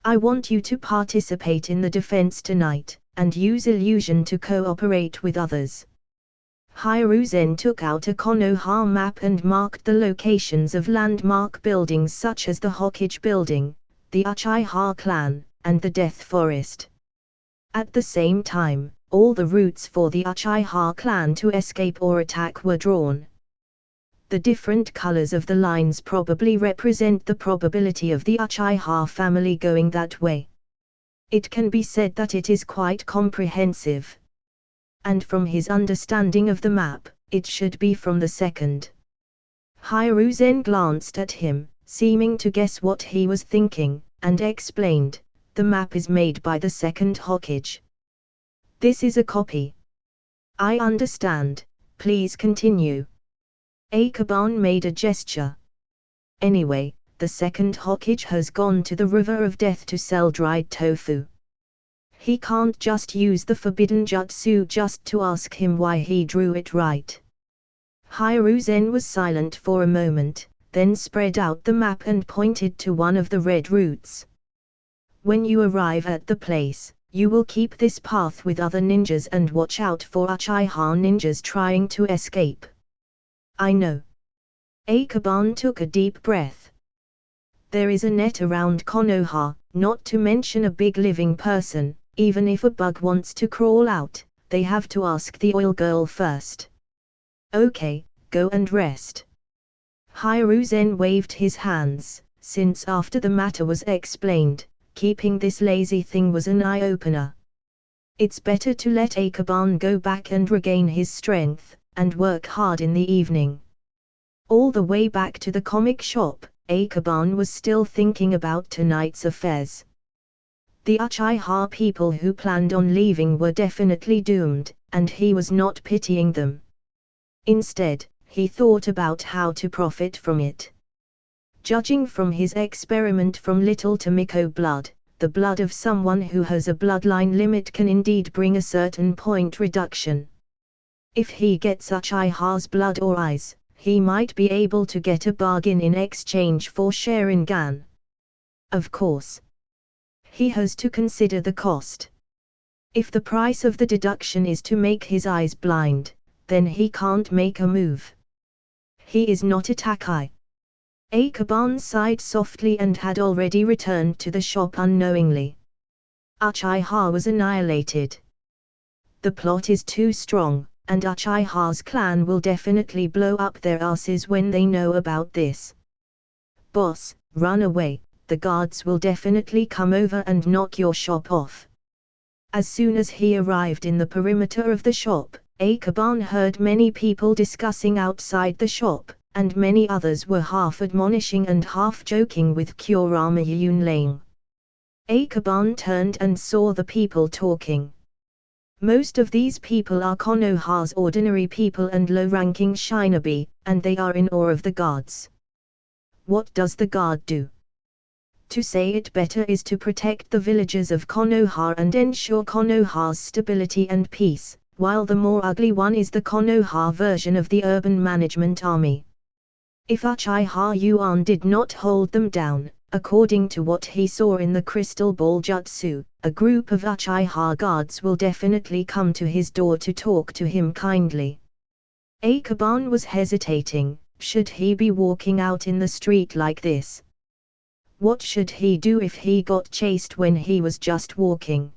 I want you to participate in the defense tonight, and use illusion to cooperate with others." Hiruzen took out a Konoha map and marked the locations of landmark buildings such as the Hokage building, the Uchiha clan, and the Death Forest. At the same time, all the routes for the Uchiha clan to escape or attack were drawn. The different colors of the lines probably represent the probability of the Uchiha family going that way. It can be said that it is quite comprehensive. And from his understanding of the map, it should be from the second. Hiruzen glanced at him, seeming to guess what he was thinking, and explained, "The map is made by the second Hokage. This is a copy." "I understand, please continue." Ikeban made a gesture. "Anyway, the second Hokage has gone to the River of Death to sell dried tofu. He can't just use the forbidden jutsu just to ask him why he drew it right." Hiruzen was silent for a moment, then spread out the map and pointed to one of the red routes. "When you arrive at the place, you will keep this path with other ninjas and watch out for Uchiha ninjas trying to escape." "I know." Ikeban took a deep breath. "There is a net around Konoha, not to mention a big living person. Even if a bug wants to crawl out, they have to ask the oil girl first." "Okay, go and rest." Hiruzen waved his hands, since after the matter was explained, keeping this lazy thing was an eye-opener. It's better to let Ikeban go back and regain his strength, and work hard in the evening. All the way back to the comic shop, Ikeban was still thinking about tonight's affairs. The Uchiha people who planned on leaving were definitely doomed, and he was not pitying them. Instead, he thought about how to profit from it. Judging from his experiment from Little Tomiko blood, the blood of someone who has a bloodline limit can indeed bring a certain point reduction. If he gets Uchiha's blood or eyes, he might be able to get a bargain in exchange for Sharingan. Of course, he has to consider the cost. If the price of the deduction is to make his eyes blind, then he can't make a move. He is not a Takai. Ikeban sighed softly and had already returned to the shop unknowingly. Uchiha was annihilated. The plot is too strong, and Uchiha's clan will definitely blow up their asses when they know about this. Boss, run away, the guards will definitely come over and knock your shop off. As soon as he arrived in the perimeter of the shop, Akaban heard many people discussing outside the shop, and many others were half admonishing and half joking with Kurama Yunlane. Akaban turned and saw the people talking. Most of these people are Konoha's ordinary people and low-ranking shinobi, and they are in awe of the guards. What does the guard do? To say it better is to protect the villages of Konoha and ensure Konoha's stability and peace, while the more ugly one is the Konoha version of the urban management army. If Uchiha Yuan did not hold them down, according to what he saw in the crystal ball jutsu, a group of Uchiha guards will definitely come to his door to talk to him kindly. Akaban was hesitating. Should he be walking out in the street like this? What should he do if he got chased when he was just walking?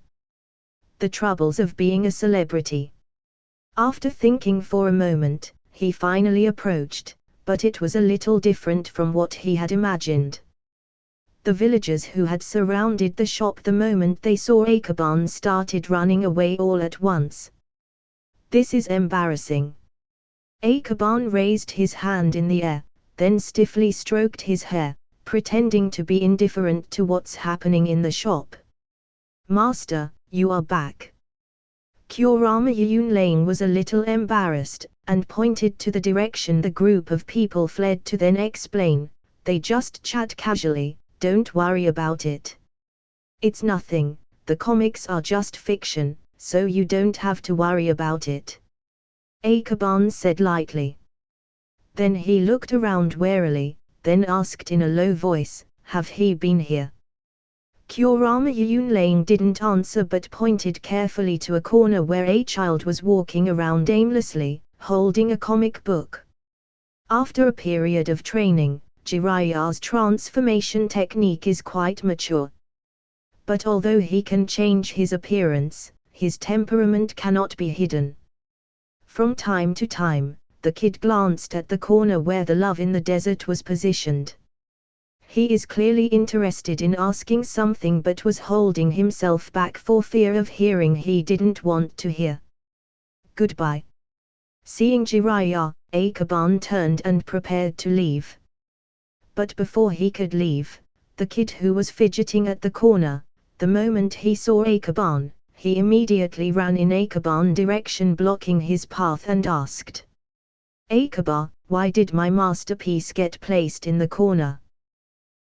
The troubles of being a celebrity. After thinking for a moment, he finally approached, but it was a little different from what he had imagined. The villagers who had surrounded the shop the moment they saw Akaban started running away all at once. This is embarrassing. Akaban raised his hand in the air, then stiffly stroked his hair, pretending to be indifferent to what's happening in the shop. Master, you are back. Kurama Yunlane was a little embarrassed, and pointed to the direction the group of people fled to then explain, they just chat casually, don't worry about it. It's nothing, the comics are just fiction, so you don't have to worry about it. Akaban said lightly. Then he looked around warily, then asked in a low voice, have he been here? Kurama Yunlane didn't answer but pointed carefully to a corner where a child was walking around aimlessly, holding a comic book. After a period of training, Jiraiya's transformation technique is quite mature. But although he can change his appearance, his temperament cannot be hidden. From time to time, the kid glanced at the corner where the love in the desert was positioned. He is clearly interested in asking something but was holding himself back for fear of hearing he didn't want to hear. Goodbye. Seeing Jiraiya, Akaban turned and prepared to leave. But before he could leave, the kid who was fidgeting at the corner, the moment he saw Akaban, he immediately ran in Akaban's direction blocking his path and asked. Akaba, why did my masterpiece get placed in the corner?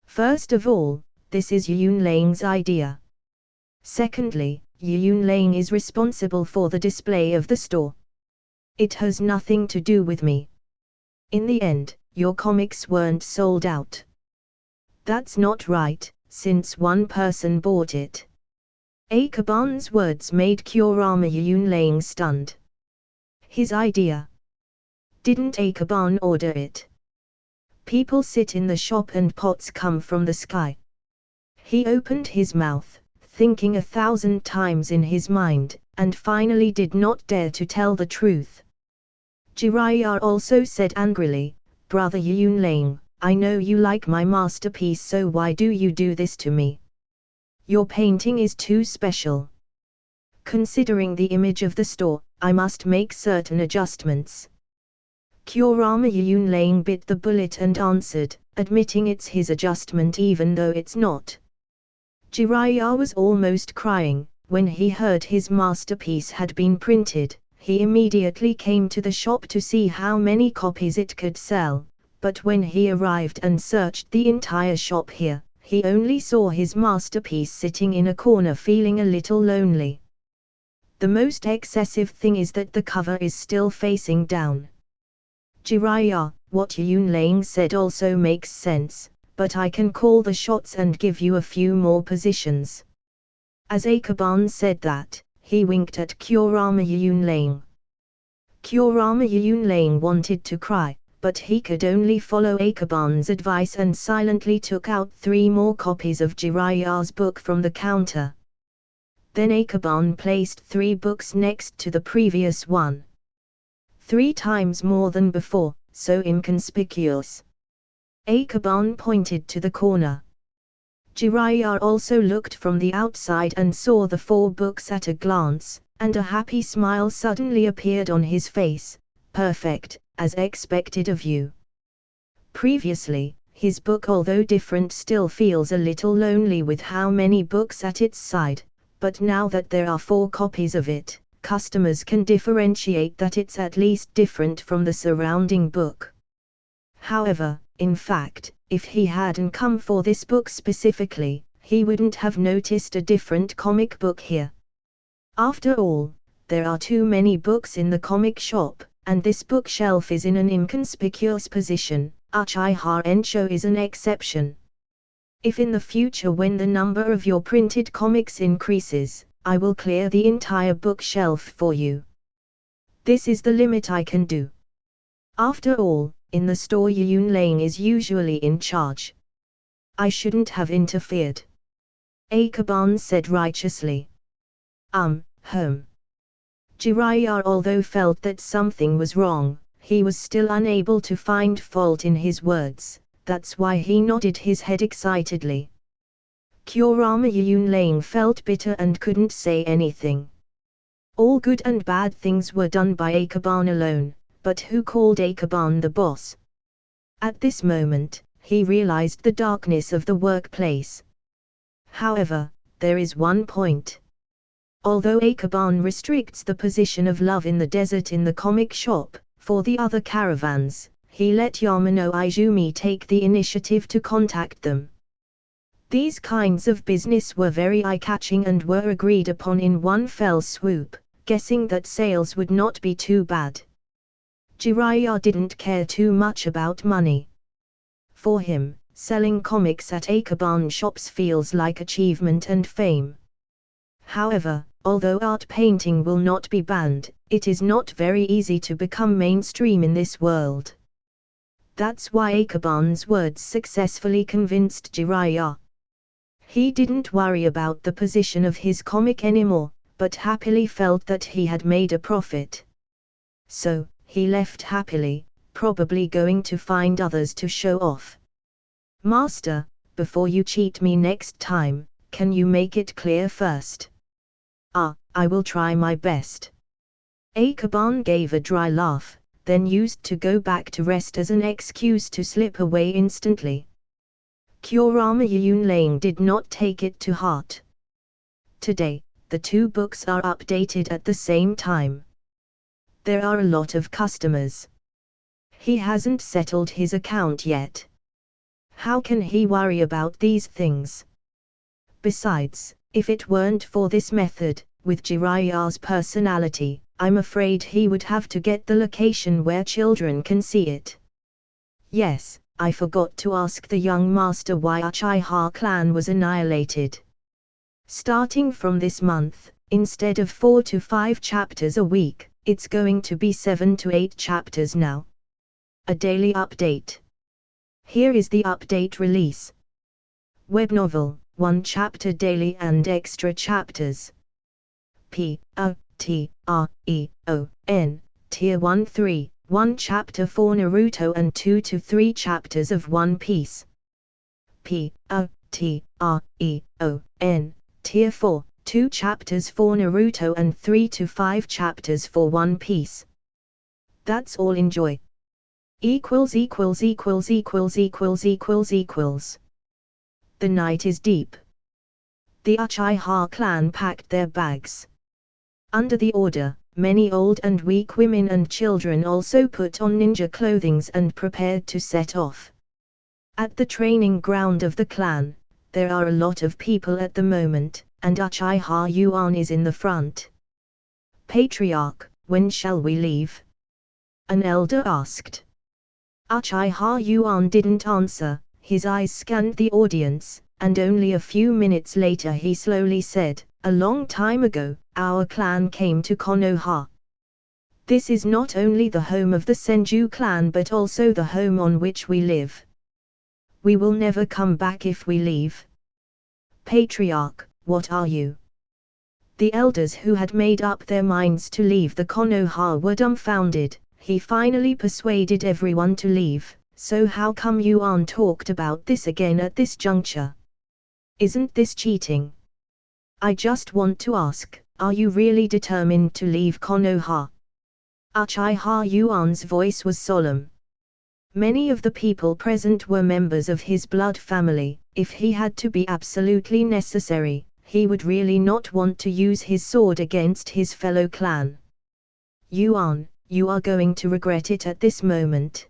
First of all, this is Yunlane's idea. Secondly, Yunlane is responsible for the display of the store. It has nothing to do with me. In the end, your comics weren't sold out. That's not right, since one person bought it. Akaban's words made Kurama Yunlane stunned. His idea. Didn't Akaban order it? People sit in the shop and pots come from the sky. He opened his mouth, thinking 1,000 times in his mind, and finally did not dare to tell the truth. Jiraiya also said angrily, Brother Yunlane, I know you like my masterpiece, so why do you do this to me? Your painting is too special. Considering the image of the store, I must make certain adjustments. Kurama Yunlane bit the bullet and answered, admitting it's his adjustment even though it's not. Jiraiya was almost crying. When he heard his masterpiece had been printed, he immediately came to the shop to see how many copies it could sell, but when he arrived and searched the entire shop here, he only saw his masterpiece sitting in a corner feeling a little lonely. The most excessive thing is that the cover is still facing down. Jiraiya, what Yunlane said also makes sense, but I can call the shots and give you a few more positions. As Akaban said that, he winked at Kurama Yunlane. Kurama Yunlane wanted to cry, but he could only follow Akaban's advice and silently took out 3 more copies of Jiraiya's book from the counter. Then Akaban placed 3 books next to the previous one. 3 times more than before, so inconspicuous. Akaban pointed to the corner. Jiraiya also looked from the outside and saw the 4 books at a glance, and a happy smile suddenly appeared on his face. Perfect, as expected of you. Previously, his book, although different, still feels a little lonely with how many books at its side, but now that there are 4 copies of it, customers can differentiate that it's at least different from the surrounding book. However, in fact, if he hadn't come for this book specifically, he wouldn't have noticed a different comic book here. After all, there are too many books in the comic shop, and this bookshelf is in an inconspicuous position. Uchiha Ensho is an exception. If in the future, when the number of your printed comics increases, I will clear the entire bookshelf for you. This is the limit I can do. After all, in the store Yunlane is usually in charge. I shouldn't have interfered. Akaban said righteously. Home. Jiraiya, although felt that something was wrong, he was still unable to find fault in his words, that's why he nodded his head excitedly. Kurama Yunlane felt bitter and couldn't say anything. All good and bad things were done by Akaban alone, but who called Akaban the boss? At this moment, he realized the darkness of the workplace. However, there is one point. Although Akaban restricts the position of love in the desert in the comic shop, for the other caravans, he let Yamano Izumi take the initiative to contact them. These kinds of business were very eye-catching and were agreed upon in one fell swoop, guessing that sales would not be too bad. Jiraiya didn't care too much about money. For him, selling comics at Akaban shops feels like achievement and fame. However, although art painting will not be banned, it is not very easy to become mainstream in this world. That's why Akaban's words successfully convinced Jiraiya. He didn't worry about the position of his comic anymore, but happily felt that he had made a profit. So, he left happily, probably going to find others to show off. Master, before you cheat me next time, can you make it clear first? I will try my best. Akaban gave a dry laugh, then used to go back to rest as an excuse to slip away instantly. Kurama Yunlane did not take it to heart. Today, the 2 books are updated at the same time. There are a lot of customers. He hasn't settled his account yet. How can he worry about these things? Besides, if it weren't for this method, with Jiraiya's personality, I'm afraid he would have to get the location where children can see it. Yes, I forgot to ask the young master why Uchiha clan was annihilated. Starting from this month, instead of 4 to 5 chapters a week, it's going to be 7 to 8 chapters now. A daily update. Here is the update release. Web novel, 1 chapter daily and extra chapters. P-O-T-R-E-O-N, Tier 1-3, 1 chapter for Naruto and 2 to 3 chapters of One Piece. P-O-T-R-E-O-N, Tier 4, 2 chapters for Naruto and 3 to 5 chapters for One Piece. That's all. Enjoy. The night is deep. The Uchiha clan packed their bags. Under the order, many old and weak women and children also put on ninja clothing and prepared to set off. At the training ground of the clan, there are a lot of people at the moment, and Uchiha Yuan is in the front. Patriarch, when shall we leave? An elder asked. Uchiha Yuan didn't answer, his eyes scanned the audience, and only a few minutes later he slowly said, a long time ago, our clan came to Konoha. This is not only the home of the Senju clan but also the home on which we live. We will never come back if we leave. Patriarch, what are you? The elders who had made up their minds to leave the Konoha were dumbfounded. He finally persuaded everyone to leave, so how come you aren't talked about this again at this juncture? Isn't this cheating? I just want to ask, are you really determined to leave Konoha? Uchiha Yuan's voice was solemn. Many of the people present were members of his blood family. If he had to be absolutely necessary, he would really not want to use his sword against his fellow clan. Yuan, you are going to regret it at this moment.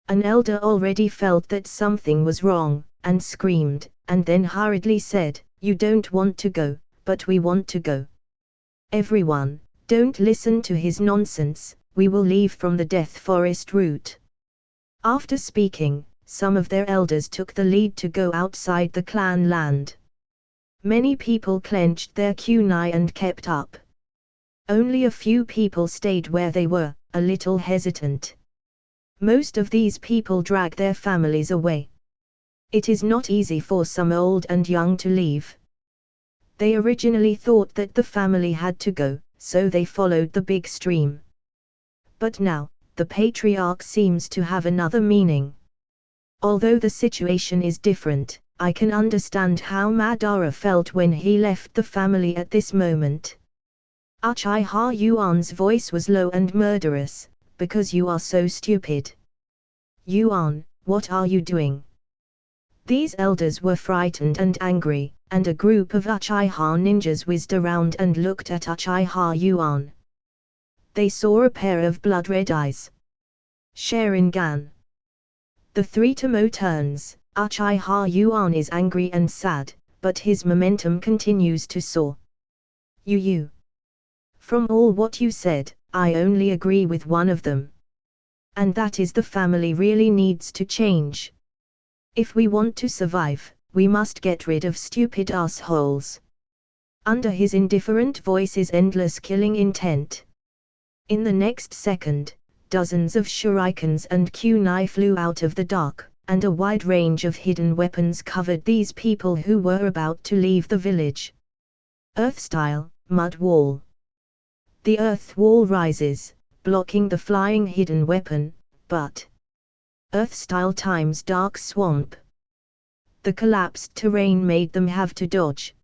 An elder already felt that something was wrong, and screamed, and then hurriedly said, you don't want to go, but we want to go. Everyone, don't listen to his nonsense, we will leave from the Death Forest route. After speaking, some of their elders took the lead to go outside the clan land. Many people clenched their kunai and kept up. Only a few people stayed where they were, a little hesitant. Most of these people drag their families away. It is not easy for some old and young to leave. They originally thought that the family had to go, so they followed the big stream. But now, the patriarch seems to have another meaning. Although the situation is different, I can understand how Madara felt when he left the family at this moment. Uchiha Yuan's voice was low and murderous, because you are so stupid. Yuan, what are you doing? These elders were frightened and angry, and a group of Uchiha ninjas whizzed around and looked at Uchiha Yuan. They saw a pair of blood-red eyes. Sharingan. The three Tomo turns. Uchiha Yuan is angry and sad, but his momentum continues to soar. You. From all what you said, I only agree with one of them. And that is the family really needs to change. If we want to survive, we must get rid of stupid assholes. Under his indifferent voice is endless killing intent. In the next second, dozens of shurikens and kunai flew out of the dark, and a wide range of hidden weapons covered these people who were about to leave the village. Earth-style, mud wall. The earth wall rises, blocking the flying hidden weapon, but earth-style times dark swamp. The collapsed terrain made them have to dodge.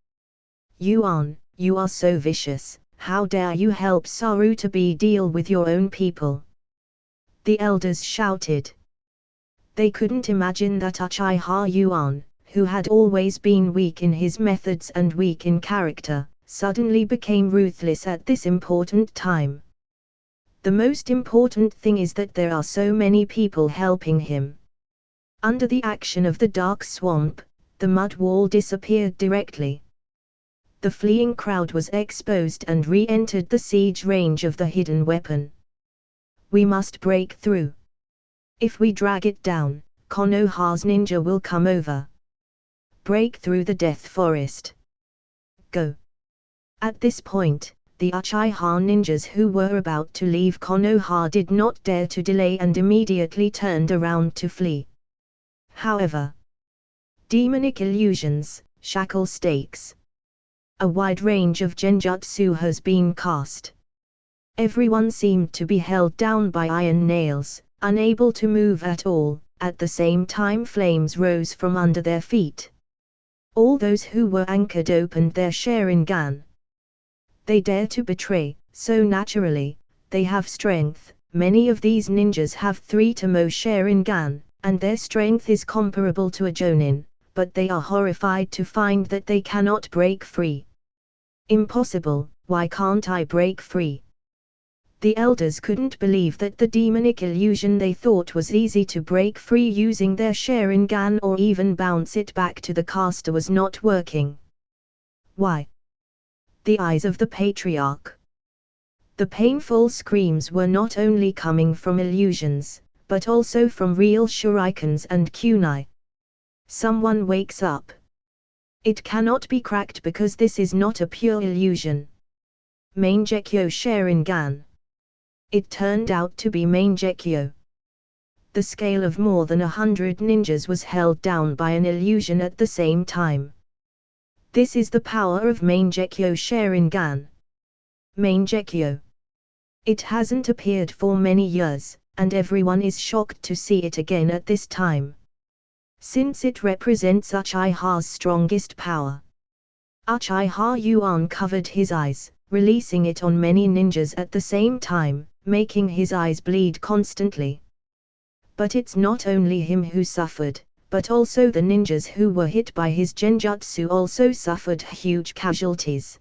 Yuan, you are so vicious, how dare you help Sarutobi deal with your own people? The elders shouted. They couldn't imagine that Uchiha Yuan, who had always been weak in his methods and weak in character, suddenly became ruthless at this important time. The most important thing is that there are so many people helping him. Under the action of the dark swamp, the mud wall disappeared directly. The fleeing crowd was exposed and re-entered the siege range of the hidden weapon. We must break through. If we drag it down, Konoha's ninja will come over. Break through the Death Forest. Go. At this point, the Uchiha ninjas who were about to leave Konoha did not dare to delay and immediately turned around to flee. However, demonic illusions, shackle stakes. A wide range of genjutsu has been cast. Everyone seemed to be held down by iron nails, unable to move at all. At the same time flames rose from under their feet. All those who were anchored opened their Sharingan. They dare to betray, so naturally, they have strength. Many of these ninjas have 3 Tomo Sharingan, and their strength is comparable to a Jonin, but they are horrified to find that they cannot break free. Impossible, why can't I break free? The elders couldn't believe that the demonic illusion they thought was easy to break free using their Sharingan or even bounce it back to the caster was not working. Why? The eyes of the patriarch. The painful screams were not only coming from illusions, but also from real shurikens and kunai. Someone wakes up. It cannot be cracked because this is not a pure illusion. Mangekyo Sharingan. It turned out to be Mangekyo. The scale of more than 100 ninjas was held down by an illusion at the same time. This is the power of Mangekyo Sharingan. Mangekyo. It hasn't appeared for many years, and everyone is shocked to see it again at this time. Since it represents Uchiha's strongest power. Uchiha Yuan covered his eyes, releasing it on many ninjas at the same time, making his eyes bleed constantly. But it's not only him who suffered, but also the ninjas who were hit by his genjutsu also suffered huge casualties.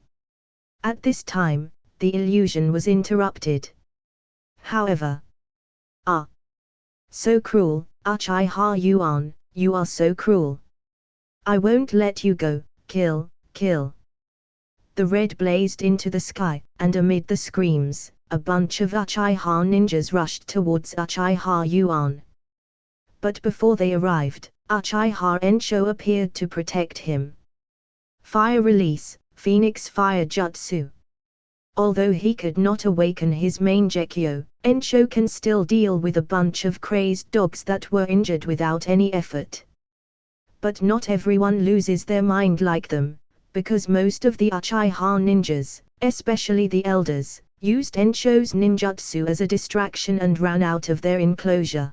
At this time, the illusion was interrupted. However, so cruel, Uchiha Yuan, you are so cruel. I won't let you go, kill, kill. The red blazed into the sky, and amid the screams, a bunch of Uchiha ninjas rushed towards Uchiha Yuan. But before they arrived, Uchiha Ensho appeared to protect him. Fire release, Phoenix Fire Jutsu. Although he could not awaken his Mangekyo, Ensho can still deal with a bunch of crazed dogs that were injured without any effort. But not everyone loses their mind like them, because most of the Uchiha ninjas, especially the elders, used Ensho's ninjutsu as a distraction and ran out of their enclosure.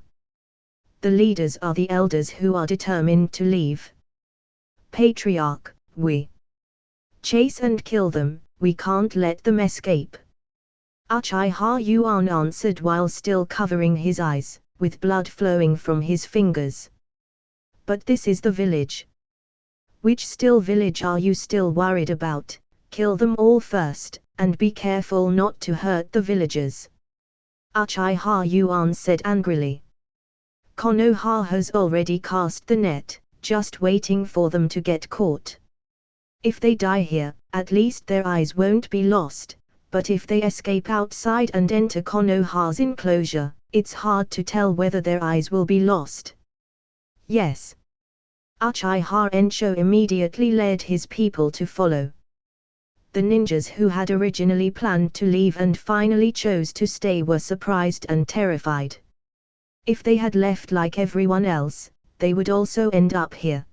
The leaders are the elders who are determined to leave. Patriarch, we chase and kill them, we can't let them escape. Uchiha Yuan answered while still covering his eyes, with blood flowing from his fingers. But this is the village. Which still village are you still worried about? Kill them all first, and be careful not to hurt the villagers. Uchiha Yuan said angrily. Konoha has already cast the net, just waiting for them to get caught. If they die here, at least their eyes won't be lost, but if they escape outside and enter Konoha's enclosure, it's hard to tell whether their eyes will be lost. Yes. Uchiha Ensho immediately led his people to follow. The ninjas who had originally planned to leave and finally chose to stay were surprised and terrified. If they had left like everyone else, they would also end up here.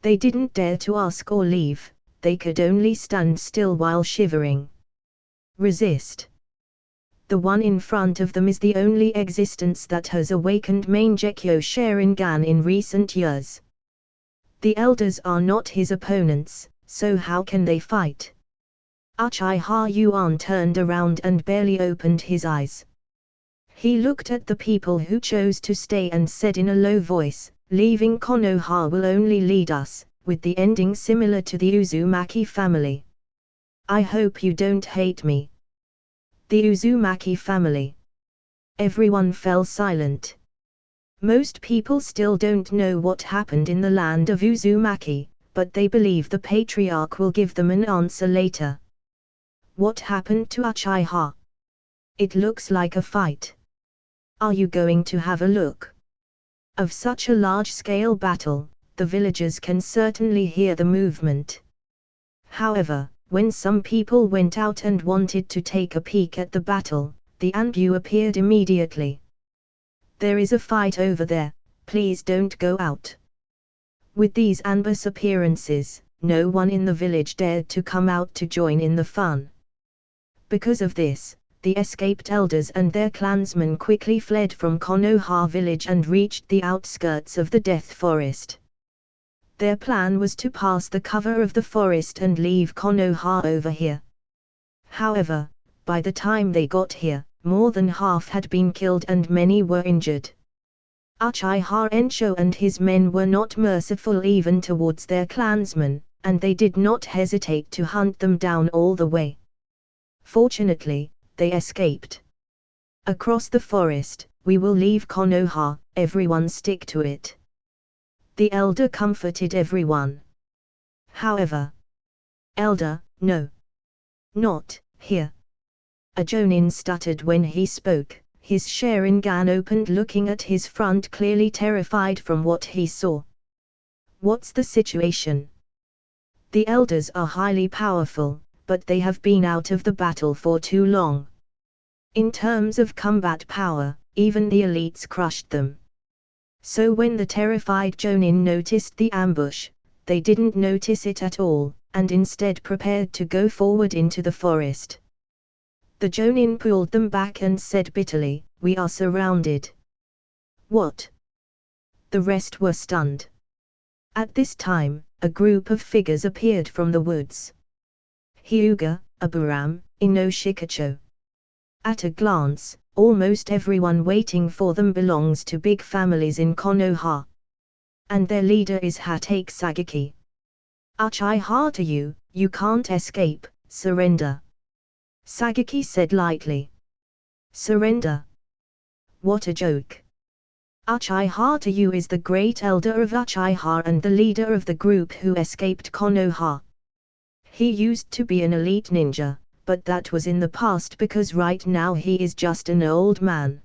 They didn't dare to ask or leave, they could only stand still while shivering. Resist. The one in front of them is the only existence that has awakened Mangekyo Sharingan in recent years. The elders are not his opponents, so how can they fight? Uchiha Yuan turned around and barely opened his eyes. He looked at the people who chose to stay and said in a low voice, leaving Konoha will only lead us, with the ending similar to the Uzumaki family. I hope you don't hate me. The Uzumaki family. Everyone fell silent. Most people still don't know what happened in the land of Uzumaki, but they believe the patriarch will give them an answer later. What happened to Uchiha? It looks like a fight. Are you going to have a look? Of such a large-scale battle, the villagers can certainly hear the movement. However, when some people went out and wanted to take a peek at the battle, the Anbu appeared immediately. There is a fight over there, please don't go out. With these Anbu's appearances, no one in the village dared to come out to join in the fun. Because of this, the escaped elders and their clansmen quickly fled from Konoha village and reached the outskirts of the Death Forest. Their plan was to pass the cover of the forest and leave Konoha over here. However, by the time they got here, more than half had been killed and many were injured. Uchiha Ensho and his men were not merciful even towards their clansmen, and they did not hesitate to hunt them down all the way. Fortunately, they escaped. Across the forest, we will leave Konoha, everyone stick to it. The elder comforted everyone. However, elder, no. Not here. A Jonin stuttered when he spoke, his Sharingan opened looking at his front clearly terrified from what he saw. What's the situation? The elders are highly powerful, but they have been out of the battle for too long. In terms of combat power, even the elites crushed them. So when the terrified Jonin noticed the ambush, they didn't notice it at all, and instead prepared to go forward into the forest. The Jonin pulled them back and said bitterly, "We are surrounded." "What?" The rest were stunned. At this time, a group of figures appeared from the woods. Hyuga, Aburam, Ino Shikacho. At a glance, almost everyone waiting for them belongs to big families in Konoha. And their leader is Hatake Sagaki. "Uchiha to you, you can't escape, surrender," Sagaki said lightly. "Surrender? What a joke. Uchiha to you is the great elder of Uchiha and the leader of the group who escaped Konoha. He used to be an elite ninja, but that was in the past because right now he is just an old man.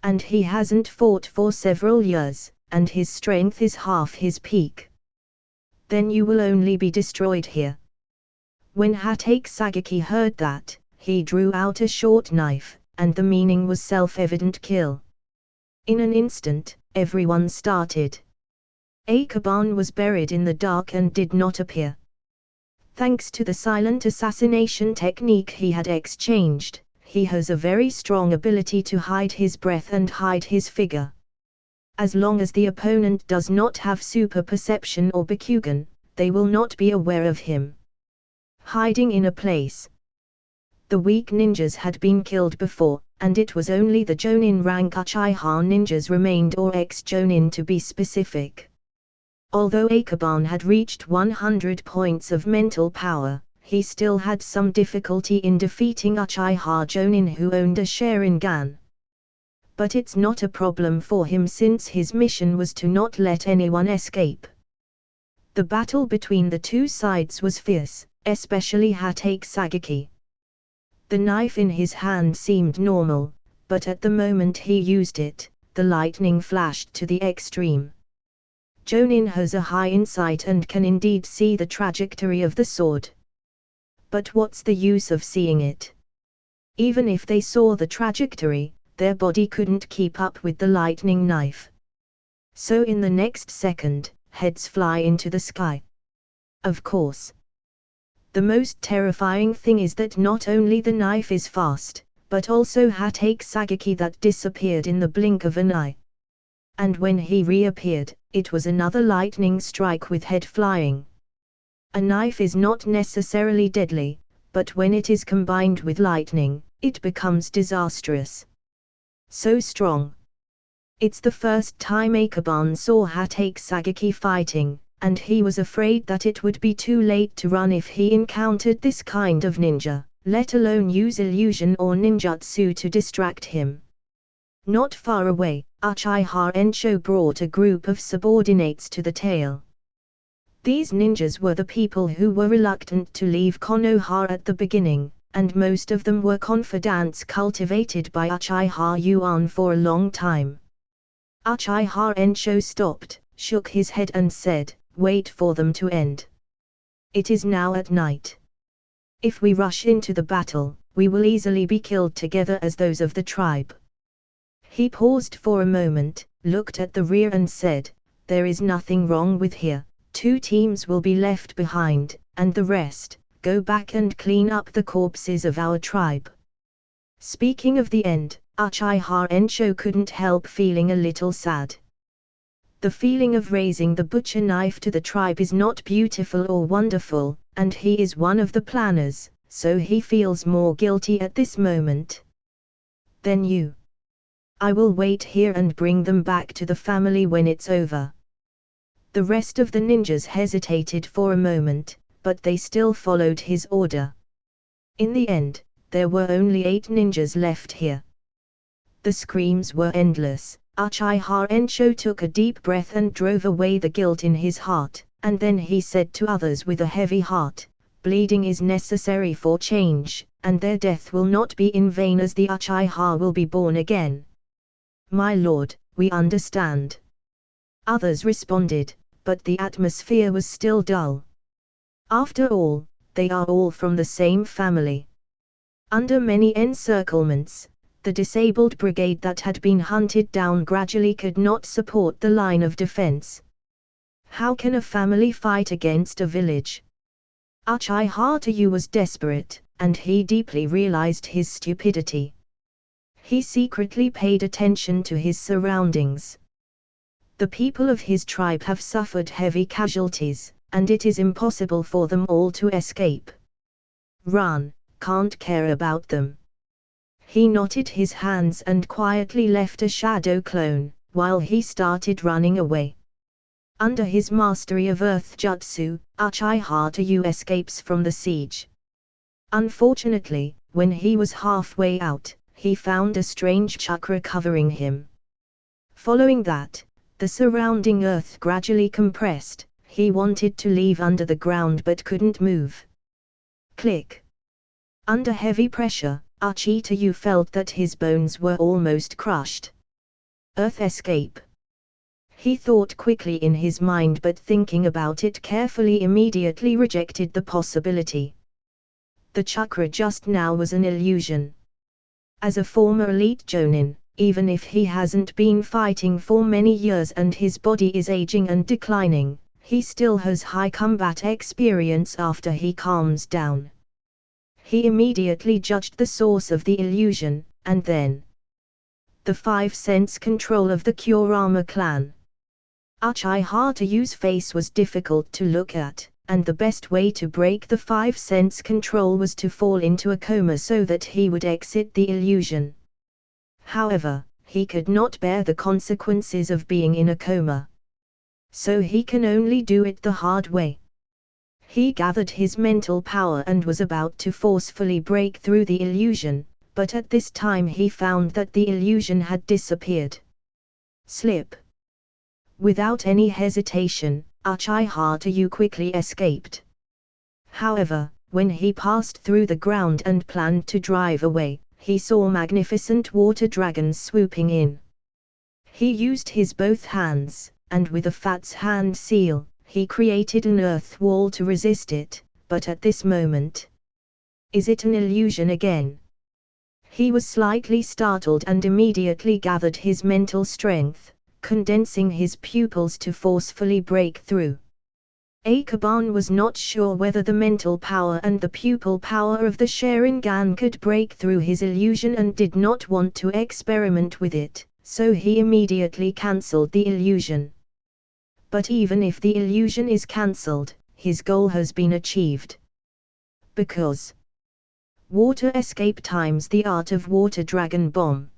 And he hasn't fought for several years, and his strength is half his peak. Then you will only be destroyed here." When Hatake Sagaki heard that, he drew out a short knife, and the meaning was self-evident: kill. In an instant, everyone started. Akaban was buried in the dark and did not appear. Thanks to the silent assassination technique he had exchanged, he has a very strong ability to hide his breath and hide his figure. As long as the opponent does not have super perception or Bakugan, they will not be aware of him. Hiding in a place. The weak ninjas had been killed before, and it was only the Jonin rank Uchiha ninjas remained, or ex-Jonin to be specific. Although Akaban had reached 100 points of mental power, he still had some difficulty in defeating Uchiha Jonin who owned a Sharingan. But it's not a problem for him since his mission was to not let anyone escape. The battle between the two sides was fierce, especially Hatake Sagaki. The knife in his hand seemed normal, but at the moment he used it, the lightning flashed to the extreme. Jonin has a high insight and can indeed see the trajectory of the sword. But what's the use of seeing it? Even if they saw the trajectory, their body couldn't keep up with the lightning knife. So in the next second, heads fly into the sky. Of course. The most terrifying thing is that not only the knife is fast, but also Hatake Sagaki that disappeared in the blink of an eye. And when he reappeared, it was another lightning strike with head flying. A knife is not necessarily deadly, but when it is combined with lightning, it becomes disastrous. So strong. It's the first time Akaban saw Hatake Sagaki fighting, and he was afraid that it would be too late to run if he encountered this kind of ninja, let alone use illusion or ninjutsu to distract him. Not far away, Uchiha Ensho brought a group of subordinates to the tail. These ninjas were the people who were reluctant to leave Konoha at the beginning, and most of them were confidants cultivated by Uchiha Yuan for a long time. Uchiha Ensho stopped, shook his head and said, "Wait for them to end. It is now at night. If we rush into the battle, we will easily be killed together as those of the tribe." He paused for a moment, looked at the rear and said, "There is nothing wrong with here. 2 teams will be left behind, and the rest, go back and clean up the corpses of our tribe." Speaking of the end, Uchiha Ensho couldn't help feeling a little sad. The feeling of raising the butcher knife to the tribe is not beautiful or wonderful, and he is one of the planners, so he feels more guilty at this moment. "Then you. I will wait here and bring them back to the family when it's over." The rest of the ninjas hesitated for a moment, but they still followed his order. In the end, there were only 8 ninjas left here. The screams were endless. Uchiha Ensho took a deep breath and drove away the guilt in his heart, and then he said to others with a heavy heart, "Bleeding is necessary for change, and their death will not be in vain as the Uchiha will be born again." "My lord, we understand." Others responded, but the atmosphere was still dull. After all, they are all from the same family. Under many encirclements, the disabled brigade that had been hunted down gradually could not support the line of defense. How can a family fight against a village? Uchiha Toyu was desperate, and he deeply realized his stupidity. He secretly paid attention to his surroundings. The people of his tribe have suffered heavy casualties, and it is impossible for them all to escape. Run, can't care about them. He knotted his hands and quietly left a shadow clone, while he started running away. Under his mastery of Earth Jutsu, Uchiha Toyu escapes from the siege. Unfortunately, when he was halfway out, he found a strange chakra covering him. Following that, the surrounding earth gradually compressed. He wanted to leave under the ground but couldn't move. Click. Under heavy pressure, Uchiha Toyu felt that his bones were almost crushed. Earth escape. He thought quickly in his mind, but thinking about it carefully immediately rejected the possibility. The chakra just now was an illusion. As a former elite Chunin, even if he hasn't been fighting for many years and his body is aging and declining, he still has high combat experience after he calms down. He immediately judged the source of the illusion, and then the 5-sense control of the Kurama clan. Uchiha Toyu's face was difficult to look at, and the best way to break the 5-sense control was to fall into a coma so that he would exit the illusion. However, he could not bear the consequences of being in a coma. So he can only do it the hard way. He gathered his mental power and was about to forcefully break through the illusion, but at this time he found that the illusion had disappeared. Slip. Without any hesitation, Uchiha Toyu quickly escaped. However, when he passed through the ground and planned to drive away, he saw magnificent water dragons swooping in. He used his both hands, and with a Fat's hand seal, he created an earth wall to resist it, but at this moment, is it an illusion again? He was slightly startled and immediately gathered his mental strength, condensing his pupils to forcefully break through. Akaban was not sure whether the mental power and the pupil power of the Sharingan could break through his illusion and did not want to experiment with it, so he immediately cancelled the illusion. But even if the illusion is cancelled, his goal has been achieved. Because water escape times the art of water dragon bomb.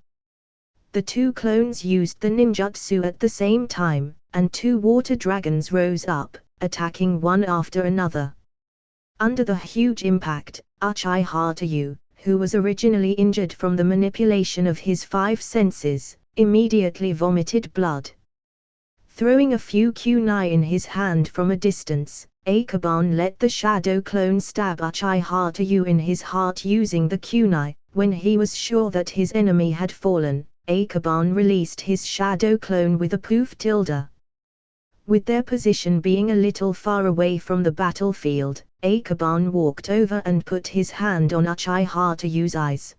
The two clones used the ninjutsu at the same time, and two water dragons rose up, attacking one after another. Under the huge impact, Uchiha Toyu, who was originally injured from the manipulation of his 5 senses, immediately vomited blood. Throwing a few kunai in his hand from a distance, Akaban let the shadow clone stab Uchiha Toyu in his heart using the kunai. When he was sure that his enemy had fallen, Akaban released his shadow clone with a poof tilde. With their position being a little far away from the battlefield, Akaban walked over and put his hand on Uchiha Toyu's eyes.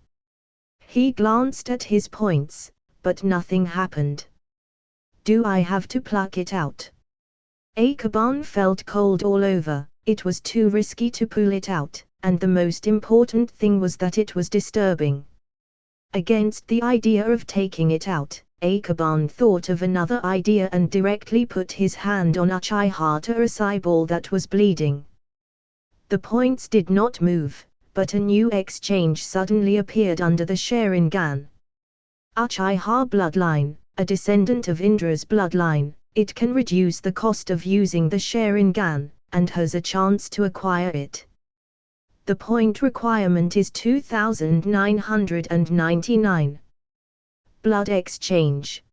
He glanced at his points, but nothing happened. Do I have to pluck it out? Akaban felt cold all over. It was too risky to pull it out, and the most important thing was that it was disturbing. Against the idea of taking it out, Akaban thought of another idea and directly put his hand on Uchiha Toyu's eyeball that was bleeding. The points did not move, but a new exchange suddenly appeared under the Sharingan. Uchiha bloodline, a descendant of Indra's bloodline, it can reduce the cost of using the Sharingan, and has a chance to acquire it. The point requirement is 2,999. Blood exchange.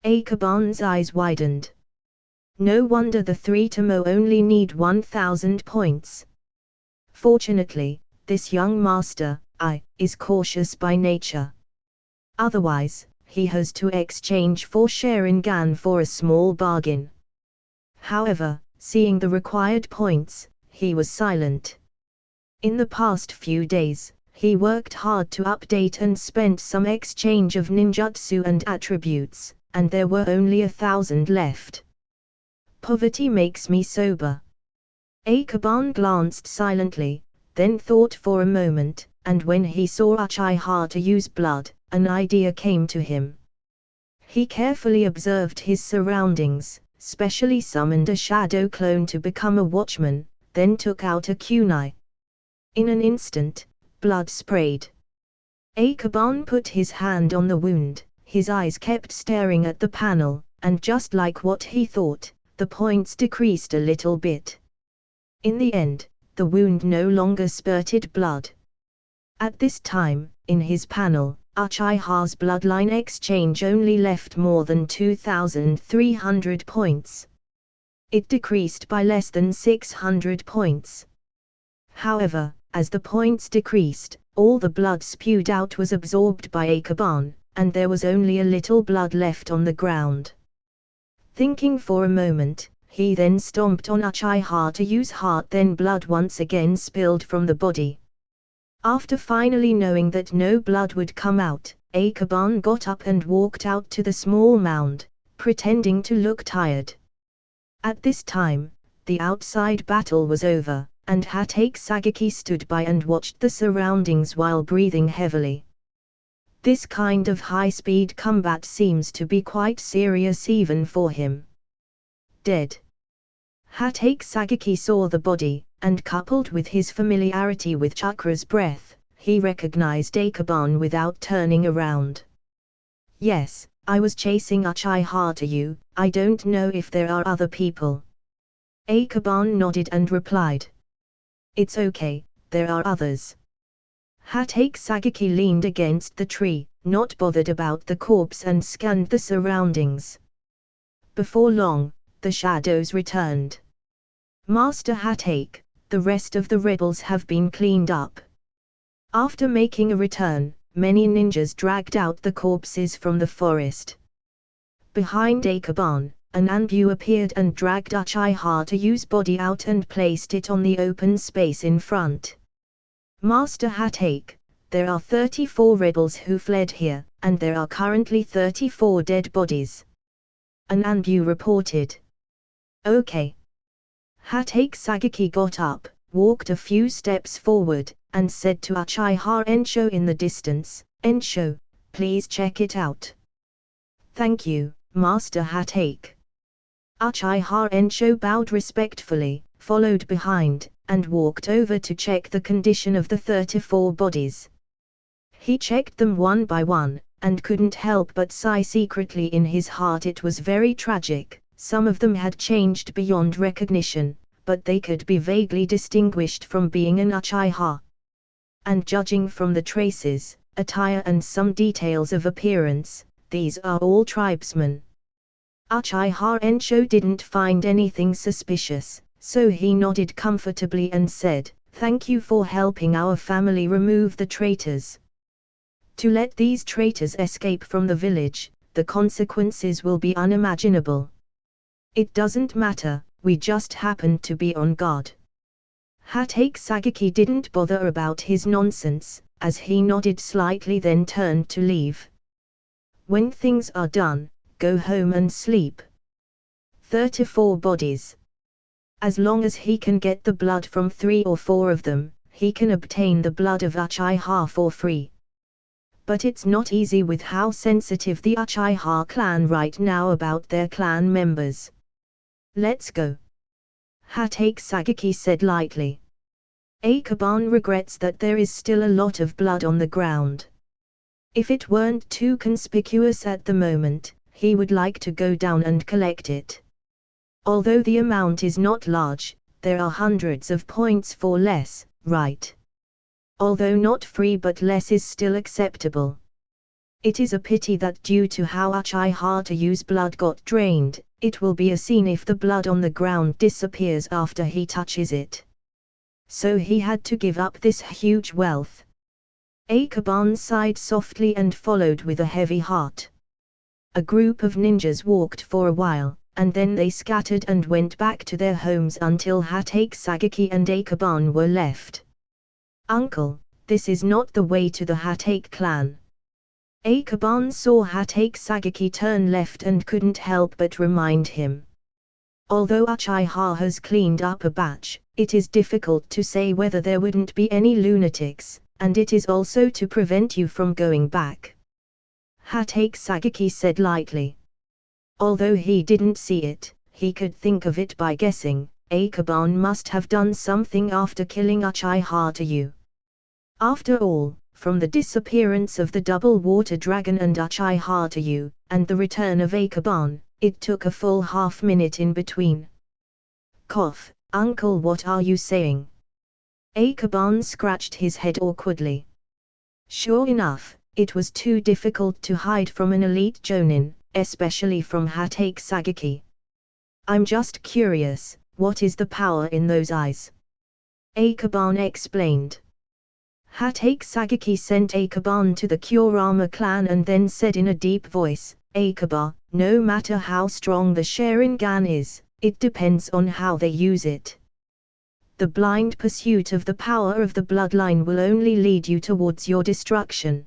Akaban's eyes widened. No wonder the 3 Tomo only need 1,000 points. Fortunately, this young master, is cautious by nature. Otherwise, he has to exchange 4 Sharingan for a small bargain. However, seeing the required points, he was silent. In the past few days, he worked hard to update and spent some exchange of ninjutsu and attributes, and there were only 1,000 left. Poverty makes me sober. Akaban glanced silently, then thought for a moment, and when he saw Uchiha to use blood, an idea came to him. He carefully observed his surroundings, specially summoned a shadow clone to become a watchman, then took out a kunai. In an instant, blood sprayed. Akaban put his hand on the wound, his eyes kept staring at the panel, and just like what he thought, the points decreased a little bit. In the end, the wound no longer spurted blood. At this time, in his panel, Uchiha's bloodline exchange only left more than 2,300 points. It decreased by less than 600 points. However, as the points decreased, all the blood spewed out was absorbed by Akaban, and there was only a little blood left on the ground. Thinking for a moment, he then stomped on Uchiha to use heart, then blood once again spilled from the body. After finally knowing that no blood would come out, Akaban got up and walked out to the small mound, pretending to look tired. At this time, the outside battle was over, and Hatake Sagaki stood by and watched the surroundings while breathing heavily. This kind of high-speed combat seems to be quite serious even for him. Dead. Hatake Sagaki saw the body, and coupled with his familiarity with Chakra's breath, he recognized Akaban without turning around. Yes, I was chasing Uchiha to you, I don't know if there are other people. Akaban nodded and replied. It's okay, there are others. Hatake Sagaki leaned against the tree, not bothered about the corpse, and scanned the surroundings. Before long, the shadows returned. Master Hatake, the rest of the rebels have been cleaned up. After making a return, many ninjas dragged out the corpses from the forest. Behind Akaban, an Anbu appeared and dragged Uchiha to use body out and placed it on the open space in front. Master Hatake, there are 34 rebels who fled here, and there are currently 34 dead bodies. An Anbu reported. Okay. Hatake Sagaki got up, walked a few steps forward, and said to Uchiha Ensho in the distance, Ensho, please check it out. Thank you, Master Hatake. Uchiha Ensho bowed respectfully, followed behind, and walked over to check the condition of the 34 bodies. He checked them one by one, and couldn't help but sigh secretly in his heart. It was very tragic. Some of them had changed beyond recognition, but they could be vaguely distinguished from being an Uchiha. And judging from the traces, attire and some details of appearance, these are all tribesmen. Uchiha Ensho didn't find anything suspicious, so he nodded comfortably and said, "Thank you for helping our family remove the traitors. To let these traitors escape from the village, the consequences will be unimaginable. It doesn't matter, we just happened to be on guard." Hatake Sagaki didn't bother about his nonsense, as he nodded slightly then turned to leave. When things are done, go home and sleep. 34 bodies. As long as he can get the blood from 3 or 4 of them, he can obtain the blood of Uchiha for free. But it's not easy with how sensitive the Uchiha clan right now about their clan members. Let's go. Hatake Sagaki said lightly. Akaban regrets that there is still a lot of blood on the ground. If it weren't too conspicuous at the moment, he would like to go down and collect it. Although the amount is not large, there are hundreds of points for less, right? Although not free, but less is still acceptable. It is a pity that due to how Uchiha to use blood got drained, it will be a scene if the blood on the ground disappears after he touches it. So he had to give up this huge wealth. Akaban sighed softly and followed with a heavy heart. A group of ninjas walked for a while, and then they scattered and went back to their homes until Hatake Sagaki and Akaban were left. "Uncle, this is not the way to the Hatake clan." Akaban saw Hatake Sagaki turn left and couldn't help but remind him. Although Uchiha has cleaned up a batch, it is difficult to say whether there wouldn't be any lunatics, and it is also to prevent you from going back. Hatake Sagaki said lightly. Although he didn't see it, he could think of it by guessing. Akaban must have done something after killing Uchiha to you. After all, from the disappearance of the double water dragon and Uchiha to you, and the return of Akaban, it took a full half-minute in between. Cough, uncle, what are you saying? Akaban scratched his head awkwardly. Sure enough, it was too difficult to hide from an elite Jonin, especially from Hatake Sagaki. I'm just curious, what is the power in those eyes? Akaban explained. Hatake Sagaki sent Akaban to the Kurama clan and then said in a deep voice, Akaba, no matter how strong the Sharingan is, it depends on how they use it. The blind pursuit of the power of the bloodline will only lead you towards your destruction.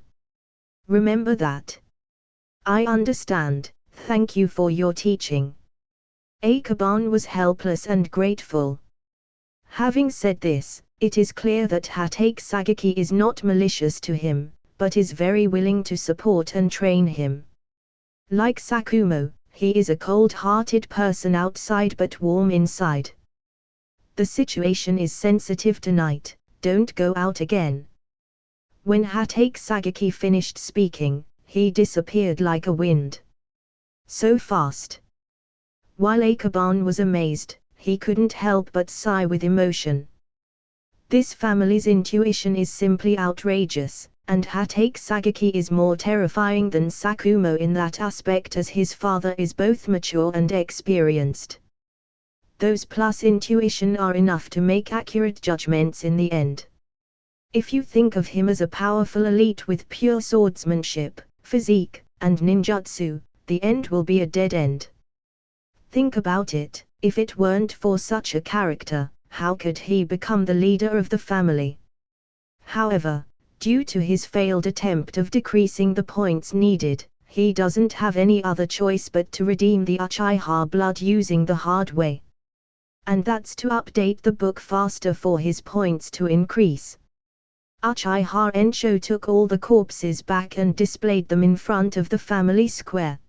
Remember that. I understand, thank you for your teaching. Akaban was helpless and grateful. Having said this, it is clear that Hatake Sagaki is not malicious to him, but is very willing to support and train him. Like Sakumo, he is a cold-hearted person outside but warm inside. The situation is sensitive tonight, don't go out again. When Hatake Sagaki finished speaking, he disappeared like a wind. So fast. While Akaban was amazed, he couldn't help but sigh with emotion. This family's intuition is simply outrageous, and Hatake Sagaki is more terrifying than Sakumo in that aspect as his father is both mature and experienced. Those plus intuition are enough to make accurate judgments in the end. If you think of him as a powerful elite with pure swordsmanship, physique, and ninjutsu, the end will be a dead end. Think about it, if it weren't for such a character, how could he become the leader of the family? However, due to his failed attempt of decreasing the points needed, he doesn't have any other choice but to redeem the Uchiha blood using the hard way. And that's to update the book faster for his points to increase. Uchiha Ensho took all the corpses back and displayed them in front of the family square.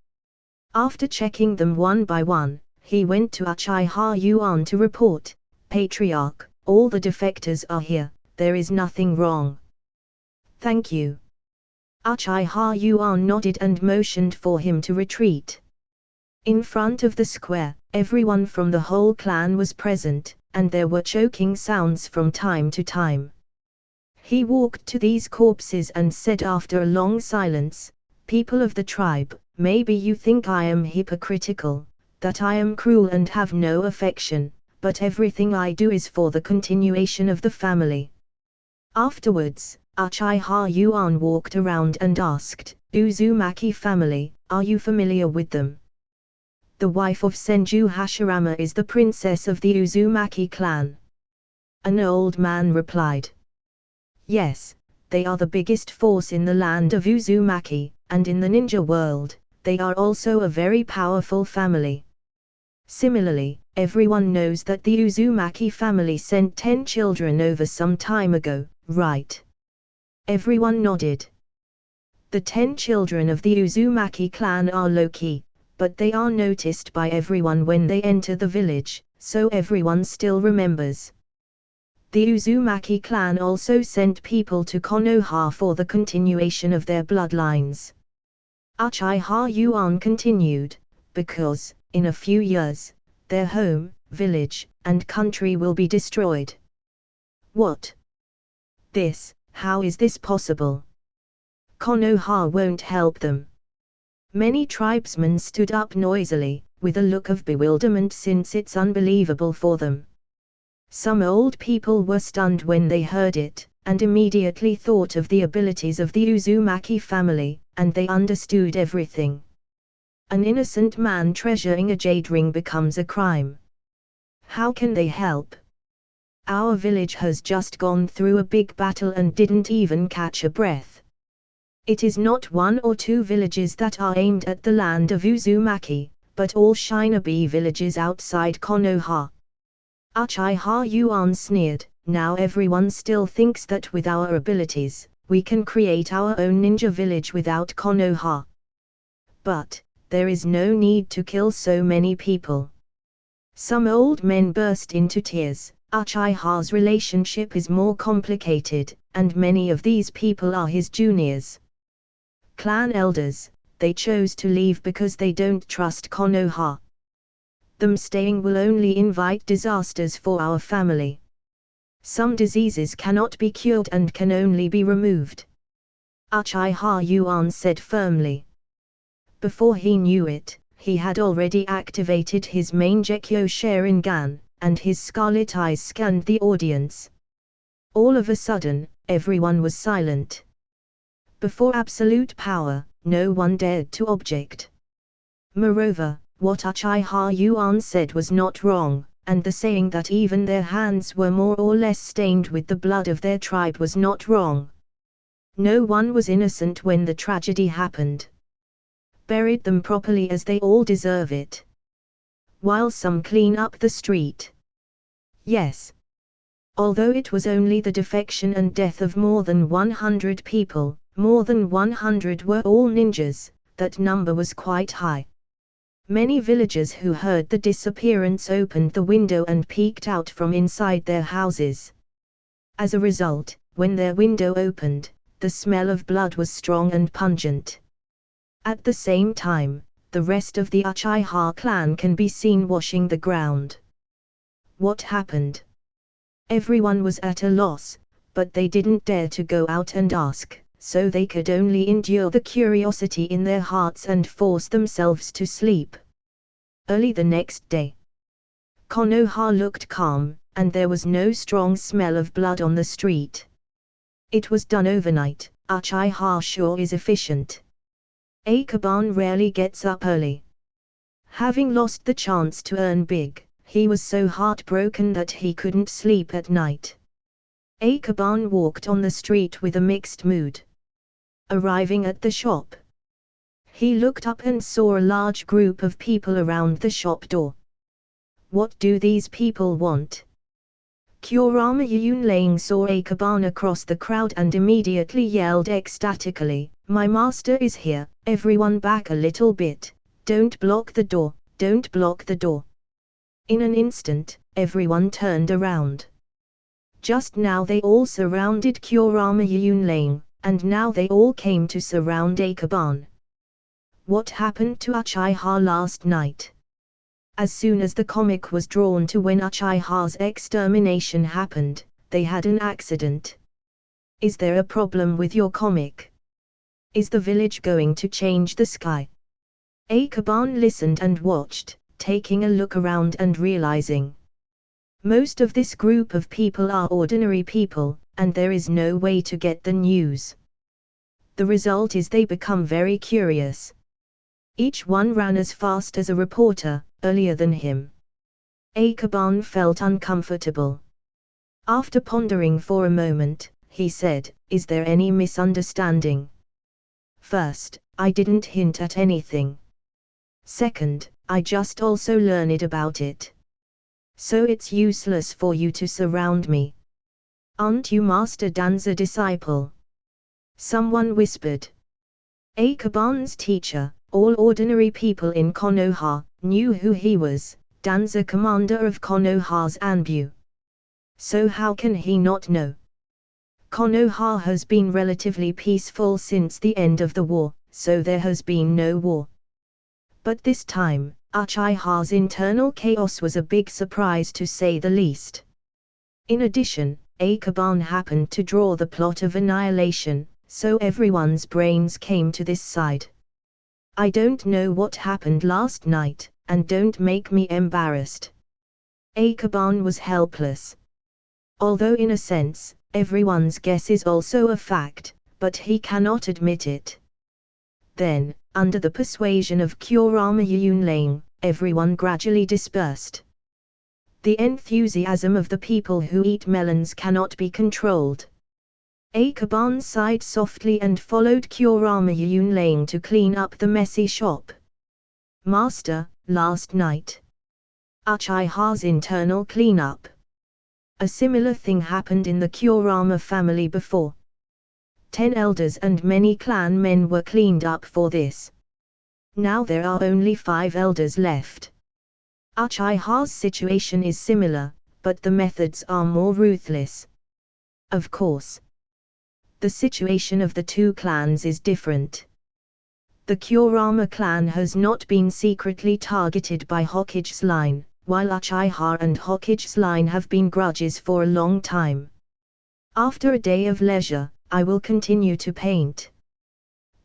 After checking them one by one, he went to Uchiha Yuan to report, Patriarch, all the defectors are here, there is nothing wrong. Thank you. Uchiha Yuan nodded and motioned for him to retreat. In front of the square, everyone from the whole clan was present, and there were choking sounds from time to time. He walked to these corpses and said after a long silence, People of the tribe, maybe you think I am hypocritical, that I am cruel and have no affection, but everything I do is for the continuation of the family. Afterwards, Uchiha Yuan walked around and asked, Uzumaki family, are you familiar with them? The wife of Senju Hashirama is the princess of the Uzumaki clan. An old man replied. Yes, they are the biggest force in the land of Uzumaki, and in the ninja world, they are also a very powerful family. Similarly, everyone knows that the Uzumaki family sent 10 children over some time ago, right? Everyone nodded. The 10 children of the Uzumaki clan are low-key, but they are noticed by everyone when they enter the village, so everyone still remembers. The Uzumaki clan also sent people to Konoha for the continuation of their bloodlines. Uchiha Yuan continued, because, in a few years, their home, village, and country will be destroyed. What? How is this possible? Konoha won't help them. Many tribesmen stood up noisily, with a look of bewilderment since it's unbelievable for them. Some old people were stunned when they heard it, and immediately thought of the abilities of the Uzumaki family, and they understood everything. An innocent man treasuring a jade ring becomes a crime. How can they help? Our village has just gone through a big battle and didn't even catch a breath. It is not 1 or 2 villages that are aimed at the land of Uzumaki, but all shinobi villages outside Konoha. Uchiha Yuan sneered, now everyone still thinks that with our abilities, we can create our own ninja village without Konoha. But, there is no need to kill so many people. Some old men burst into tears. Uchiha's relationship is more complicated, and many of these people are his juniors. Clan elders, they chose to leave because they don't trust Konoha. Them staying will only invite disasters for our family. Some diseases cannot be cured and can only be removed. Uchiha Yuan said firmly. Before he knew it, he had already activated his main Gekyo Sharingan, and his scarlet eyes scanned the audience. All of a sudden, everyone was silent. Before absolute power, no one dared to object. Moreover, what Uchiha Yuan said was not wrong, and the saying that even their hands were more or less stained with the blood of their tribe was not wrong. No one was innocent when the tragedy happened. Buried them properly as they all deserve it. While some clean up the street. Yes. Although it was only the defection and death of more than 100 people, more than 100 were all ninjas, that number was quite high. Many villagers who heard the disappearance opened the window and peeked out from inside their houses. As a result, when their window opened, the smell of blood was strong and pungent. At the same time, the rest of the Uchiha clan can be seen washing the ground. What happened? Everyone was at a loss, but they didn't dare to go out and ask, so they could only endure the curiosity in their hearts and force themselves to sleep. Early the next day, Konoha looked calm, and there was no strong smell of blood on the street. It was done overnight. Uchiha sure is efficient. Akaban rarely gets up early. Having lost the chance to earn big, he was so heartbroken that he couldn't sleep at night. Akaban walked on the street with a mixed mood. Arriving at the shop, he looked up and saw a large group of people around the shop door. What do these people want? Kurama Yunlang saw Akaban across the crowd and immediately yelled ecstatically, "My master is here, everyone back a little bit, don't block the door, don't block the door." In an instant, everyone turned around. Just now they all surrounded Kurama Yunlang, and now they all came to surround Akaban. What happened to Uchiha last night? As soon as the comic was drawn to when Uchiha's extermination happened, they had an accident. Is there a problem with your comic? Is the village going to change the sky? Akaban listened and watched, taking a look around and realizing. Most of this group of people are ordinary people, and there is no way to get the news. The result is they become very curious. Each one ran as fast as a reporter, earlier than him. Akaban felt uncomfortable. After pondering for a moment, he said, "Is there any misunderstanding? First, I didn't hint at anything. Second, I just also learned about it. So it's useless for you to surround me. Aren't you Master Dan's a disciple?" Someone whispered. Akaban's teacher, all ordinary people in Konoha, knew who he was, Dan's a commander of Konoha's Anbu. So how can he not know? Konoha has been relatively peaceful since the end of the war, so there has been no war. But this time, Uchiha's internal chaos was a big surprise to say the least. In addition, Akaban happened to draw the plot of annihilation, so everyone's brains came to this side. I don't know what happened last night, and don't make me embarrassed. Akaban was helpless. Although in a sense, everyone's guess is also a fact, but he cannot admit it. Then, under the persuasion of Kurama Yunlang, everyone gradually dispersed. The enthusiasm of the people who eat melons cannot be controlled. Akaban sighed softly and followed Kurama Yunlang to clean up the messy shop. "Master, last night. Uchiha's internal cleanup. A similar thing happened in the Kurama family before. 10 elders and many clan men were cleaned up for this. Now there are only 5 elders left. Uchiha's situation is similar, but the methods are more ruthless. Of course, the situation of the two clans is different. The Kurama clan has not been secretly targeted by Hokage's line, while Uchiha and Hokage's line have been grudges for a long time. After a day of leisure, I will continue to paint.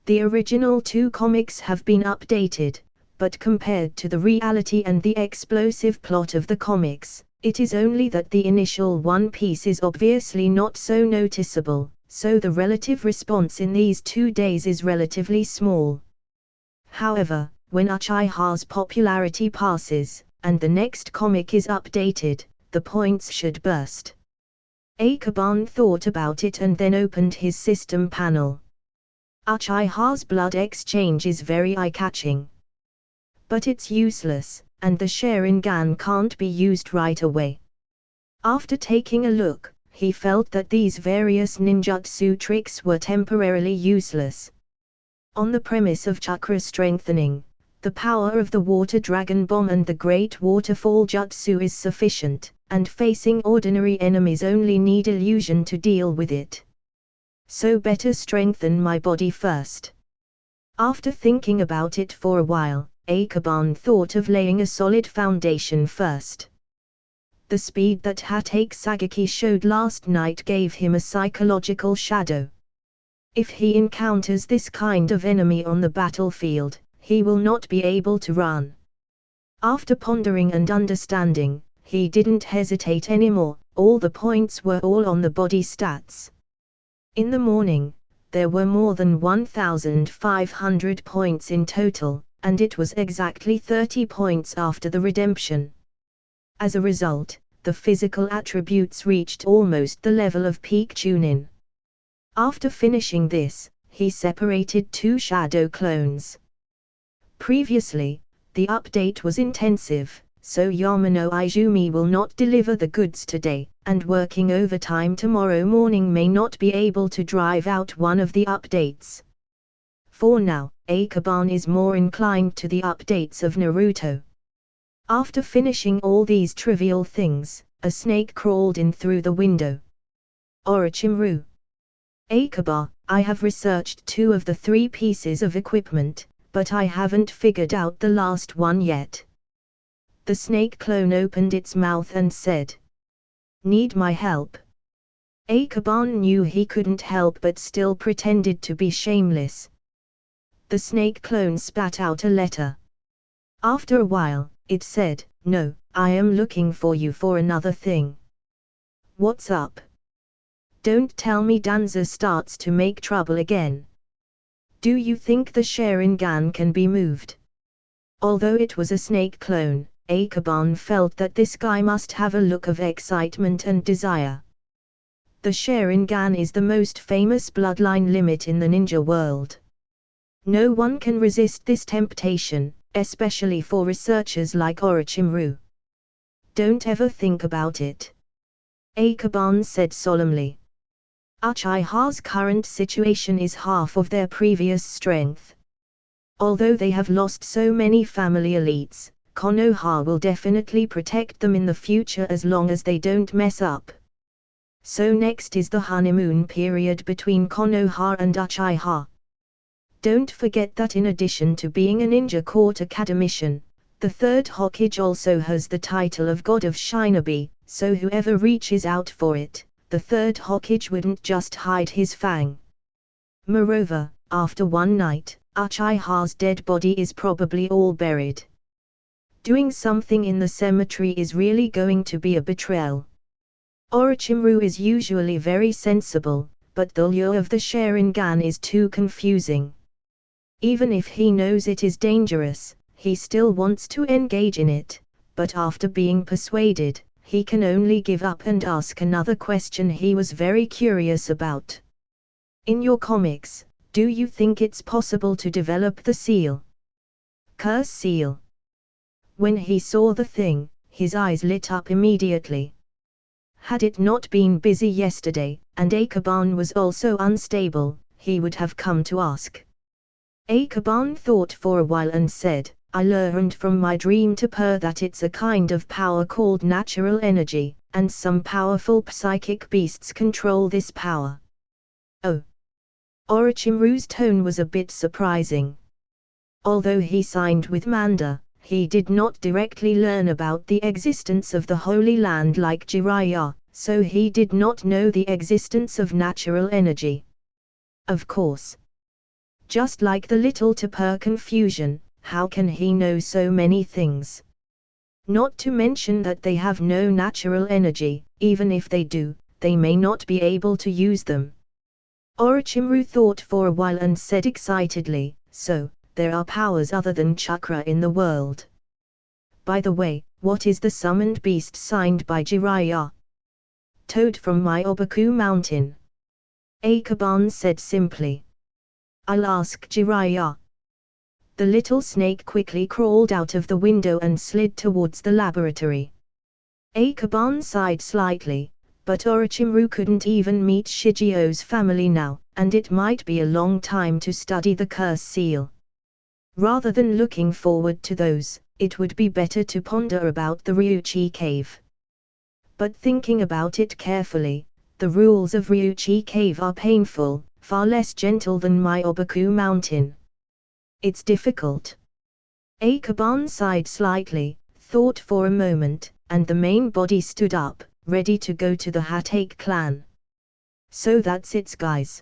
The original 2 comics have been updated, but compared to the reality and the explosive plot of the comics, it is only that the initial one piece is obviously not so noticeable, so the relative response in these 2 days is relatively small. However, when Uchiha's popularity passes, and the next comic is updated, the points should burst. Akaban thought about it and then opened his system panel. Uchiha's blood exchange is very eye-catching. But it's useless, and the Sharingan can't be used right away. After taking a look, he felt that these various ninjutsu tricks were temporarily useless. On the premise of chakra strengthening, the power of the Water Dragon Bomb and the Great Waterfall Jutsu is sufficient, and facing ordinary enemies only need illusion to deal with it. So better strengthen my body first. After thinking about it for a while, Akaban thought of laying a solid foundation first. The speed that Hatake Sagaki showed last night gave him a psychological shadow. If he encounters this kind of enemy on the battlefield, he will not be able to run. After pondering and understanding, he didn't hesitate anymore. All the points were all on the body stats. In the morning, there were more than 1,500 points in total, and it was exactly 30 points after the redemption. As a result, the physical attributes reached almost the level of peak Chunin. After finishing this, he separated 2 shadow clones. Previously, the update was intensive, so Yamano Izumi will not deliver the goods today, and working overtime tomorrow morning may not be able to drive out one of the updates. For now, Akaban is more inclined to the updates of Naruto. After finishing all these trivial things, a snake crawled in through the window. Orochimaru. Akaban, I have researched 2 of the 3 pieces of equipment, but I haven't figured out the last one yet. The snake clone opened its mouth and said, "Need my help?" Akaban knew he couldn't help but still pretended to be shameless. The snake clone spat out a letter. After a while, it said, "No, I am looking for you for another thing." "What's up? Don't tell me Danza starts to make trouble again. Do you think the Sharingan can be moved?" Although it was a snake clone, Akaban felt that this guy must have a look of excitement and desire. The Sharingan is the most famous bloodline limit in the ninja world. No one can resist this temptation, especially for researchers like Orochimaru. "Don't ever think about it," Akaban said solemnly. Uchiha's current situation is half of their previous strength. Although they have lost so many family elites, Konoha will definitely protect them in the future as long as they don't mess up. So next is the honeymoon period between Konoha and Uchiha. Don't forget that in addition to being a ninja court academician, the 3rd Hokage also has the title of God of Shinobi, so whoever reaches out for it, the 3rd Hokage wouldn't just hide his fang. Moreover, after one night, Uchiha's dead body is probably all buried. Doing something in the cemetery is really going to be a betrayal. Orochimaru is usually very sensible, but the lure of the Sharingan is too confusing. Even if he knows it is dangerous, he still wants to engage in it, but after being persuaded, he can only give up and ask another question he was very curious about. "In your comics, do you think it's possible to develop the seal?" "Curse seal?" When he saw the thing, his eyes lit up immediately. Had it not been busy yesterday, and Akaban was also unstable, he would have come to ask. Akaban thought for a while and said, I learned from my dream to that it's a kind of power called natural energy, and some powerful psychic beasts control this power. Oh. Orochimaru's tone was a bit surprising. Although he signed with Manda, he did not directly learn about the existence of the Holy Land like Jiraiya, so he did not know the existence of natural energy. Of course. Just like the little Tapir confusion, how can he know so many things? Not to mention that they have no natural energy, even if they do, they may not be able to use them. Orochimaru thought for a while and said excitedly, so, there are powers other than chakra in the world. By the way, what is the summoned beast signed by Jiraiya? Toad from my Obaku mountain. Akaban said simply. I'll ask Jiraiya. The little snake quickly crawled out of the window and slid towards the laboratory. Akaban sighed slightly, but Orochimaru couldn't even meet Shigio's family now, and it might be a long time to study the curse seal. Rather than looking forward to those, it would be better to ponder about the Ryuchi cave. But thinking about it carefully, the rules of Ryuchi cave are painful, far less gentle than my Obaku mountain. It's difficult. Akaban sighed slightly, thought for a moment, and the main body stood up, ready to go to the Hatake clan. So that's it guys.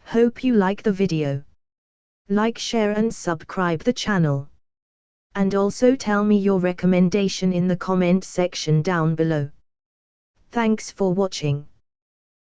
Hope you like the video. Like, share and subscribe the channel. And also tell me your recommendation in the comment section down below. Thanks for watching.